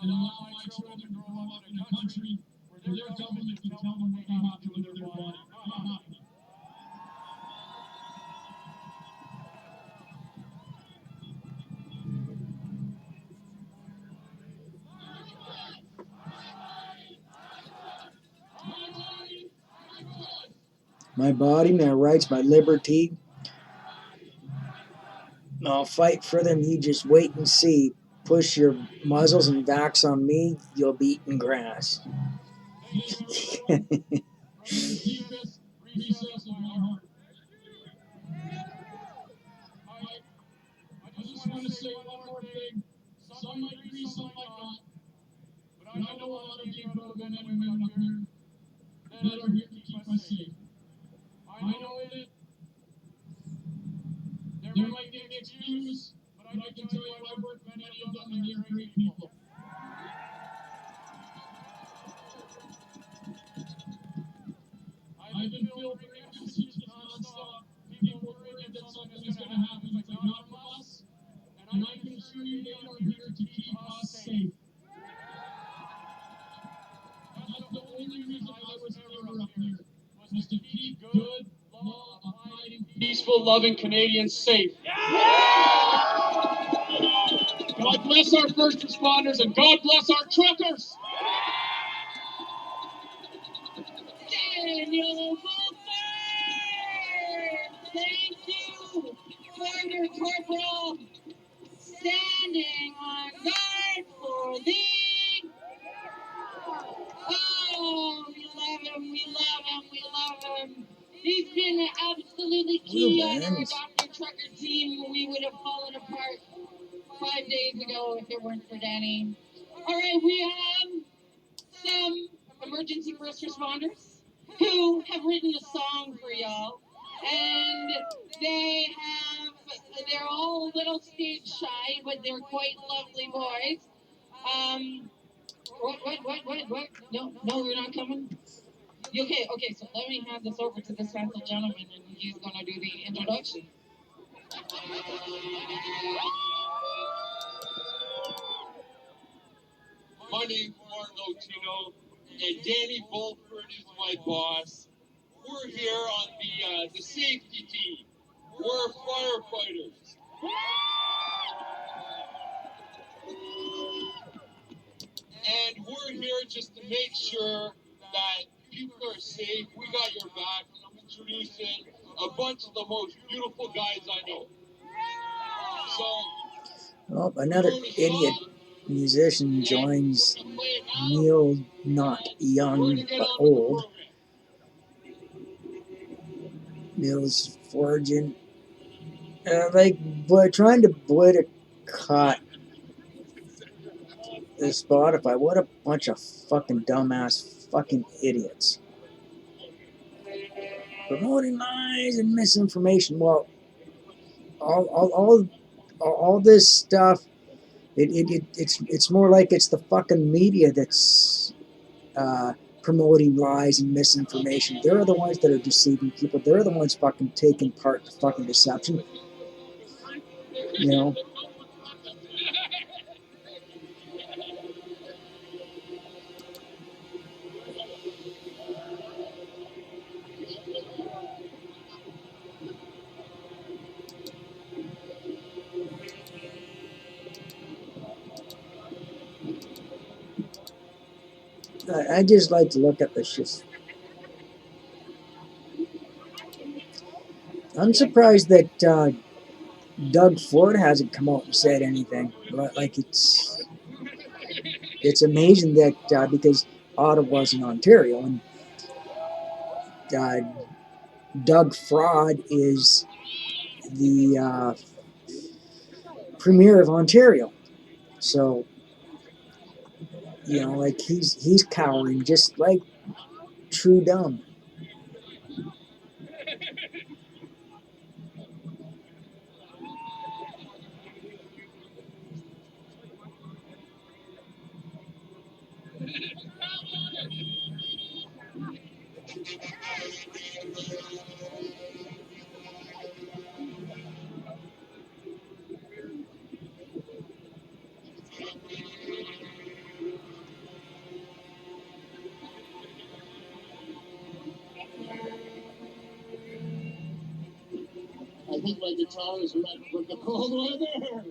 and allow my children to grow up in a country where their government can tell them what they have to do with their body. Not happening. My body, my rights, my liberty. I'll fight for them. You just wait and see. Push your muzzles and vax on me, you'll be eating grass. Deepest recess of my heart. I just want to say one more thing. Some might agree, some might not. But I know a lot of you fellow men and women up here that are here to keep us safe. I know that there might be mixed views, but I can tell you I work with many of them and they're great people. I've been filled with messages nonstop. People worried that something is going to happen, but not from us. And I can assure you they are here to keep us safe. That's the only reason I was ever up here, was to keep good, law-abiding, peaceful, loving Canadians safe. God bless our first responders and God bless our truckers. Daniel thank you, Further Corporal, standing on guard for thee. Oh, we love him, we love him, we love him. He's been absolutely key on our adopted trucker team. We would have fallen apart 5 days ago if it weren't for Danny. All right, we have some emergency first responders who have written a song for y'all. And they're all a little stage shy, but they're quite lovely boys. What? No, you're not coming? Okay, so let me hand this over to this handsome gentleman, and he's gonna do the introduction. My name's Martin Otino, and Danny Bulford is my boss. We're here on the safety team. We're firefighters. And we're here just to make sure that people are safe. We got your back. And I'm introducing a bunch of the most beautiful guys I know. Oh, another idiot musician joins Neil, not young but old. Neil's foraging, trying to boycott the Spotify. What a bunch of fucking dumbass fucking idiots. Promoting lies and misinformation. Well, all this stuff. It's more like it's the fucking media that's promoting lies and misinformation. They're the ones that are deceiving people. They're the ones fucking taking part in fucking deception. You know. I just like to look at the shit. I'm surprised that Doug Ford hasn't come out and said anything. Like it's amazing that because Ottawa's in Ontario and Doug Ford is the premier of Ontario. So like he's cowering just like true dumb. I think my guitar is wrecked with the cold weather.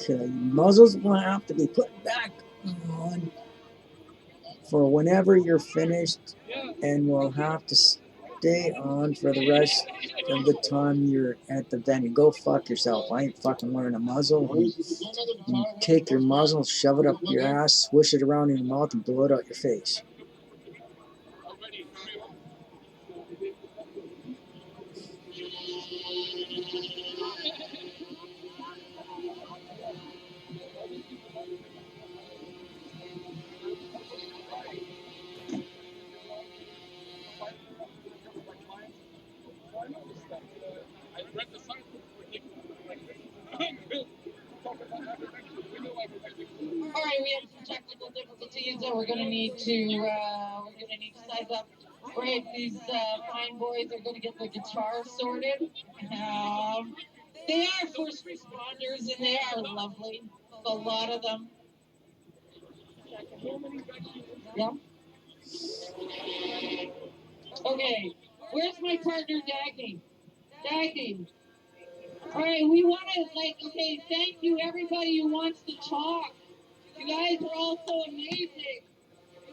Okay, muzzles will have to be put back on for whenever you're finished, and will have to stay on for the rest of the time you're at the venue. Go fuck yourself. I ain't fucking wearing a muzzle. You take your muzzle, shove it up your ass, swish it around in your mouth, and blow it out your face. All right, we have some technical difficulties, and we're gonna need to size up. Right, these fine boys are gonna get the guitar sorted. They are first responders, and they are lovely. A lot of them. Yep. Okay, where's my partner, Dagny? Dagny. All right, we want to okay, thank you everybody who wants to talk. You guys are all so amazing.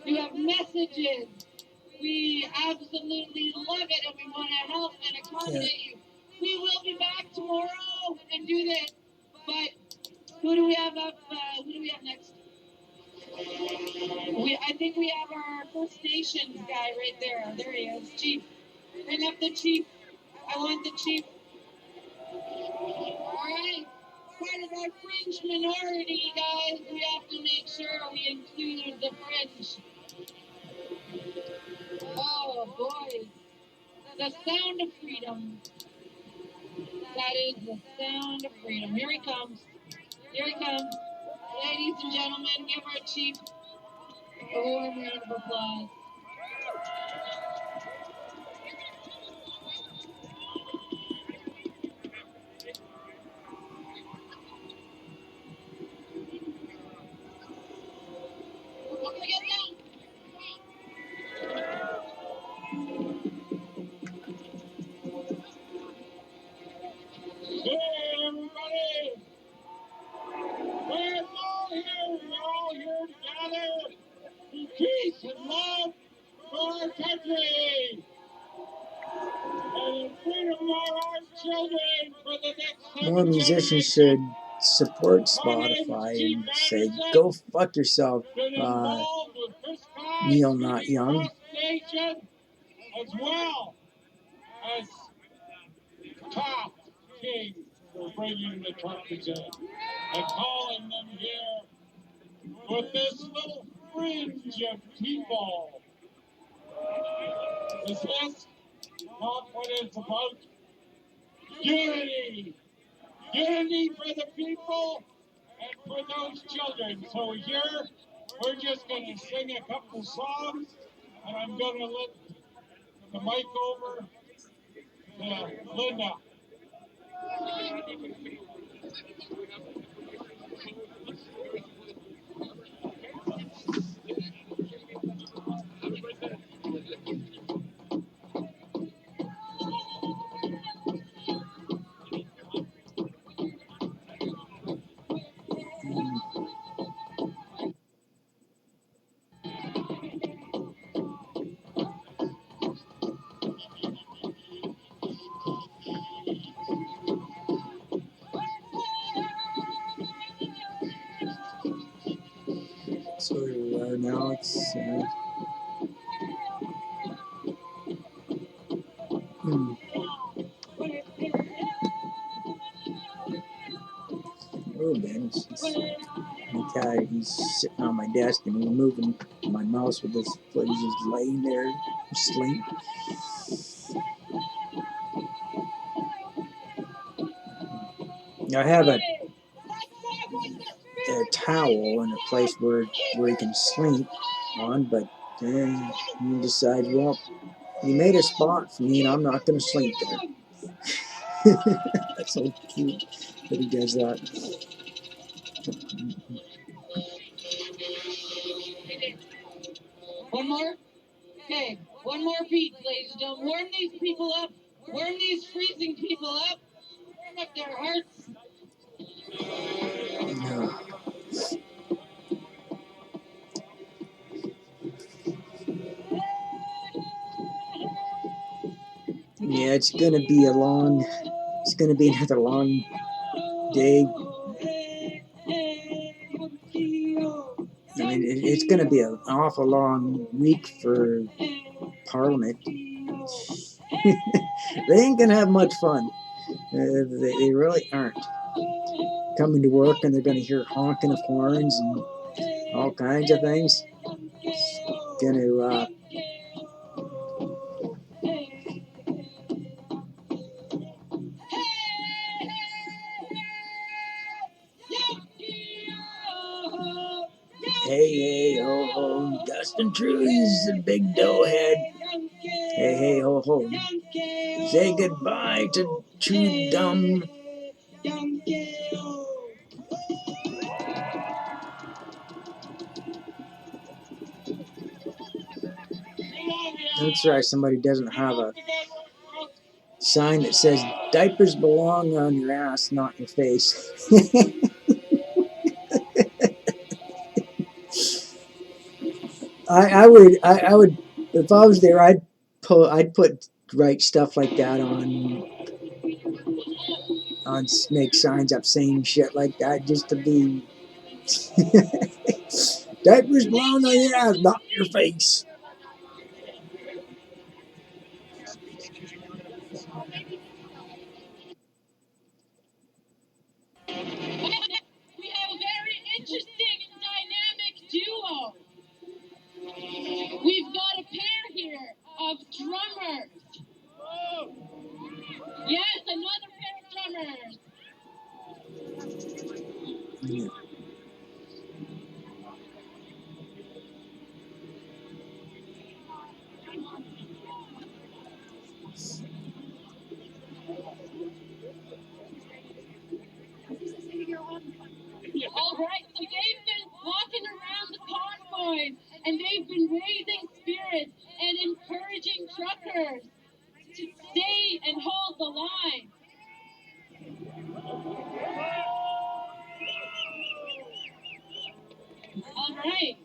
You have messages. We absolutely love it, and we want to help and accommodate you. We will be back tomorrow and do this. But who do we have up? Who do we have next? I think we have our First Nations guy right there. There he is, Chief. Bring up the Chief. I want the Chief. All right. Part of our fringe minority, guys. We have to make sure we include the fringe. Oh, boys. The sound of freedom. That is the sound of freedom. Here he comes. Here he comes. Ladies and gentlemen, give our chief a warm round of applause. Hey, everybody! We're all here. We're all here together in peace and love for our country. And in freedom for our children for the next More musicians should support Spotify and say, go fuck yourself, Neil Not Young. Nation, as well as Top King for bringing the truckers in and calling them here with this little fringe of people. Is this not what it's about? Unity! Unity for the people and for those children. So here, we're just going to sing a couple songs, and I'm going to let the mic over to Linda. car now. It's oh man, my cat, he's sitting on my desk and he's moving my mouse with his foot. He's just laying there asleep. I have a towel in a place where he can sleep on, but then he decides, well, you made a spot for me and I'm not going to sleep there. That's so cute that he does that. One more? Okay, one more beat, ladies and gentlemen. Warm these people up. Warm these freezing people up. Warm up their hearts. No. Yeah, it's going to be another long day. I mean, it's going to be an awful long week for Parliament. They ain't going to have much fun. They really aren't. Coming to work and they're going to hear honking of horns and all kinds of things. It's going to hey, hey, ho, ho, Dustin Trudeau's a big doughhead. Hey, hey, ho, ho. Say goodbye to Trudum. That's right, somebody doesn't have a sign that says diapers belong on your ass, not your face. I would, if I was there, I'd put write stuff like that on make signs up saying shit like that just to be diapers belong on your ass, not your face. We have a very interesting and dynamic duo. We've got a pair here of drummers. Yes, another pair of drummers. Yeah. All right, so they've been walking around the convoys and they've been raising spirits and encouraging truckers to stay and hold the line. All right.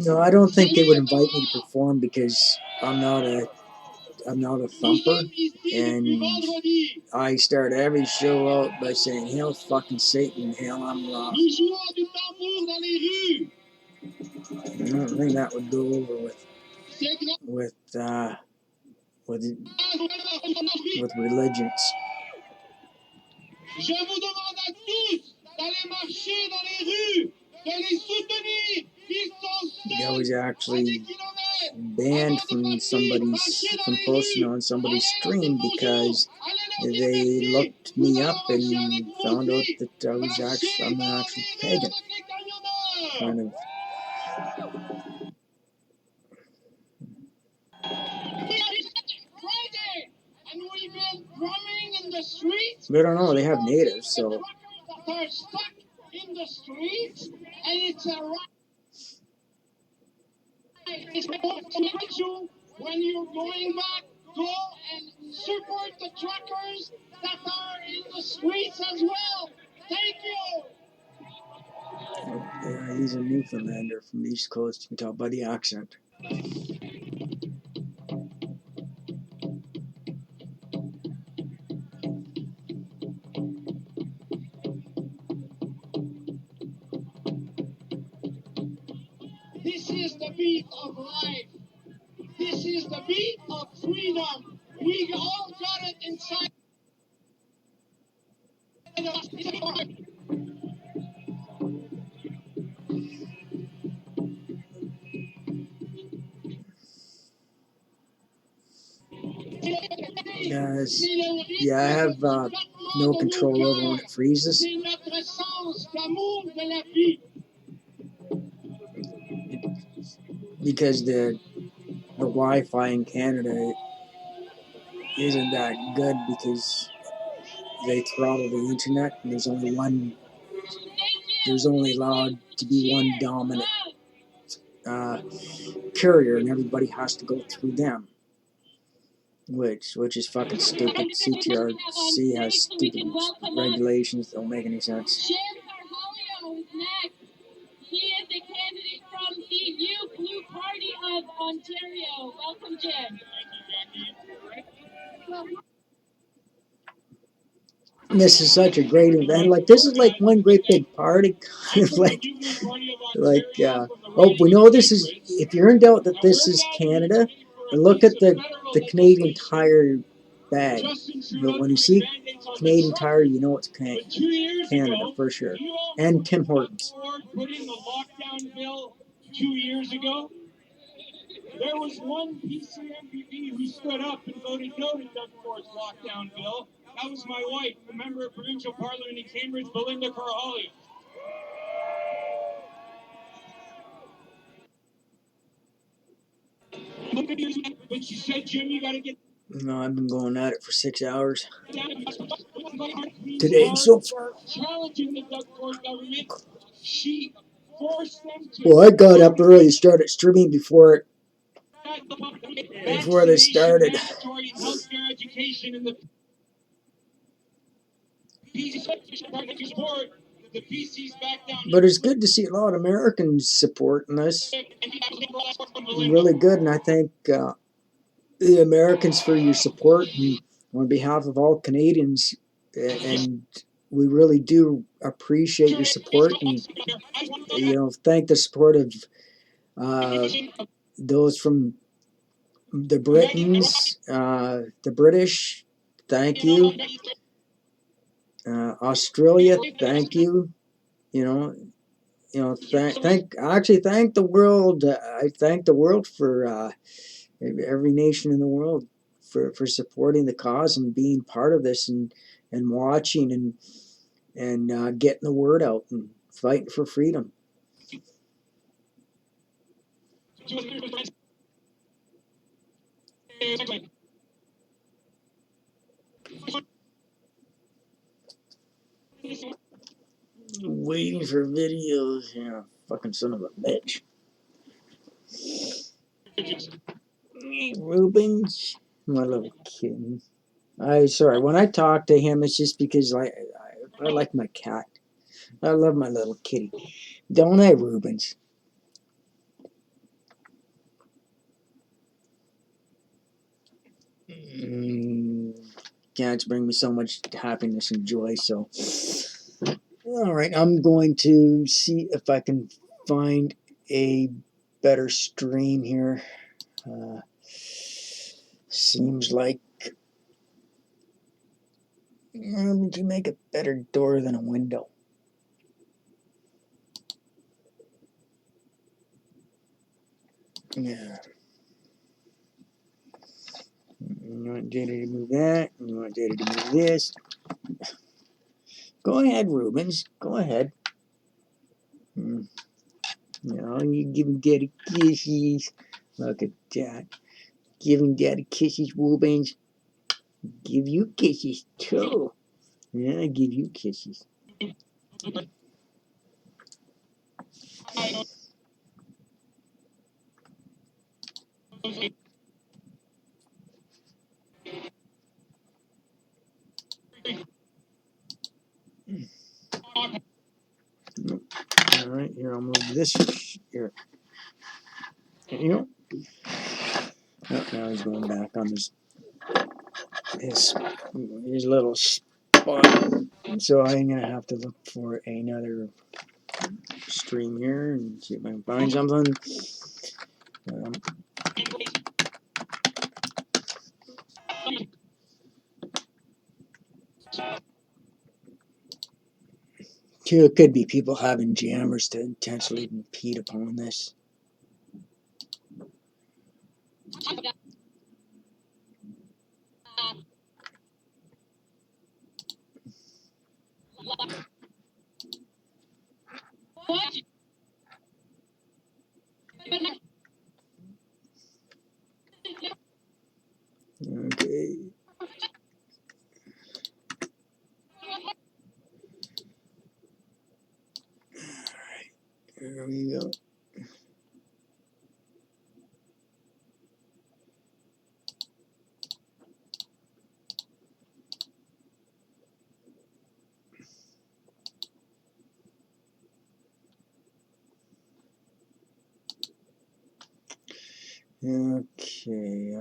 No, I don't think they would invite me to perform because I'm not a thumper, and I start every show out by saying, "Hail fucking Satan, hail I'm Roth." I don't think that would go over with with religions. Je vous demande à tous d'aller marcher dans les rues, de les soutenir. Ils sont I was actually banned from posting on somebody's stream because they looked me up and found out that I'm an actual pagan. Kind of. And we've been drumming in the streets. But I don't know, they have natives, so. They're stuck in the streets, and it's a right. When you're going back, go and support the truckers that are in the streets as well. Thank you. Yeah, he's a Newfoundlander from the East Coast. You can tell by the accent. This is the beat of life. This is the beat of freedom. We all got it inside of us. Guys, yeah, I have no control over when it freezes. Because the Wi-Fi in Canada isn't that good because they throttle the internet and there's only allowed to be one dominant carrier and everybody has to go through them, which is fucking stupid. CTRC has stupid regulations that don't make any sense. Jim Carvalho is next. He is a candidate from the New Blue Party of Ontario. Welcome, Jim. This is such a great event. Like, this is like one great big party, kind of like, oh, we know this is, if you're in doubt that this is Canada, look at the Canadian Tire bag. But when you see Canadian Tire, you know it's Canada for sure. And Tim Hortons. Put in the lockdown bill 2 years ago. There was one PC MPP who stood up and voted no to Doug Ford's lockdown bill. That was my wife, the member of provincial parliament in Cambridge, Belinda Carvalho. When she said, Jim, you got to get. No, I've been going at it for 6 hours today so far. Challenging the Doug Ford government, she forced them to. Well, I got up early, started streaming before they started. But it's good to see a lot of Americans supporting this. Really good, and I thank the Americans for your support, and on behalf of all Canadians, and we really do appreciate your support, and thank the support of those from the Britons, the British. Thank you. Australia, thank you. Thank the world. I thank the world for every nation in the world for supporting the cause and being part of this and watching and getting the word out and fighting for freedom. Waiting for videos, fucking son of a bitch. Rubens, my little kitten. Sorry, when I talk to him, it's just because I like my cat. I love my little kitty. Don't I, Rubens? Cats bring me so much happiness and joy, so. Alright, I'm going to see if I can find a better stream here. Seems like. Would you make a better door than a window? Yeah. You want Jada to move that, and you want Jada to move this. Go ahead, Rubens. Go ahead. You giving Daddy kisses. Look at that. Giving Daddy kisses, Rubens. Give you kisses, too. Yeah, I give you kisses. Alright, here, I'll move this here. Oh, now he's going back on his little spot. So I'm going to have to look for another stream here and see if I can find something. Too, it could be people having jammers to intentionally impede upon this. Okay. There we go. Okay.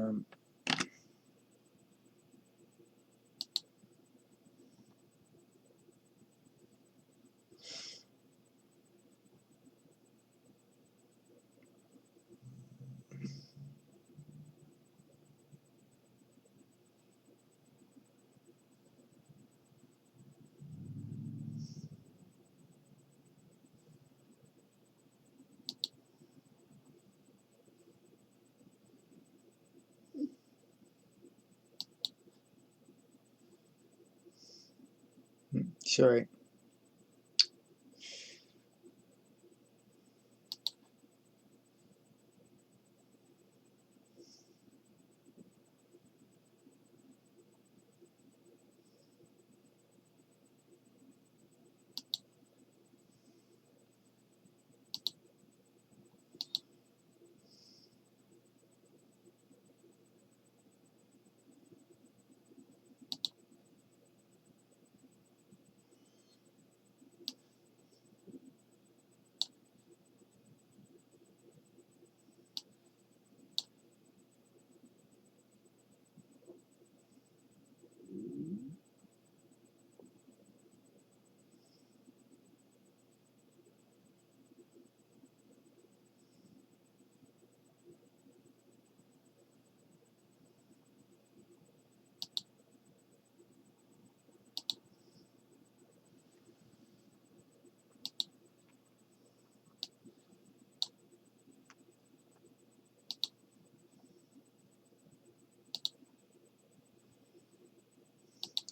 Sorry.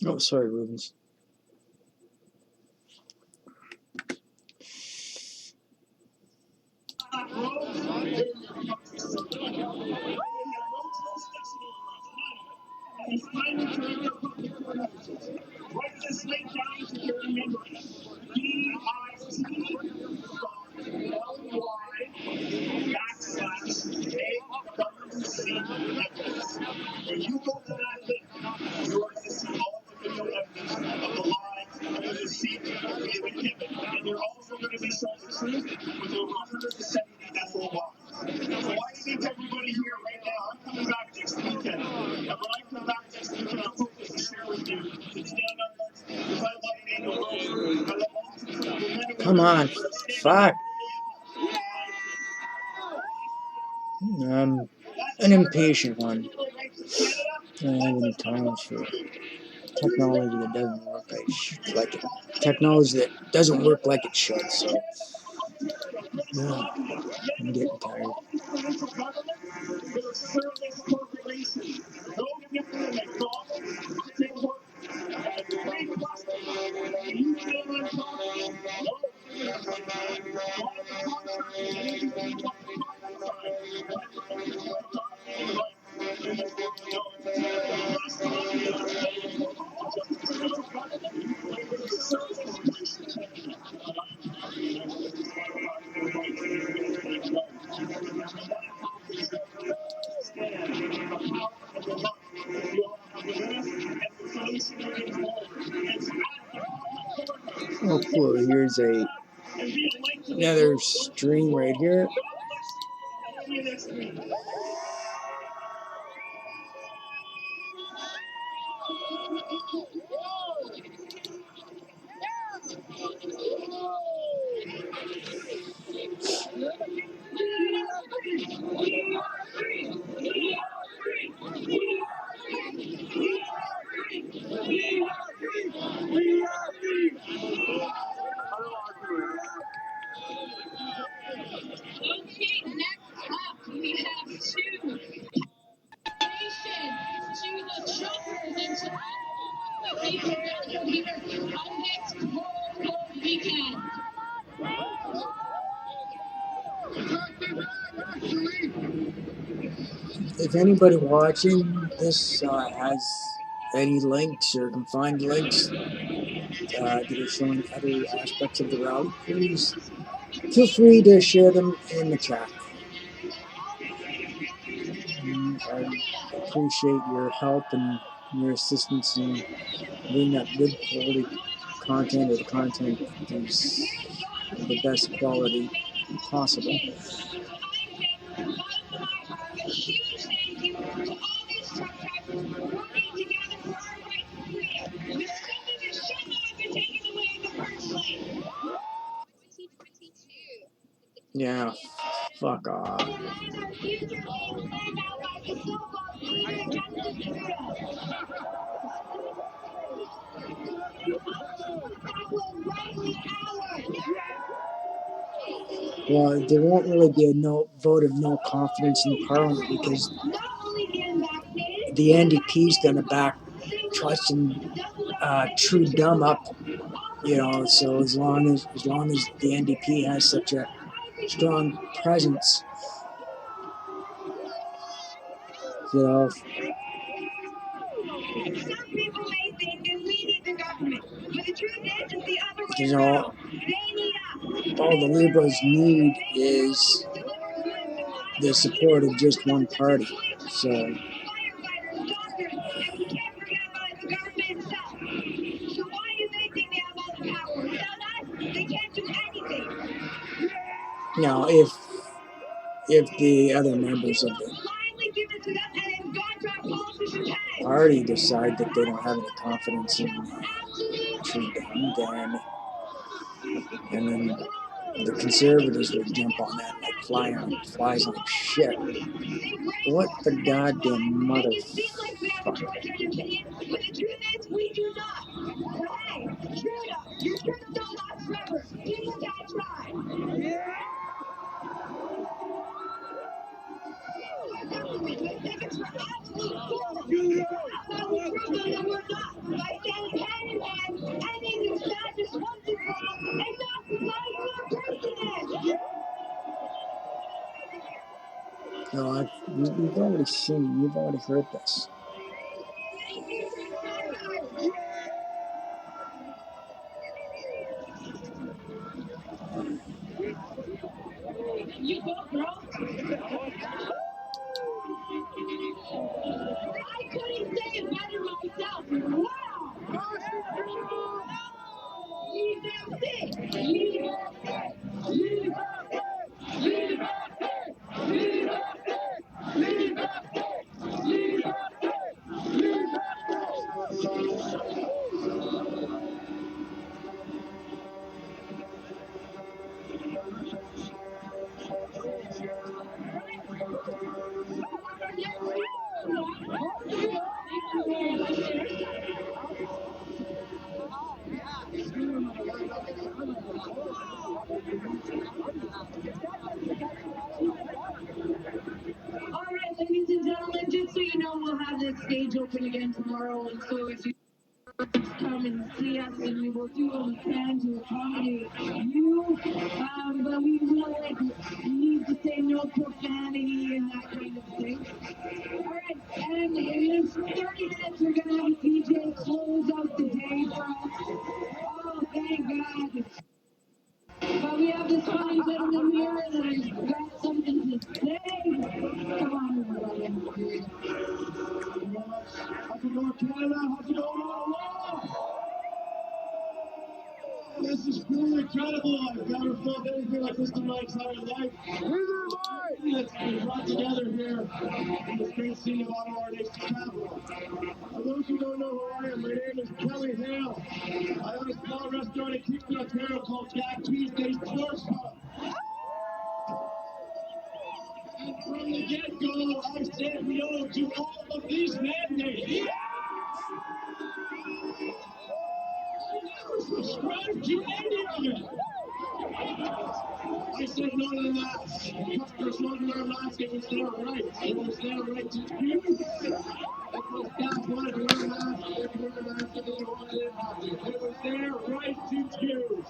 Oh, sorry, Rubens. Write this link down to your memory. PITLY When you go to that link, you're going to see all the video evidence of the lie, you're going to see people being given, and you're also going to be shown the truth with over 170 natural laws. So I think everybody here right now, I'm coming back next weekend. And when I come back next weekend, I'm hoping to share with you the stand up because I love being alone. I love all Come on. Fuck. I'm an impatient one. I don't have any tolerance for technology that doesn't work like it. Technology that doesn't work like it should. So, yeah, I'm getting tired. Oh, cool. Here's another stream right here. Okay, next up we have two. To the Chokers and to all the people gathered here on this Convoy weekend. If anybody watching this has any links or can find links that are showing other aspects of the rally, please feel free to share them in the chat. I appreciate your help and your assistance in bringing up good quality content, or the content is the best quality possible. A huge thank you to all these truck drivers working together for our right to freedom. We're something that should not have been taken away in the first place. 2022. Yeah, fuck off. Well, there won't really be a vote of no confidence in Parliament because the NDP is going to back trusting Trudeau up. You know, so as long as the NDP has such a strong presence, you know. Some people may think that we need the government, but the truth is it's the other way around. They need us. All the Liberals need is the support of just one party. So. Firefighters, doctors, and we can't forget about the government itself. So why do they think they have all the power? Without us, they can't do anything. Now, if the other members of the party decide that they don't have any confidence in Trudeau, then the Conservatives will jump on that like flies on shit. What the goddamn motherfucker. No, we've already seen, you've already heard this. You go, bro. I couldn't say it better myself. Wow! Leave them sick. Leave them sick. Leave them sick. Leave them sick. Leave them sick. Leave them sick. Leave them sick. Leave them All right, ladies and gentlemen, just so you know, we'll have this stage open again tomorrow, and so if you come and see us, and we will do what we can to accommodate you. But we really need to say no profanity and that kind of thing. All right, and in 30 minutes, we're going to have a DJ close out the day for us. Oh, thank God. But we have this funny gentleman here that has got something to say. Come on, everybody. How's it going, Canada? How's it going, Ottawa? This is truly incredible. I've never felt anything like this in my entire life. It's been brought together here in this great city of Ottawa, our nation's capital. For those who don't know who I am, my name is Kelly Hale. I own a small restaurant in Kingston, Ontario called Jack Tuesday's Sports Pub. to all of these mandates. Subscribe to any of it. I said no to the mask. Customers wanted our mask. It was their right. It was their right to choose. If my staff wanted to wear a mask, they could wear a mask. If they didn't want to, they didn't have to. It was their right to choose.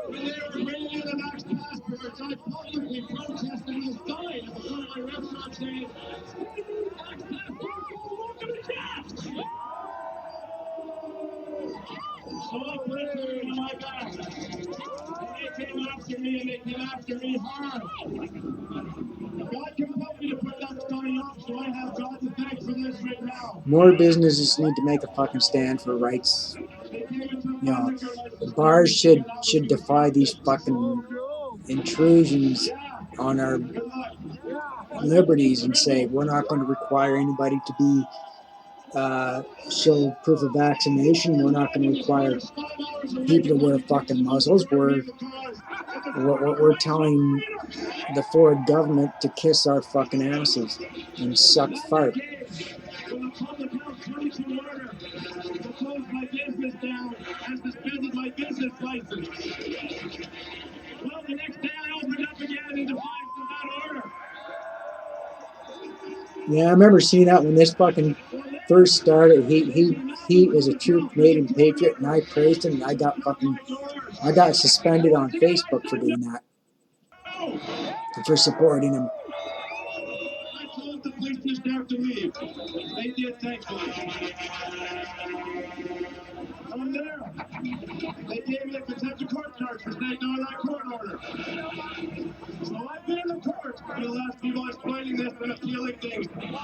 When they were bringing in the max passports, I publicly protested with a sign at the front of my restaurant saying, "Max passports won't look at the desk!" So I put it on my back. And they came after me, and they came after me hard. God compelled me to put that sign up, so I have God to thank for this right now. More businesses need to make a fucking stand for rights. Bars should defy these fucking intrusions on our liberties and say we're not going to require anybody to be show proof of vaccination. We're not going to require people to wear fucking muzzles. We're telling the Ford government to kiss our fucking asses and suck fart. When the public health emergency order to close my business down and suspended my business license. Well, the next day I opened up again in defiance of that order. Yeah, I remember seeing that when this fucking first started. He is a true Canadian patriot, and I praised him. And I got suspended on Facebook for doing that, for supporting him. I told the police just after leave. They did, thankfully. From there, they gave me a contempt of court charge for saying no to that court order. So I've been in the courts for the last few months fighting this and appealing things and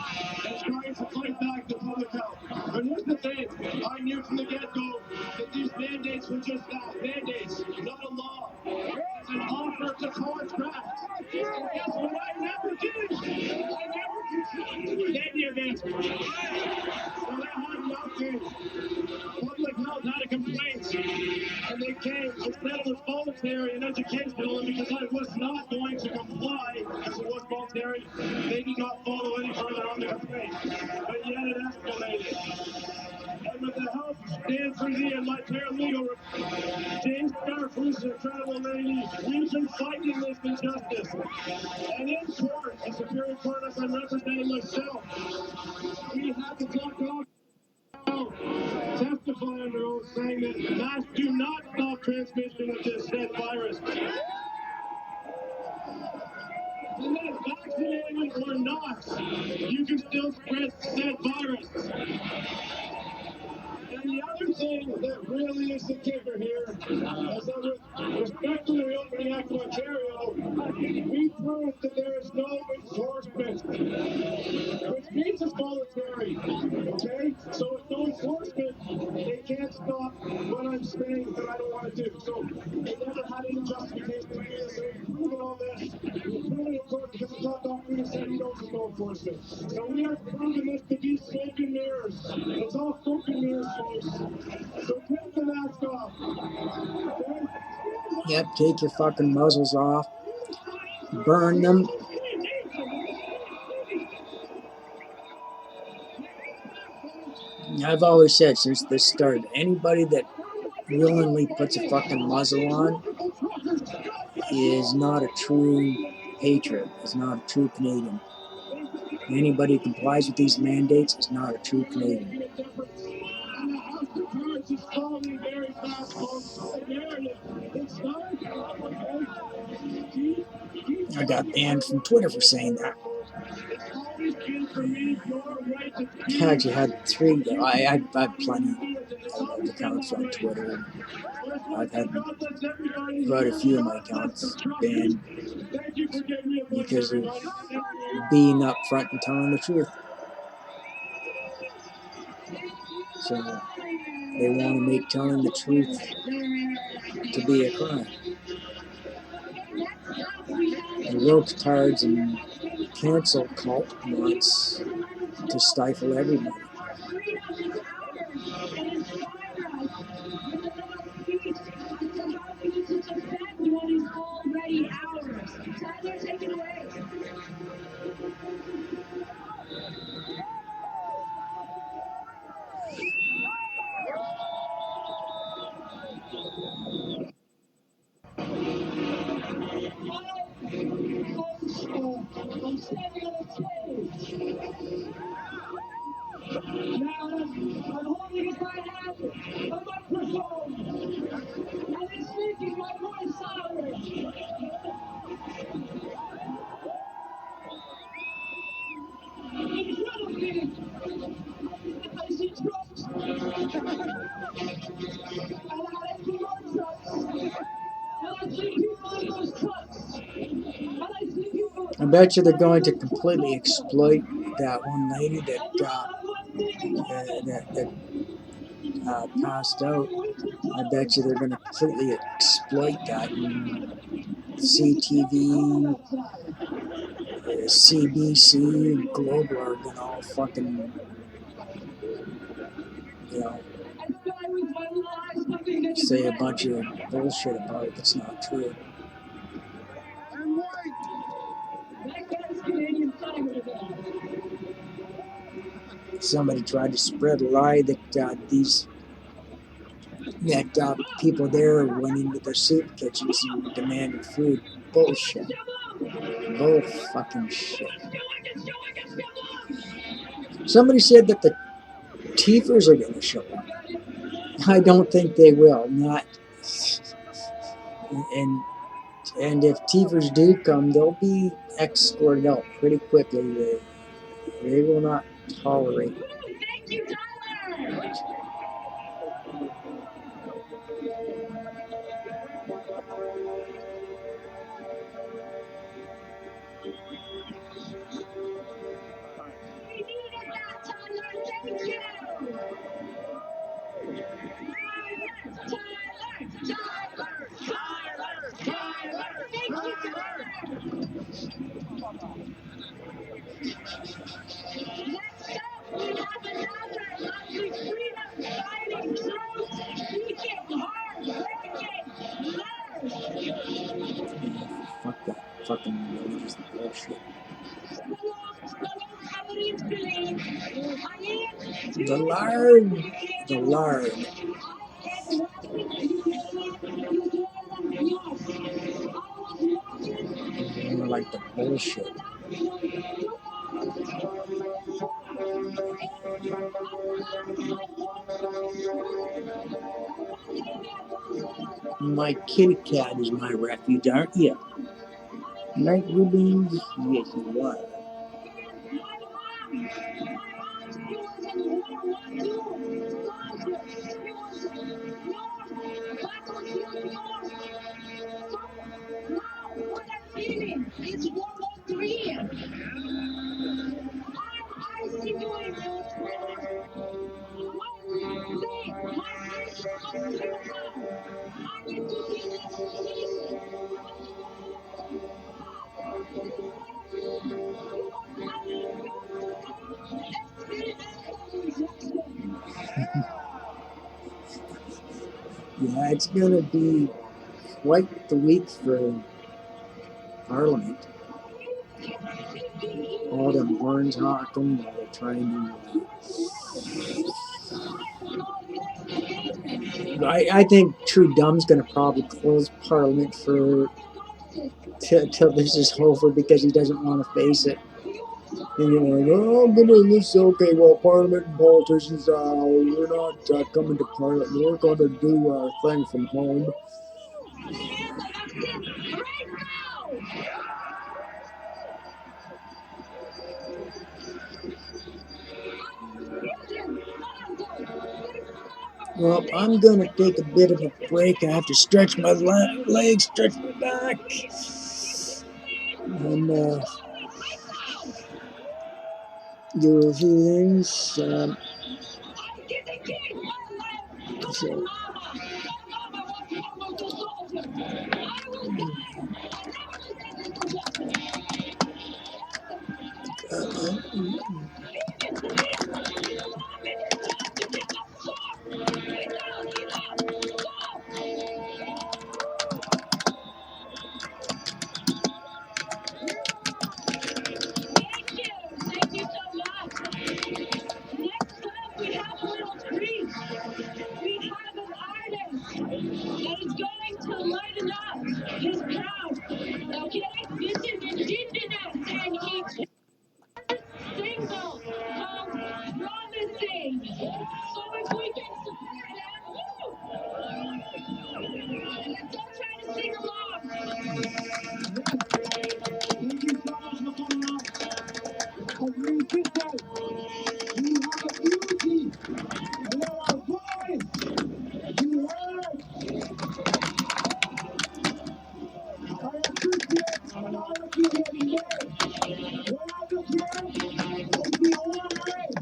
trying to fight back the public health. But here's the thing, I knew from the get-go that these mandates were just that, mandates, not a law. It's an offer to contract. And guess what I never did? I never contracted with any of this. So that had nothing. Public health had a complaint, and they came and said it was voluntary and educational, and because I was not going to comply, as it was voluntary, they did not follow any further on the complaint. But yet it escalated. And with the help of Dan Frizzy and my paralegal, James Stark, who's an incredible lady, we've been fighting this injustice. And in court, the Superior Court, as I'm representing myself, we had to talk off. Testify under oath saying that masks do not stop transmission of this said virus. And that vaccinated or not, you can still spread said virus. And the other thing that really is the kicker here is that with respect to the Reopening Act of Ontario, we proved that there is no enforcement, which means it's voluntary, okay? So with no enforcement, they can't stop what I'm saying that I don't want to do. So they never had any justification for this. So we've proven all this. We've proven it in court because it's not Dr. who said he knows there's no enforcement. So we are proving this to be smoke and mirrors. It's all smoke and mirrors, folks. So take the mask off. Okay? Yep, take your fucking muzzles off. Burn them. I've always said since this started, anybody that willingly puts a fucking muzzle on is not a true patriot, is not a true Canadian. Anybody who complies with these mandates is not a true Canadian. I got banned from Twitter for saying that. I actually had three. I had plenty of accounts on Twitter. I've had quite a few of my accounts banned because of being upfront and telling the truth. So they want to make telling the truth to be a crime. The woke tards and cancel cult wants to stifle everybody. Now I'm holding in my hand a microphone, and I'm speaking my voice louder. In front of me, I see trucks, and I see more trucks, and I see people in those trucks, and I see people. I bet you they're going to completely exploit that one lady that passed out. I bet you they're going to completely exploit that. And CTV, CBC, Global are going to all fucking, you know, say a bunch of bullshit about it that's not true. I'm white. That guy's Canadian Tiger today. Somebody tried to spread a lie that people there went into the soup kitchens and demanded food. Bullshit. Bull fucking shit. Somebody said that the Tiefers are going to show up. I don't think they will. Not. And if Tiefers do come, they'll be escorted out pretty quickly. They will not tolerate. Thank you, Tyler. We needed that, Tyler. Thank you. Tyler. Thank you, Tyler. Next up, we have another lovely freedom fighting truth, speaking hard, breaking letters. Fuck that fucking religious bullshit. The lard. The lard. More like the bullshit. My kitty cat is my refuge, aren't you? Night, Rubens? Yes, you are. It's World War III. I see doing Yeah, it's going to be quite the week for Parliament. All them horns honking while they're trying to. I think Trudeau's going to probably close Parliament till this is over because he doesn't want to face it. And you're like, oh, I'm gonna listen. Okay, well, Parliament and politicians, we're not coming to Parliament. We're going to do our thing from home. Well, I'm gonna take a bit of a break. I have to stretch my legs, stretch my back, and do a few things. So, Thank you so much. Next up, we have a little treat. We have an artist that is going to lighten up his crowd. Okay? This is indigenous and he sings a crazy. So if we can support that, let's all try to sing along. Thank you so much for coming out. As we sit there, we have a unity. We are our voice. We heard. I appreciate all of you here today. When I look here, I see one race.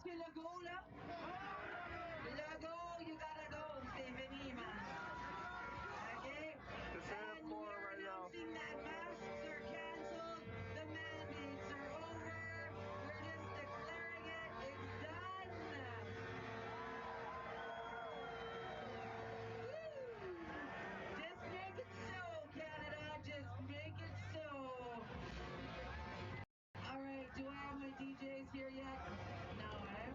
to Lagola? Lago, you gotta go, c'est fini, man. Okay? And we're announcing that masks are canceled, the mandates are over, we're just declaring it, it's done. Woo! Just make it so, Canada, just make it so. All right, do I have my DJs here yet? No, eh?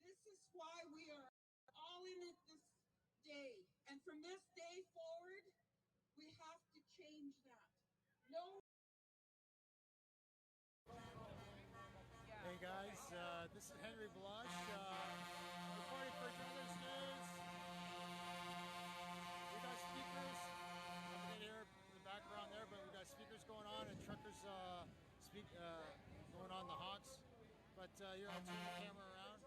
This is why we are all in it this day. And from this day forward, we have to change that. No. Hey guys, this is Henry Blush, reporting for Brothers News. We got speaker around and truckers going on the honks. But here, I'll turn the camera around.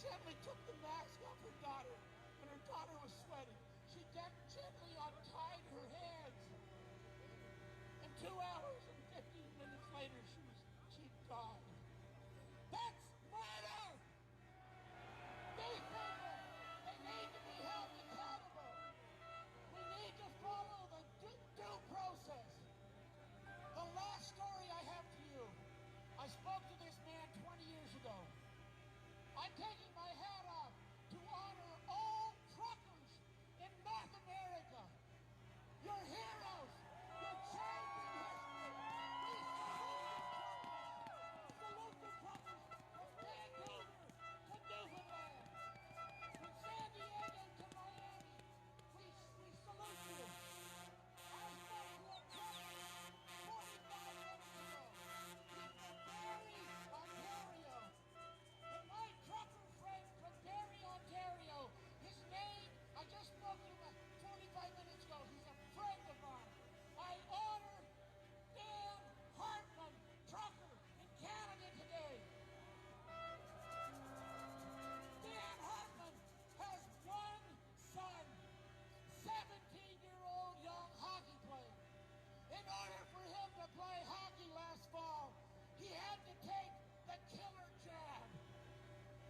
gently took the mask off her daughter, and her daughter was sweating. She gently untied her hands. And 2 hours and 15 minutes later, she died. That's murder! These people, they need to be held accountable. We need to follow the due process. The last story I have to you, I spoke to this man 20 years ago. I'm taking my hat off to honor all truckers in North America. You're heroes. You're changing history. We salute the truckers from Vancouver to Newfoundland, from San Diego to Miami. We salute you. I spoke to a trucker 45 minutes ago. He's from Barrie, Ontario. And my trucker friend from Barrie, Ontario, his name, I just spoke to him 45 minutes ago. He's a friend of mine. I honor Dan Hartman, trucker in Canada today. Dan Hartman has one son, 17-year-old young hockey player. In order for him to play hockey last fall, he had to take the killer jab.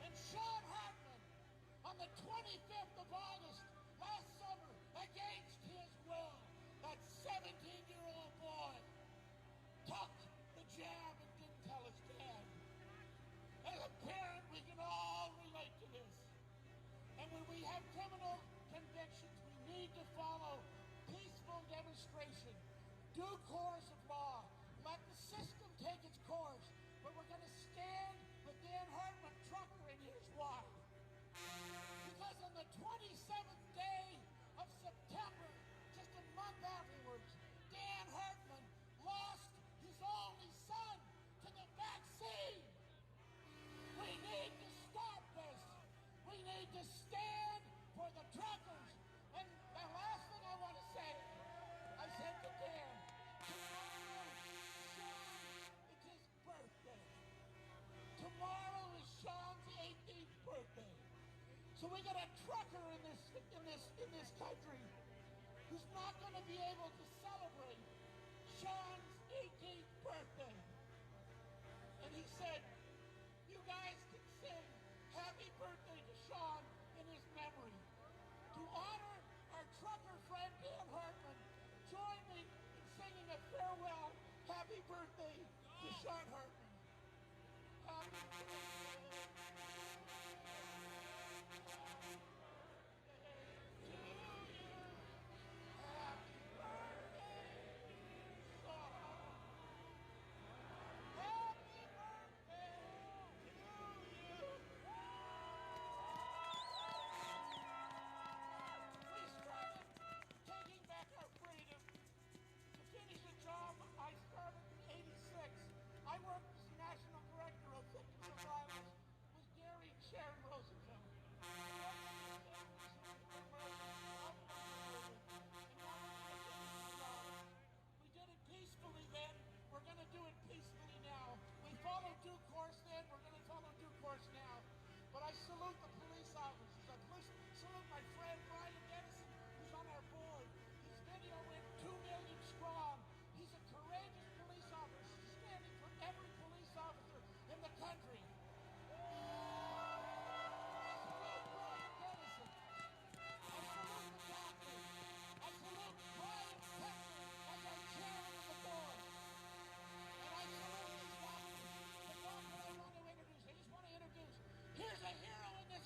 And Sean Hartman, on the 25th of August last summer, against his will, that 17-year-old boy took the jab and didn't tell his dad. As a parent, we can all relate to this. And when we have criminal convictions, we need to follow peaceful demonstration, due course of law. Let the system take its course. But we're going to stand with Dan Hartman, trucker, and here's why. Because on the 27th day of September, just a month afterwards, Dan Hartman lost his only son to the vaccine. We need to stop this. We need to stand for the truckers. And the last thing I want to say, I said to Dan, tomorrow, Sean, it's his birthday. Tomorrow is Sean's 18th birthday. So we got a trucker in this country who's not going to be able to celebrate Sean's 18th birthday. And he said, you guys can sing happy birthday to Sean in his memory. To honor our trucker friend Dan Hartman, join me in singing a farewell happy birthday to Sean Hartman. Happy birthday to you. Happy birthday, Sean. Happy birthday to you. We started taking back our freedom to finish a job I started in '86. I worked as National Director of Victims of Violence with Gary and Sharon Rosenfeld. We did it peacefully then. We're going to do it peacefully now. We followed due course then. We're going to follow due course now. But I salute the police officers. I salute my friend Brian Dennison, who's on our board. His video went 2 million strong. He's a courageous police officer, standing for every police officer in the country. I salute Brian Dennison. I salute the doctor. I salute Brian Texas as our chairman of the board. And I salute these doctors. The doctor I want to introduce. I just want to introduce. Here's a hero in this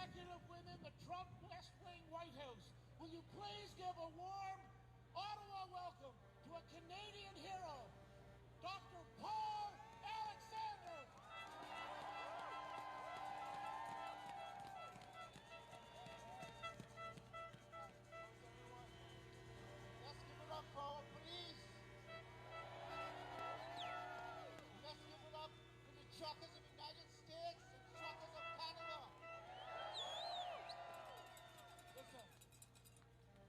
executive within the Trump West Wing White House. Will you please give a warm Ottawa welcome to a Canadian hero, Dr. Paul Alexander. Let's give it up for our police. Let's give it up for the truckers of the United States and truckers of Canada. Listen,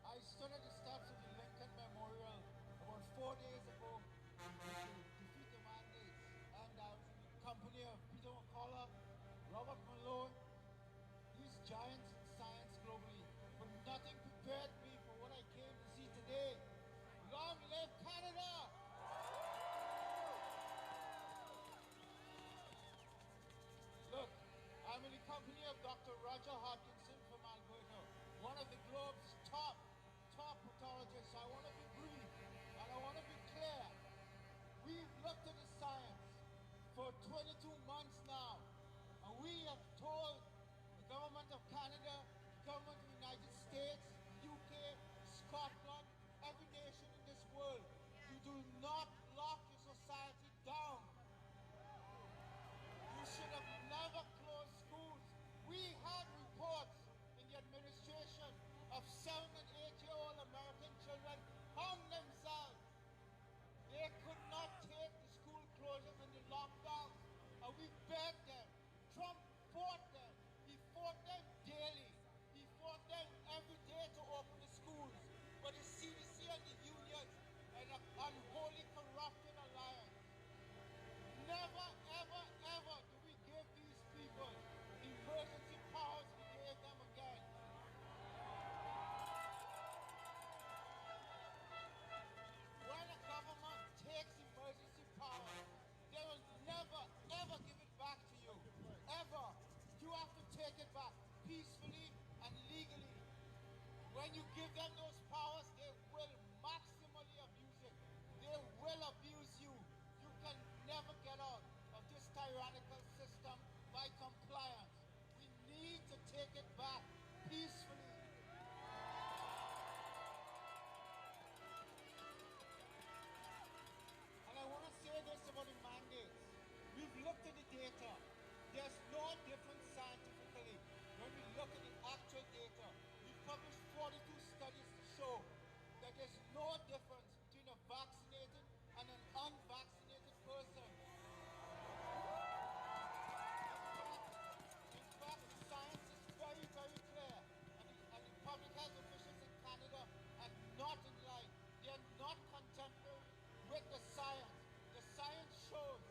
I stood at the steps of the Lincoln Memorial about 4 days ago to defeat the mandates, and I was in the company of Peter McCullough, Robert Malone, these giants in science globally, but nothing prepared me for what I came to see today. Long live Canada! Look, I'm in the company of Dr. Roger Hodkinson from Alberta, one of the globe's top pathologists. I want to be brief and I want to be clear. We've looked at the science for 22 months now, and we have told the government of Canada, the government of the United States, UK, Scotland, every nation in this world, you do not lock your society down. You should have never closed schools. We had reports in the administration of 7 and 8-year-old American children hung themselves. They could not take the school closures and the lockdowns, and we begged them. Trump fought them. He fought them daily. He fought them every day to open the schools. But the CDC and the unions and an unholy, corrupted alliance. Never, ever, ever do we give these people the emergency powers we gave them again. When a government takes emergency power, they will never, ever give it back to you. Ever. You have to take it back peacefully and legally. When you give them those powers, they will maximally abuse it. They will abuse you. You can never get out of this tyrannical system by compliance. We need to take it back peacefully. And I want to say this about the mandates. We've looked at the data. There's no difference scientifically when we look at the actual data. We've published 42 studies to show that there's no difference between a vaccinated and an unvaccinated person. In fact, the science is very, very clear. And the public health officials in Canada are not in line. They are not contemporary with the science. The science shows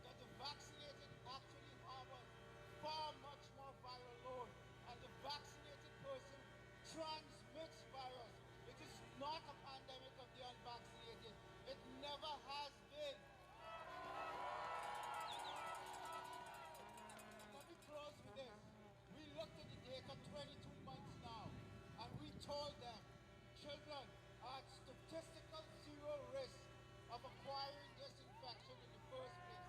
that the vaccinated actually harbors far much more viral load. And the vaccinated person transmits virus. It is not a pandemic of the unvaccinated. It never has been. Let me close with this. We looked at the data 22 months now, and we told them children are at statistical zero risk of acquiring this infection in the first place.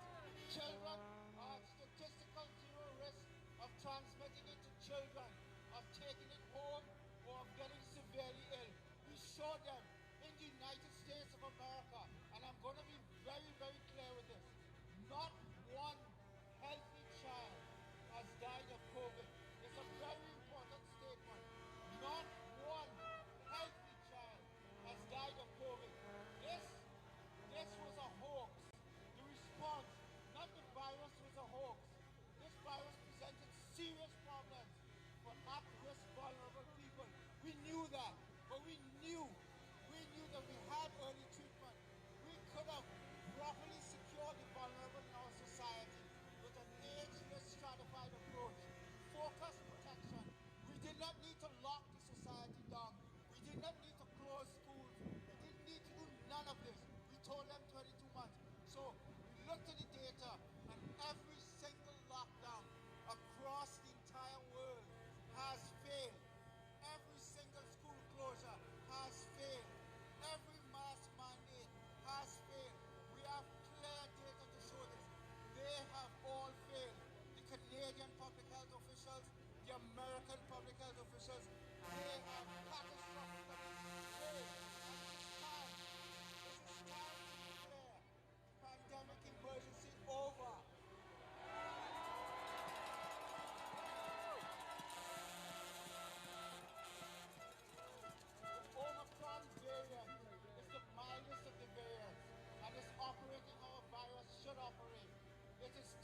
Children are at statistical zero risk of transmitting it to children, of taking it home, or of getting severely ill. We showed them in the United States of America, and I'm going to be very, very clear with this, not one healthy child has died of COVID. It's a very important statement. Not one healthy child has died of COVID. This was a hoax. The response, not the virus, was a hoax. This virus presented serious problems for at-risk vulnerable people. We knew that, but we knew that we had early treatment. We could have properly secured the vulnerable in our society with an age-less stratified approach, focused protection. We did not need to lock the society down. We did not need to close schools. We didn't need to do none of this. We told them 22 months. So we looked at the data, and every single lockdown across the entire world has failed. Every single school closure has failed. Every mask mandate has failed. We have clear data to show this. They have all failed. The Canadian public health officials, the American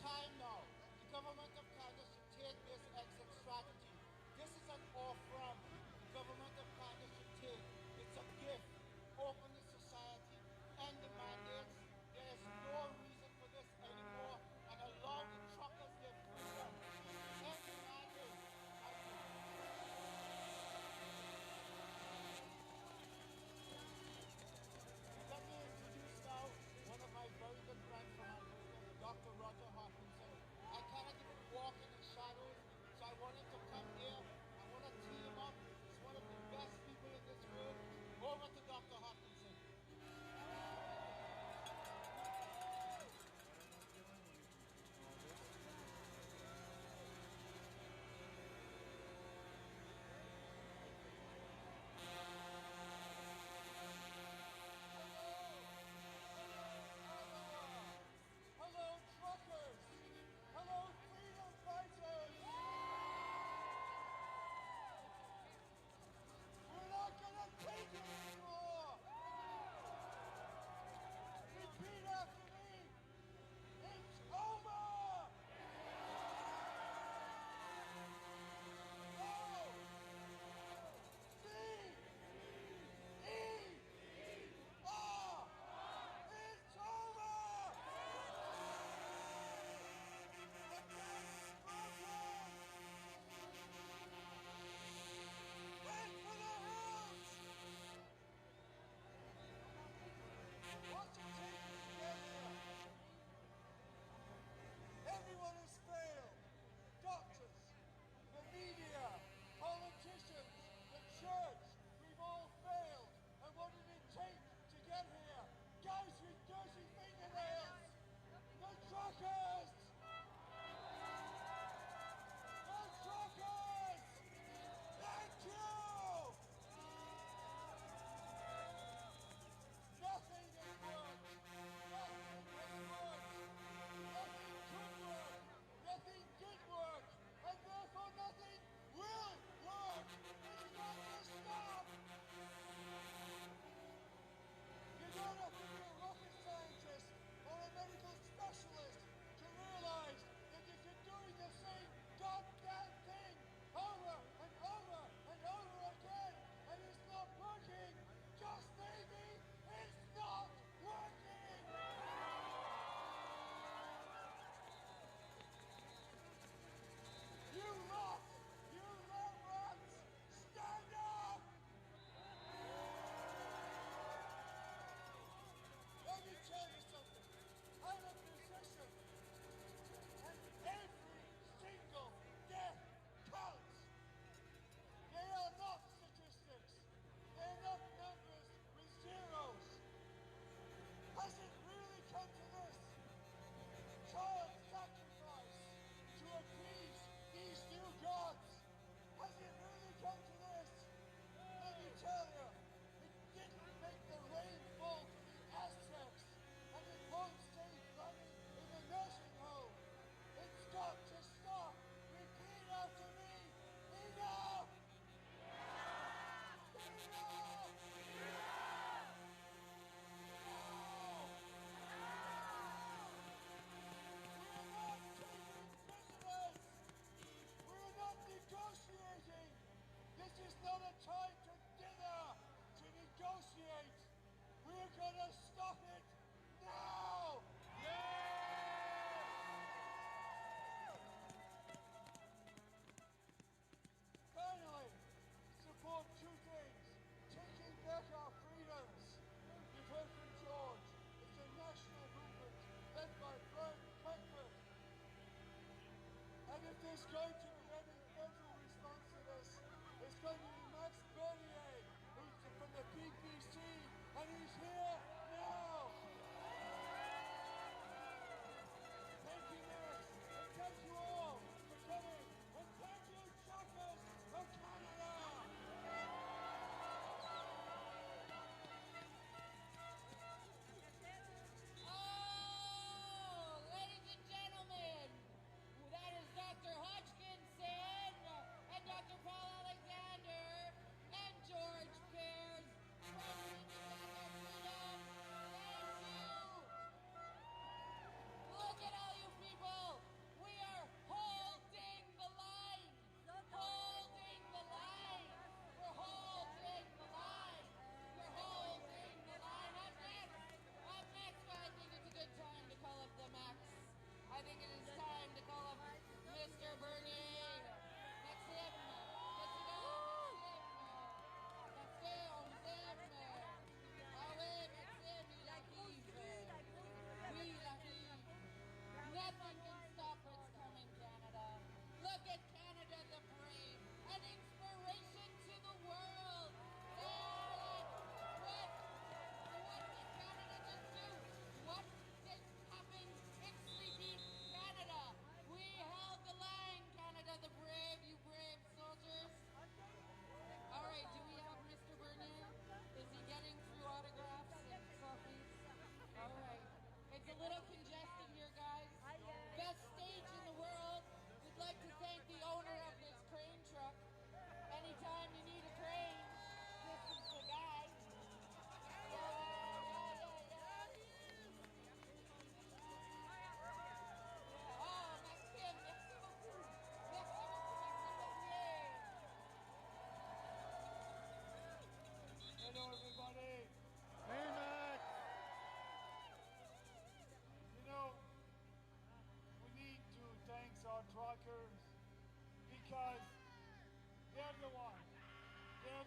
time now. The government of Canada should take this exit strategy. This is an offer the government of Canada should take. It's a gift. Open the society, end the mandates. There is no reason for this anymore, and allow the truckers their freedom. End the mandates. Thank you. Let me introduce now one of my very good friends from Alberta, Dr. Roger Hopkinson,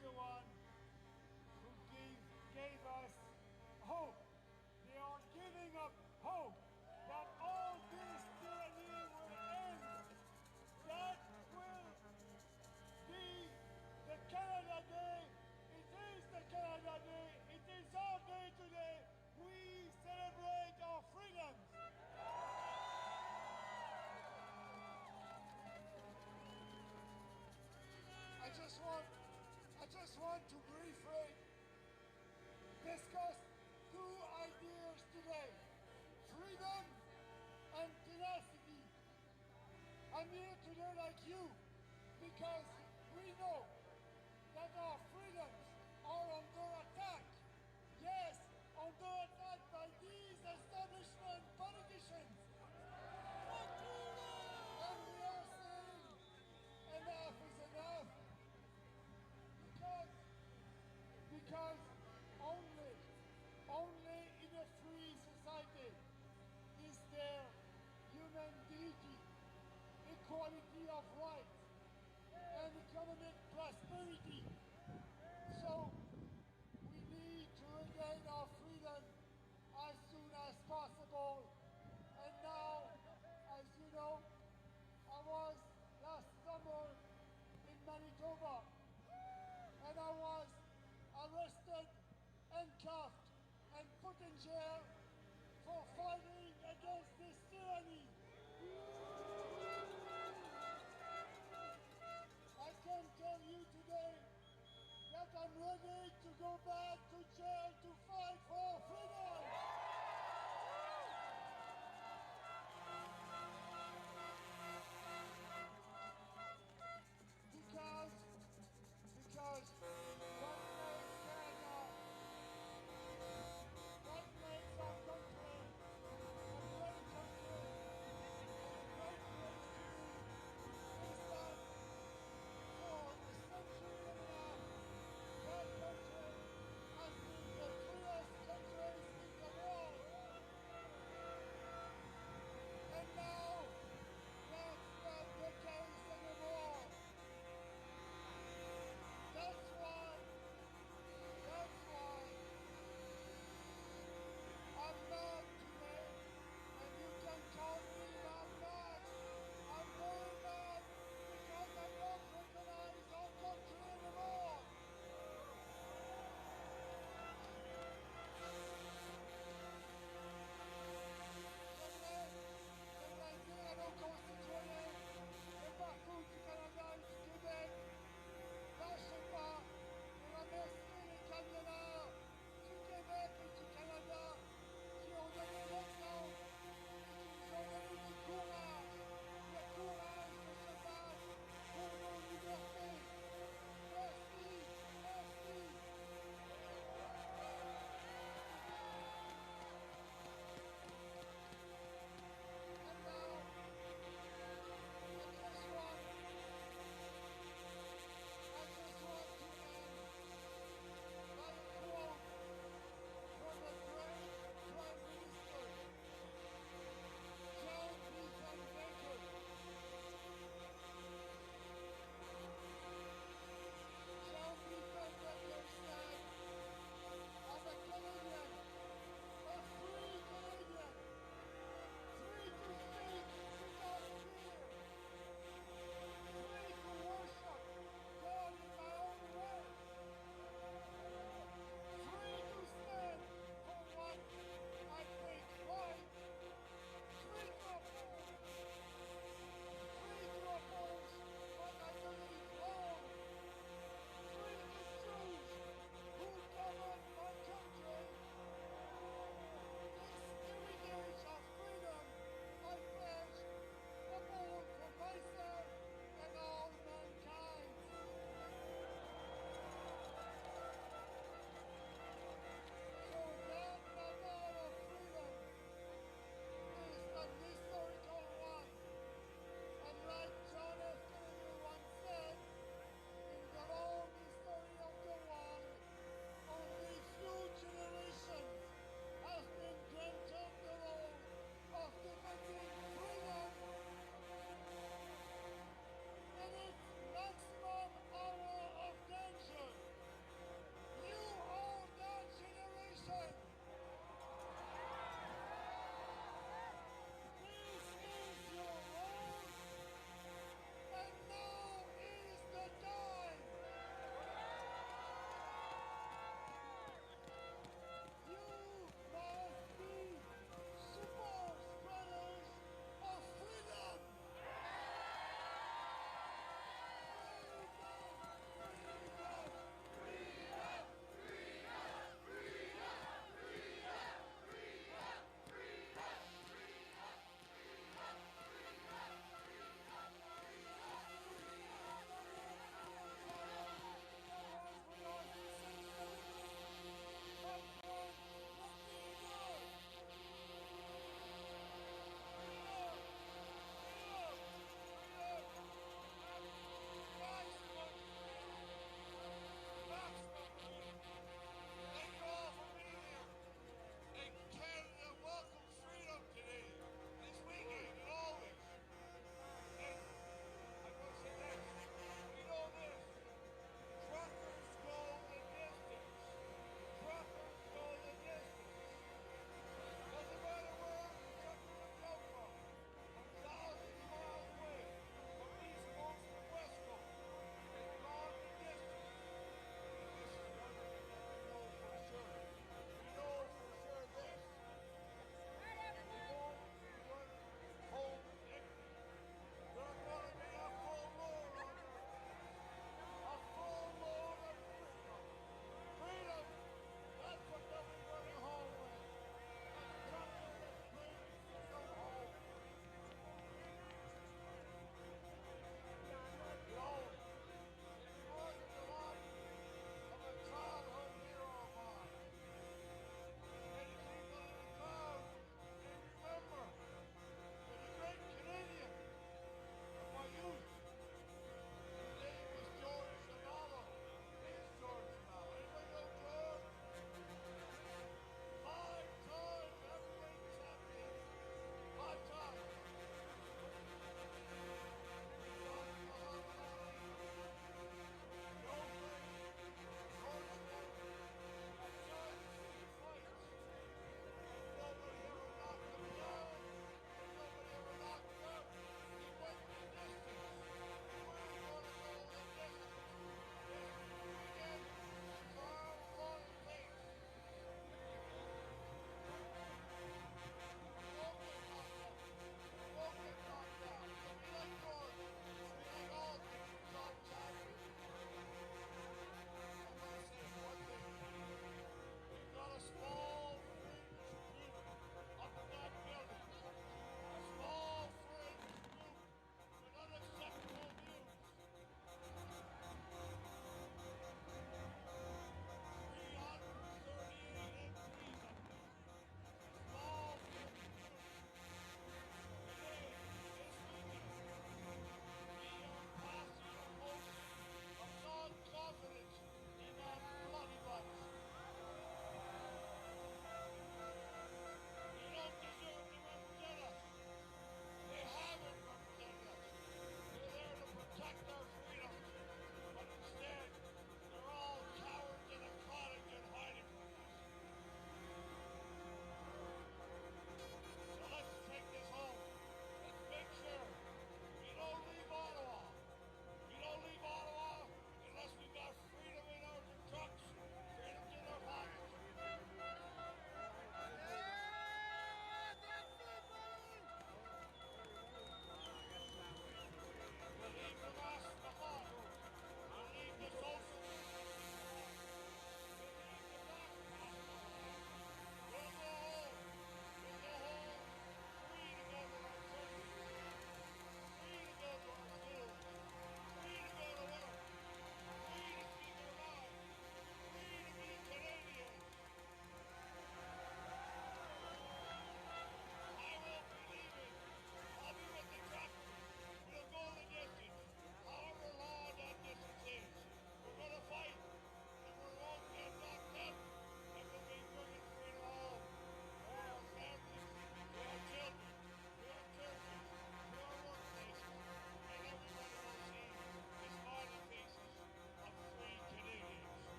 the one who gave us hope. They are giving up hope that all this tyranny will end. That will be the Canada Day. It is the Canada Day. It is our day today. We celebrate our freedoms. I just want to briefly discuss two ideas today: freedom and tenacity. I'm here today like you because we know that our freedoms are under attack. Yes, under attack by these establishment politicians. And we are saying enough is enough. Because only in a free society is there human dignity, equality of rights, and economic prosperity. So we need to regain our freedom as soon as possible. And now, as you know, I was last summer in Manitoba, and I was arrested, handcuffed, and put in jail for fighting against this tyranny. I can tell you today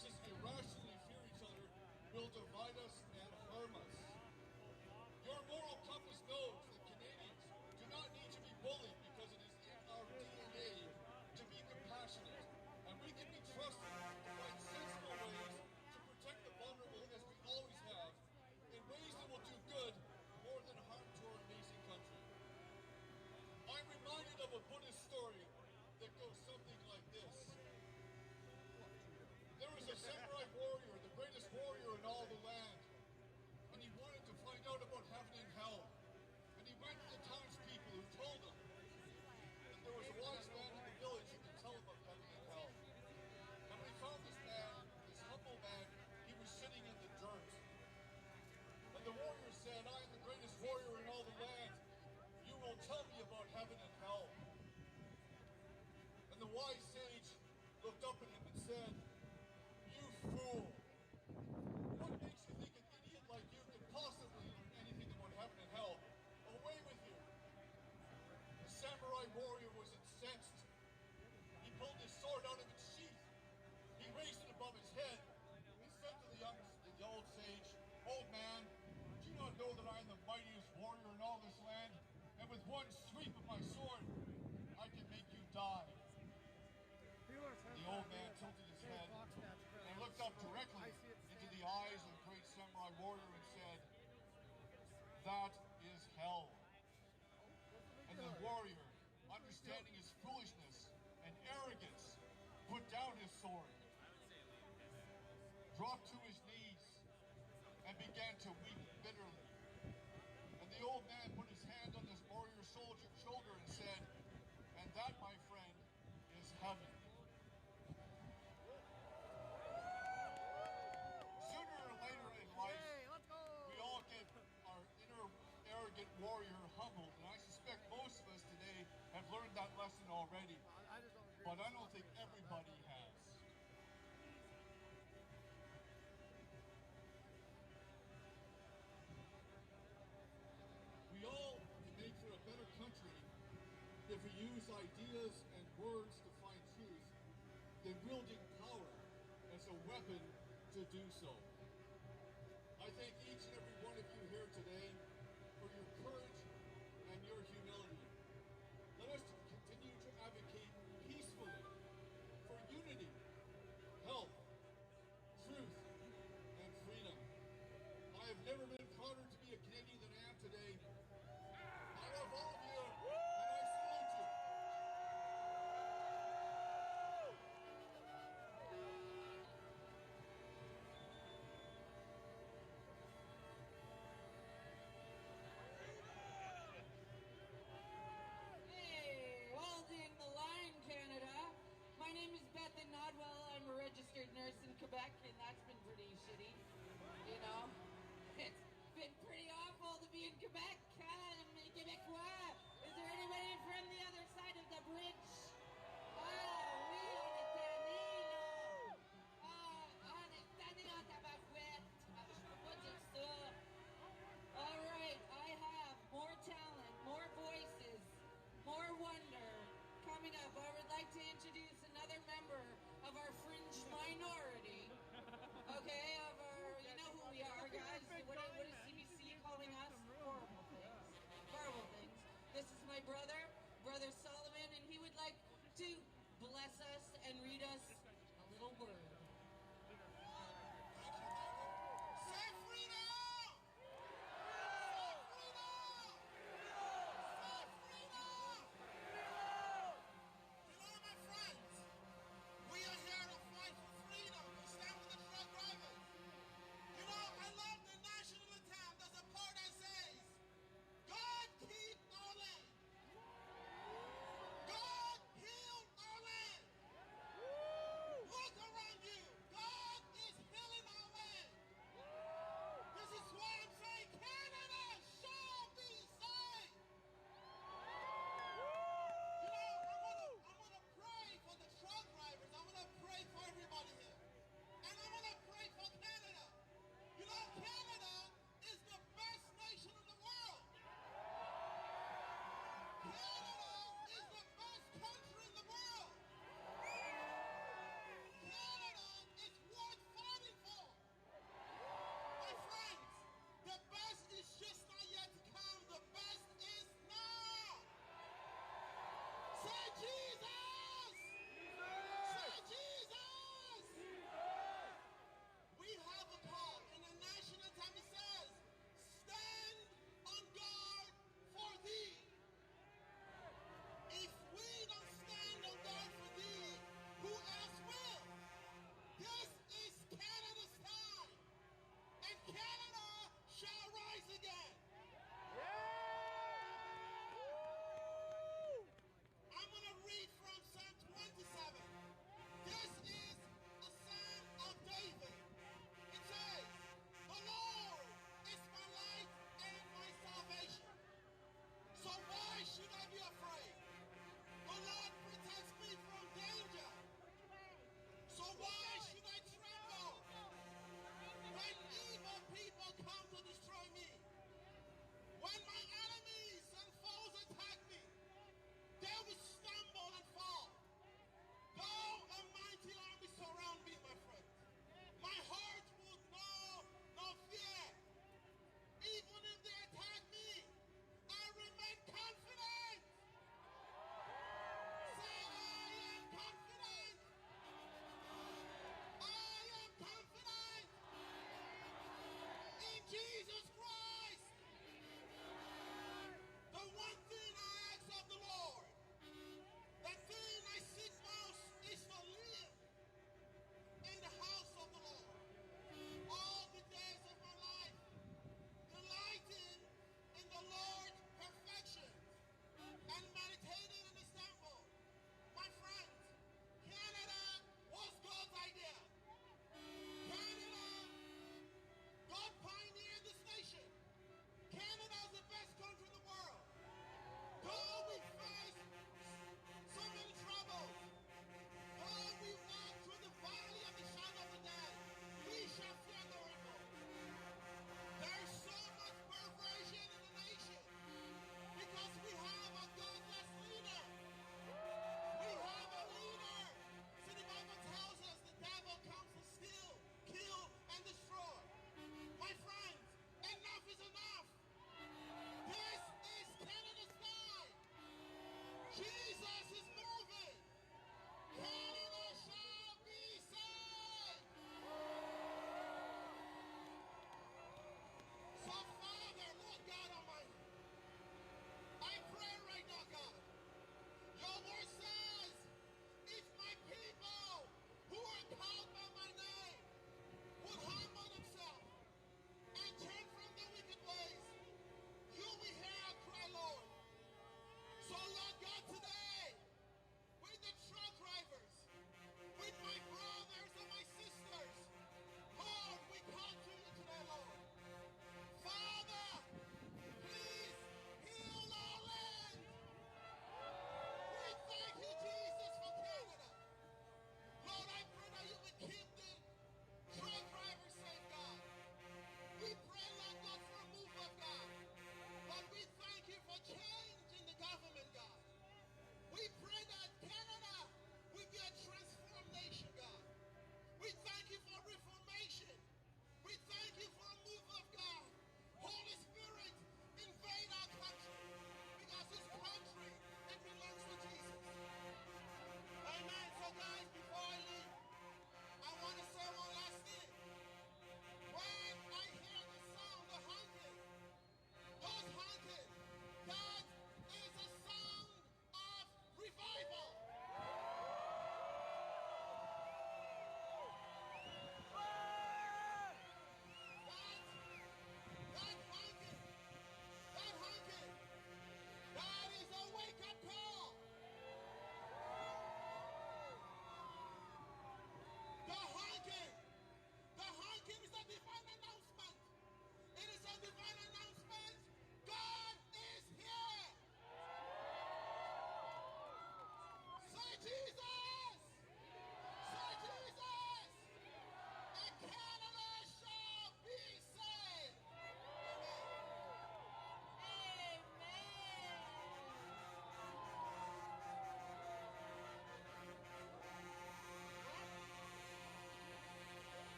makes us irrationally fear each other will divide us and harm us. Your moral compass knows that Canadians do not need to be bullied because it is in our DNA to be compassionate, and we can be trusted to find sensible ways to protect the vulnerable as we always have, in ways that will do good more than harm to our amazing country. I'm reminded of a Buddhist story that goes something like this. There was a samurai warrior, the greatest warrior in all the land, and he wanted to find out about heaven and hell. And he went to the townspeople who told him that there was a wise man in the village who could tell him of heaven and hell. And when he found this man, this humble man, he was sitting in the dirt. And the warrior said, I am the greatest warrior in all the land. You will tell me about heaven and hell. And the wise sage looked up at him and said, you fool! What makes you think an idiot like you could possibly learn anything about heaven and hell? Away with you! The samurai warrior was incensed. He pulled his sword out of its sheath. He raised it above his head and said to the old sage, Old man, do you not know that I am the mightiest warrior in all this land? And with one sweep of my sword, I can make you die. The old man tilted his head and looked up directly into the eyes of the great samurai warrior and said, that is hell. And the warrior, understanding his foolishness and arrogance, put down his sword, dropped to his knees, and began to weep bitterly. And the old man put his hand on this warrior's shoulder and said, and that, my friend, is heaven. Sooner or later in life, we all get our inner arrogant warrior humbled, and I suspect most of us today have learned that lesson already, but I don't think everybody has. We all can make for a better country if we use ideas and words to find truth, than wielding power as a weapon to do so. I thank each and every one of you here today for your courage and your humility. Let us continue to advocate peacefully for unity, health, truth, and freedom. I have never been prouder to be a Canadian than I am today. I love all of you, and I salute you. Hey, holding the line, Canada. My name is Beth Nodwell. I'm a registered nurse in Quebec, and that's been pretty shitty. You know, it's been pretty awful to be in Quebec. Québécois. Is there anybody from the other side of the bridge? Ah, oui, on est tanné, là. Ah, on est tanné en tabarouette. Ah, je peux pas dire ça. All right, I have more talent, more voices, more wonder. Coming up, I would like to introduce another member of our fringe minority. Okay, of our, you know who we are, guys. What is CBC calling us? Horrible things. Horrible things. This is my brother, Brother Solomon, and he would like to bless us and read us a little word. Say freedom! We are here to fight for freedom. We stand with the truck drivers. You know, I love the national anthem. There's a part that says, God keep Nolan.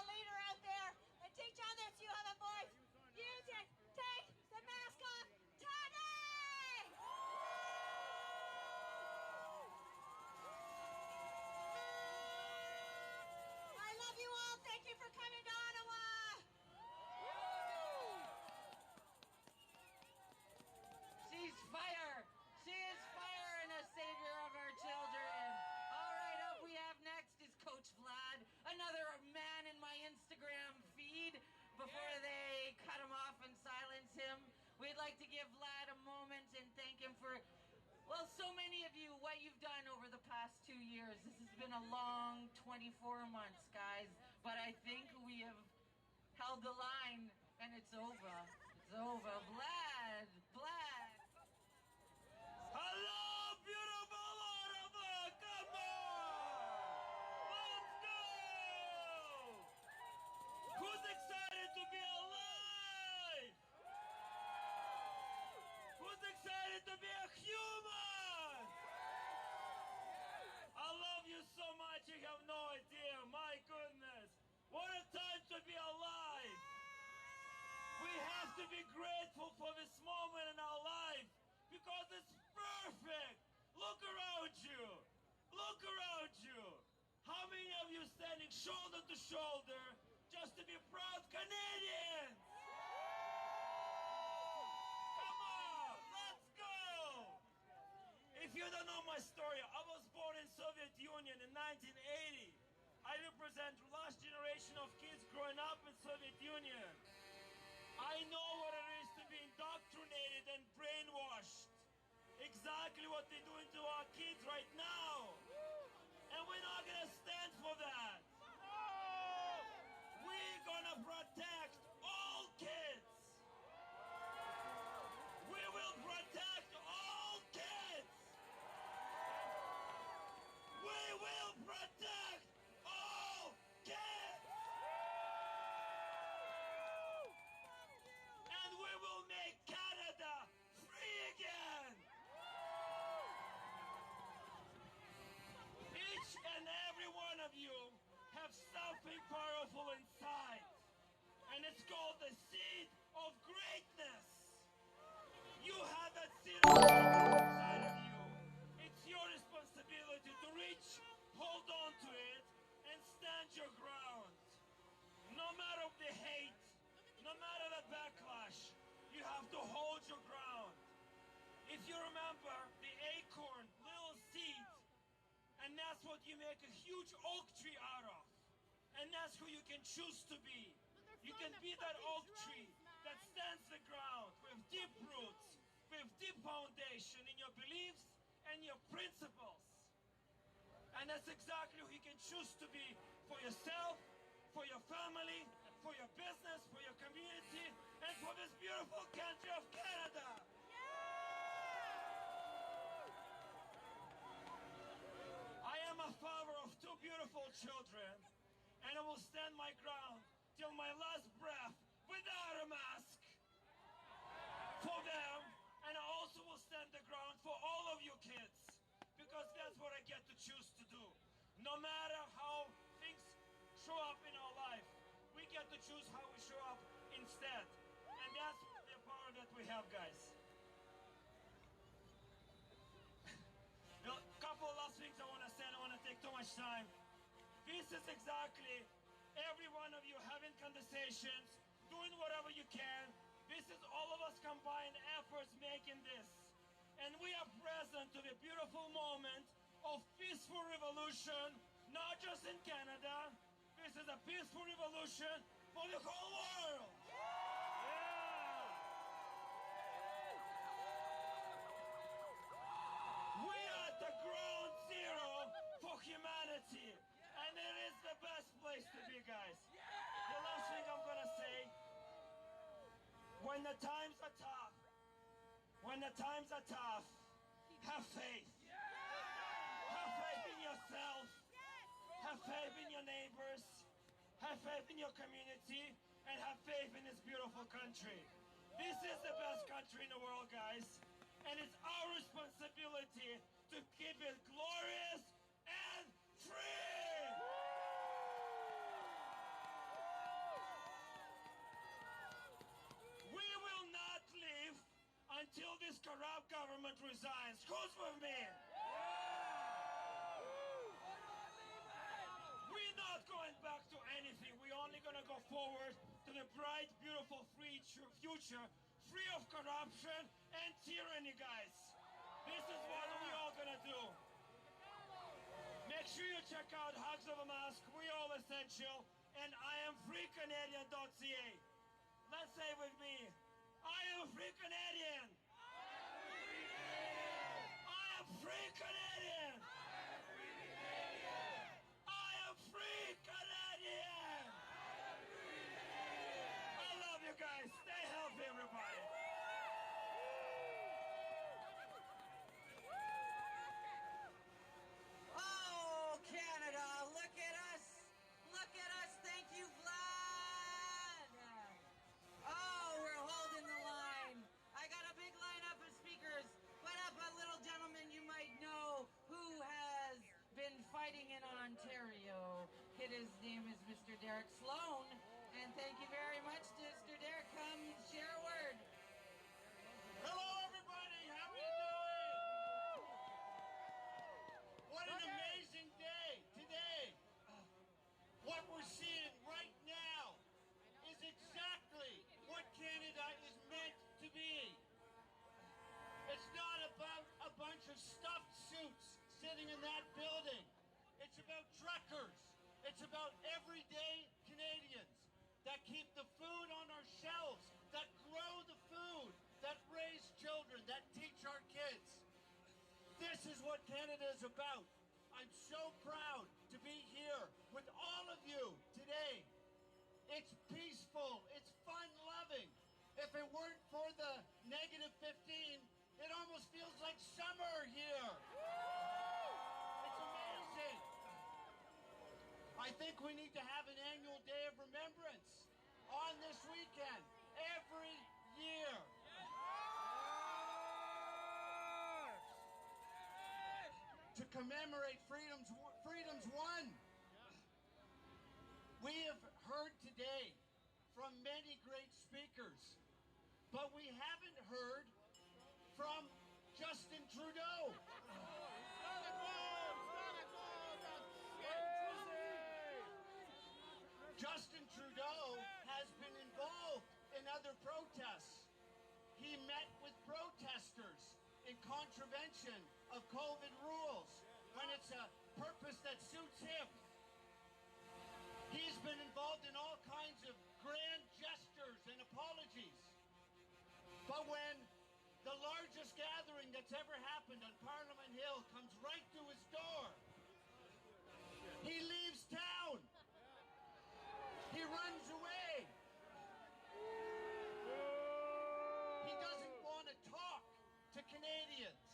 a leader out there and teach others you have a voice. Use it. Take the mask off today! I love you all. Thank you for coming to Ottawa. She's fire. She is fire and a savior of our children. All right, up we have next is Coach Vlad, another man in my Instagram feed. Before they cut him off and silence him, we'd like to give Vlad a moment and thank him for, well, so many of you, what you've done over the past 2 years. This has been a long 24 months, guys, but I think we have held the line, and it's over. It's over. Vlad! Hello, beautiful Ottawa! Come on! Let's go! Who's excited to be alive? Who's excited to be a human? I love you so much, you have no idea. My goodness. What a time to be alive. We have to be grateful for this moment in our life because it's perfect. Look around you. Look around you. How many of you standing shoulder to shoulder just to be proud Canadians? Come on, let's go. If you don't know my story, I was born in Soviet Union in 1980. I represent the last generation of kids growing up in Soviet Union. I know what it is to be indoctrinated and brainwashed. Exactly what they're doing to our kids right now. And we're not gonna stand for that. No! We're gonna protect all kids. We will protect all kids. We will protect all kids. And we will make Canada free again. Each and every one of you have something powerful inside. And it's called the seed of greatness. You have that seed of greatness inside of you. It's your responsibility to reach, hold on to it, and stand your ground. No matter the hate, no matter the backlash, you have to hold your ground. If you remember the acorn, little seed, and that's what you make a huge oak tree out of. And that's who you can choose to be. You can be that oak tree that stands the ground with deep roots, with deep foundation in your beliefs and your principles. And that's exactly who you can choose to be for yourself, for your family, for your business, for your community, and for this beautiful country of Canada. I am a father of 2 beautiful children, and I will stand my ground till my last breath without a mask for them, and I also will stand the ground for all of you kids, because that's what I get to choose to do. No matter how things show up in our life, we get to choose how we show up instead, and that's the power that we have, guys. A couple of last things I want to say, I don't want to take too much time. This is exactly every one of you having conversations, doing whatever you can. This is all of us combined efforts making this. And we are present to the beautiful moment of peaceful revolution, not just in Canada. This is a peaceful revolution for the whole world. We are at the ground zero for humanity, and it is the best place to be, guys. The last thing I'm gonna say, when the times are tough, have faith. Have faith in yourself. Have faith in your neighbors. Have faith in your community, and have faith in this beautiful country. This is the best country in the world, guys. And it's our responsibility to keep it glorious and free! science. Who's with me? We're not going back to anything. We're only gonna go forward to the bright, beautiful future, free of corruption and tyranny, guys. This is what we're all gonna do. Make sure you check out Hugs of a Mask, We All Essential, and IamFreeCanadian.ca. Let's say with me, I am free Canadian! I am free Canadian! I am free Canadian! I love you guys. Stay healthy, everybody. Oh, Canada, look at us. Look at us. Thank you, Vlad. Oh, we're holding the line. I got a big lineup of speakers. What up, a little gentleman you might know who has been fighting in Ontario. His name is Mr. Derek Sloan. And thank you very much, Mr. Derek. Come share a word. Hello, everybody. How are you doing? What an amazing day today. What we're seeing right now is exactly what Canada is meant to be. It's not about a bunch of stuffed suits sitting in that building. It's about truckers. It's about everyday Canadians that keep the food on our shelves, that grow the food, that raise children, that teach our kids. This is what Canada is about. I'm so proud to be here with all of you today. It's peaceful, it's fun-loving. If it weren't for the -15, it almost feels like summer here. It's amazing. I think we need to have an annual day of remembrance on this weekend, every year. To commemorate freedoms won. We have heard today from many great speakers, but we haven't heard from Justin Trudeau. Justin Trudeau has been involved in other protests. He met with protesters in contravention of COVID rules when it's a purpose that suits him. He's been involved in all kinds of grand gestures and apologies. But when the largest gathering that's ever happened on Parliament Hill comes right to his door, he leaves town. He runs away. He doesn't want to talk to Canadians.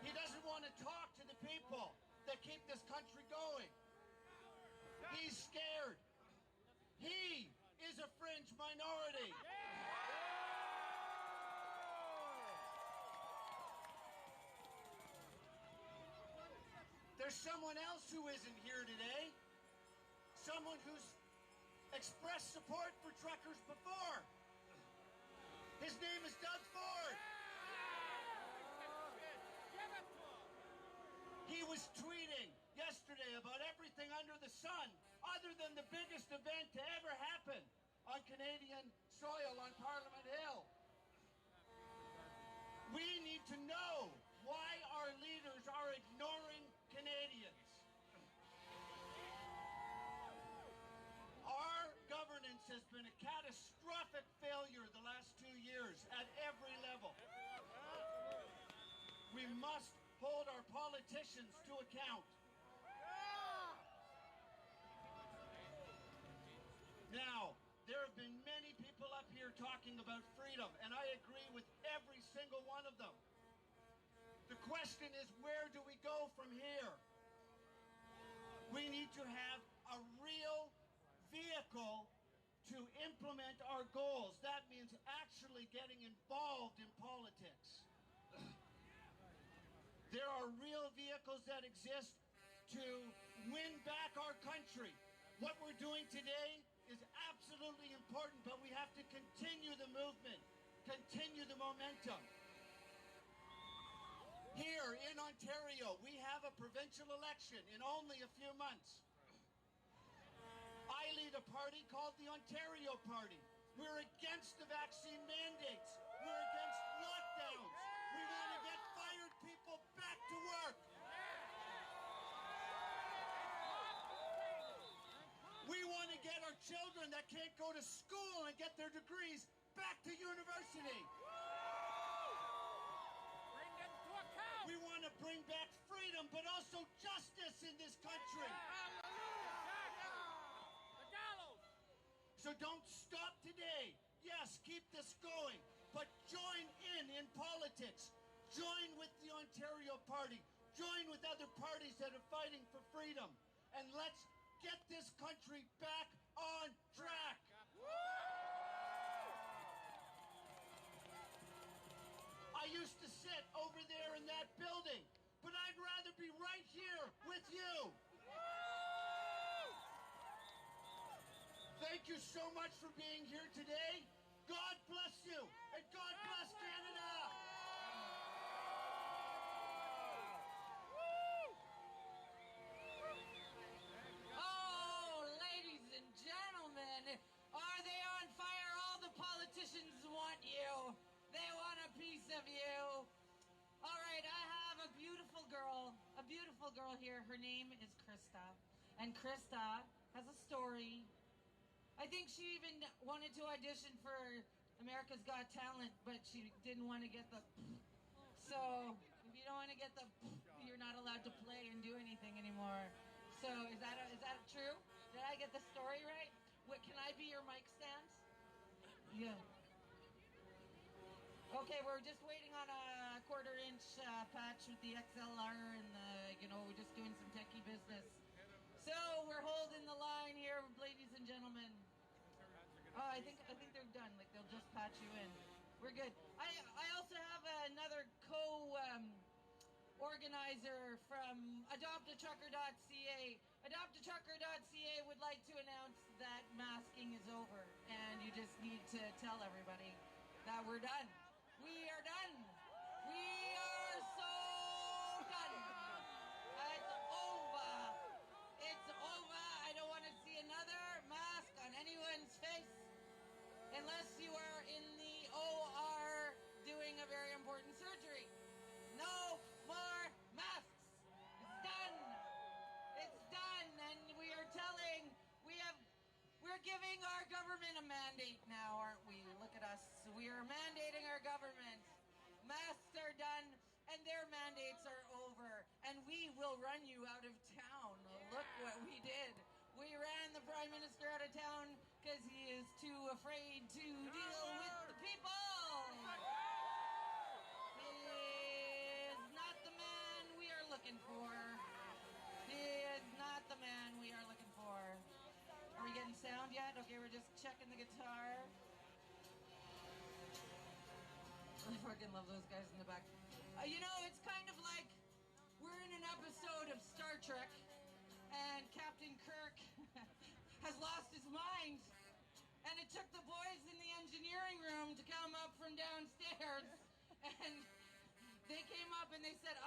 He doesn't want to talk to the people that keep this country going. He's scared. He is a fringe minority. There's someone else who isn't here today. Someone who's expressed support for truckers before. His name is Doug Ford. He was tweeting yesterday about everything under the sun other than the biggest event to ever happen on Canadian soil on Parliament Hill. We need to know why our leaders are ignoring Canadians. Our governance has been a catastrophic failure the last 2 years at every level. We must hold our politicians to account. Now, there have been many people up here talking about freedom, and I agree with every single one of them. The question is, where do we go from here? We need to have a real vehicle to implement our goals. That means actually getting involved in politics. There are real vehicles that exist to win back our country. What we're doing today is absolutely important, but we have to continue the movement, continue the momentum. Here in Ontario, we have a provincial election in only a few months. I lead a party called the Ontario Party. We're against the vaccine mandates. We're against lockdowns. We want to get fired people back to work. We want to get our children that can't go to school and get their degrees back to university. We want to bring back freedom, but also justice in this country. So don't stop today. Yes, keep this going, but join in politics. Join with the Ontario Party. Join with other parties that are fighting for freedom. And let's get this country back on track. I used to sit over there in that building, but I'd rather be right here with you. Thank you so much for being here today. God bless you, and God bless Canada. Oh, ladies and gentlemen, are they on fire? All the politicians want you. They want a piece of you. All right, I have a beautiful girl here. Her name is Krista. And Krista has a story. I think she even wanted to audition for America's Got Talent, but she didn't want to get the... So, if you don't want to get the... You're not allowed to play and do anything anymore. So, is that true? Did I get the story right? What, can I be your mic stand? Yeah. Okay, we're just waiting on a 1/4-inch patch with the XLR and we're just doing some techie business. So we're holding the line here, ladies and gentlemen. Oh, I think they're done. Like they'll just patch you in. We're good. I also have another organizer from adoptatrucker.ca. Adoptatrucker.ca would like to announce that masking is over, and you just need to tell everybody that we're done. We are done. We are so done. It's over. It's over. I don't want to see another mask on anyone's face unless you are in the OR doing a very important surgery. No more masks. It's done. It's done. And we're giving our government a mandate now, aren't we? Look at us. We are mandating our government. Masks are done and their mandates are over. And we will run you out of town. Look what we did. We ran the Prime Minister out of town because he is too afraid to deal with the people. He is not the man we are looking for. He is not the man we are looking for. Are we getting sound yet? Okay, we're just checking the guitar. I fucking love those guys in the back. It's kind of like we're in an episode of Star Trek and Captain Kirk has lost his mind. And it took the boys in the engineering room to come up from downstairs. And they came up and they said,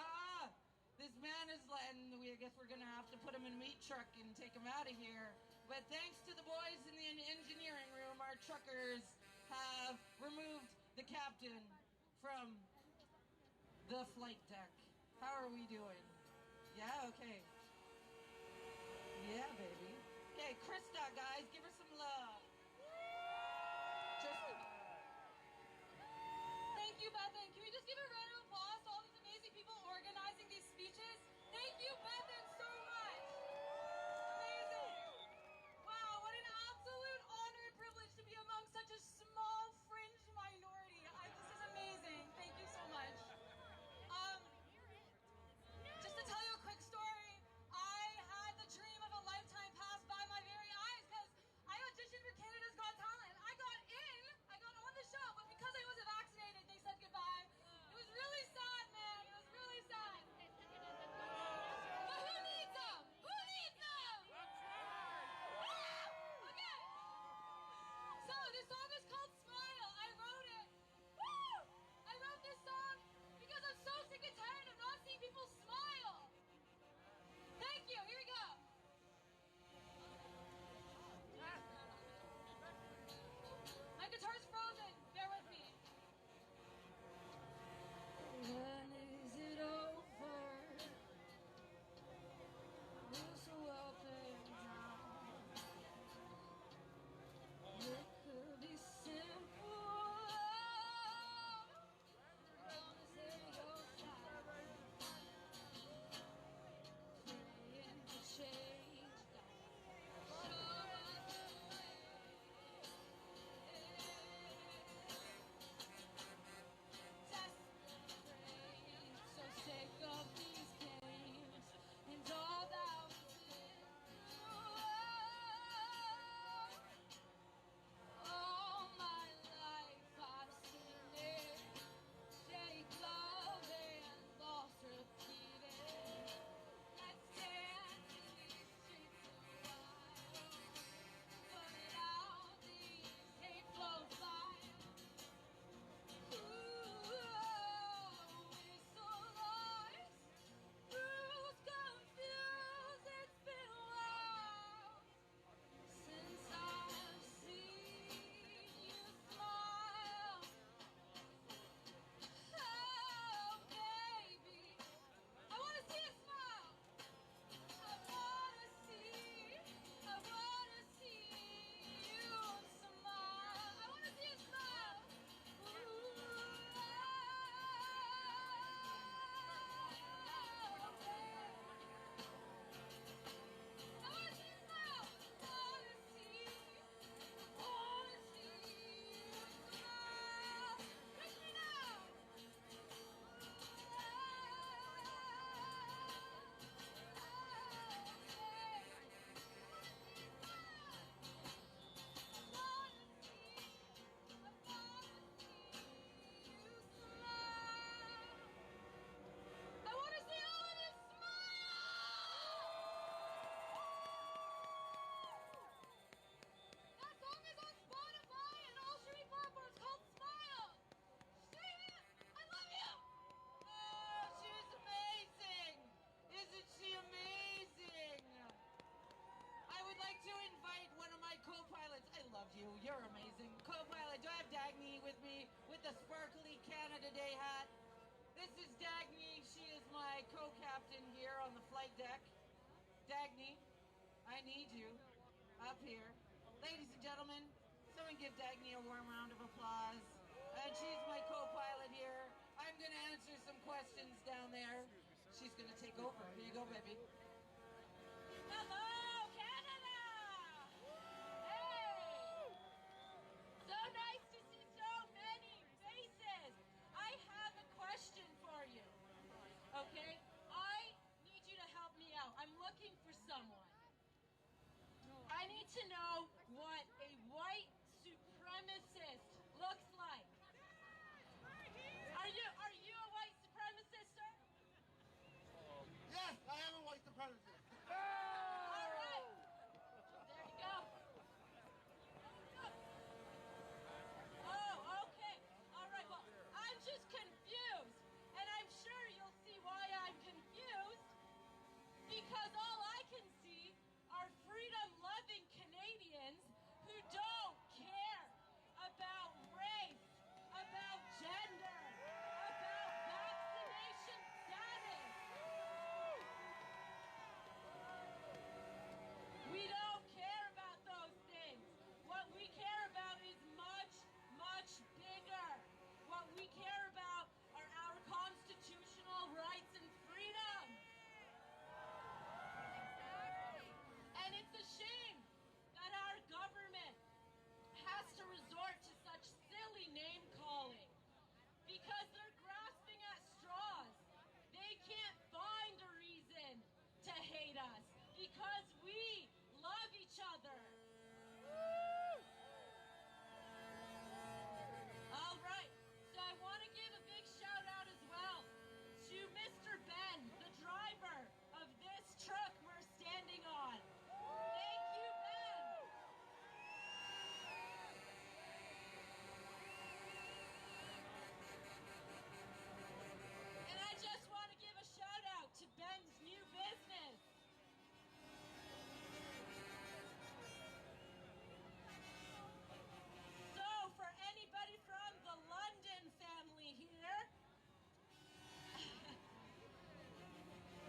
this man is, and I guess we're going to have to put him in a meat truck and take him out of here. But thanks to the boys in the engineering room, our truckers have removed the captain from the flight deck. How are we doing? Yeah, okay. Yeah, baby. Okay, Krista, guys, give her some love. Thank you, Bethan. Can we just give a round of applause to all these amazing people organizing these speeches? Thank you, Bethan, so much. Amazing. Wow, what an absolute honor and privilege to be among such a small fringe minority. This is amazing. Thank you so much. Just to tell you a quick story, I had the dream of a lifetime pass by my very eyes because I auditioned for Canada's Got Talent. I got on the show, but because I wasn't vaccinated, they said goodbye. It was really sad, man. It was really sad. You're amazing. Co-pilot, do I have Dagny with me with the sparkly Canada Day hat? This is Dagny. She is my co-captain here on the flight deck. Dagny, I need you up here. Ladies and gentlemen, someone give Dagny a warm round of applause. And she's my co-pilot here. I'm going to answer some questions down there. She's going to take over. Here you go, baby. Hello, Canada! Hey! So nice to see so many faces. I have a question for you. Okay? I need you to help me out. I'm looking for someone. I need to know what a white supremacist looks like. Are you a white supremacist, sir? Yes, I am a white supremacist. All right. There you go. Oh, okay. All right. Well, I'm just confused. And I'm sure you'll see why I'm confused. Because all I can see are freedom-loving Canadians who don't care about race, about gender, about vaccination status. We don't care about those things. What we care about is much, much bigger. What we care about are our constitutional rights and freedom. And it's a shame that our government has to resort to such silly name-calling because they're grasping at straws. They can't find a reason to hate us because we love each other. All right, so I want to give a big shout out as well to Mr. Ben, the driver of this truck we're standing on. Thank you, Ben. And I just want to give a shout out to Ben's new business. So for anybody from the London family here,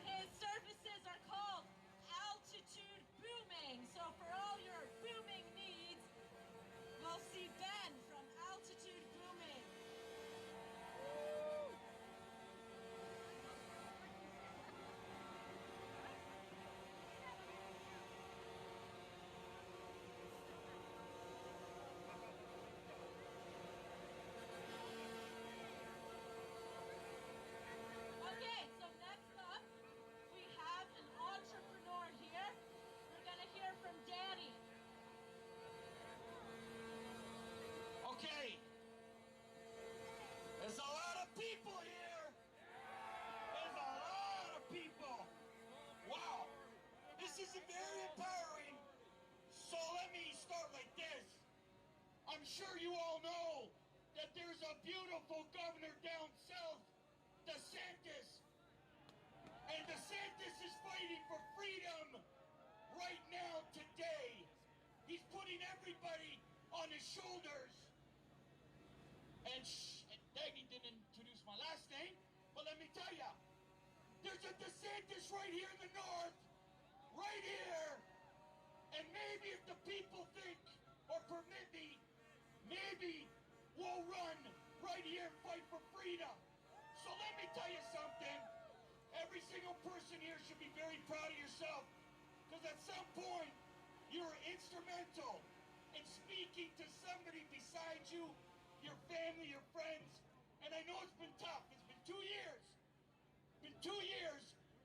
his services are called Altitude Booming. So for all your booming needs, we'll see Ben from Altitude Booming. Okay, so next up, we have an entrepreneur here. We're going to hear from Danny. Okay. There's a lot of people here. There's a lot of people. Wow. This is very empowering. So let me start like this. I'm sure you all know that there's a beautiful governor down south, DeSantis. And DeSantis is fighting for freedom right now, today. He's putting everybody on his shoulders. And Dagny didn't introduce my last name, but let me tell ya, there's a DeSantis right here in the north, right here. And maybe if the people think or permit me, maybe we'll run right here and fight for freedom. So let me tell you something. Every single person here should be very proud of yourself, because at some point you were instrumental in speaking to somebody besides you, your family, your friends. And I know it's been tough. It's been 2 years. Been 2 years,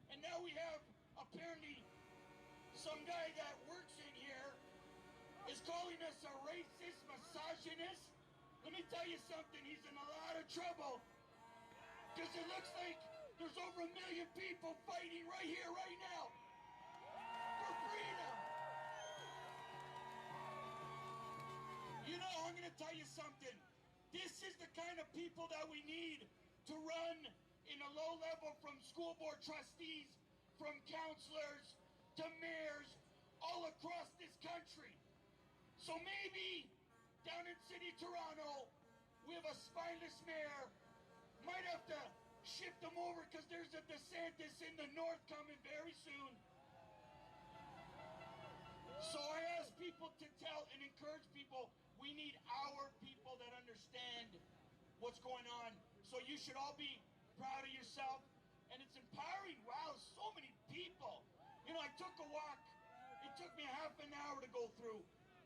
and now we have apparently some guy that works in here is calling us a racist, misogynist. Let me tell you something, he's in a lot of trouble, because it looks like there's over 1 million people fighting right here, right now, for freedom. You know, I'm going to tell you something. This is the kind of people that we need to run in a low level, from school board trustees, from counselors to mayors all across this country. So maybe Down in City Toronto, we have a spineless mayor. Might have to shift them over because there's a DeSantis in the north coming very soon. So I ask people to tell and encourage people, we need our people that understand what's going on. So you should all be proud of yourself. And it's empowering. Wow, so many people. You know, I took a walk. It took me a half an hour to go through.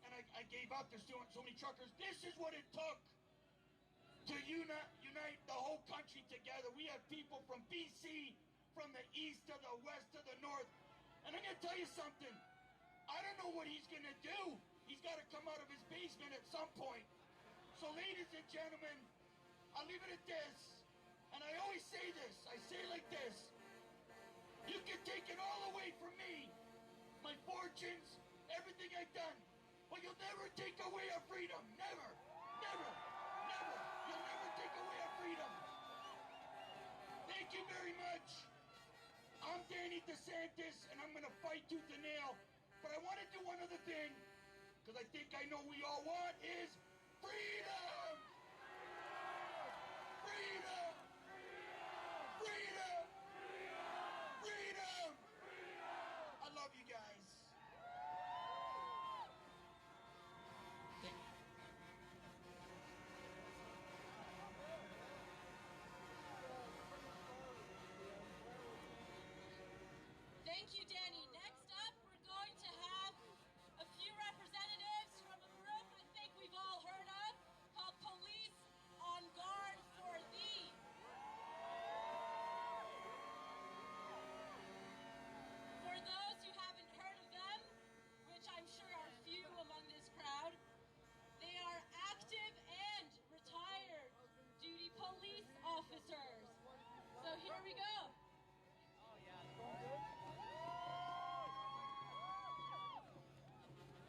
And I gave up. There's so many truckers. This is what it took to unite the whole country together. We have people from BC, from the east to the west to the north. And I'm going to tell you something. I don't know what he's going to do. He's got to come out of his basement at some point. So ladies and gentlemen, I'll leave it at this. And I always say this. I say it like this. You can take it all away from me. My fortunes, everything I've done. But you'll never take away our freedom. Never. Never. Never. You'll never take away our freedom. Thank you very much. I'm Danny DeSantis, and I'm going to fight tooth and nail. But I want to do one other thing, because I think I know we all want, is freedom! Freedom! Freedom! Freedom! I love you guys. Thank you, Danny. Next up, we're going to have a few representatives from a group I think we've all heard of called Police on Guard for Thee. For those who haven't heard of them, which I'm sure are few among this crowd, they are active and retired duty police officers. So here we go.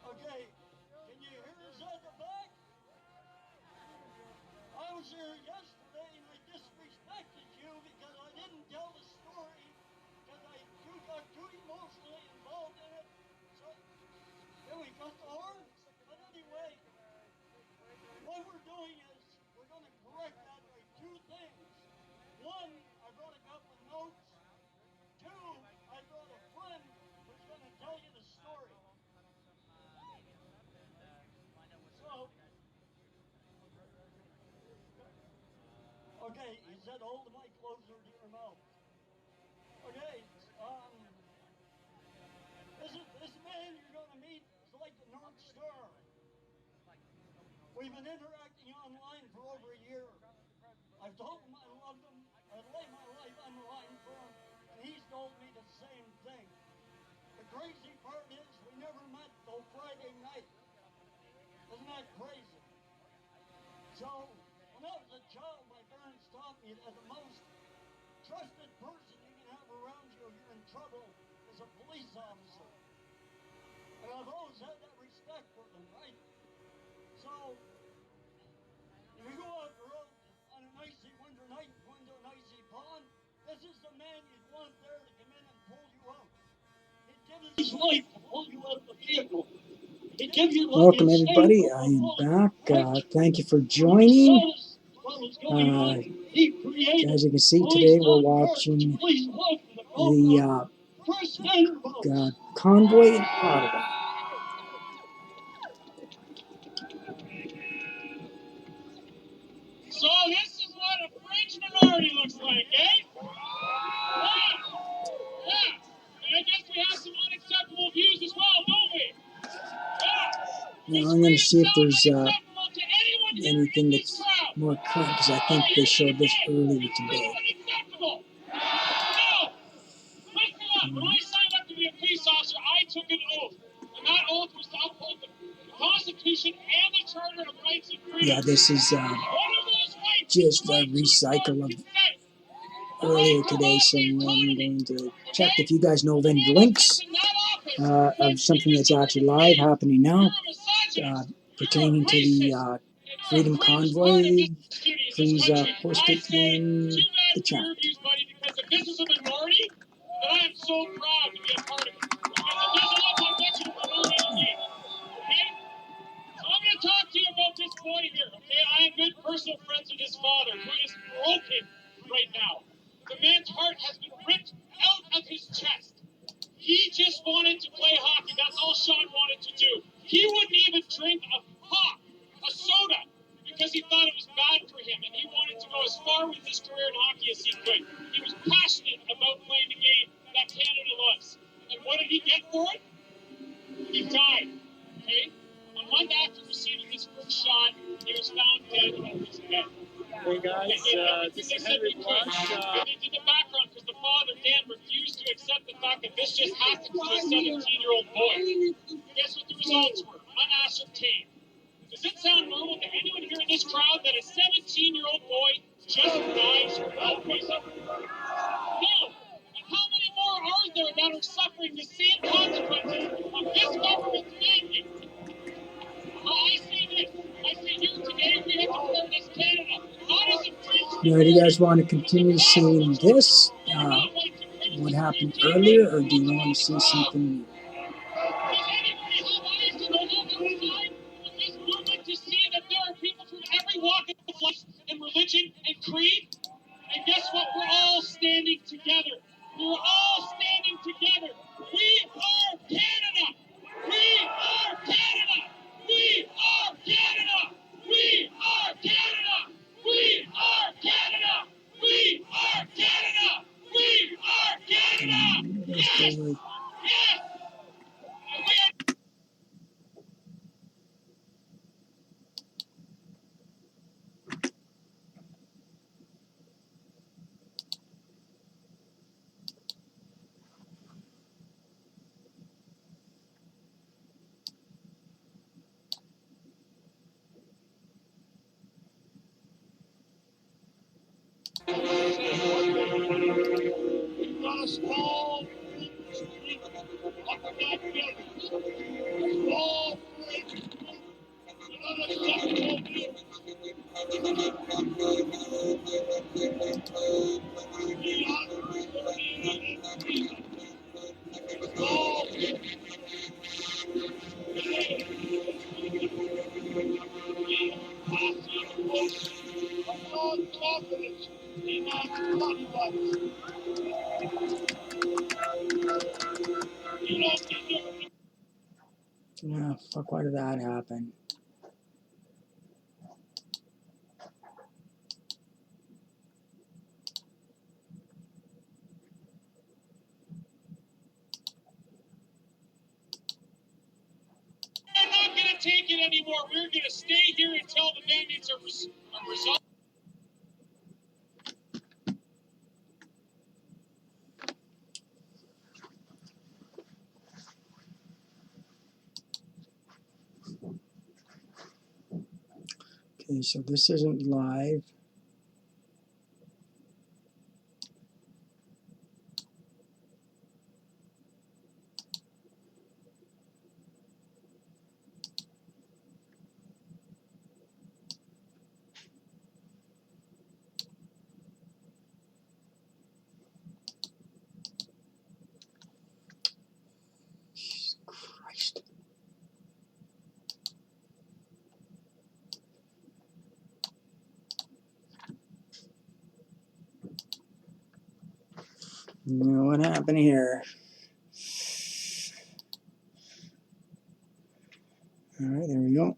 Okay, can you hear us at the back? I was here yesterday and I disrespected you because I didn't tell the story because I got too emotionally involved in it. So, then we cut the horn. But anyway, what we're doing is we're going to correct that by two things. One, I brought a couple of notes. Two, I brought a friend who's going to tell you the story. So, okay, he said hold the mic closer to your mouth. Okay, this man you're going to meet is like the North Star. We've been interacting online for over a year. I've told him I love him. I'd lay my life on the line for him, and he's told me the same thing. The crazy part is we never met till Friday night. Isn't that crazy? So, when I was a child, my parents taught me that the most trusted person you can have around you if you're in trouble is a police officer. And I've always had that respect for them, right? So, if you go out the road on an icy winter night and go into an icy pond, this is the man you'd want there to come in and pull you out. He'd give his life to pull you out of the vehicle. Welcome, everybody. I'm back. Thank you for joining. As you can see, today we're watching the Convoy in Ottawa. So this is what a fringe minority looks like, eh? Yeah. And I guess we have some unacceptable views as well, don't we? Yeah. Now I'm going to see if there's anything that's more current, because I think they showed this earlier today. Unacceptable. No. Listen up. When I signed up to be a police officer, I took an oath. And that oath was to uphold the Constitution and the Charter of Rights and Freedoms. Yeah, this is just a recycle of earlier today, so I'm going to check if you guys know of any links of something that's actually live happening now pertaining to the Freedom Convoy. Please post it in the chat. Because if this is a minority, then I am so proud to be a part of it. Because it doesn't look like much of a minority to me. Okay? So I'm going to talk to you about this personal friends with his father, who is broken right now. The man's heart has been ripped out of his chest. He just wanted to play hockey. That's all Sean wanted to do. He wouldn't even drink a pop, a soda, because he thought it was bad for him, and he wanted to go as far with his career in hockey as he could. He was passionate about playing the game that Canada loves. And what did he get for it? He died. Okay? A month after receiving his first shot, he was found dead in his bed. Hey guys, this is Henry Blush. They did the background because the father, Dan, refused to accept the fact that this just happened to a 17-year-old boy. Guess what the results were? Unascertained. Does it sound normal to anyone here in this crowd that a 17-year-old boy just dies without reason? No. And how many more are there that are suffering the same consequences of this government's mandate? I say this. I say here today we have to form this Canada, not as a free. Now, do you guys want to continue seeing this, what happened earlier, or do you want to see something new? Does anybody have eyes to go outside with this movement to see that there are people from every walk of life and religion and creed? And guess what? We're all standing together. We're all standing together. We are Canada. We are Canada. We are Canada. We are Canada. We are Canada. We are Canada. We are Canada. Yes. Yes. We've got a small small confidence in Yeah, fuck, why did that happen? We're not going to take it anymore. We're going to stay here until the mandates are resolved. Okay, so this isn't live. Jesus Christ. You know what happened here? All right, there we go.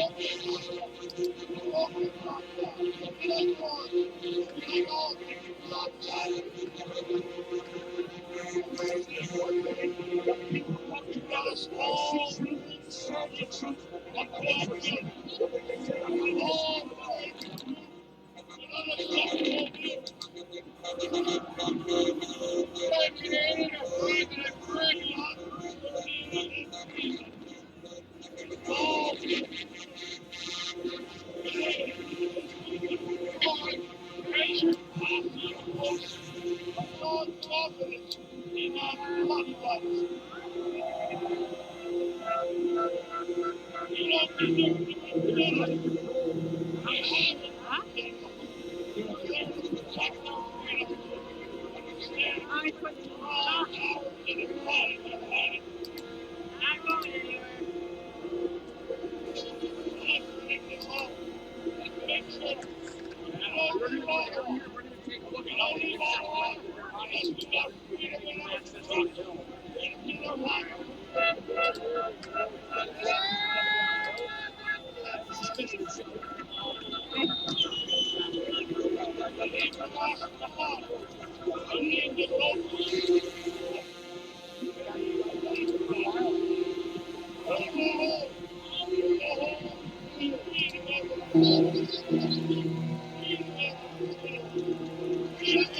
Just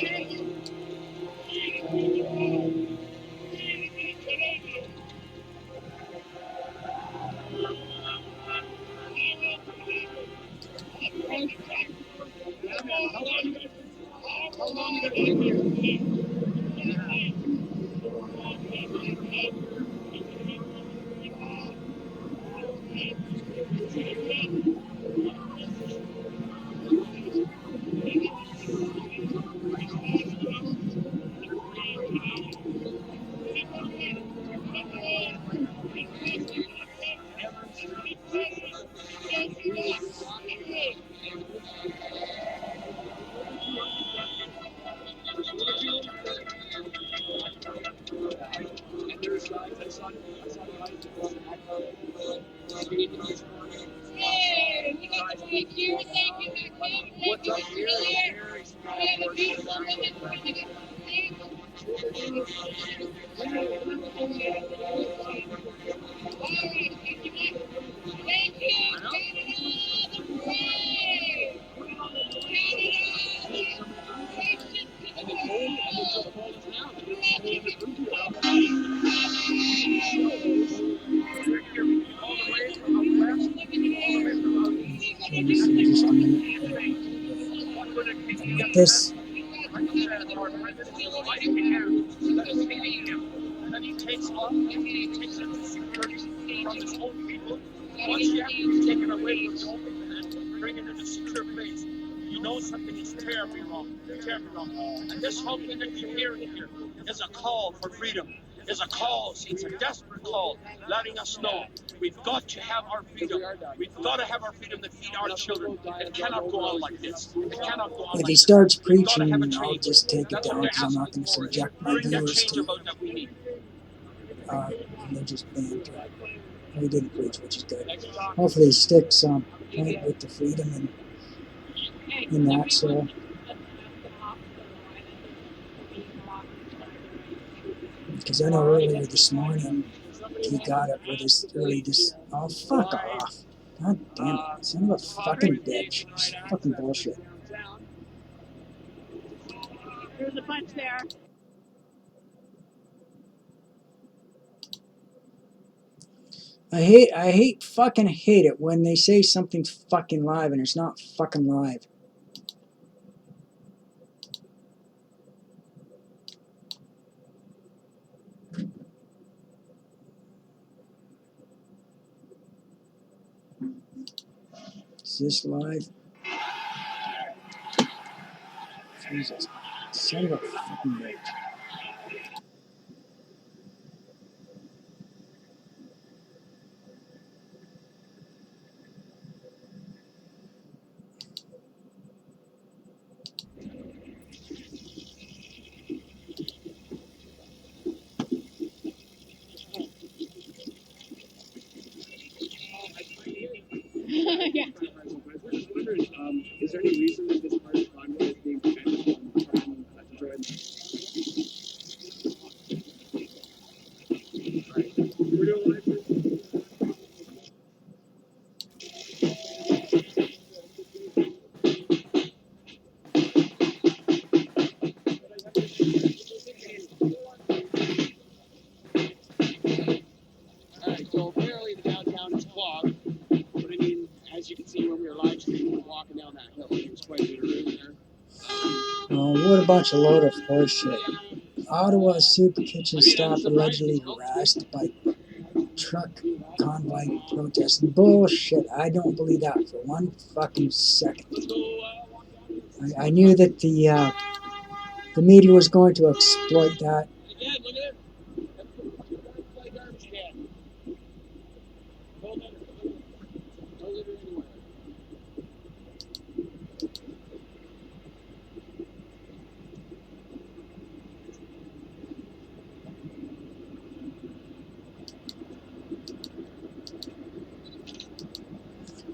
a minute. And with this, And he takes off, he takes it to security from his own people. Once you have to be taken away from your own people and bring it in a secure place, you know something is terribly wrong, terribly wrong. And this whole thing that you're hearing here is a call for freedom, is a call, it's a desperate call, letting us know we've got to have our freedom. We've got to have our freedom to feed our children. It cannot go on like this. It cannot go on if like he this. starts We've got to have a preaching, I'll change. just take it That's what down they're because I'm not asking going to for. subject my Bring that viewers change to about that we need. religious banter. He didn't preach, which is good. Hopefully he sticks on point with the freedom and in that. So because I know earlier this morning he got up with this early this. Oh, fuck off! God damn it! Son of a fucking bitch! It's fucking bullshit. There's a bunch there. Fucking hate it when they say something's fucking live and it's not fucking live. Is this live? Jesus. Son of a fucking bitch. What a bunch of load of horseshit. Ottawa soup kitchen staff allegedly harassed by truck convoy protest. Bullshit. I don't believe that for one fucking second. I knew that the media was going to exploit that. Again, look at it. Like garbage can. No litter. No litter anywhere.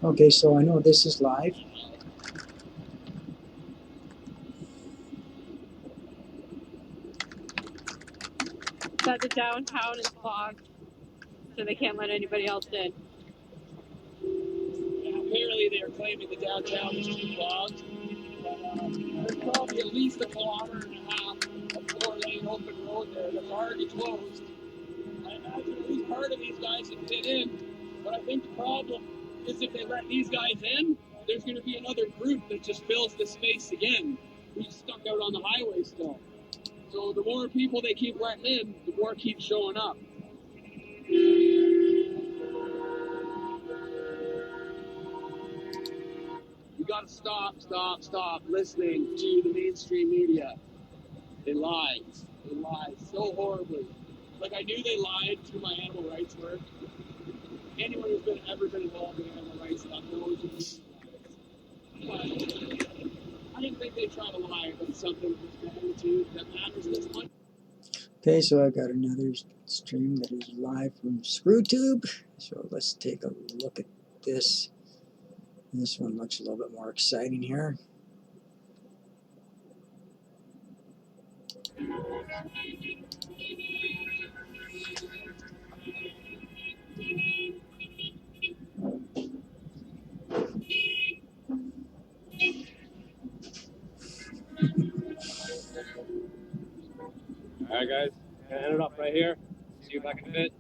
Okay, so I know this is live. That the downtown is clogged, so they can't let anybody else in. Yeah, apparently they are claiming the downtown is too clogged. But there's probably at least a kilometer and a half of four-lane open road there that's already closed. I imagine at least part of these guys can fit in. But I think the problem is if they let these guys in, there's going to be another group that just fills the space again, who's stuck out on the highway still. So the more people they keep letting in, the more keep showing up. You gotta stop listening to the mainstream media. They lie. They lie so horribly. Like I knew they lied through my animal rights work. Anyone who's ever been involved in animal rights stuff knows who these lies. But I didn't think they'd try to lie about something of this magnitude that matters this much. Okay, so I got another stream that is live from ScrewTube. So let's take a look at this. This one looks a little bit more exciting here. All right, guys, gonna end it off right here. See if I can fit.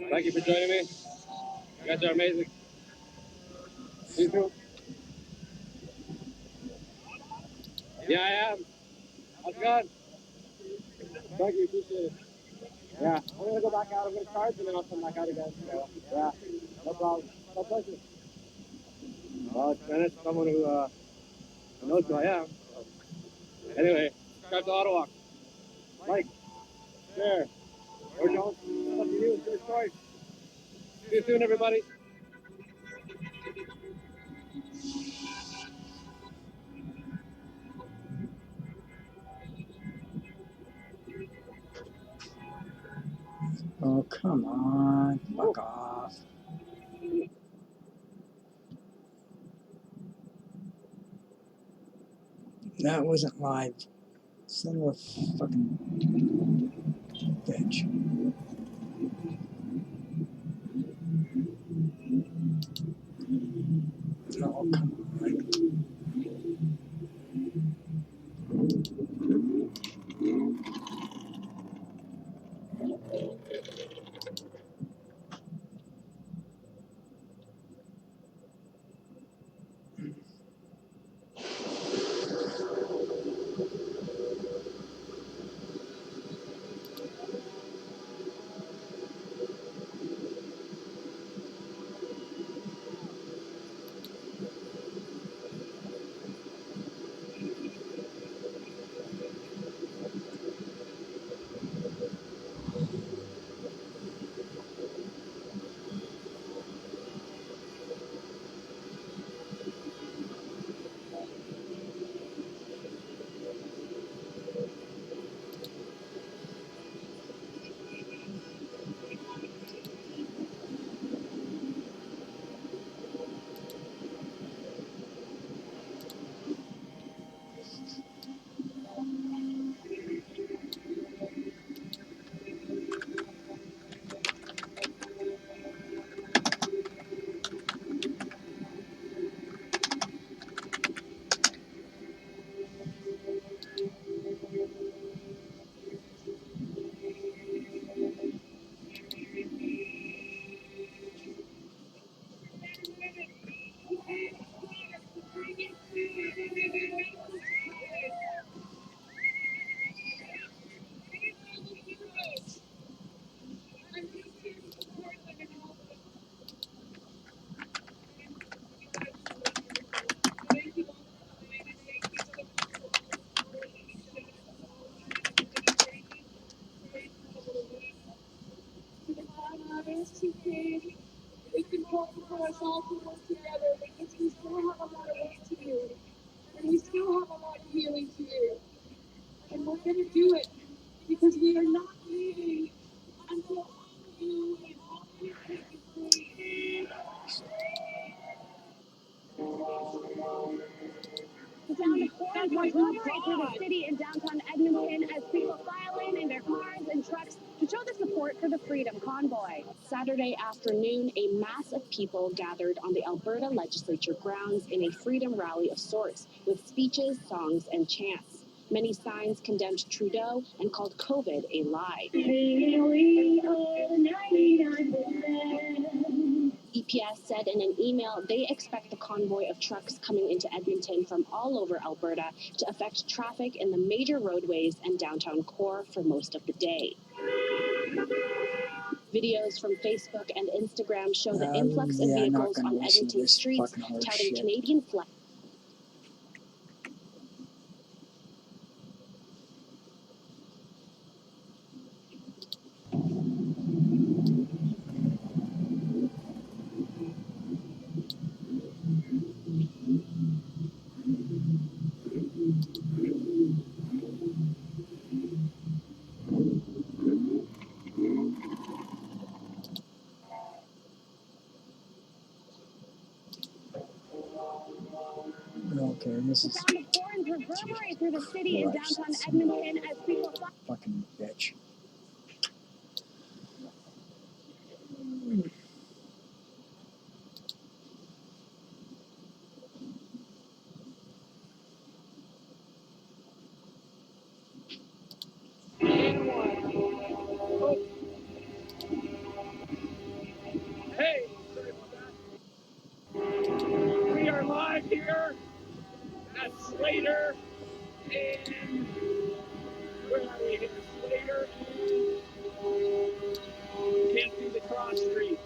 Thank you for joining me. You guys are amazing. See you soon. Yeah, I am. How's it going? Thank you, appreciate it. Yeah, I'm gonna go back out. I'm gonna charge and then I'll come back out again. So, yeah, no problem. No pleasure. Well, it's someone who knows who I am. So. Anyway, subscribe to Ottawa. Like, share, or don't. It's up to you. It's your choice. See you soon, everybody. Oh, come on. Fuck off. That wasn't live. Son of a fucking bitch. Oh, come on. here. And we're going to do it because we are not leaving until all of you and all of your kids are free. Sound of horns reverberate through the city in downtown Edmonton as people file in their cars and trucks to show their support for the Freedom Convoy. Saturday afternoon, a mass of people gathered on the Alberta Legislature grounds in a freedom rally of sorts, with speeches, songs, and chants. Many signs condemned Trudeau and called COVID a lie. EPS said in an email they expect the convoy of trucks coming into Edmonton from all over Alberta to affect traffic in the major roadways and downtown core for most of the day. Videos from Facebook and Instagram show the influx of vehicles on Edmonton streets touting Canadian flags. Okay, this is. Sound of horns reverberate through the city in downtown Edmonton as people. Fucking bitch. Hey, sorry about that. We are live here at Slater and where are we here? Slater and can't see the cross street.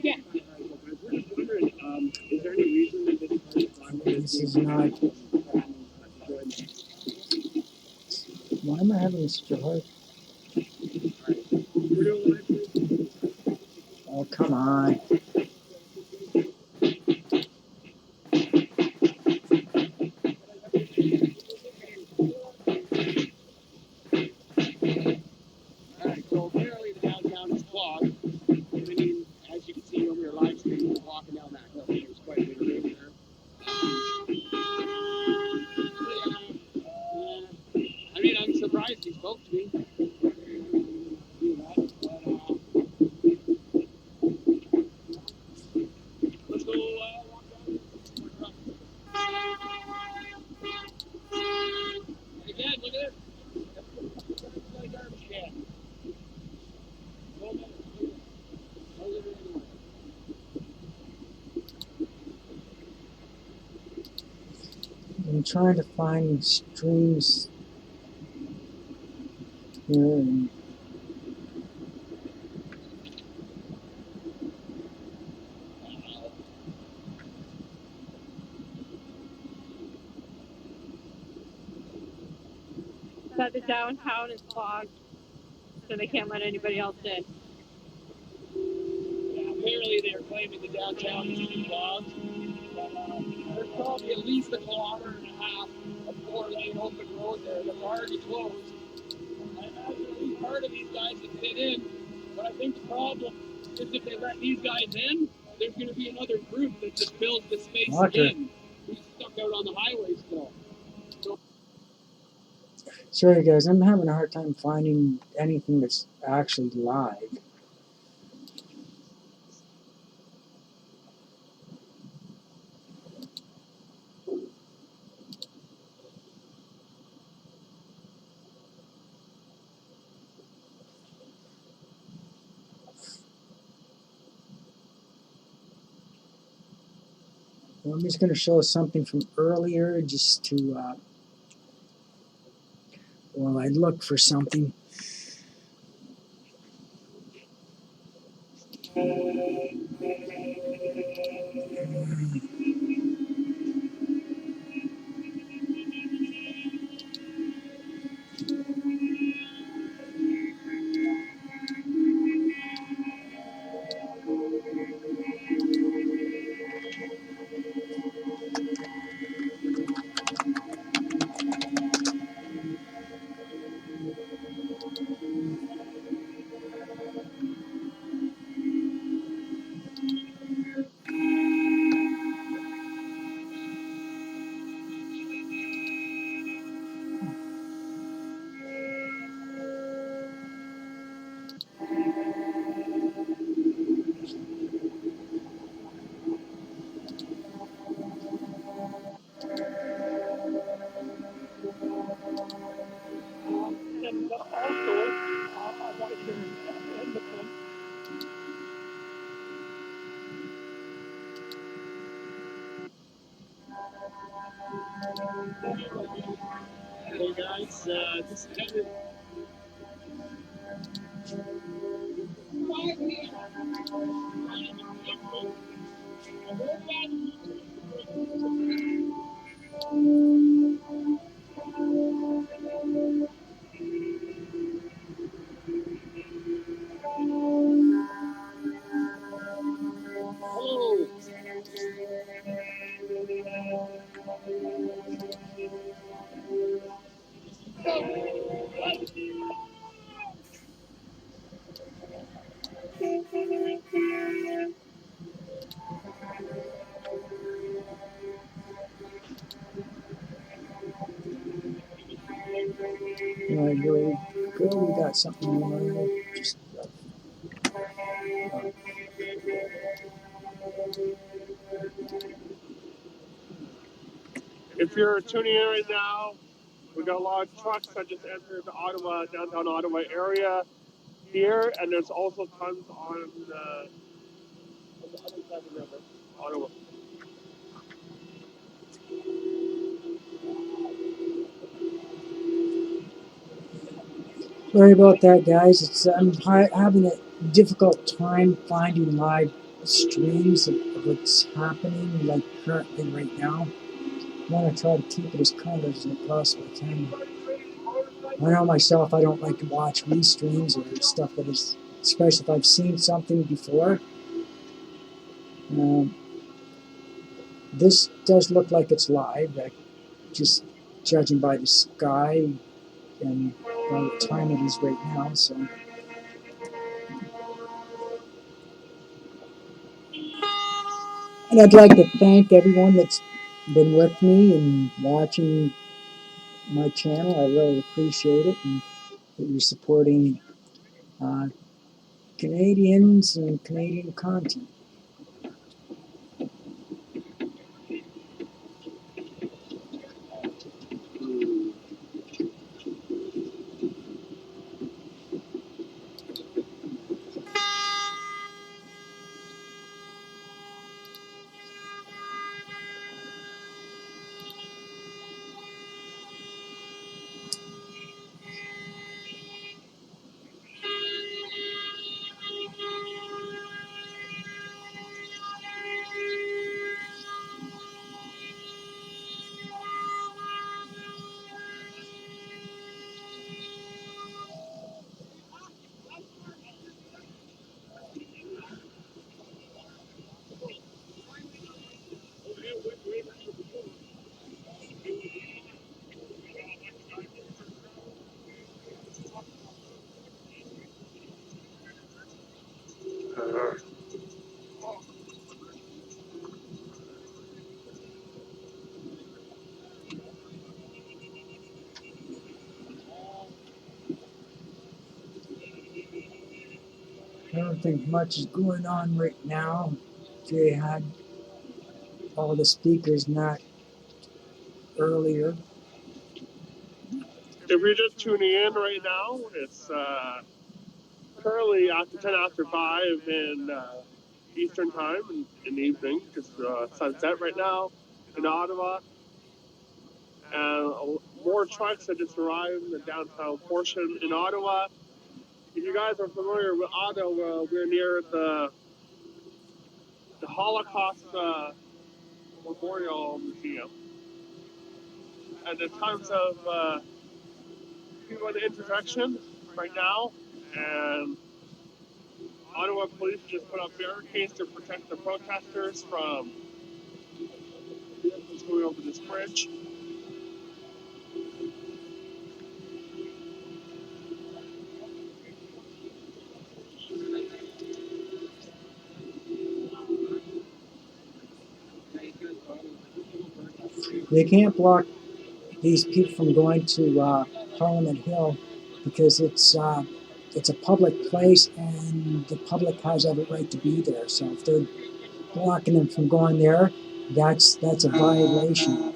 Yeah. Is there any reason that This is not. Why am I having such a hard? Oh, come on. Alright, so apparently the downtown is clogged. I mean, as you can see over your live stream, we're walking down that hill. There's quite a bit of rain there. I mean, I'm surprised he spoke to me. Let's go walk down and see some more trucks. Again, look at this. Got a garbage can. No litter anywhere. I'm trying to find streams here. And That the downtown is clogged, so they can't let anybody else in. Yeah, apparently they're claiming the downtown is too clogged. But there's probably at least a kilometer and a half of 4-lane open road there that's already closed. I imagine at least part of these guys would fit in, but I think the problem is if they let these guys in, there's going to be another group that just fills the space in. Who's stuck out on the highway still. sorry, guys, I'm having a hard time finding anything that's actually live. Well, I'm just going to show something from earlier just to, while I look for something. Hey guys, this is Kevin. Hello. Alright, here we go. We got something more. Just If you're tuning in right now, we got a lot of trucks that just entered the Ottawa, downtown Ottawa area here, and there's also tons on the other side of the river, Ottawa. sorry about that, guys. It's I'm having a difficult time finding live streams of what's happening, like currently right now. I want to try to keep it as current as I possibly can. I know myself, I don't like to watch restreams or stuff that is, especially if I've seen something before. Um, this does look like it's live, just judging by the sky and by what time it is right now. So, and I'd like to thank everyone that's been with me and watching my channel. I really appreciate it, and that you're supporting uh, Canadians and Canadian content. I don't think much is going on right now. They had all the speakers not earlier. If you're just tuning in right now, it's currently after 10 after 5 in Eastern time in the evening. It's sunset right now in Ottawa. And more trucks that just arrived in the downtown portion in Ottawa. If you guys are familiar with Ottawa, we're near the Holocaust Memorial Museum. And there's tons of people at the intersection right now. And Ottawa police just put up barricades to protect the protesters from vehicles going over this bridge. They can't block these people from going to Parliament Hill because it's a public place and the public has every right to be there. So if they're blocking them from going there, that's a violation.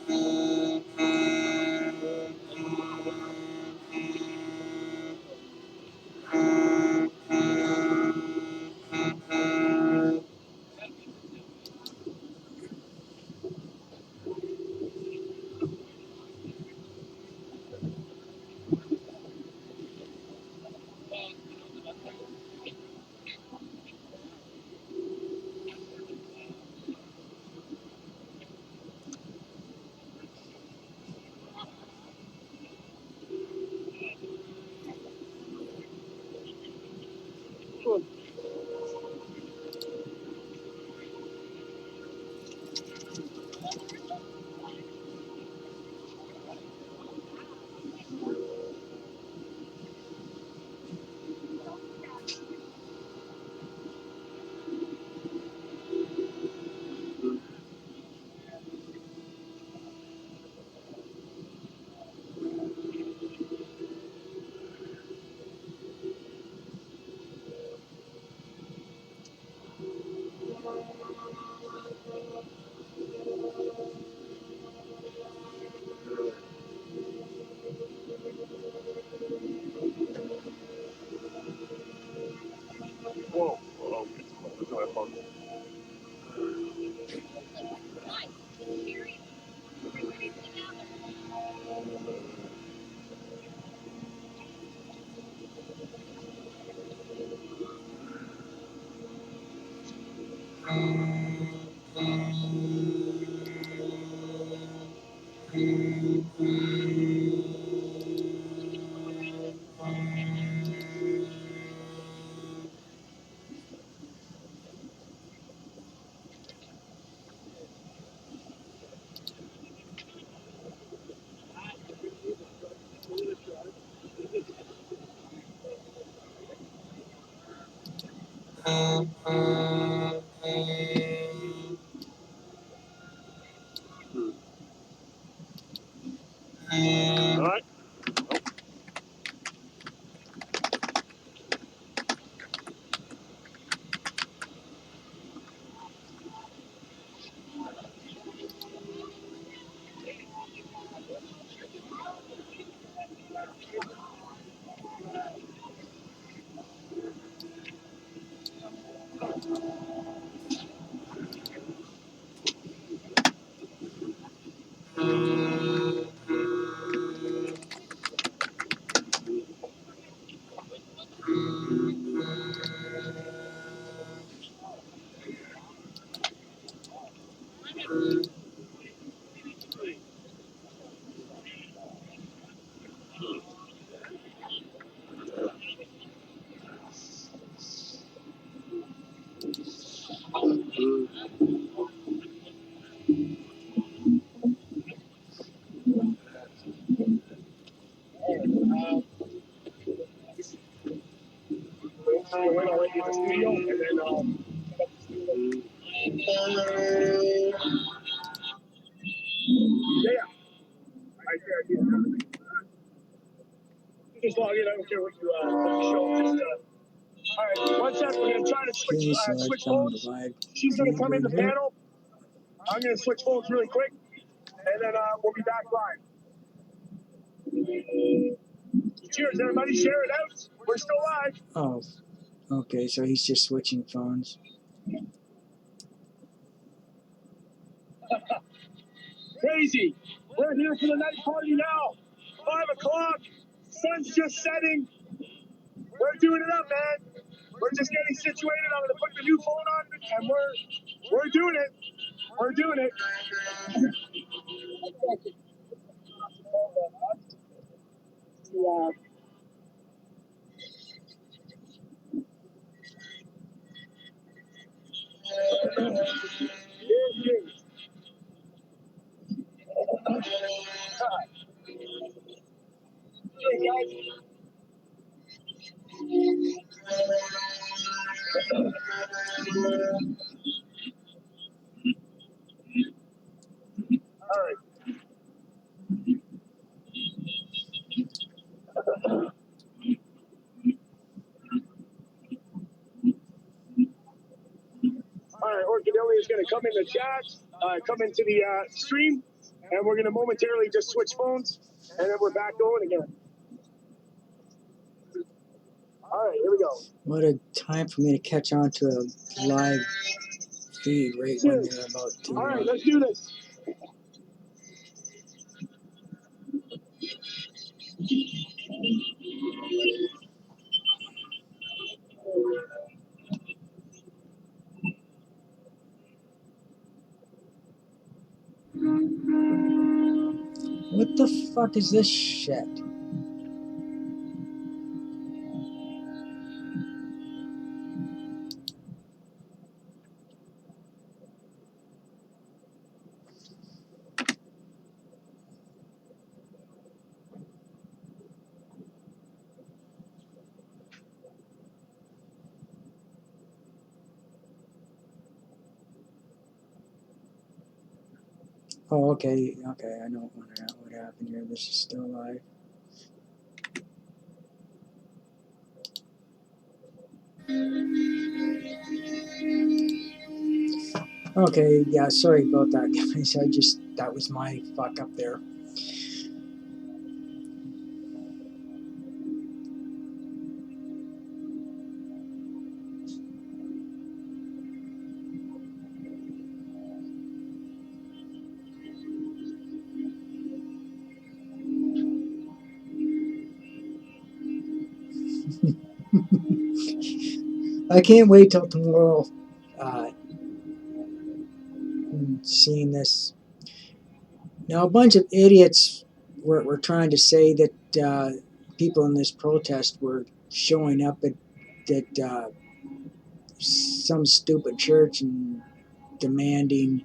All right. Wait, I'll let you in the studio, and then yeah, just log in. I don't care what you show. Just all right. One second. We're gonna try to switch Okay, so I switch found the phones. live She's gonna feed come in right the here. panel. I'm gonna switch phones really quick, and then we'll be back live. Cheers, everybody. Share it out. We're still live. Oh, okay, so he's just switching phones. Crazy. We're here for the night party now. 5 o'clock. Sun's just setting. We're doing it up, man. We're just getting situated. I'm gonna put the new phone on, and we're doing it. We're doing it. Yeah. All right. All right, Orchidilli is going to come in the chat, come into the stream, and we're going to momentarily just switch phones, and then we're back going again. All right, here we go. What a time for me to catch on to a live feed right when they're about to. All right, let's do this. What the fuck is this shit? Oh, okay, I know what happened here. This is still live. Okay, yeah, sorry about that, guys. That was my fuck up there. I can't wait till tomorrow. seeing this. Now, a bunch of idiots were trying to say that people in this protest were showing up at some stupid church and demanding,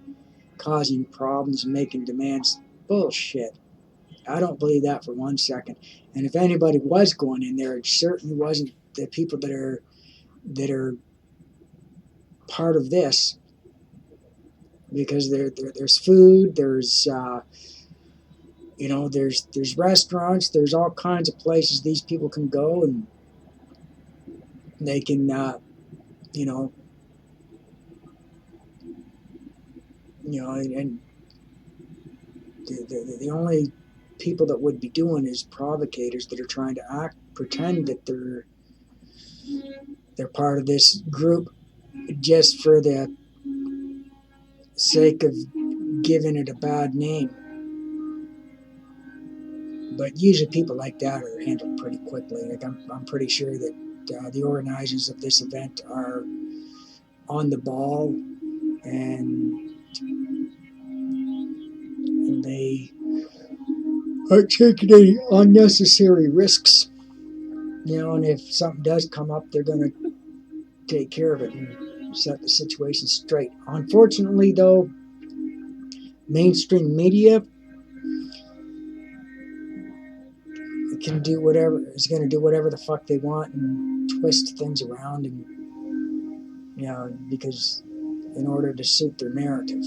causing problems, and making demands. Bullshit. I don't believe that for 1 second. And if anybody was going in there, it certainly wasn't the people that are part of this, because there's food, there's there's restaurants, there's all kinds of places these people can go, and they can you know and the only people that would be doing is provocators that are trying to pretend that they're part of this group just for the sake of giving it a bad name. But usually people like that are handled pretty quickly. Like I'm pretty sure that the organizers of this event are on the ball, and they are taking any unnecessary risks. And if something does come up, they're going to take care of it and set the situation straight. Unfortunately, though, mainstream media can do whatever is going to do whatever the fuck they want and twist things around, and because in order to suit their narrative.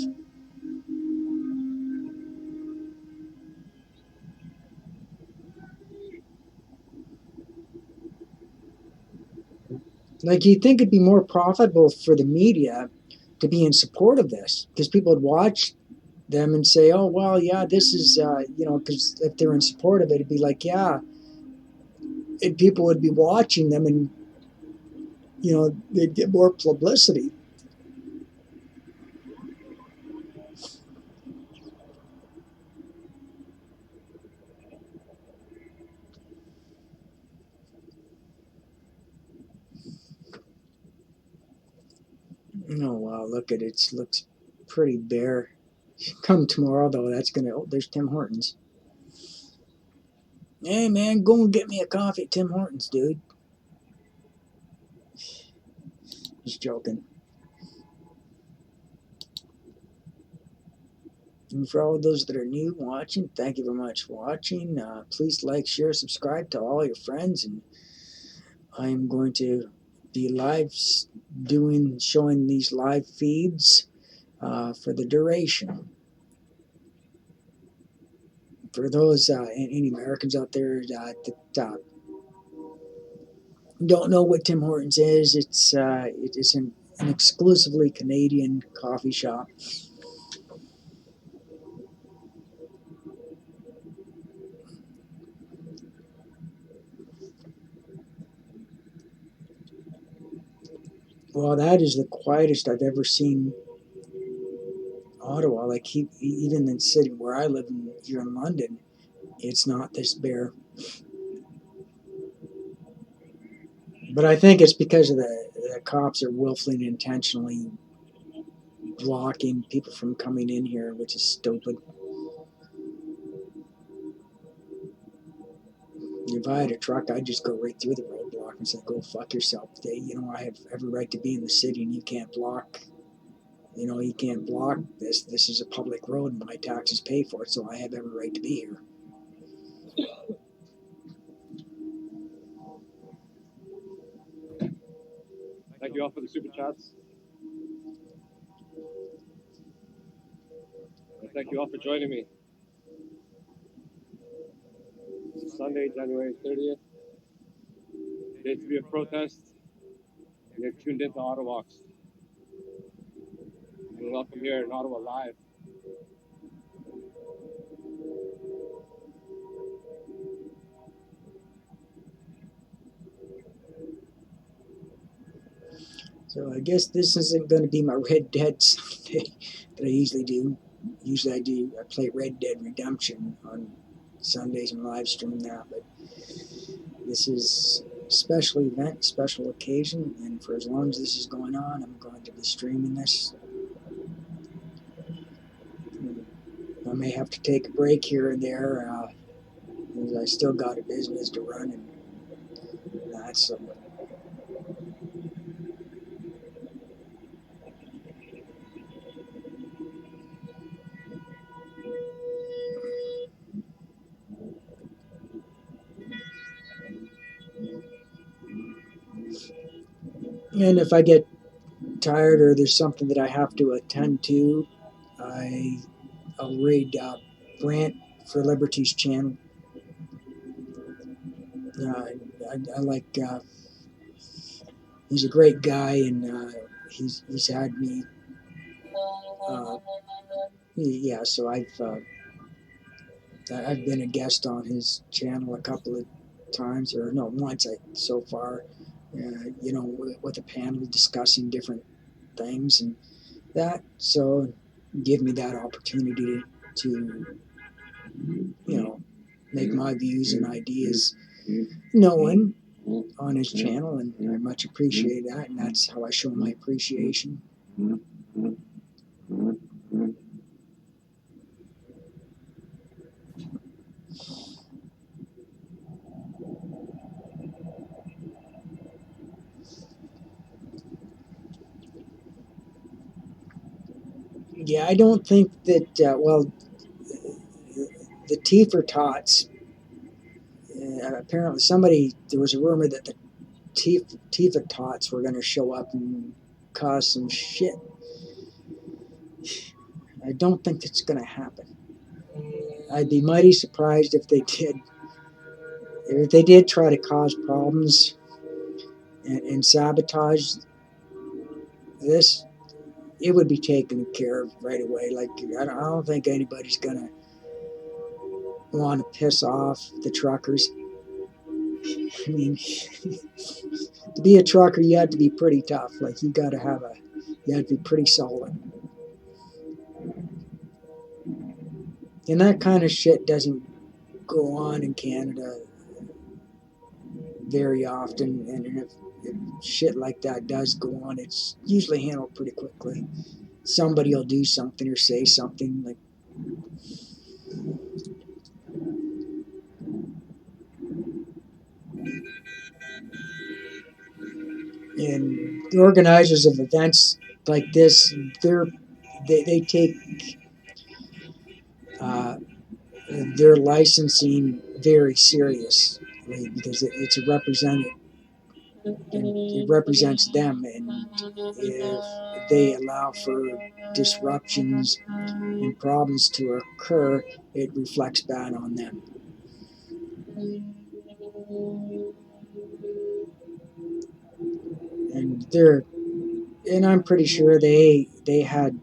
Like, you'd think it'd be more profitable for the media to be in support of this, because people would watch them and say, oh, well, yeah, this is, because if they're in support of it, it'd be like, yeah, and people would be watching them, and, they'd get more publicity. Oh, wow, look at it. It looks pretty bare. Come tomorrow, though, there's Tim Hortons. Hey, man, go and get me a coffee at Tim Hortons, dude. Just joking. And for all those that are new watching, thank you very much for watching. Please like, share, subscribe to all your friends. And I am going to be showing these live feeds for the duration. For those any Americans out there that don't know what Tim Hortons is, it is an exclusively Canadian coffee shop. Well, that is the quietest I've ever seen Ottawa. Like, even in the city where I live here in London, it's not this bare. But I think it's because of the cops are willfully and intentionally blocking people from coming in here, which is stupid. If I had a truck, I'd just go right through the roadblock and say, go fuck yourself. I have every right to be in the city, and you can't block. You can't block this. This is a public road, and my taxes pay for it, so I have every right to be here. Thank you all for the super chats. And thank you all for joining me. Sunday, January 30th. Day to be a protest. And you're tuned into Ottawalks. You're welcome here in Ottawa Live. So I guess this isn't going to be my Red Dead Sunday that I usually do. Usually I play Red Dead Redemption on Sundays and live stream that, but this is a special event, special occasion, and for as long as this is going on, I'm going to be streaming this. I may have to take a break here and there. Because I still got a business to run and that. So. And if I get tired or there's something that I have to attend to, I'll read Brant for Liberty's channel. I like. He's a great guy, and he's had me. Yeah, so I've been a guest on his channel a couple of times, or no, once so far. With a panel discussing different things and that. So give me that opportunity to make my views and ideas known on his channel, and I much appreciate that, and that's how I show my appreciation. Yeah, I don't think that, the Tiefer Tots, apparently there was a rumor that the Tifa Tots were going to show up and cause some shit. I don't think that's going to happen. I'd be mighty surprised if they did. If they did try to cause problems and sabotage this, it would be taken care of right away. Like, I don't think anybody's going to want to piss off the truckers. I mean, to be a trucker, you have to be pretty tough. Like, you have to be pretty solid. And that kind of shit doesn't go on in Canada very often. And if shit like that does go on, it's usually handled pretty quickly. Somebody will do something or say something like, and the organizers of events like this, they take their licensing very seriously, because it's a representative. It represents them, and if they allow for disruptions and problems to occur, it reflects bad on them. And I'm pretty sure they had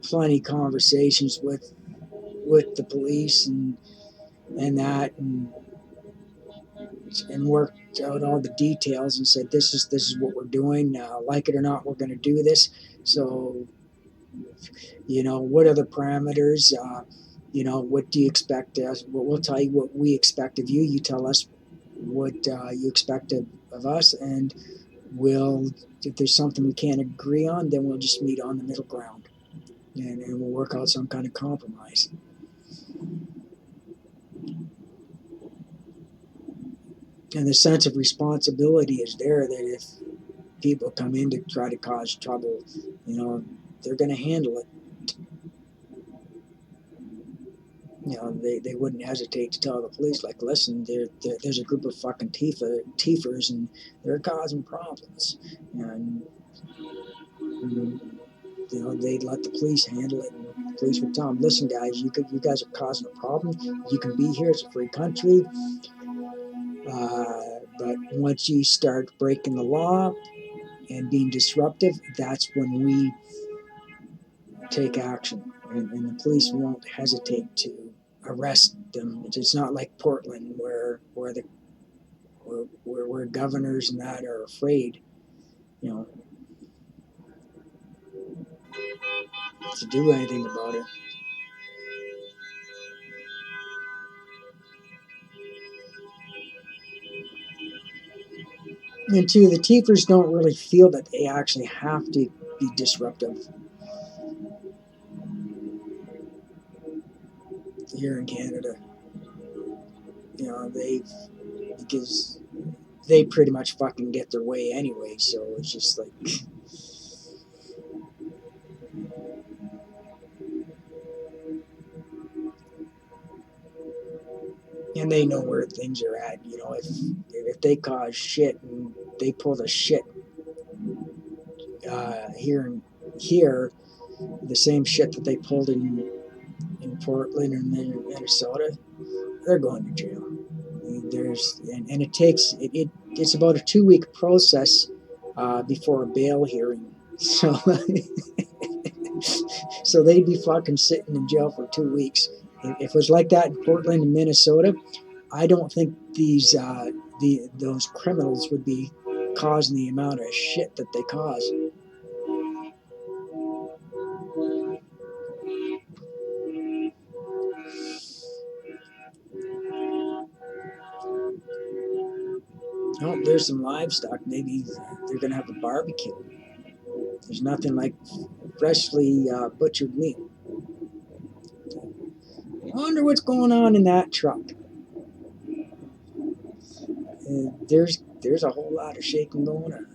plenty conversations with the police and that, and worked out all the details and said, this is what we're doing. Like it or not, we're going to do this. So, what are the parameters? What do you expect? We'll tell you what we expect of you. You tell us what you expect of us, and if there's something we can't agree on, then we'll just meet on the middle ground, and we'll work out some kind of compromise. And the sense of responsibility is there, that if people come in to try to cause trouble, they're going to handle it. They wouldn't hesitate to tell the police, like, listen, there's a group of fucking tiefers, and they're causing problems. And they'd let the police handle it, and the police would tell them, listen, guys, you guys are causing a problem. You can be here. It's a free country. But once you start breaking the law and being disruptive, that's when we take action, and the police won't hesitate to arrest them. It's not like Portland, where governors and that are afraid, to do anything about it. And two, the Tiefers don't really feel that they actually have to be disruptive. here in Canada. Because they pretty much fucking get their way anyway, so it's just like. And they know where things are at. If they cause shit and they pull the shit here, the same shit that they pulled in Portland and then Minnesota, they're going to jail. And it takes it's about a 2-week process before a bail hearing. So so they'd be fucking sitting in jail for 2 weeks. If it was like that in Portland and Minnesota, I don't think those criminals would be causing the amount of shit that they cause. Oh, there's some livestock. Maybe they're gonna have a barbecue. There's nothing like freshly butchered meat. I wonder what's going on in that truck. There's a whole lot of shaking going on.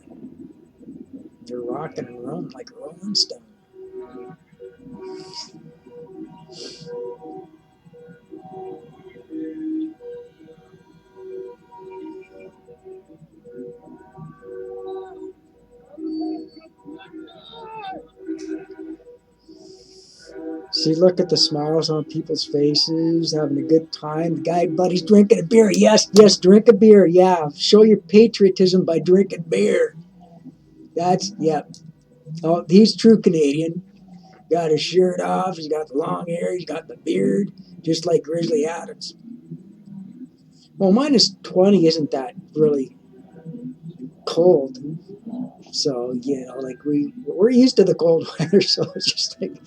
They're rocking and rolling like a rolling stone. See, look at the smiles on people's faces, having a good time. The guy, buddy's drinking a beer. Yes, drink a beer. Yeah, show your patriotism by drinking beer. Yeah. Oh, he's true Canadian. Got his shirt off. He's got the long hair. He's got the beard, just like Grizzly Adams. Well, -20 isn't that really cold. So, like we're used to the cold weather, so it's just like.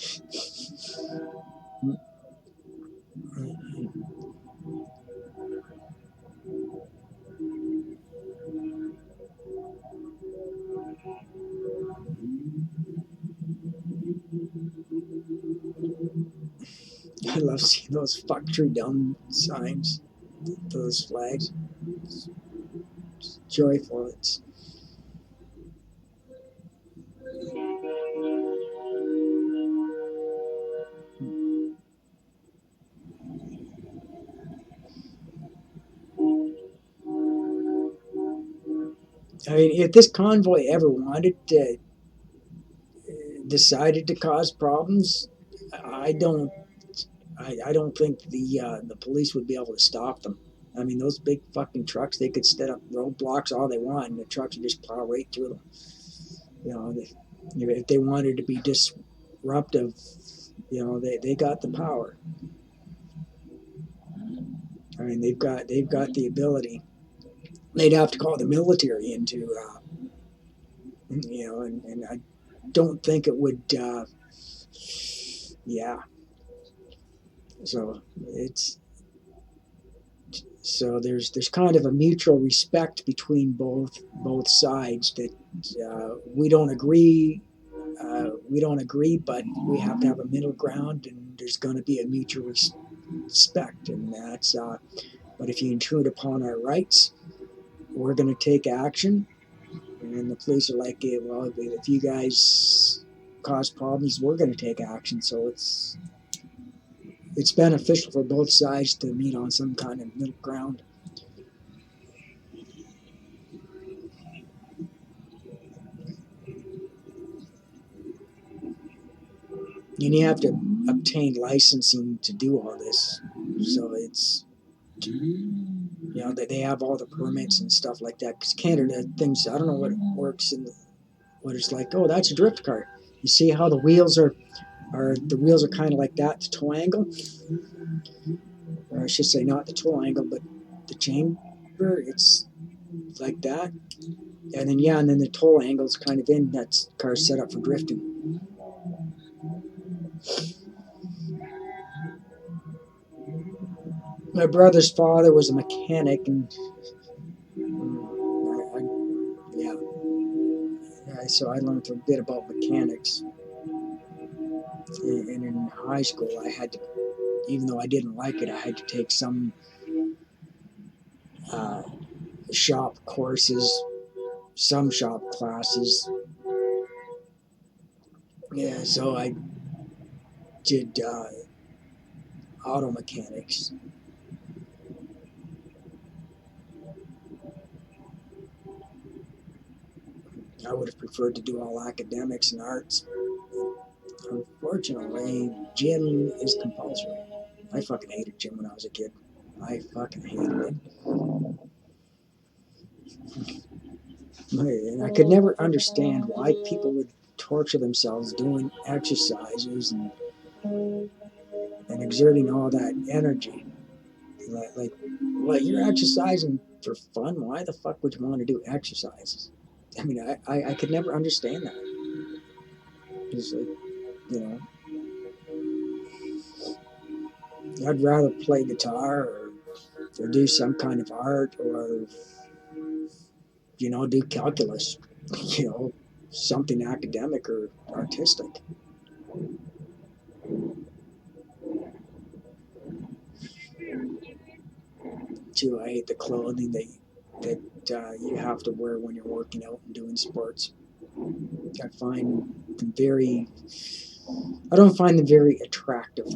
I love seeing those fuck tree dumb signs, those flags. It's joyful. I mean, if this convoy ever decided to cause problems, I don't think the police would be able to stop them. I mean, those big fucking trucks, they could set up roadblocks all they want, and the trucks would just plow right through them. If they wanted to be disruptive, they got the power. I mean, they've got the ability. They'd have to call the military into, and I don't think it would. Yeah. So there's kind of a mutual respect between both sides that we don't agree. But we have to have a middle ground, and there's going to be a mutual respect, and that's. But if you intrude upon our rights, we're going to take action. And the police are like, well, if you guys cause problems, we're going to take action. So it's beneficial for both sides to meet on some kind of middle ground. And you have to obtain licensing to do all this. So it's, they have all the permits and stuff like that. Because Canada thinks, I don't know what it works in what it's like. Oh, that's a drift car. You see how the wheels are kind of like that, the toe angle? Or I should say not the toe angle, but the chamber, it's like that. And then the toe angle's kind of in, that car's set up for drifting. My brother's father was a mechanic, and so I learned a bit about mechanics. And in high school, I had to even though I didn't like it, I had to take some shop courses, some shop classes. Yeah, so I did auto mechanics. I would have preferred to do all academics and arts. Unfortunately, gym is compulsory. I fucking hated gym when I was a kid. I fucking hated it. And I could never understand why people would torture themselves doing exercises and exerting all that energy. Like, well, you're exercising for fun. Why the fuck would you want to do exercises? I mean, I could never understand that. It's like, you know, I'd rather play guitar or do some kind of art or, you know, do calculus, you know, something academic or artistic. Too, I hate the clothing that you have to wear when you're working out and doing sports. I find them I don't find them very attractive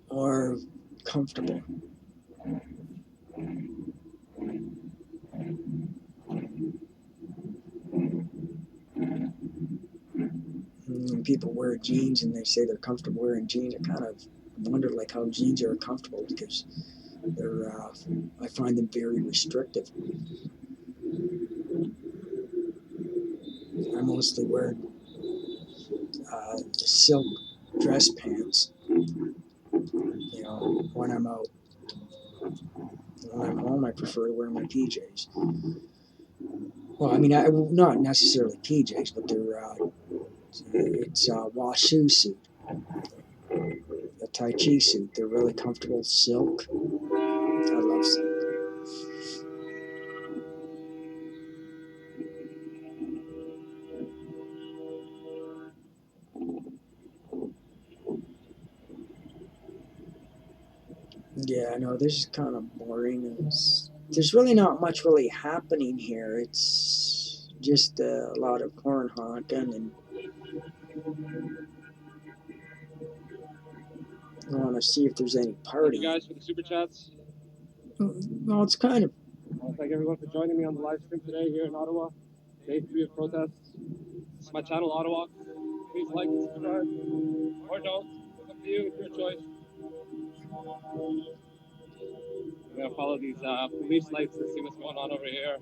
or comfortable. When people wear jeans and they say they're comfortable wearing jeans, I kind of wonder like how jeans are comfortable because they're I find them very restrictive. I mostly wear silk dress pants, you know, when I'm out. When I'm home, I prefer to wear my PJs. Well, I mean, not necessarily PJs, but it's a washu suit, a Tai Chi suit. They're really comfortable, silk. I love silk. Yeah, I know, this is kind of boring. There's really not much really happening here. It's just a lot of horn honking and I want to see if there's any party. Thank you guys for the super chats. Well, it's kind of. I want to thank everyone for joining me on the live stream today here in Ottawa. Day 3 of protests. This is my channel, Ottawa. Please like, subscribe, or don't. It's up to you. It's your choice. I'm going to follow these police lights to see what's going on over here.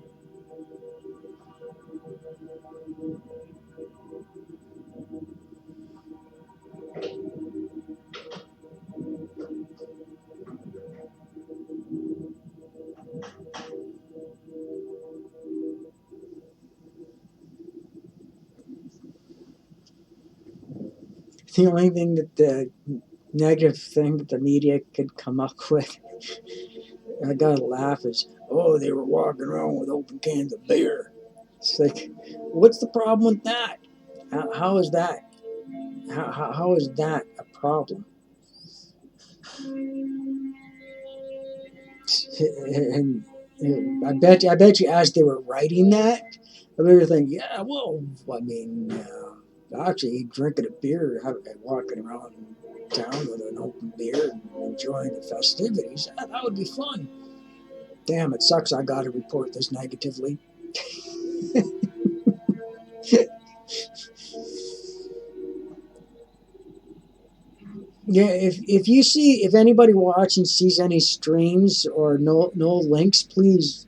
The only thing that the negative thing that the media could come up with, I gotta laugh, is, oh, they were walking around with open cans of beer. It's like, what's the problem with that? How is that? How is that a problem? And I bet you, as they were writing that, they were thinking, yeah, well, I mean, actually drinking a beer, walking around town with an open beer and enjoying the festivities, that would be fun. Damn, it sucks I got to report this negatively. Yeah, if anybody watching sees any streams or no links, please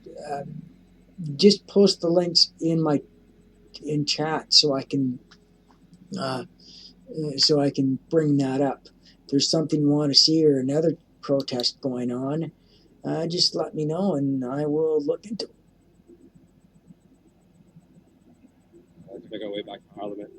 just post the links in chat so I can bring that up. If there's something you want to see or another protest going on, just let me know and I will look into it. Let's make our way back to Parliament.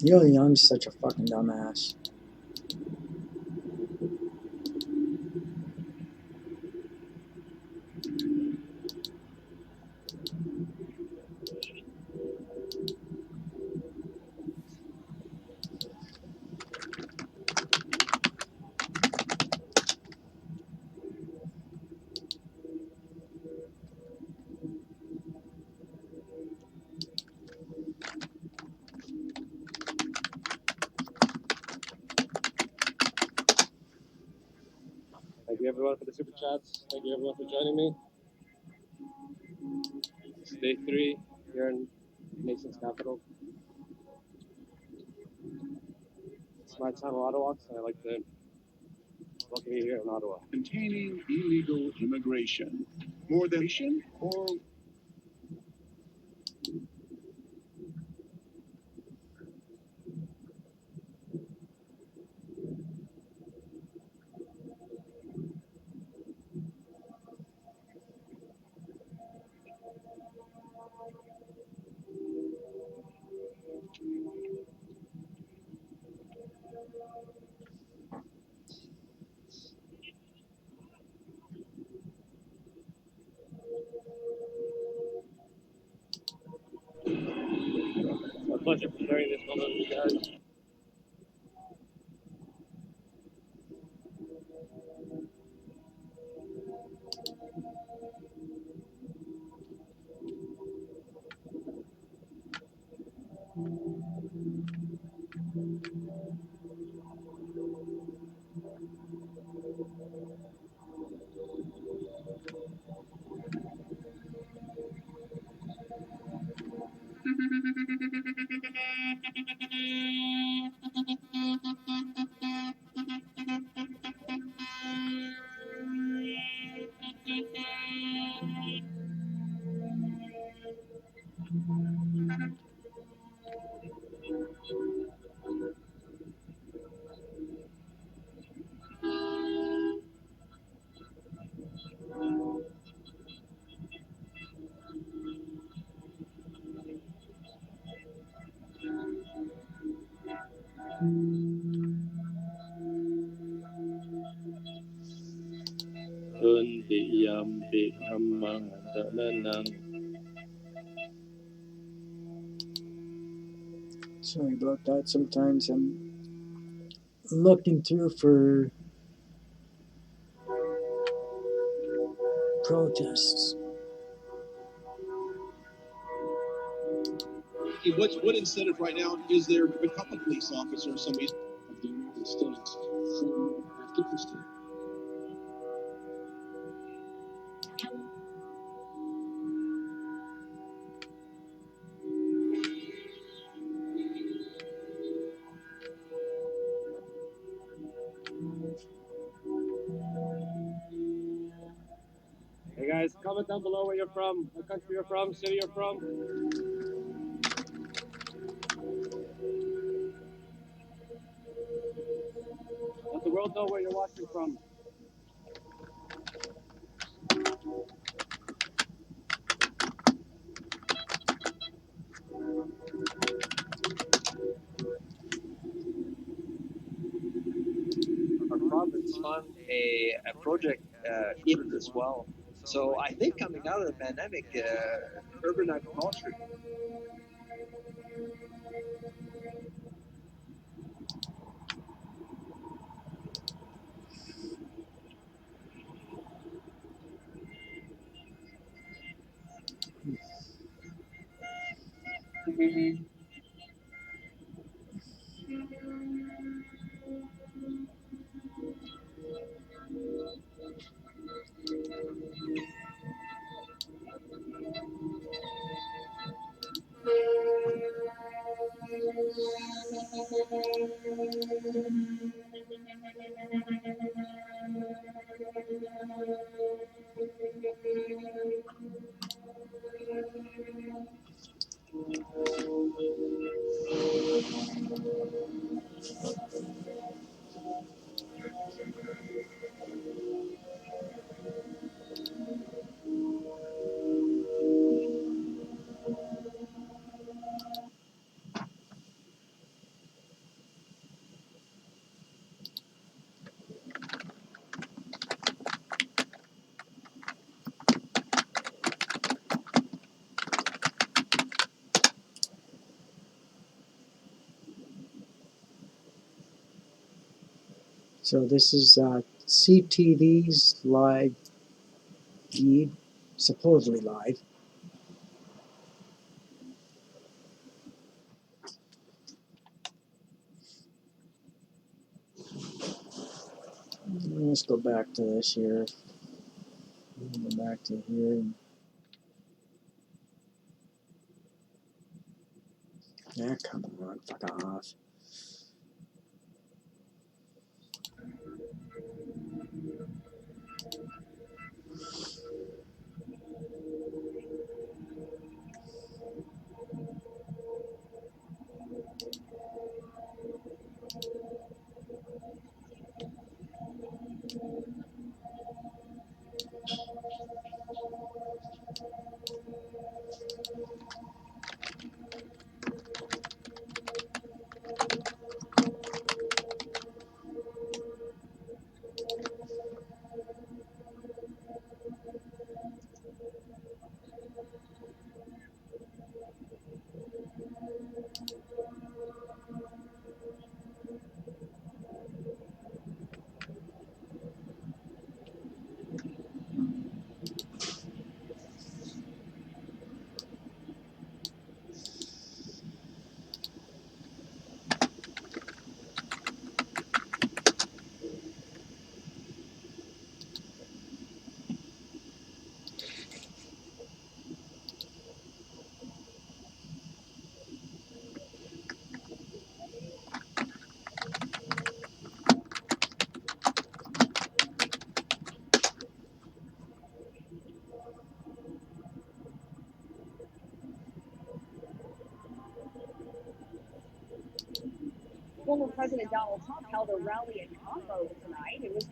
Neil Young's such a fucking dumbass. Thank you everyone for the super chats. Thank you everyone for joining me. It's day 3 here in the nation's capital. It's my time of Ottawa, so I'd like to welcome you here in Ottawa. Containing illegal immigration. More than or It's my pleasure for sharing this moment with you guys. Sorry about that. Sometimes I'm looking through for protests. what incentive right now is there to become a police officer? Somebody of the United States from Afghanistan. Hey guys, comment down below where you're from, what country you're from, city you're from. Let the world know where you're watching from. Our province fund a project in as well. So I think coming out of the pandemic, urban agriculture. So this is CTV's live feed, supposedly live. Let's go back to this here. Go back to here. Yeah, come on, fuck off. Former President Donald Trump held a rally in Convoy tonight. It was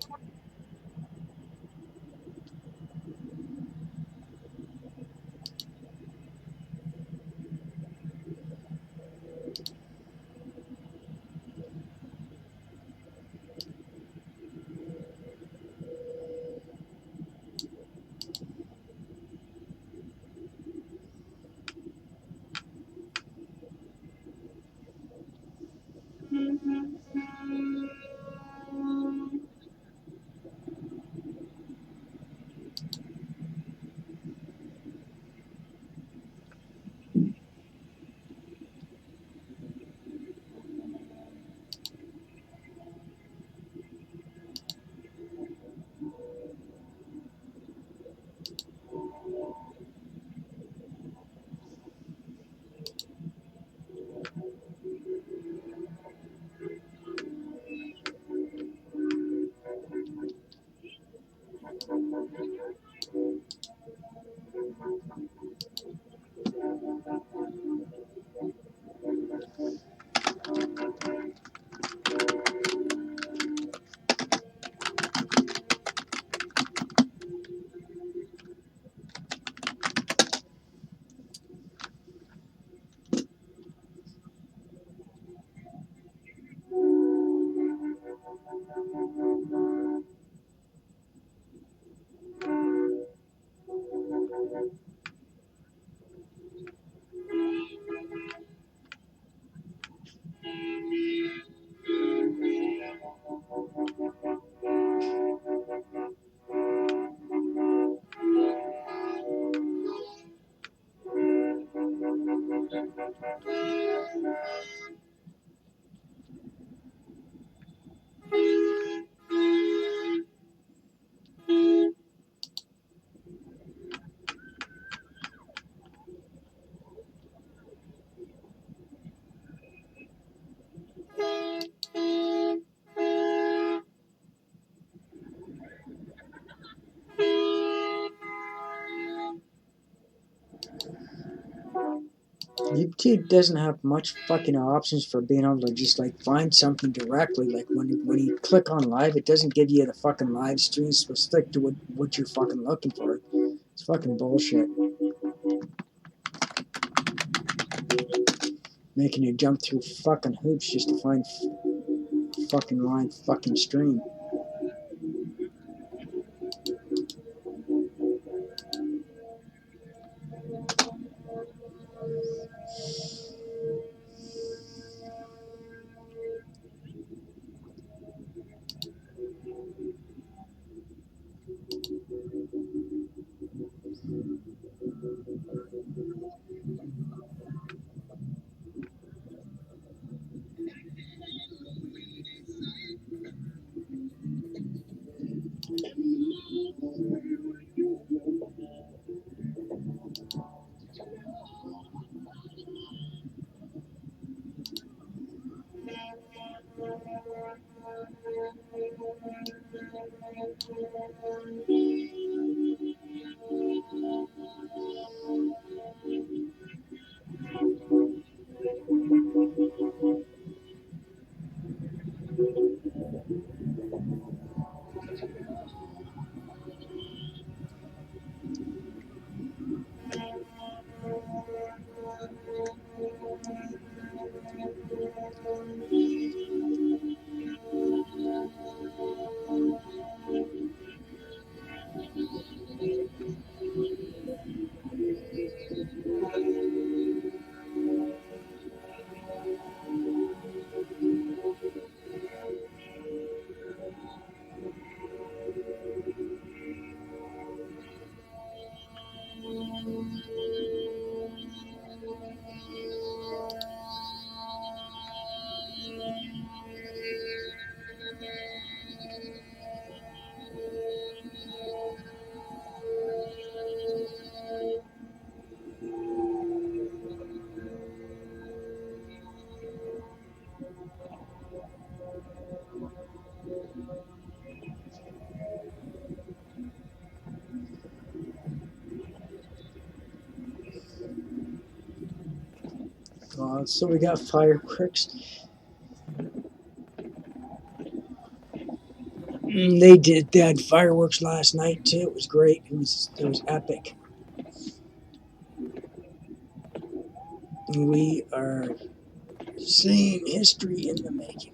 YouTube doesn't have much fucking options for being able to just like find something directly. Like when you click on live, it doesn't give you the fucking live stream specific to what you're fucking looking for. It's fucking bullshit. Making you jump through fucking hoops just to find fucking live fucking stream. So we got fireworks. They had fireworks last night too. It was great. It was epic. We are seeing history in the making.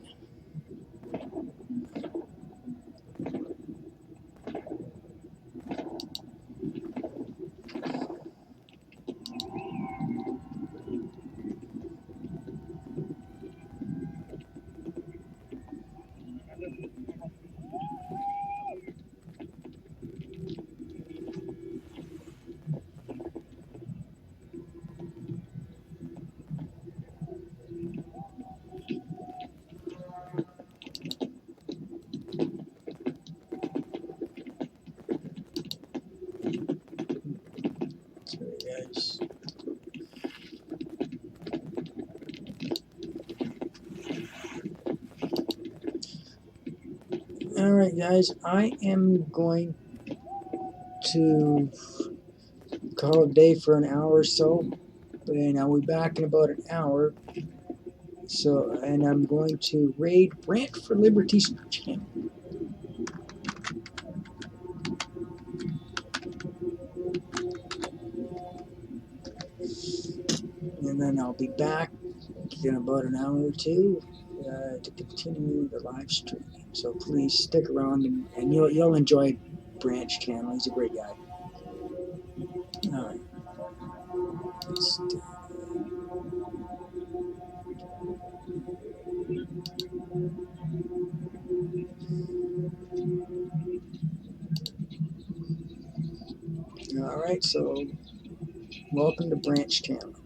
Sorry, guys. All right, guys. I am going to call it a day for an hour or so, and I'll be back in about an hour. So, and I'm going to raid Brant for Liberty's channel. And then I'll be back in about an hour or two to continue the live stream. So please stick around, and you'll enjoy Brant's channel. He's a great guy. All right. All right. So welcome to Brant's channel.